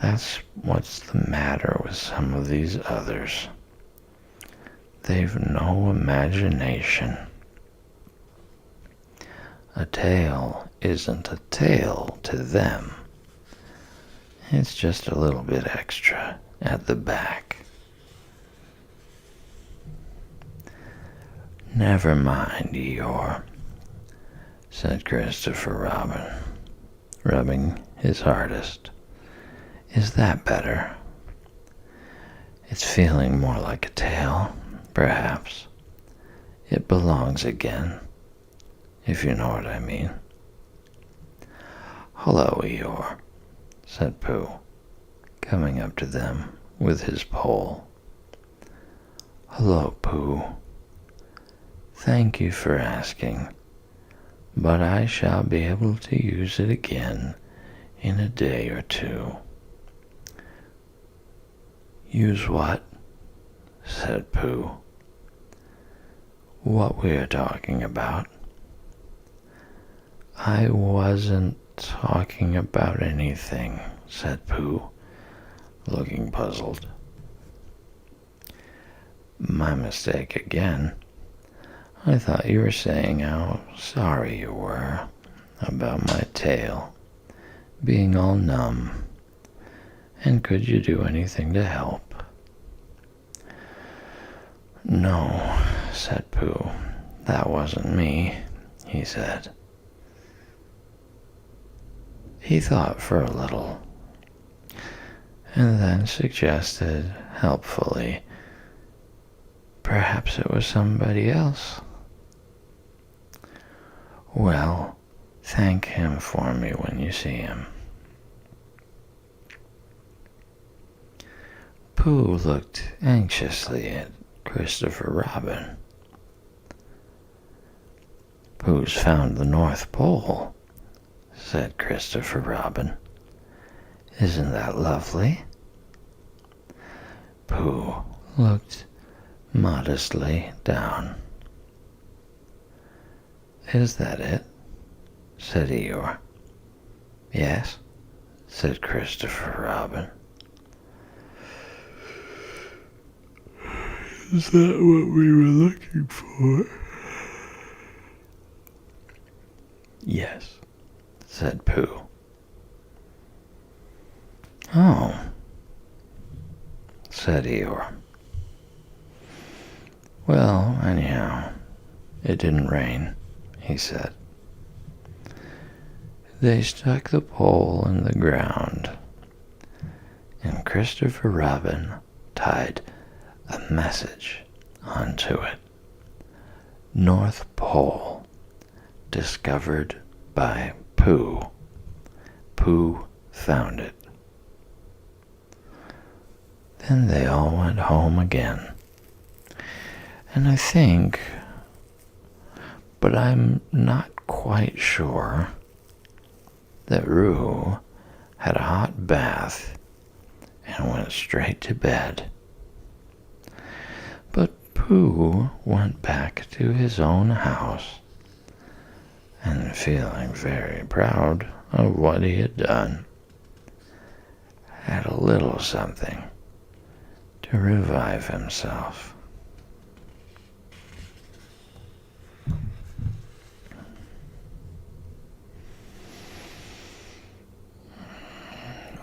That's what's the matter with some of these others. They've no imagination. A tail isn't a tail to them. It's just a little bit extra at the back." "Never mind, Eeyore," said Christopher Robin, rubbing his hardest. "Is that better? It's feeling more like a tail, perhaps. It belongs again, if you know what I mean." "Hello, Eeyore," said Pooh, coming up to them with his pole. "Hello, Pooh. Thank you for asking, but I shall be able to use it again in a day or two." "Use what?" said Pooh. "What we're talking about." "I wasn't talking about anything," said Pooh, looking puzzled. "My mistake again. I thought you were saying how sorry you were about my tail being all numb, and could you do anything to help?" "No," said Pooh, "that wasn't me," he said. He thought for a little, and then suggested helpfully, perhaps it was somebody else. Well, thank him for me when you see him. Pooh looked anxiously at Christopher Robin. Pooh's found the North Pole, said Christopher Robin. Isn't that lovely? Pooh looked modestly down. Is that it? Said Eeyore. Yes, said Christopher Robin. Is that what we were looking for? Yes, said Pooh. Oh, said Eeyore. Well, anyhow, it didn't rain, he said. They stuck the pole in the ground, and Christopher Robin tied a message onto it. North Pole, discovered by Pooh. Pooh found it. Then they all went home again. And I think, but I'm not quite sure, that Roo had a hot bath and went straight to bed. But Pooh went back to his own house, and feeling very proud of what he had done, had a little something to revive himself.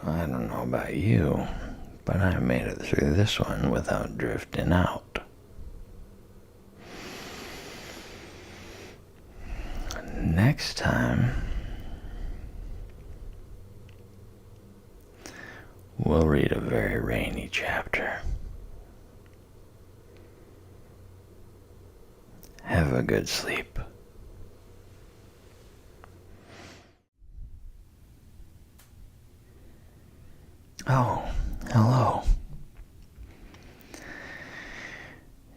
I don't know about you, but I made it through this one without drifting out. Next time, we'll read a very rainy chapter. Have a good sleep. Oh, hello.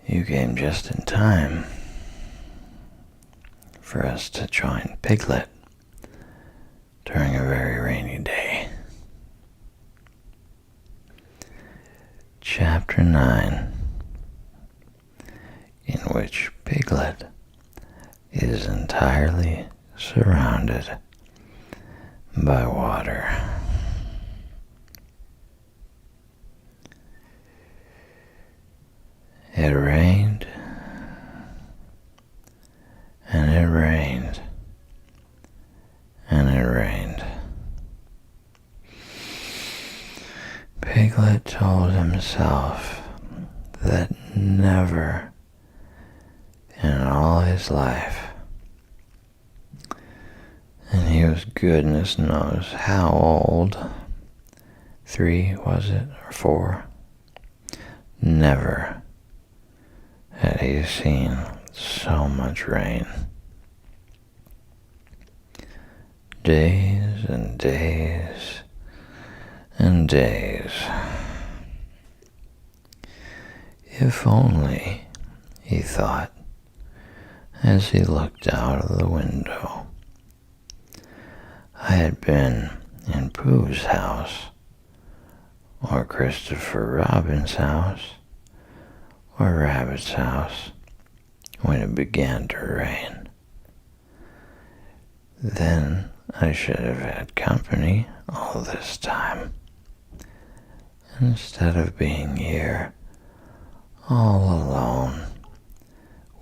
You came just in time for us to join Piglet during a very rainy day. Chapter 9, in which Piglet is entirely surrounded by water. It rained, and it rained, and it rained. Piglet told himself that never in all his life, and he was goodness knows how old, 3 was it, or 4, never had he seen so much rain. Days and days and days. If only, he thought, as he looked out of the window, I had been in Pooh's house, or Christopher Robin's house, or Rabbit's house, when it began to rain. Then I should have had company all this time, instead of being here all alone,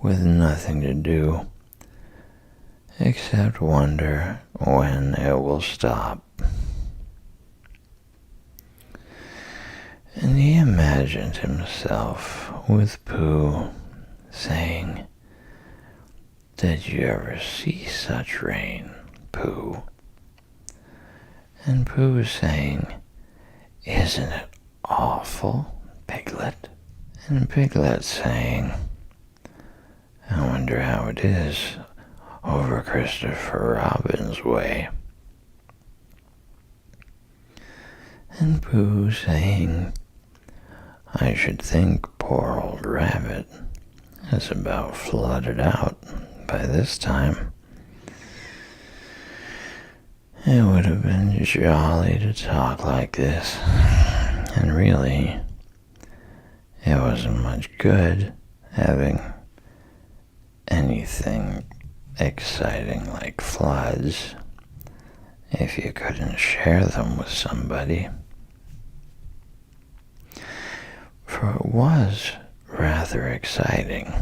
with nothing to do except wonder when it will stop. And he imagined himself with Pooh, saying, "Did you ever see such rain, Pooh? And Pooh was saying, "Isn't it awful, Piglet?" And Piglet saying, "I wonder how it is over Christopher Robin's way." And Pooh saying, "I should think poor old Rabbit is about flooded out by this time. It would have been jolly to talk like this, and really, it wasn't much good having anything exciting like floods if you couldn't share them with somebody." For it was rather exciting.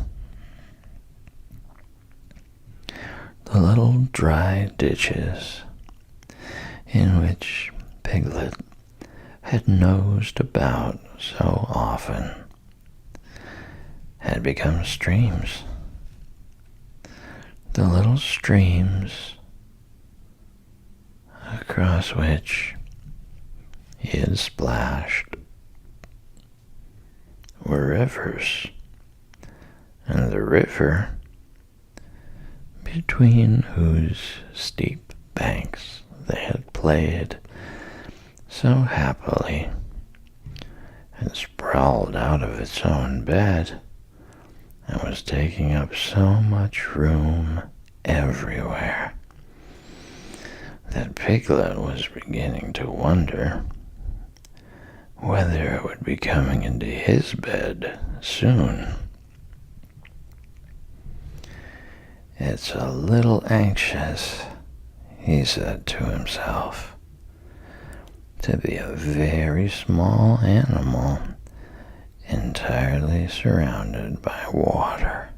The little dry ditches in which Piglet had nosed about so often had become streams. The little streams across which he had splashed were rivers, and the river between whose steep banks they had played so happily and sprawled out of its own bed and was taking up so much room everywhere that Piglet was beginning to wonder whether it would be coming into his bed soon. "It's a little anxious," he said to himself, "to be a very small animal entirely surrounded by water."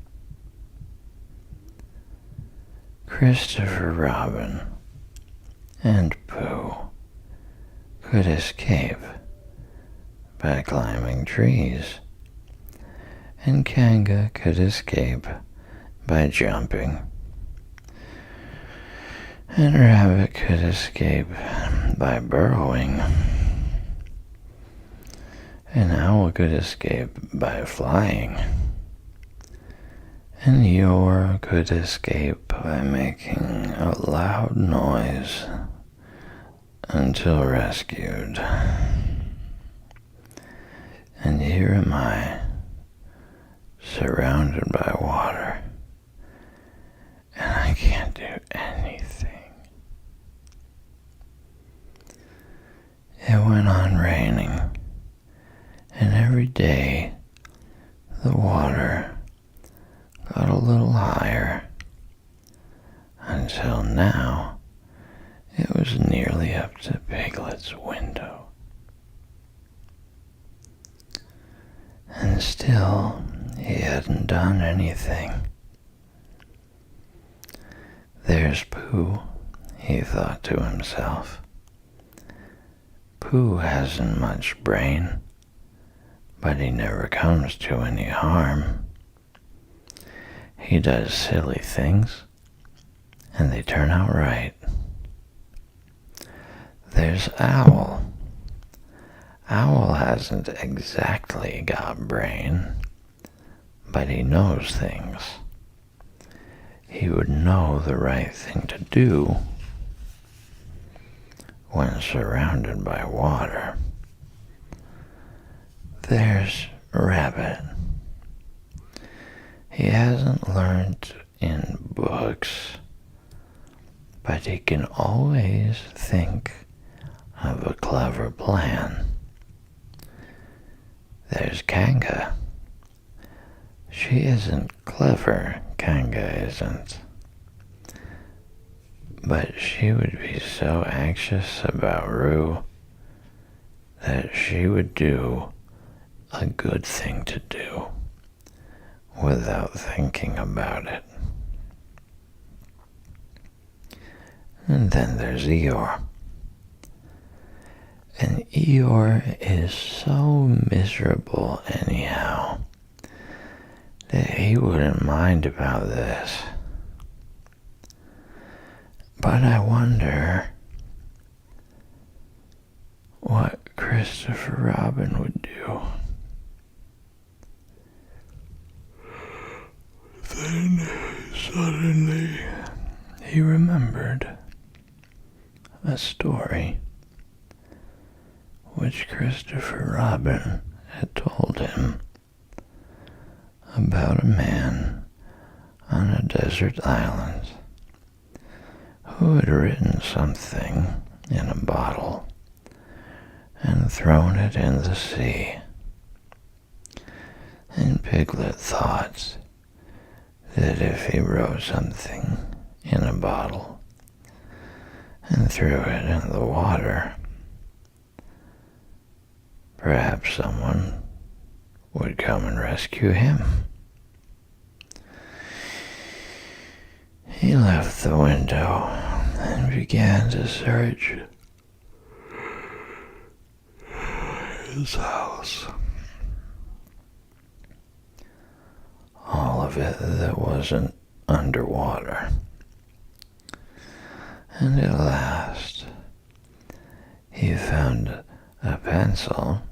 Christopher Robin and Pooh could escape by climbing trees, and Kanga could escape by jumping, and Rabbit could escape by burrowing, and Owl could escape by flying, and Eeyore could escape by making a loud noise until rescued. And here am I, surrounded by water, and I can't do anything. It went on raining, and every day the water got a little higher, until now it was nearly up to Piglet's window. And still he hadn't done anything. "There's Pooh," he thought to himself. "Pooh hasn't much brain, but he never comes to any harm. He does silly things, and they turn out right. There's Owl. Owl hasn't exactly got brain, but he knows things. He would know the right thing to do when surrounded by water. There's Rabbit. He hasn't learned in books, but he can always think of a clever plan. There's Kanga. She isn't clever, Kanga isn't. But she would be so anxious about Roo that she would do a good thing to do without thinking about it. And then there's Eeyore. And Eeyore is so miserable anyhow that he wouldn't mind about this. But I wonder what Christopher Robin would do. Then suddenly he remembered a story which Christopher Robin had told him about a man on a desert island who had written something in a bottle and thrown it in the sea. And Piglet thought that if he wrote something in a bottle and threw it in the water, perhaps someone would come and rescue him. He left the window and began to search his house. All of it that wasn't underwater. And at last, he found a pencil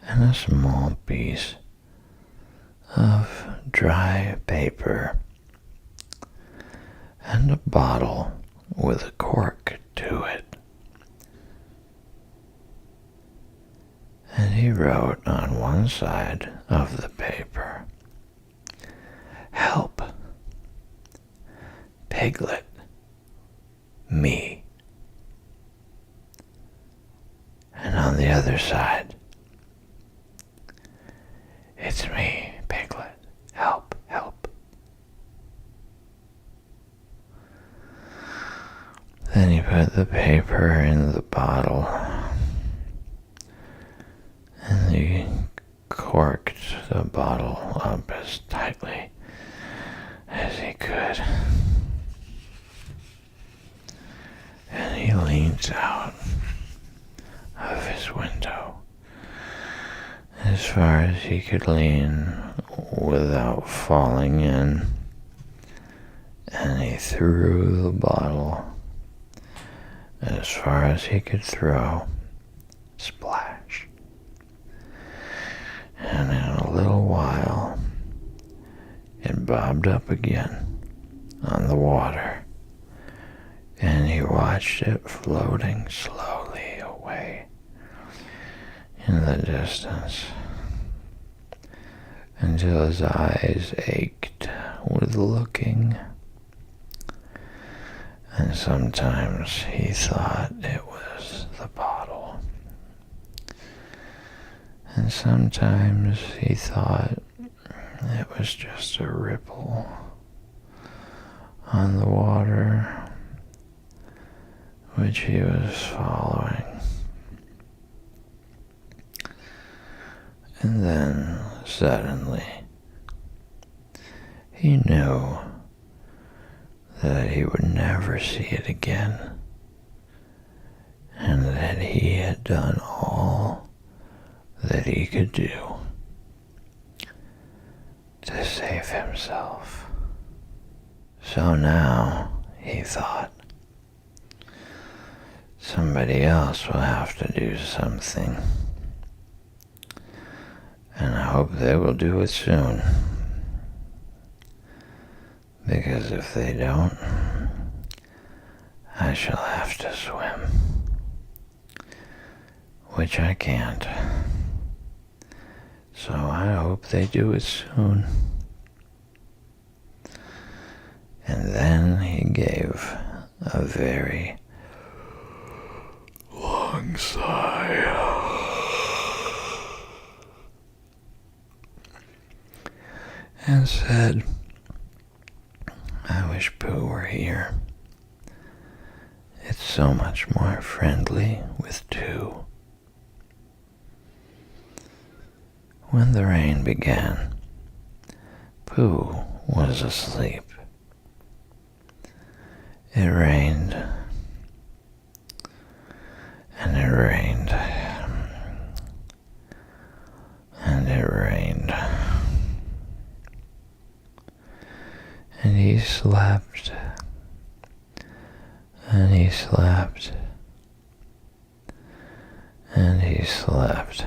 and a small piece of dry paper and a bottle with a cork to it. And he wrote on one side of the paper, "Help, Piglet, me." And on the other side, "It's me, Piglet, help, help." Then he put the paper in the bottle and he corked the bottle up as tightly as he could. And he leaned out of his window as far as he could lean without falling in, and he threw the bottle as far as he could throw. Splash. And in a little while, it bobbed up again on the water, and he watched it floating slowly away in the distance until his eyes ached with looking. And sometimes he thought it was the bottle, and sometimes he thought it was just a ripple on the water which he was following. And then suddenly he knew that he would never see it again, and that he had done all that he could do to save himself. So now, he thought, somebody else will have to do something, and I hope they will do it soon. Because if they don't, I shall have to swim, which I can't. So I hope they do it soon. And then he gave a very long sigh and said, "I wish Pooh were here. It's so much more friendly with two." When the rain began, Pooh was asleep. It rained, and it rained, and it rained. And he slept, and he slept, he slept.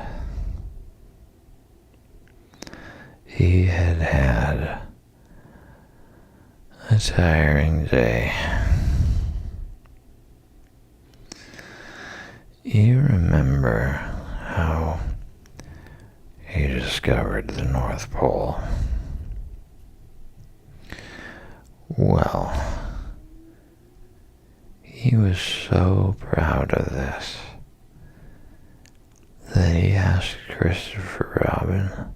He had had a tiring day. You remember how he discovered the North Pole? Well, he was so proud of this that he asked Christopher Robin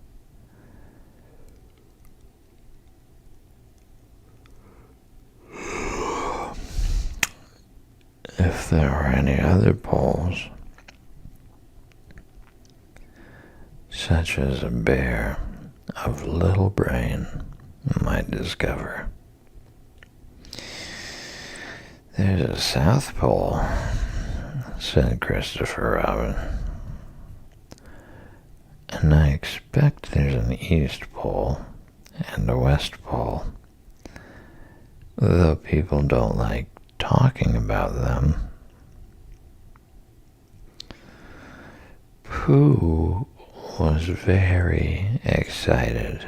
if there were any other poles, such as a bear of little brain might discover. "There's a South Pole," said Christopher Robin, "and I expect there's an East Pole and a West Pole, though people don't like talking about them." Pooh was very excited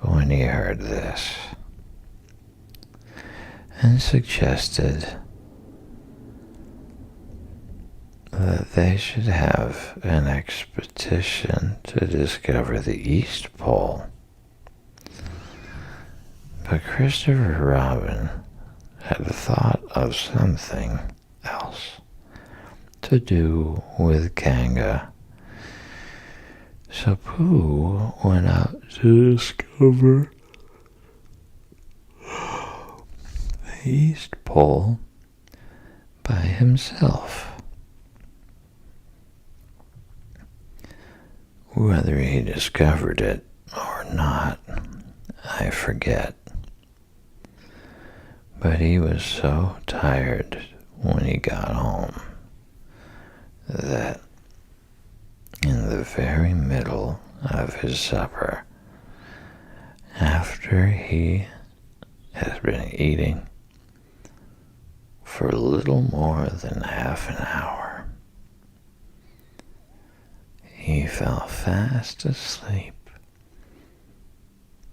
when he heard this, and suggested that they should have an expedition to discover the East Pole. But Christopher Robin had thought of something else to do with Kanga. So Pooh went out to discover the East Pole by himself. Whether he discovered it or not, I forget. But he was so tired when he got home that in the very middle of his supper, after he has been eating for little more than half an hour, he fell fast asleep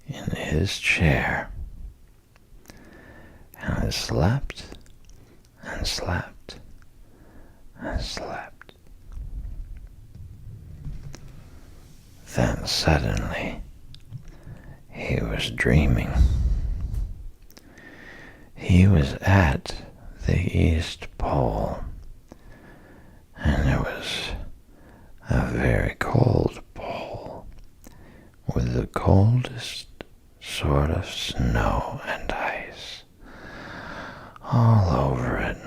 in his chair and slept and slept and slept. Then suddenly he was dreaming. He was at the East Pole, and it was a very cold pole with the coldest sort of snow and ice all over it.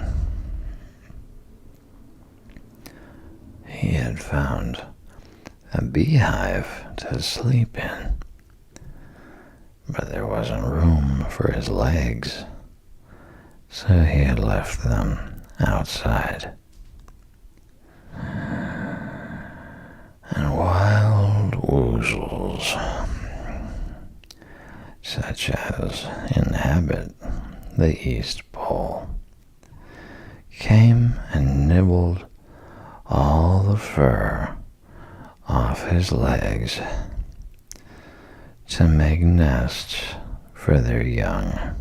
He had found a beehive to sleep in, but there wasn't room for his legs, so he had left them outside. And wild woozles, such as inhabit the East Pole, came and nibbled all the fur off his legs to make nests for their young.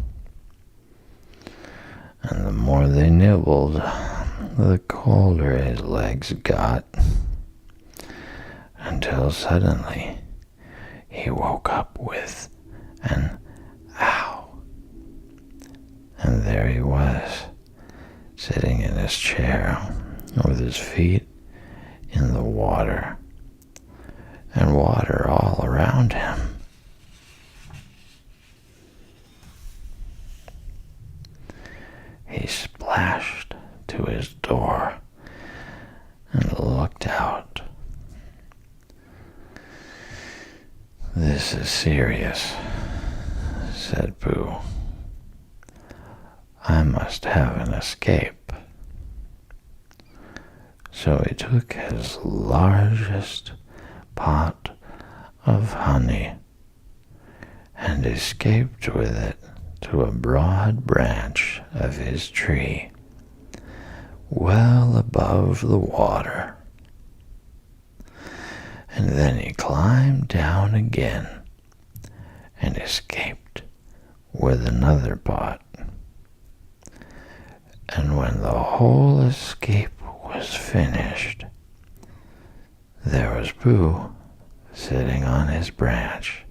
And the more they nibbled, the colder his legs got, until suddenly he woke up with an ow. And there he was, sitting in his chair with his feet in the water, and water all around him. He splashed to his door and looked out. "This is serious," said Pooh. "I must have an escape." So he took his largest pot of honey and escaped with it to a broad branch of his tree, well above the water. and then he climbed down again and escaped with another pot. And when the whole escape was finished, there was Pooh sitting on his branch,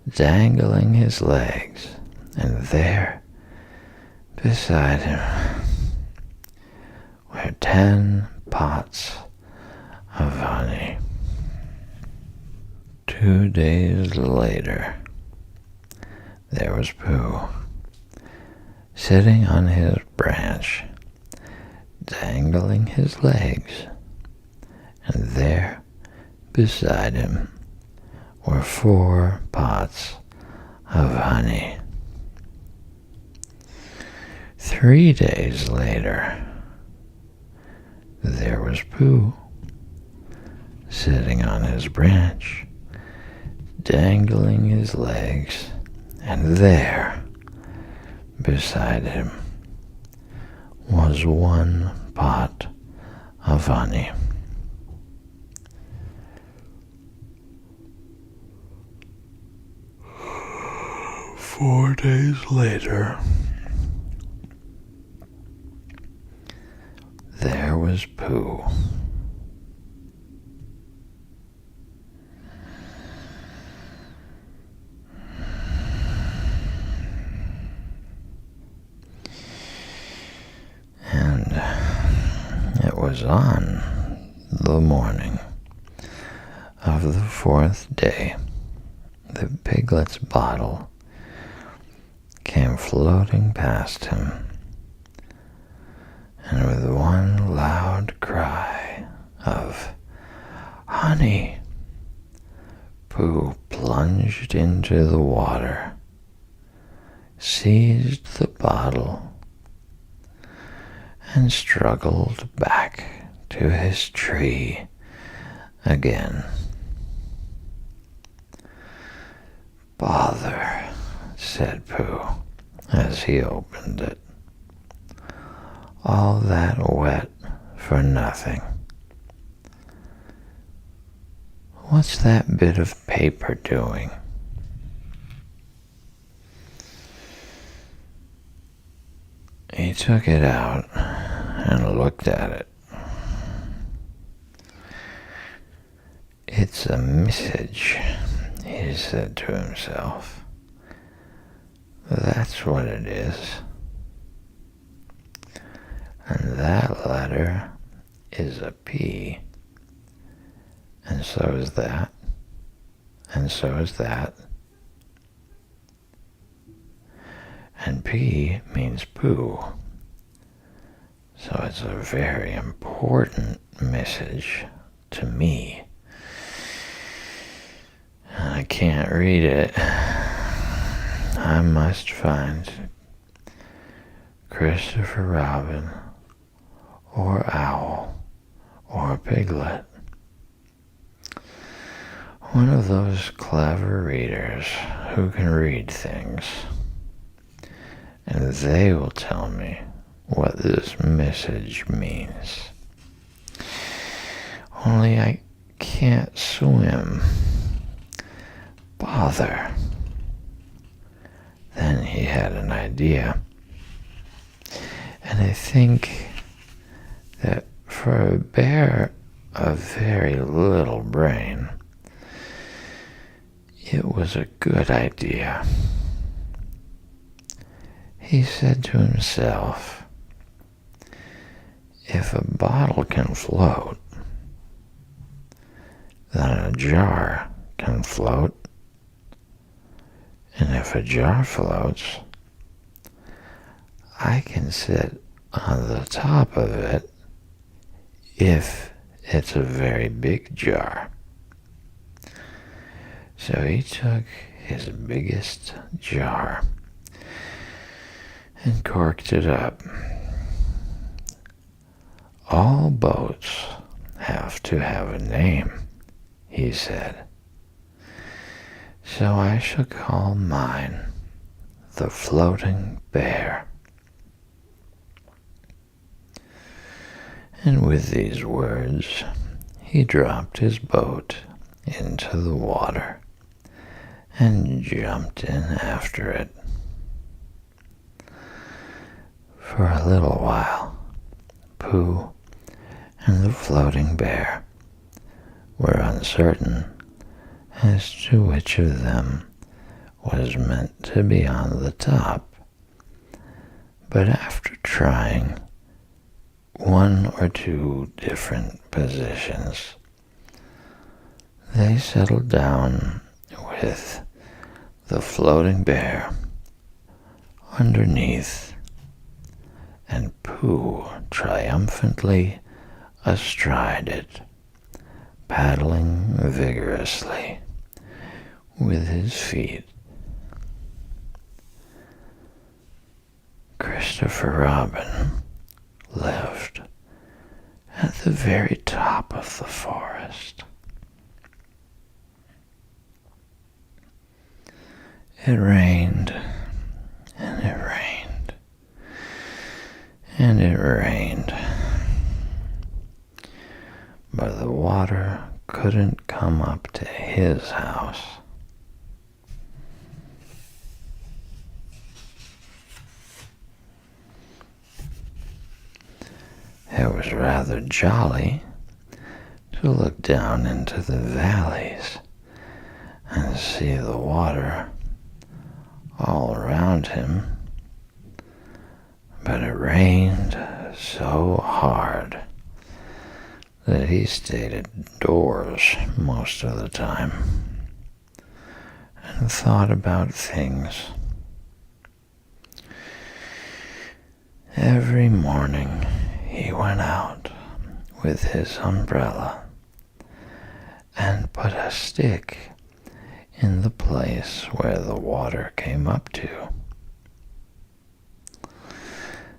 dangling his legs, and there, beside him, were 10 pots of honey. 2 days later, there was Pooh, sitting on his branch, dangling his legs, and there, beside him, were 4 pots of honey. 3 days later, there was Pooh, sitting on his branch, dangling his legs, and there, beside him, was 1 pot of honey. Four days later, there was Pooh, and it was on the morning of the 4th day that Piglet's bottle came floating past him, and with one loud cry of "Honey!" Pooh plunged into the water, seized the bottle, and struggled back to his tree again. "Bother," said Pooh as he opened it. "All that wet for nothing. What's that bit of paper doing?" He took it out and looked at it. "It's a message," he said to himself. "That's what it is. And that letter is a P, and so is that, and so is that. And P means Pooh, so it's a very important message to me. I can't read it. I must find Christopher Robin, or Owl, or Piglet. One of those clever readers who can read things, and they will tell me what this message means. Only I can't swim. Bother." Then he had an idea, and I think that for a bear of very little brain, it was a good idea. He said to himself, "If a bottle can float, then a jar can float. And if a jar floats, I can sit on the top of it if it's a very big jar." So he took his biggest jar and corked it up. "All boats have to have a name," he said. "So I shall call mine the Floating Bear." And with these words, he dropped his boat into the water and jumped in after it. For a little while, Pooh and the floating bear were uncertain as to which of them was meant to be on the top. But after trying one or two different positions, they settled down with the floating bear underneath and Pooh triumphantly astride it, paddling vigorously with his feet. Christopher Robin lived at the very top of the forest. It rained, and it rained, and it rained, but the water couldn't come up to his house. It was rather jolly to look down into the valleys and see the water all around him, but it rained so hard that he stayed indoors most of the time and thought about things. Every morning he went out with his umbrella and put a stick in the place where the water came up to.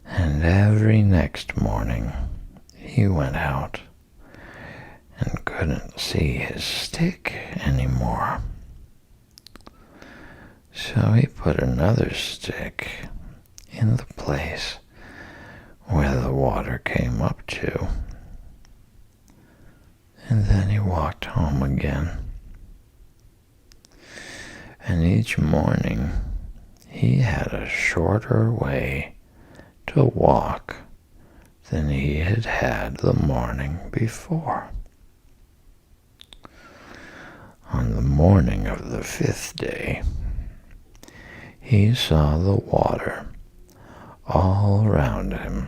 And every next morning he went out and couldn't see his stick anymore. So he put another stick in the place where the water came up to. And then he walked home again. And each morning he had a shorter way to walk than he had had the morning before. On the morning of the 5th day, he saw the water all around him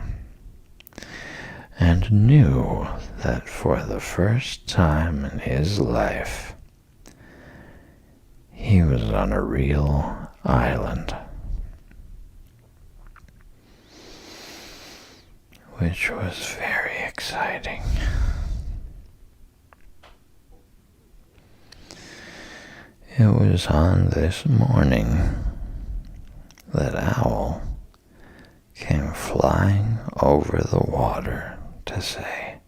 and knew that for the first time in his life he was on a real island, which was very exciting. It was on this morning that Owl came flying over the water to say,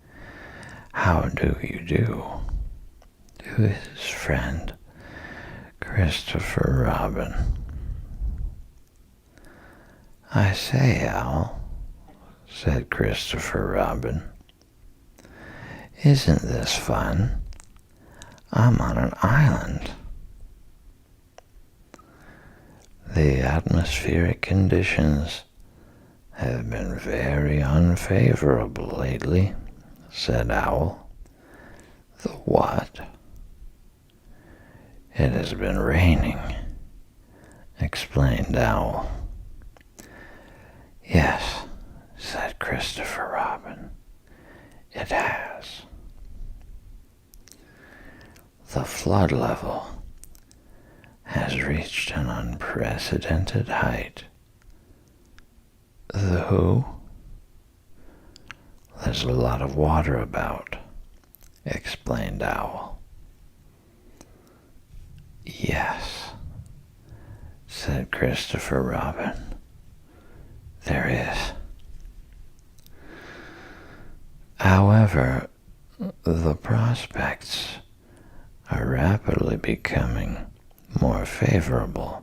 "How do you do?" to his friend Christopher Robin. "I say, Owl," said Christopher Robin, "isn't this fun? I'm on an island." "The atmospheric conditions have been very unfavorable lately," said Owl. "The what?" "It has been raining," explained Owl. "Yes," said Christopher Robin, "it has. The flood level has reached an unprecedented height." "The who?" "There's a lot of water about," explained Owl. "Yes," said Christopher Robin, "there is. However, the prospects are rapidly becoming more favorable.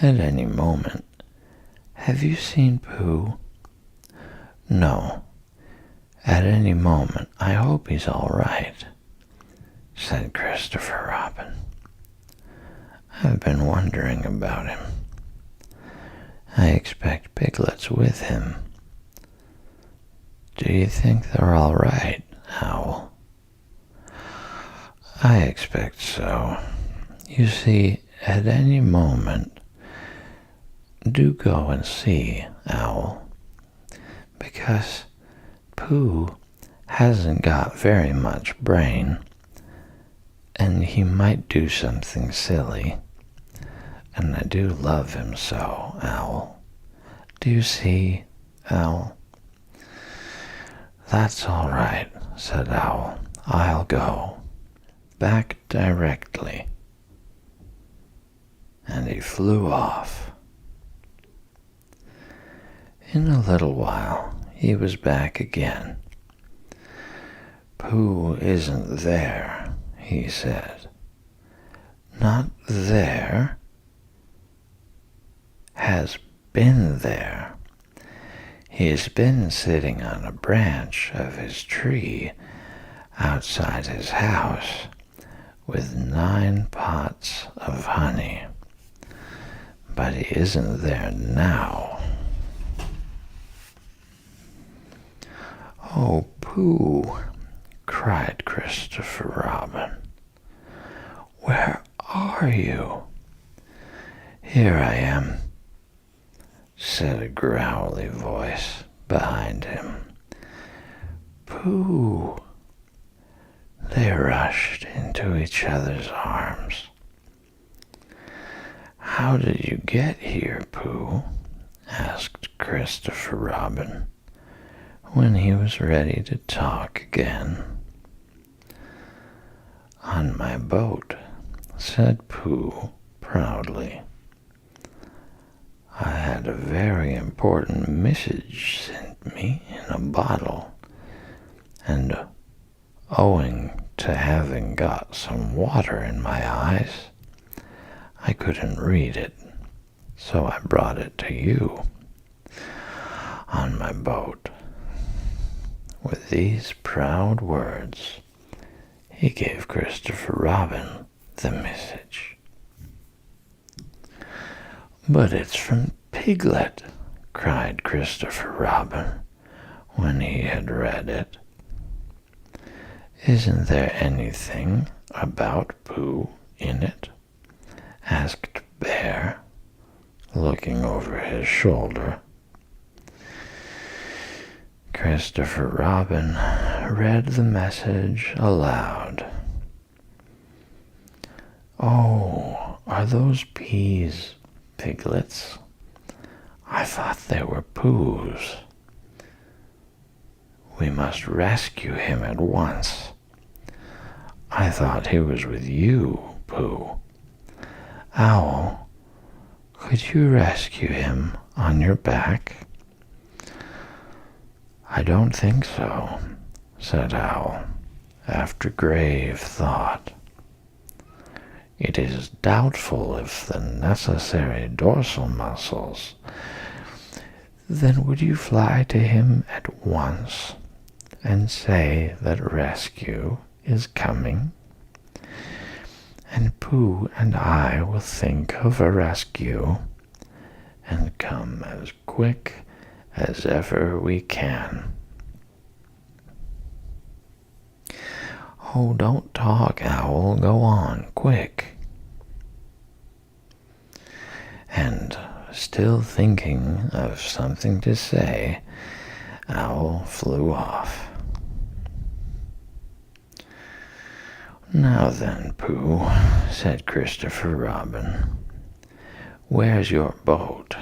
At any moment. Have you seen Pooh?" "No. At any moment. I hope he's all right." said Christopher Robin. "I've been wondering about him. I expect Piglet's with him. Do you think they're all right, Owl?" "I expect so. You see, at any moment, do go and see, Owl, because Pooh hasn't got very much brain, and he might do something silly, and I do love him so, Owl. Do you see, Owl?" "That's all right," said Owl. "I'll go. Back directly." And he flew off. In a little while, he was back again. "Pooh isn't there," he said. "Not there? Has been there. He's been sitting on a branch of his tree outside his house with 9 pots of honey. But he isn't there now." "Oh, Pooh," cried Christopher Robin. "Where are you?" "Here I am," said a growly voice behind him. "Pooh!" They rushed into each other's arms. "How did you get here, Pooh?" asked Christopher Robin, when he was ready to talk again. "On my boat," said Pooh proudly. "I had a very important message sent me in a bottle, and owing to having got some water in my eyes, I couldn't read it, so I brought it to you on my boat." With these proud words, he gave Christopher Robin the message. "But it's from Piglet," cried Christopher Robin when he had read it. "Isn't there anything about Pooh in it?" asked Bear, looking over his shoulder. Christopher Robin read the message aloud. "Oh, are those peas Piglet's? I thought they were Pooh's. We must rescue him at once. I thought he was with you, Pooh. Owl, could you rescue him on your back?" "I don't think so," said Owl, after grave thought. "It is doubtful if the necessary dorsal muscles. Then would you fly to him at once and say that rescue is coming? And Pooh and I will think of a rescue and come as quick as ever we can." "Oh, don't talk, Owl. Go on, quick." And still thinking of something to say, Owl flew off. "Now then, Pooh," said Christopher Robin, "where's your boat?"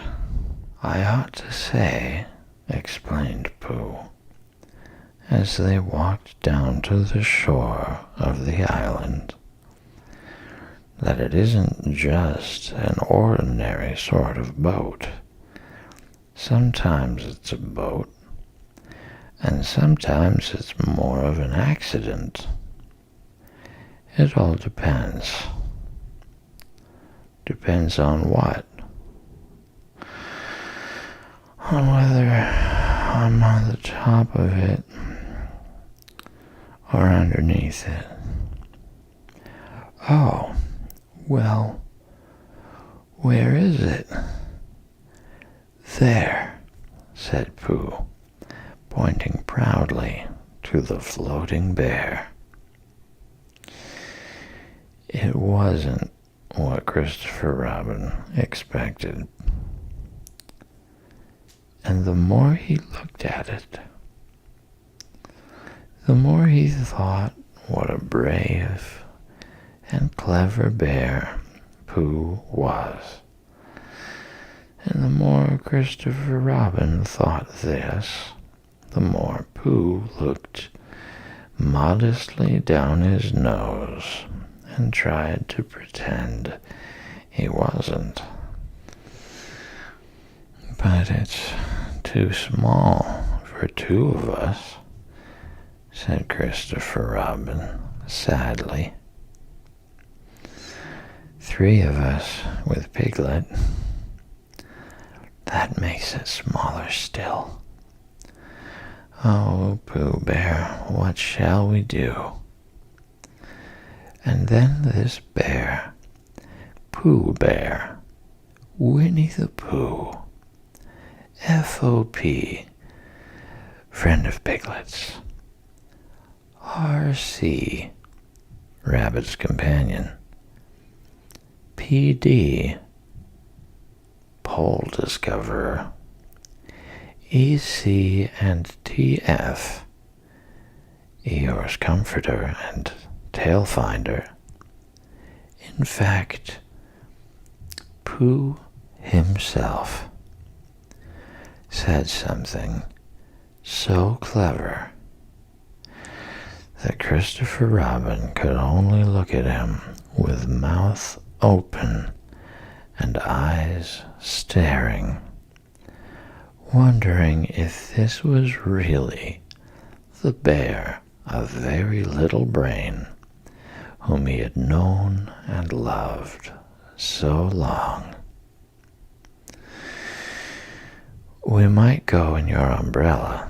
"I ought to say," explained Pooh, as they walked down to the shore of the island, "that it isn't just an ordinary sort of boat. Sometimes it's a boat, and sometimes it's more of an accident. It all depends." "Depends on what?" "On whether I'm on the top of it or underneath it." "Oh, well, where is it?" "There," said Pooh, pointing proudly to the floating bear. It wasn't what Christopher Robin expected. And the more he looked at it, the more he thought what a brave and clever bear Pooh was. And the more Christopher Robin thought this, the more Pooh looked modestly down his nose and tried to pretend he wasn't. "But it's too small for two of us," said Christopher Robin sadly. "3 of us with Piglet. That makes it smaller still. Oh, Pooh Bear, what shall we do?" And then this bear, Pooh Bear, Winnie the Pooh, FOP, friend of Piglet's, RC, Rabbit's companion, PD, Pole discoverer, EC and TF, Eeyore's comforter and tail finder. In fact, Pooh himself said something so clever that Christopher Robin could only look at him with mouth open and eyes staring, wondering if this was really the bear of very little brain whom he had known and loved so long. "We might go in your umbrella,"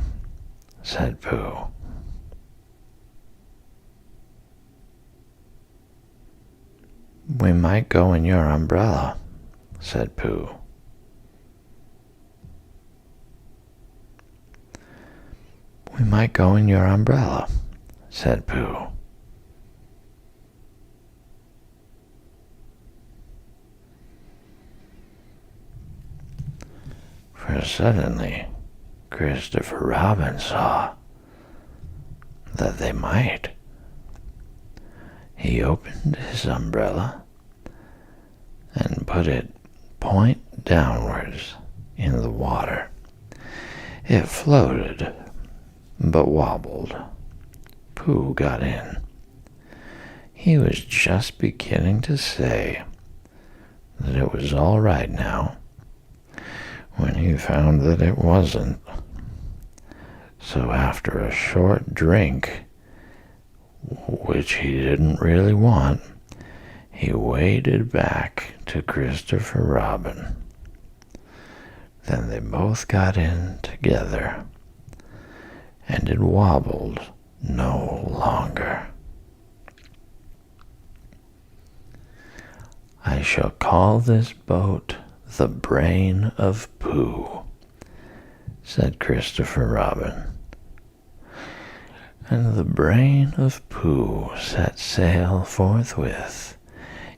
said Pooh. "We might go in your umbrella," said Pooh. "We might go in your umbrella," said Pooh. For suddenly Christopher Robin saw that they might. He opened his umbrella and put it point downwards in the water. It floated, but wobbled. Pooh got in. He was just beginning to say that it was all right now when he found that it wasn't. So after a short drink, which he didn't really want, he waded back to Christopher Robin. Then they both got in together, and it wobbled no longer. "I shall call this boat the Brain of Pooh," said Christopher Robin. And the Brain of Pooh set sail forthwith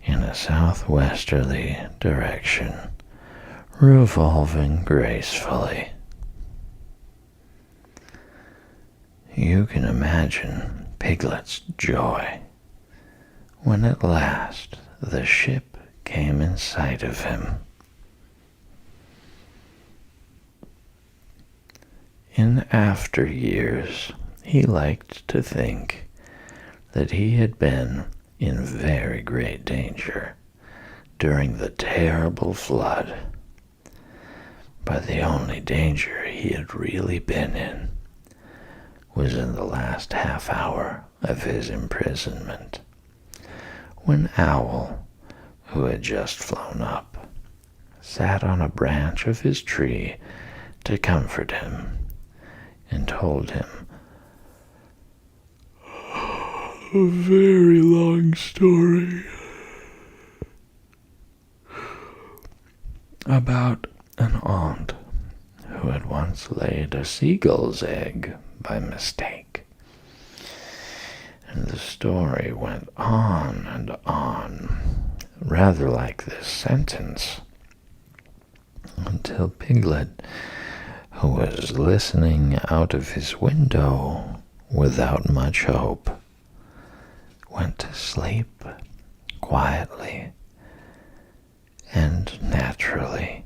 in a southwesterly direction, revolving gracefully. You can imagine Piglet's joy when at last the ship came in sight of him. In after years, he liked to think that he had been in very great danger during the terrible flood. But the only danger he had really been in was in the last half hour of his imprisonment, when Owl, who had just flown up, sat on a branch of his tree to comfort him and told him, a very long story about an aunt who had once laid a seagull's egg by mistake. And the story went on and on, rather like this sentence, until Piglet, who was listening out of his window without much hope, went to sleep quietly and naturally,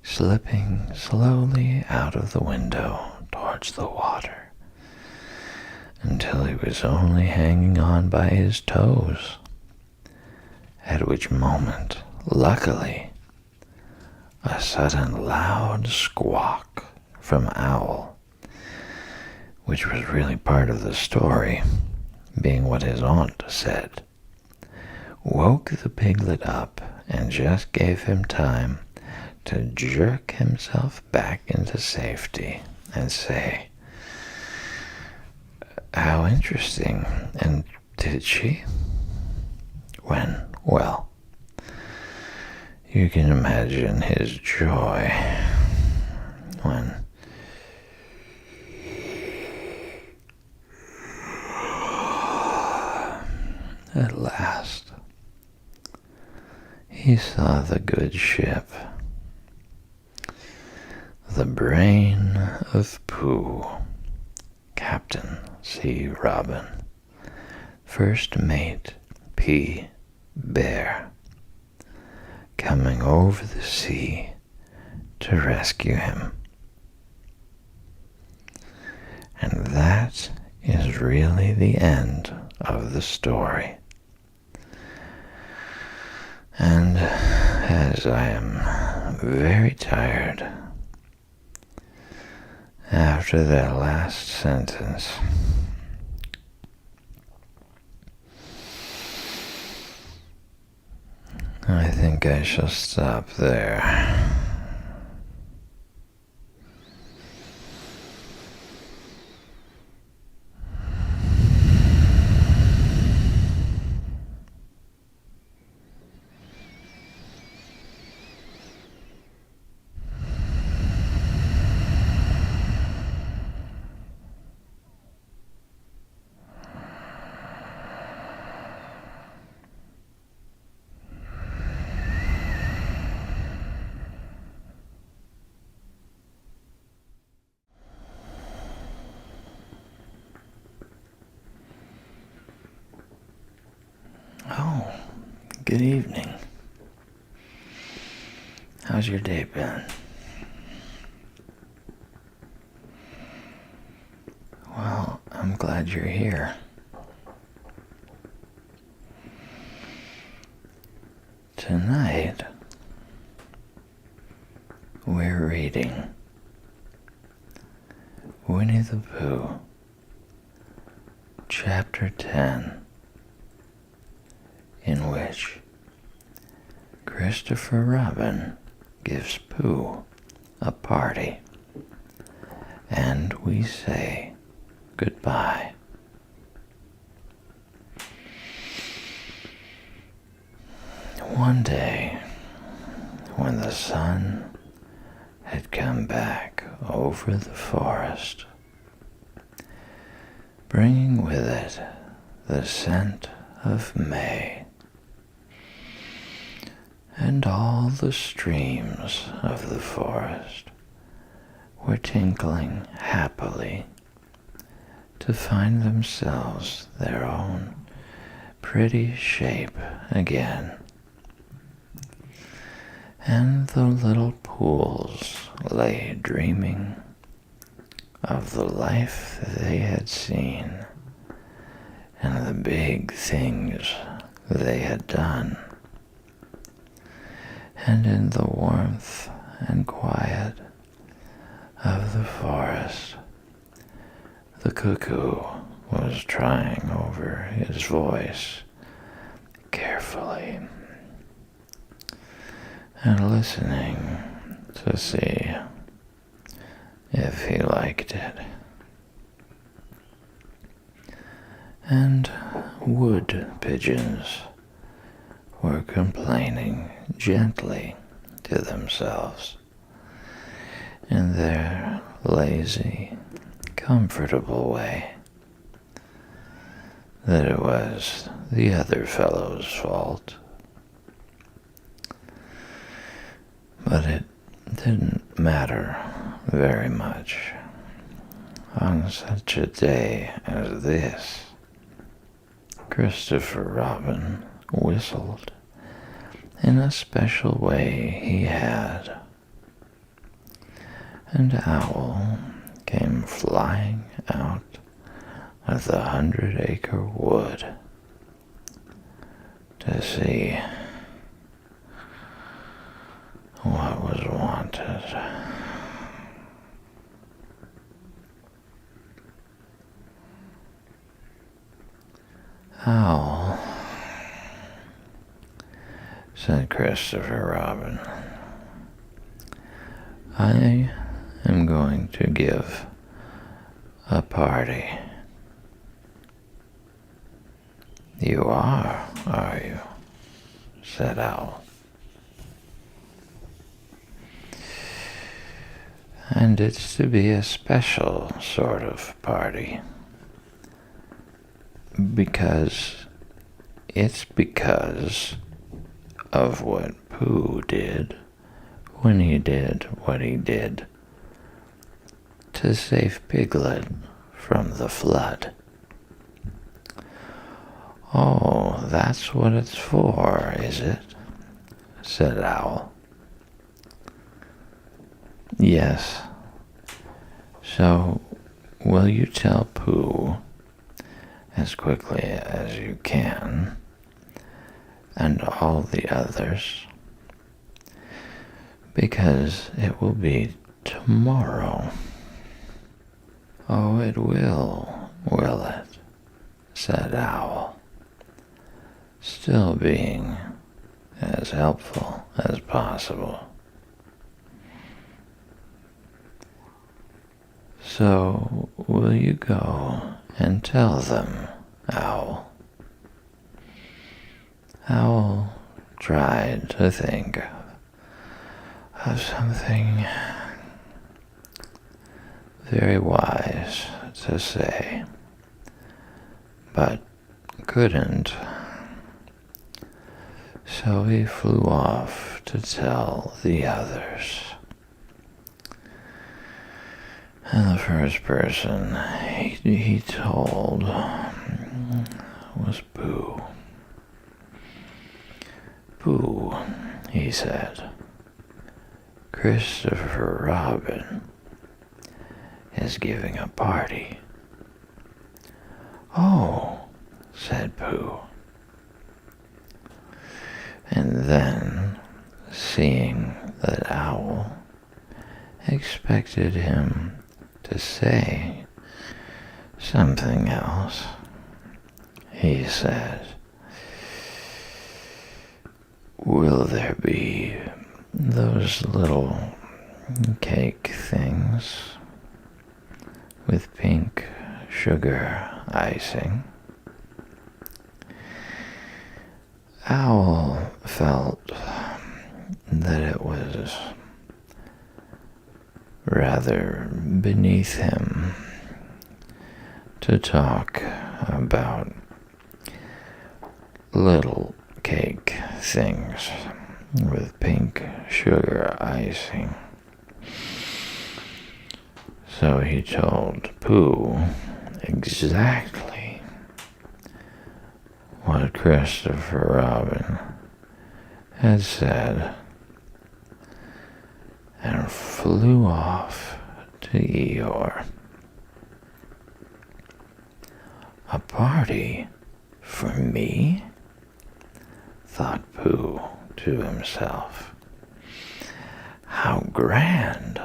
slipping slowly out of the window towards the water, until he was only hanging on by his toes, at which moment, luckily, a sudden loud squawk from Owl, which was really part of the story, being what his aunt said, woke the piglet up and just gave him time to jerk himself back into safety and say, "How interesting, and did she?" When, well, you can imagine his joy when at last he saw the good ship, the brain of Pooh, Captain C. Robin, First Mate P. Bear, coming over the sea to rescue him. And that is really the end of the story. And as I am very tired after that last sentence, I think I shall stop there. Oh, good evening. How's your day been? Well, I'm glad you're here. Tonight, we're reading Winnie the Pooh, Chapter 10, in which Christopher Robin gives Pooh a party, and we say goodbye. One day, when the sun had come back over the forest, bringing with it the scent of May, and all the streams of the forest were tinkling happily to find themselves their own pretty shape again, and the little pools lay dreaming of the life they had seen and the big things they had done. And in the warmth and quiet of the forest, the cuckoo was trying over his voice carefully and listening to see if he liked it. and wood pigeons were complaining gently to themselves in their lazy, comfortable way that it was the other fellow's fault. But it didn't matter very much on such a day as this. Christopher Robin whistled in a special way he had, and Owl came flying out of the 100-acre wood to see what was wanted. Owl, said Christopher Robin, I am going to give a party. You are you? Said Owl. And it's to be a special sort of party. Because of what Pooh did when he did what he did to save Piglet from the flood. Oh, that's what it's for, is it? Said Owl. Yes. So, will you tell Pooh as quickly as you can, and all the others, because it will be tomorrow. Oh, it will it? Said Owl, still being as helpful as possible. So, will you go and tell them, Owl? Owl tried to think of something very wise to say, but couldn't. So he flew off to tell the others. And the first person he told was Pooh. Pooh, he said, Christopher Robin is giving a party. Oh, said Pooh. And then, seeing that Owl expected him to say something else, he said, will there be those little cake things with pink sugar icing? Owl felt that it was rather beneath him to talk about little cake things with pink sugar icing. So he told Pooh exactly what Christopher Robin had said and flew off to Eeyore. A party for me? Thought Pooh to himself. How grand!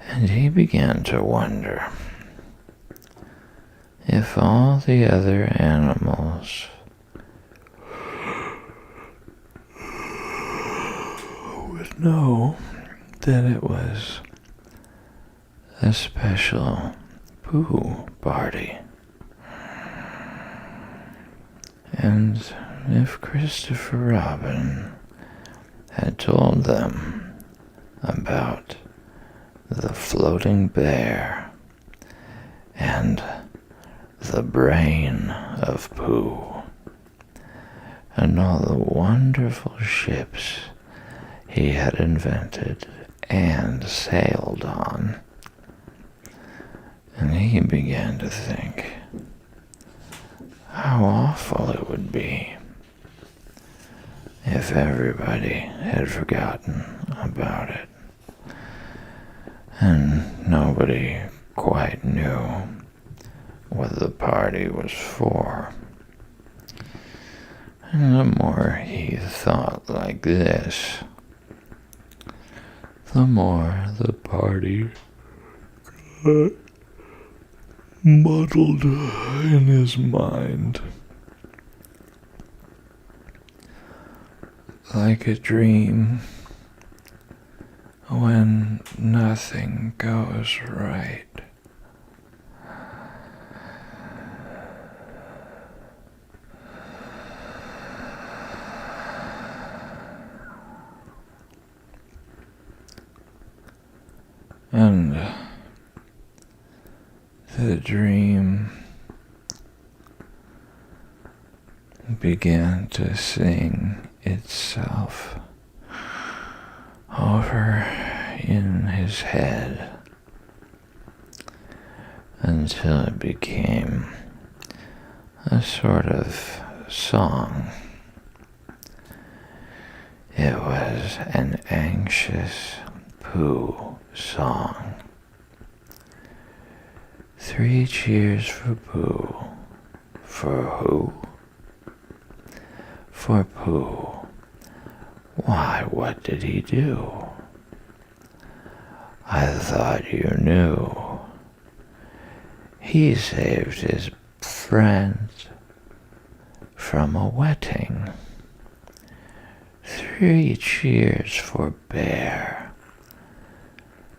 And he began to wonder if all the other animals would know that it was a special Pooh party. And if Christopher Robin had told them about the floating bear and the brain of Pooh and all the wonderful ships he had invented and sailed on, and he began to think how awful it would be if everybody had forgotten about it and nobody quite knew what the party was for. And the more he thought like this, the more the party got muddled in his mind. Like a dream when nothing goes right. And the dream began to sing itself over in his head until it became a sort of song. It was an anxious Pooh song. 3 cheers for Pooh. For who? For Pooh. Why, what did he do? I thought you knew. He saved his friends from a wetting. 3 cheers for Bear.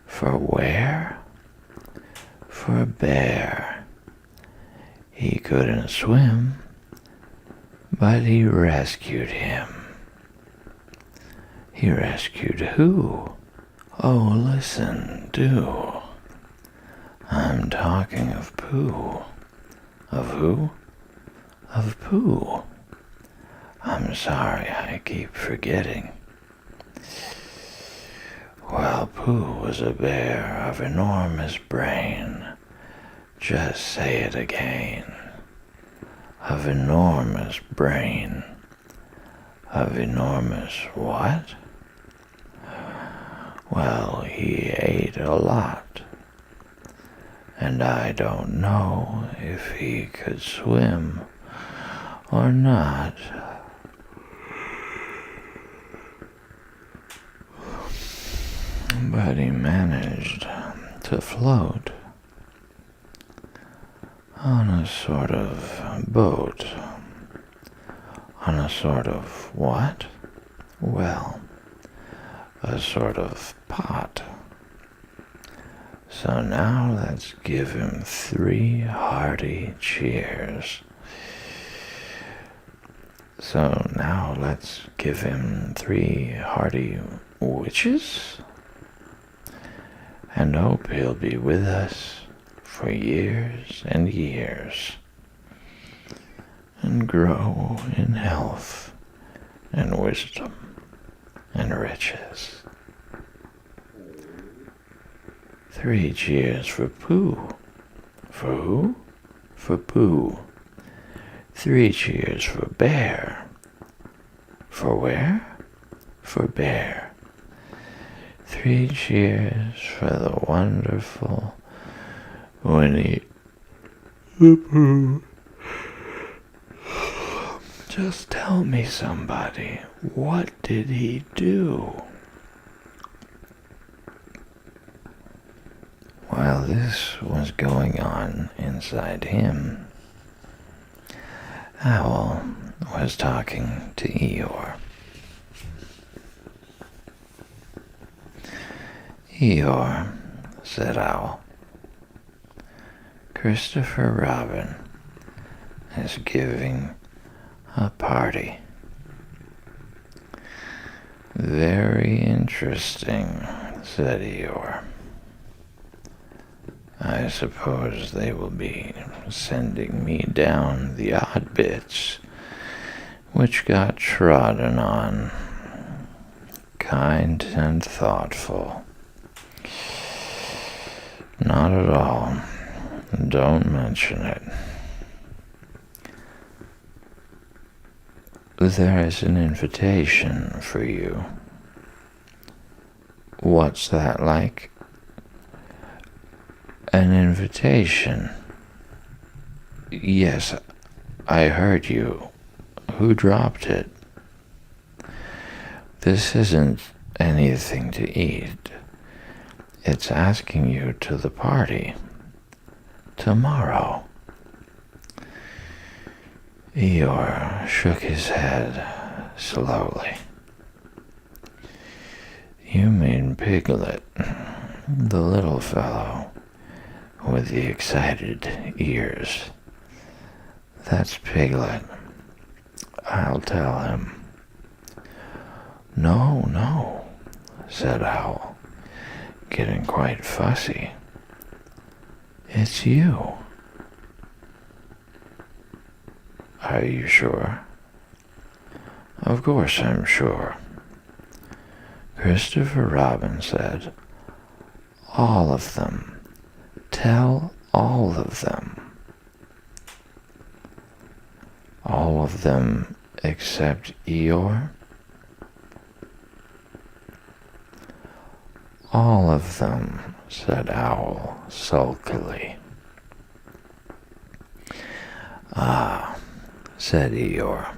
For where? For Bear. He couldn't swim, but he rescued him. He rescued who? Oh, listen, do. I'm talking of Pooh. Of who? Of Pooh. I'm sorry, I keep forgetting. Well, Pooh was a bear of enormous brain. Just say it again. Of enormous brain. Of enormous what? Well, he ate a lot. And I don't know if he could swim or not. But he managed to float on a sort of boat. On a sort of what? Well, a sort of pot. So now let's give him 3 hearty cheers. So now let's give him 3 hearty witches, and hope he'll be with us for years and years, and grow in health and wisdom and riches. 3 cheers for Pooh. For who? For Pooh. 3 cheers for Bear. For where? For Bear. 3 cheers for the wonderful Winnie the Pooh. Just tell me, somebody, what did he do? While this was going on inside him, Owl was talking to Eeyore. Eeyore, said Owl, Christopher Robin is giving a party. Very interesting, said Eeyore. I suppose they will be sending me down the odd bits which got trodden on. Kind and thoughtful. Not at all. Don't mention it. There is an invitation for you. What's that like? An invitation? Yes, I heard you. Who dropped it? This isn't anything to eat. It's asking you to the party. Tomorrow. Eeyore shook his head slowly. You mean Piglet, the little fellow with the excited ears. That's Piglet. I'll tell him. No, said Owl, getting quite fussy. It's you. Are you sure? Of course I'm sure. Christopher Robin said, all of them. Tell all of them. All of them except Eeyore? All of them, said Owl sulkily. Ah, said Eeyore.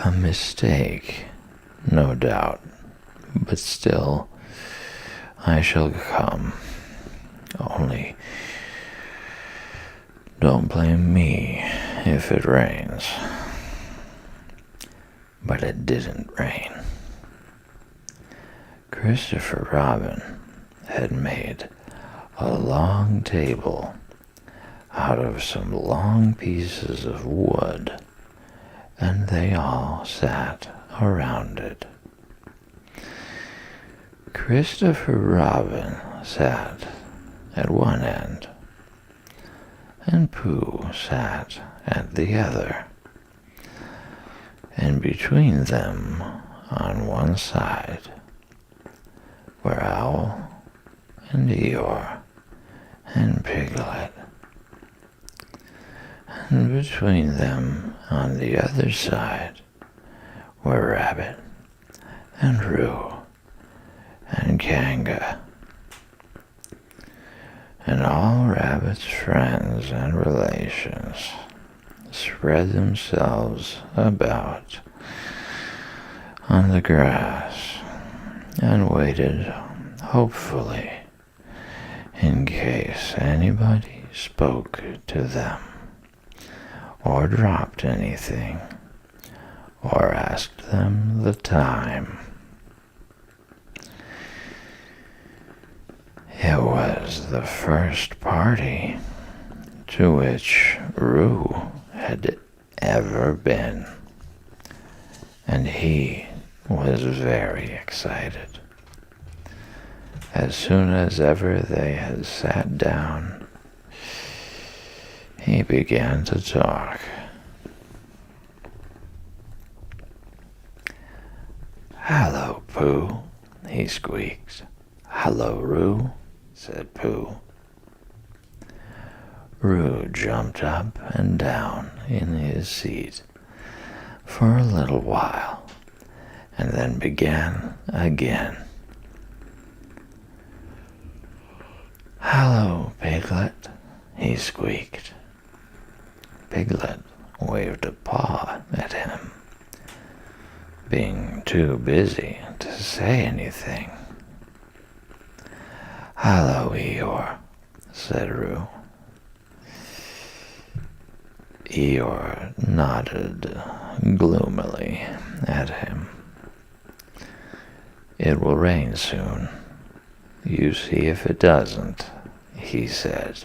A mistake, no doubt, but still, I shall come. Only, don't blame me if it rains. But it didn't rain. Christopher Robin had made a long table out of some long pieces of wood, and they all sat around it. Christopher Robin sat at one end, and Pooh sat at the other, and between them, on one side, were Owl and Eeyore and Piglet, and between them, on the other side, were Rabbit and Roo and Kanga, and all Rabbit's friends and relations spread themselves about on the grass and waited hopefully in case anybody spoke to them or dropped anything or asked them the time. It was the first party to which Roo had ever been, and he was very excited. As soon as ever they had sat down, he began to talk. "Hello, Pooh," he squeaked. "Hello, Roo," said Pooh. Roo jumped up and down in his seat for a little while, and then began again. "Hello, Piglet," he squeaked. Piglet waved a paw at him, being too busy to say anything. "Hello, Eeyore," said Roo. Eeyore nodded gloomily at him. "It will rain soon. You see if it doesn't," he said.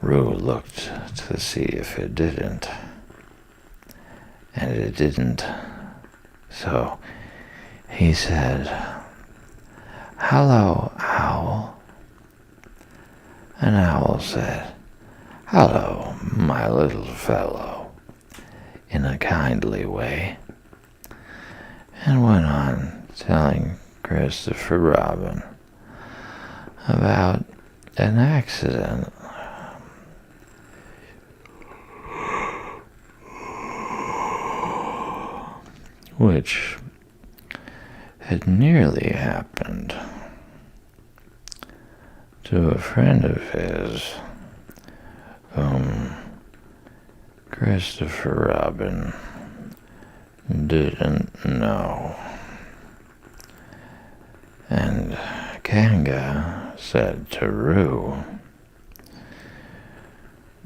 Roo looked to see if it didn't, and it didn't. So he said, "Hello, Owl." And Owl said, "Hello, my little fellow," in a kindly way, and went on telling Christopher Robin about an accident which had nearly happened to a friend of his whom Christopher Robin didn't know. And Kanga said to Roo,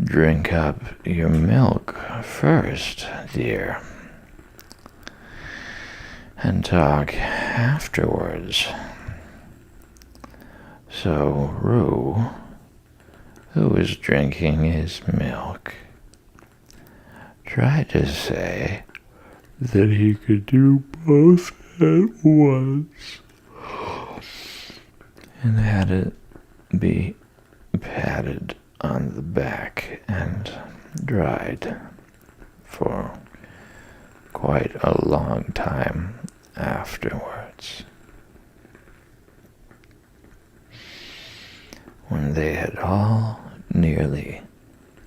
"Drink up your milk first, dear, and talk afterwards." So Roo, who was drinking his milk, tried to say that he could do both at once, and had it be patted on the back and dried for quite a long time afterwards. When they had all nearly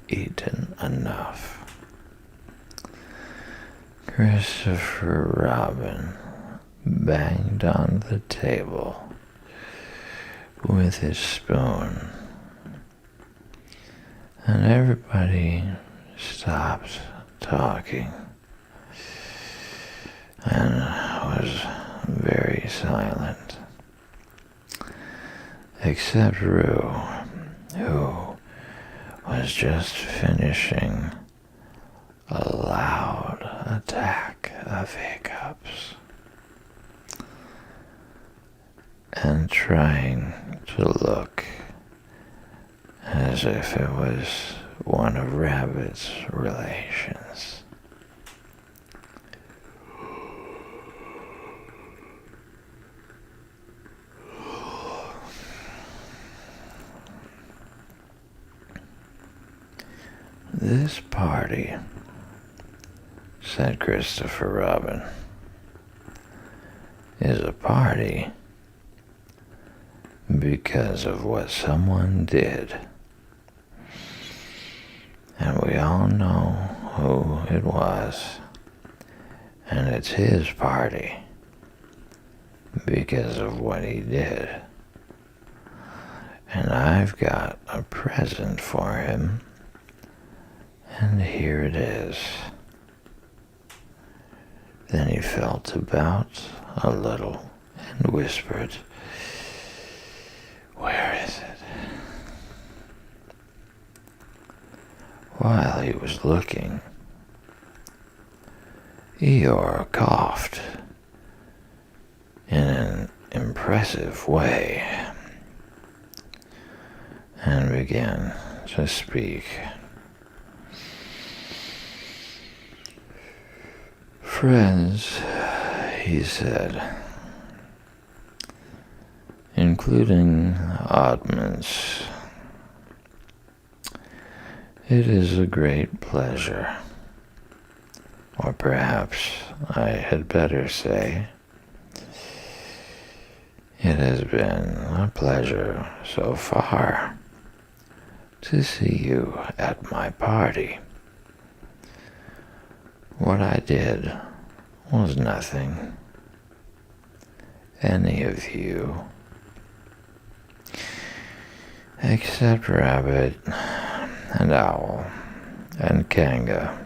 eaten enough, Christopher Robin banged on the table with his spoon, and everybody stopped talking and was very silent, except Roo, who was just finishing a loud attack of hiccups and trying to look as if it was one of Rabbit's relations. "This party," said Christopher Robin, "is a party because of what someone did. And we all know who it was. And it's his party because of what he did. And I've got a present for him. And here it is." Then he felt about a little and whispered, "Where is it?" While he was looking, Eeyore coughed in an impressive way and began to speak. "Friends," he said, "including Oddments, it is a great pleasure, or perhaps I had better say, it has been a pleasure so far to see you at my party. What I did was nothing. Any of you, except Rabbit and Owl and Kanga,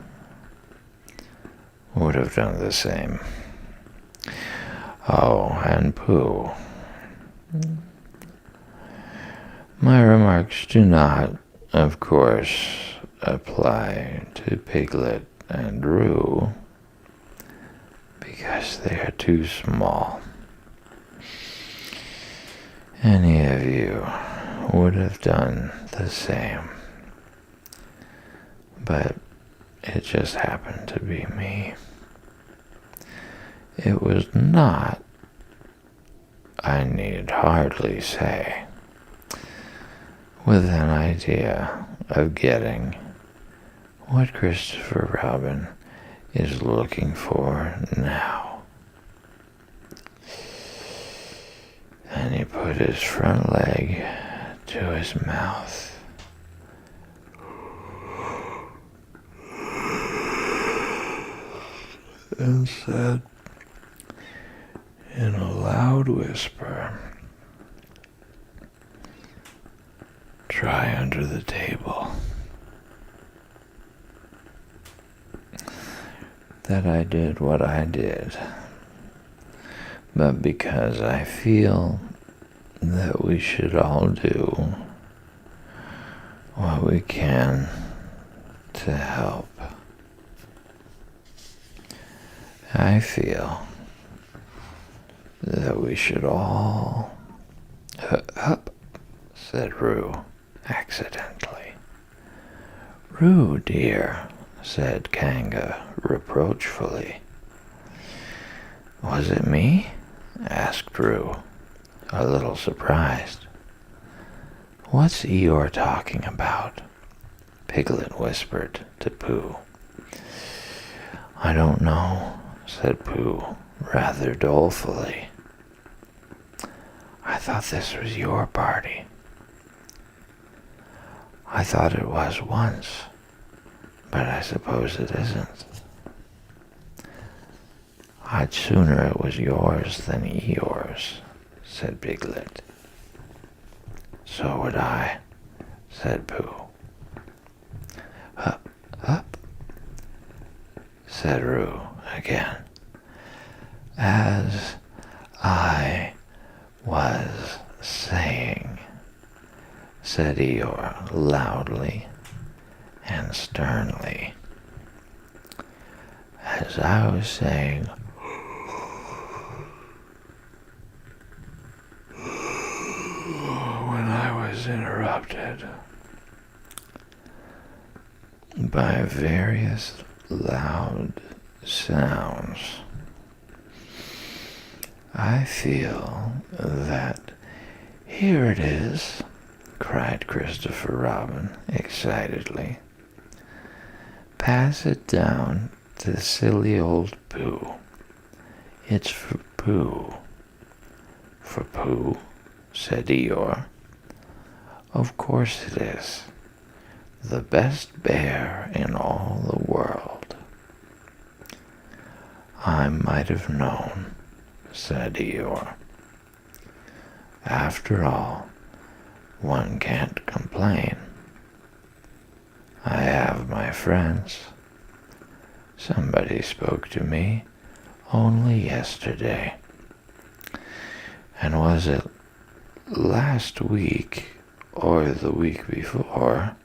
would have done the same. Oh, and Pooh. My remarks do not, of course, apply to Piglet and Roo, because they are too small. Any of you would have done the same. but it just happened to be me. It was not, I need hardly say, with an idea of getting what Christopher Robin is looking for now. And he put his front leg to his mouth. And said in a loud whisper, "Try under the table." That I did what I did, but because I feel that we should all do what we can to help. I feel that we should all... Up, said Roo, accidentally. Roo, dear, said Kanga reproachfully. Was it me? Asked Roo, a little surprised. What's Eeyore talking about? Piglet whispered to Pooh. I don't know, said Pooh, rather dolefully. I thought this was your party. I thought it was once, but I suppose it isn't. I'd sooner it was yours than Eeyore's, said Piglet. So would I, said Pooh. Hup, hup, said Roo again. As I was saying, said Eeyore loudly and sternly. As I was saying, when I was interrupted by various loud sounds, I feel that here it is, cried Christopher Robin excitedly. Pass it down to silly old Pooh. It's for Pooh. For Pooh, said Eeyore. Of course it is. The best bear in all the world. I might have known, said Eeyore. After all, one can't complain. I have my friends. Somebody spoke to me only yesterday. And was it last week or the week before,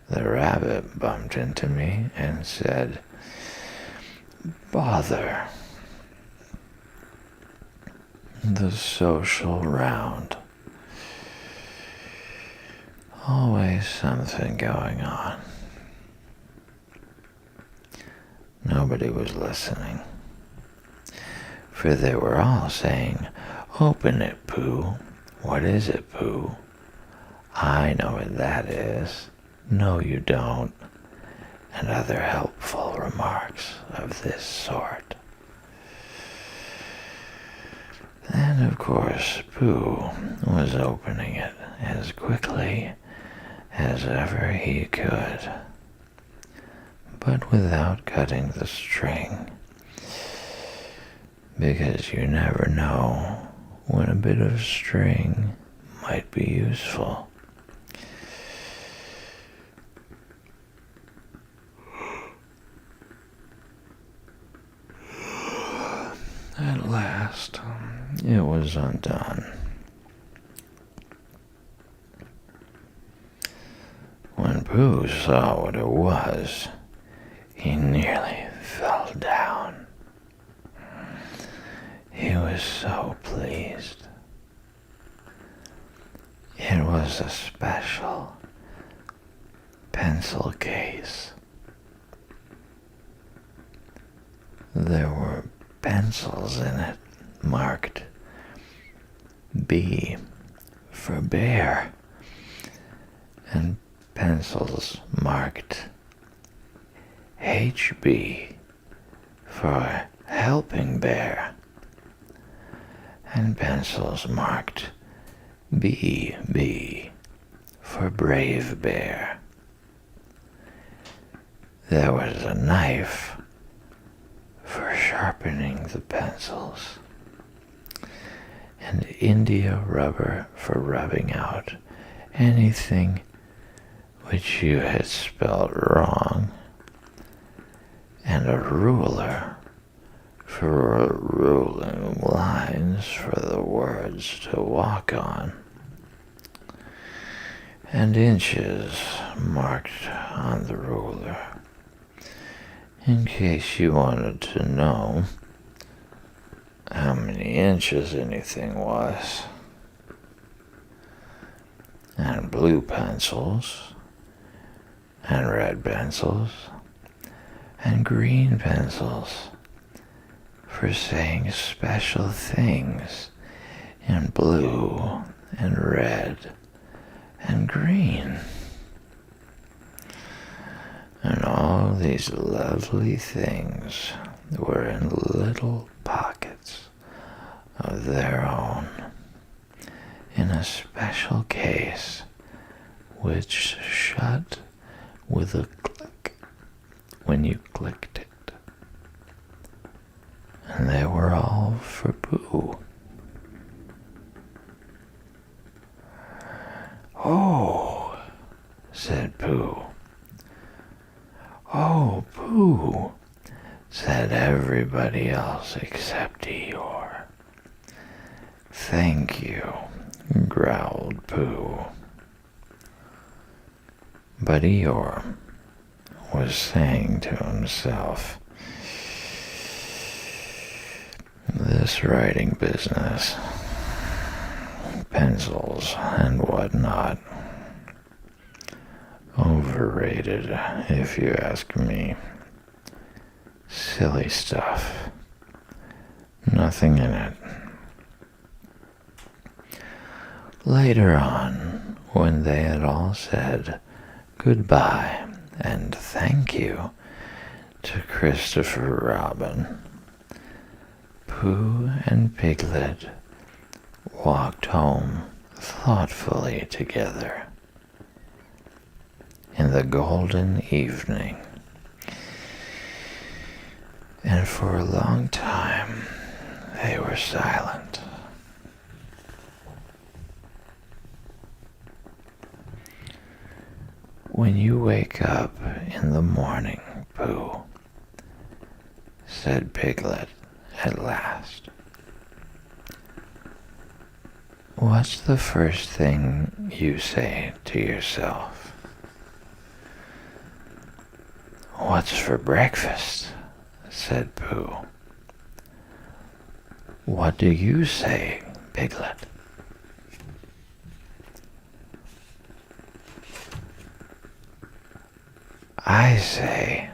the rabbit bumped into me and said, Bother. The social round. Always something going on. Nobody was listening, for they were all saying, Open it, Pooh. What is it, Pooh? I know what that is. No, you don't. And other helpful remarks of this sort. And of course, Pooh was opening it as quickly as ever he could, but without cutting the string, because you never know when a bit of string might be useful. At last, it was undone. When Pooh saw what it was, he nearly fell down. He was so pleased. It was a special, pencil case. There were pencils in it marked B for bear, and pencils marked HB for helping bear, and pencils marked BB for brave bear. There was a knife for sharpening the pencils, and India rubber for rubbing out anything which you had spelled wrong, and a ruler for ruling lines for the words to walk on, and inches marked on the ruler, in case you wanted to know how many inches anything was, and blue pencils, and red pencils, and green pencils for saying special things in blue and red and green. And all these lovely things were in little pockets of their own, in a special case which shut with a click when you clicked it. And they were all for Pooh. "Oh," said Pooh. "Oh, Pooh," said everybody else except Eeyore. "Thank you," growled Pooh. But Eeyore was saying to himself, "This writing business, pencils and whatnot, overrated if you ask me. Silly stuff. Nothing in it." Later on, when they had all said goodbye and thank you to Christopher Robin, Pooh and Piglet walked home thoughtfully together in the golden evening, and for a long time they were silent. "When you wake up in the morning, Pooh," said Piglet at last, "what's the first thing you say to yourself?" "What's for breakfast?" said Pooh. "What do you say, Piglet?" "I say,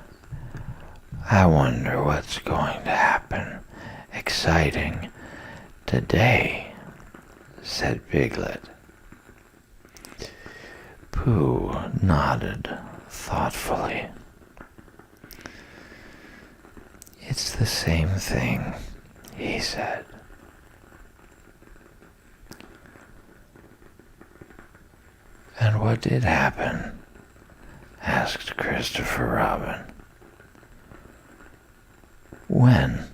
I wonder what's going to happen exciting today," said Piglet. Pooh nodded thoughtfully. "It's the same thing," he said. "And what did happen?" asked Christopher Robin. "When?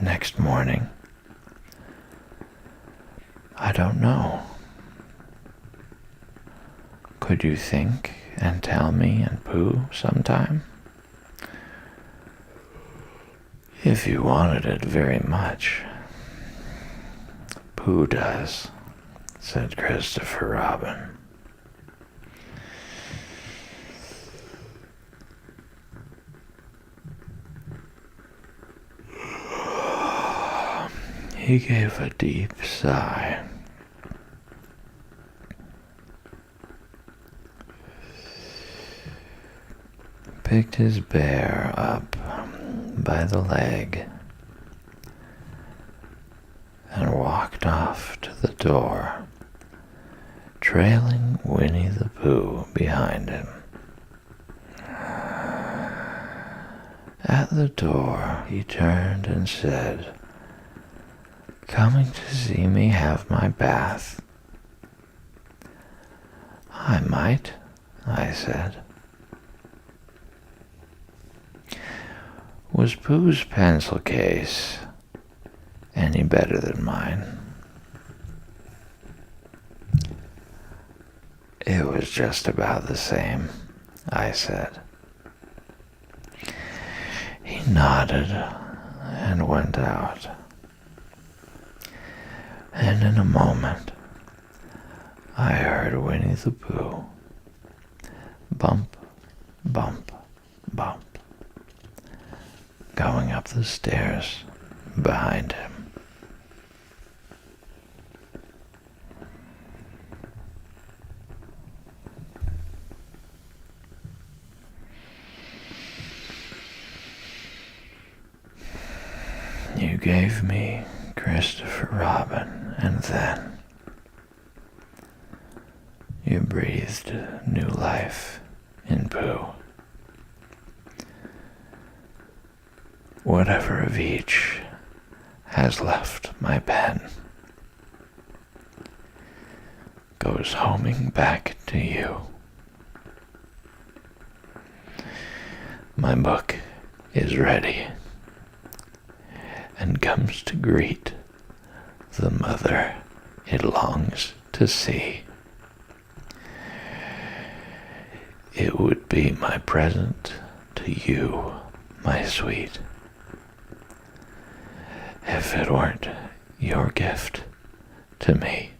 Next morning?" "I don't know. Could you think and tell me and Pooh sometime?" "If you wanted it very much." "Pooh does," said Christopher Robin. He gave a deep sigh. picked his bear up by the leg and walked off to the door, trailing Winnie the Pooh behind him. At the door, he turned and said, "Coming to see me have my bath?" "I might," I said. Was Pooh's pencil case any better than mine? It was just about the same, I said. He nodded and went out. And in a moment, I heard Winnie the Pooh bump, bump, bump, going up the stairs behind him. You gave me Christopher Robin, and then you breathed new life in Pooh. Whatever of each has left my pen goes homing back to you. My book is ready and comes to greet the mother it longs to see. It would be my present to you, my sweet, if it weren't your gift to me.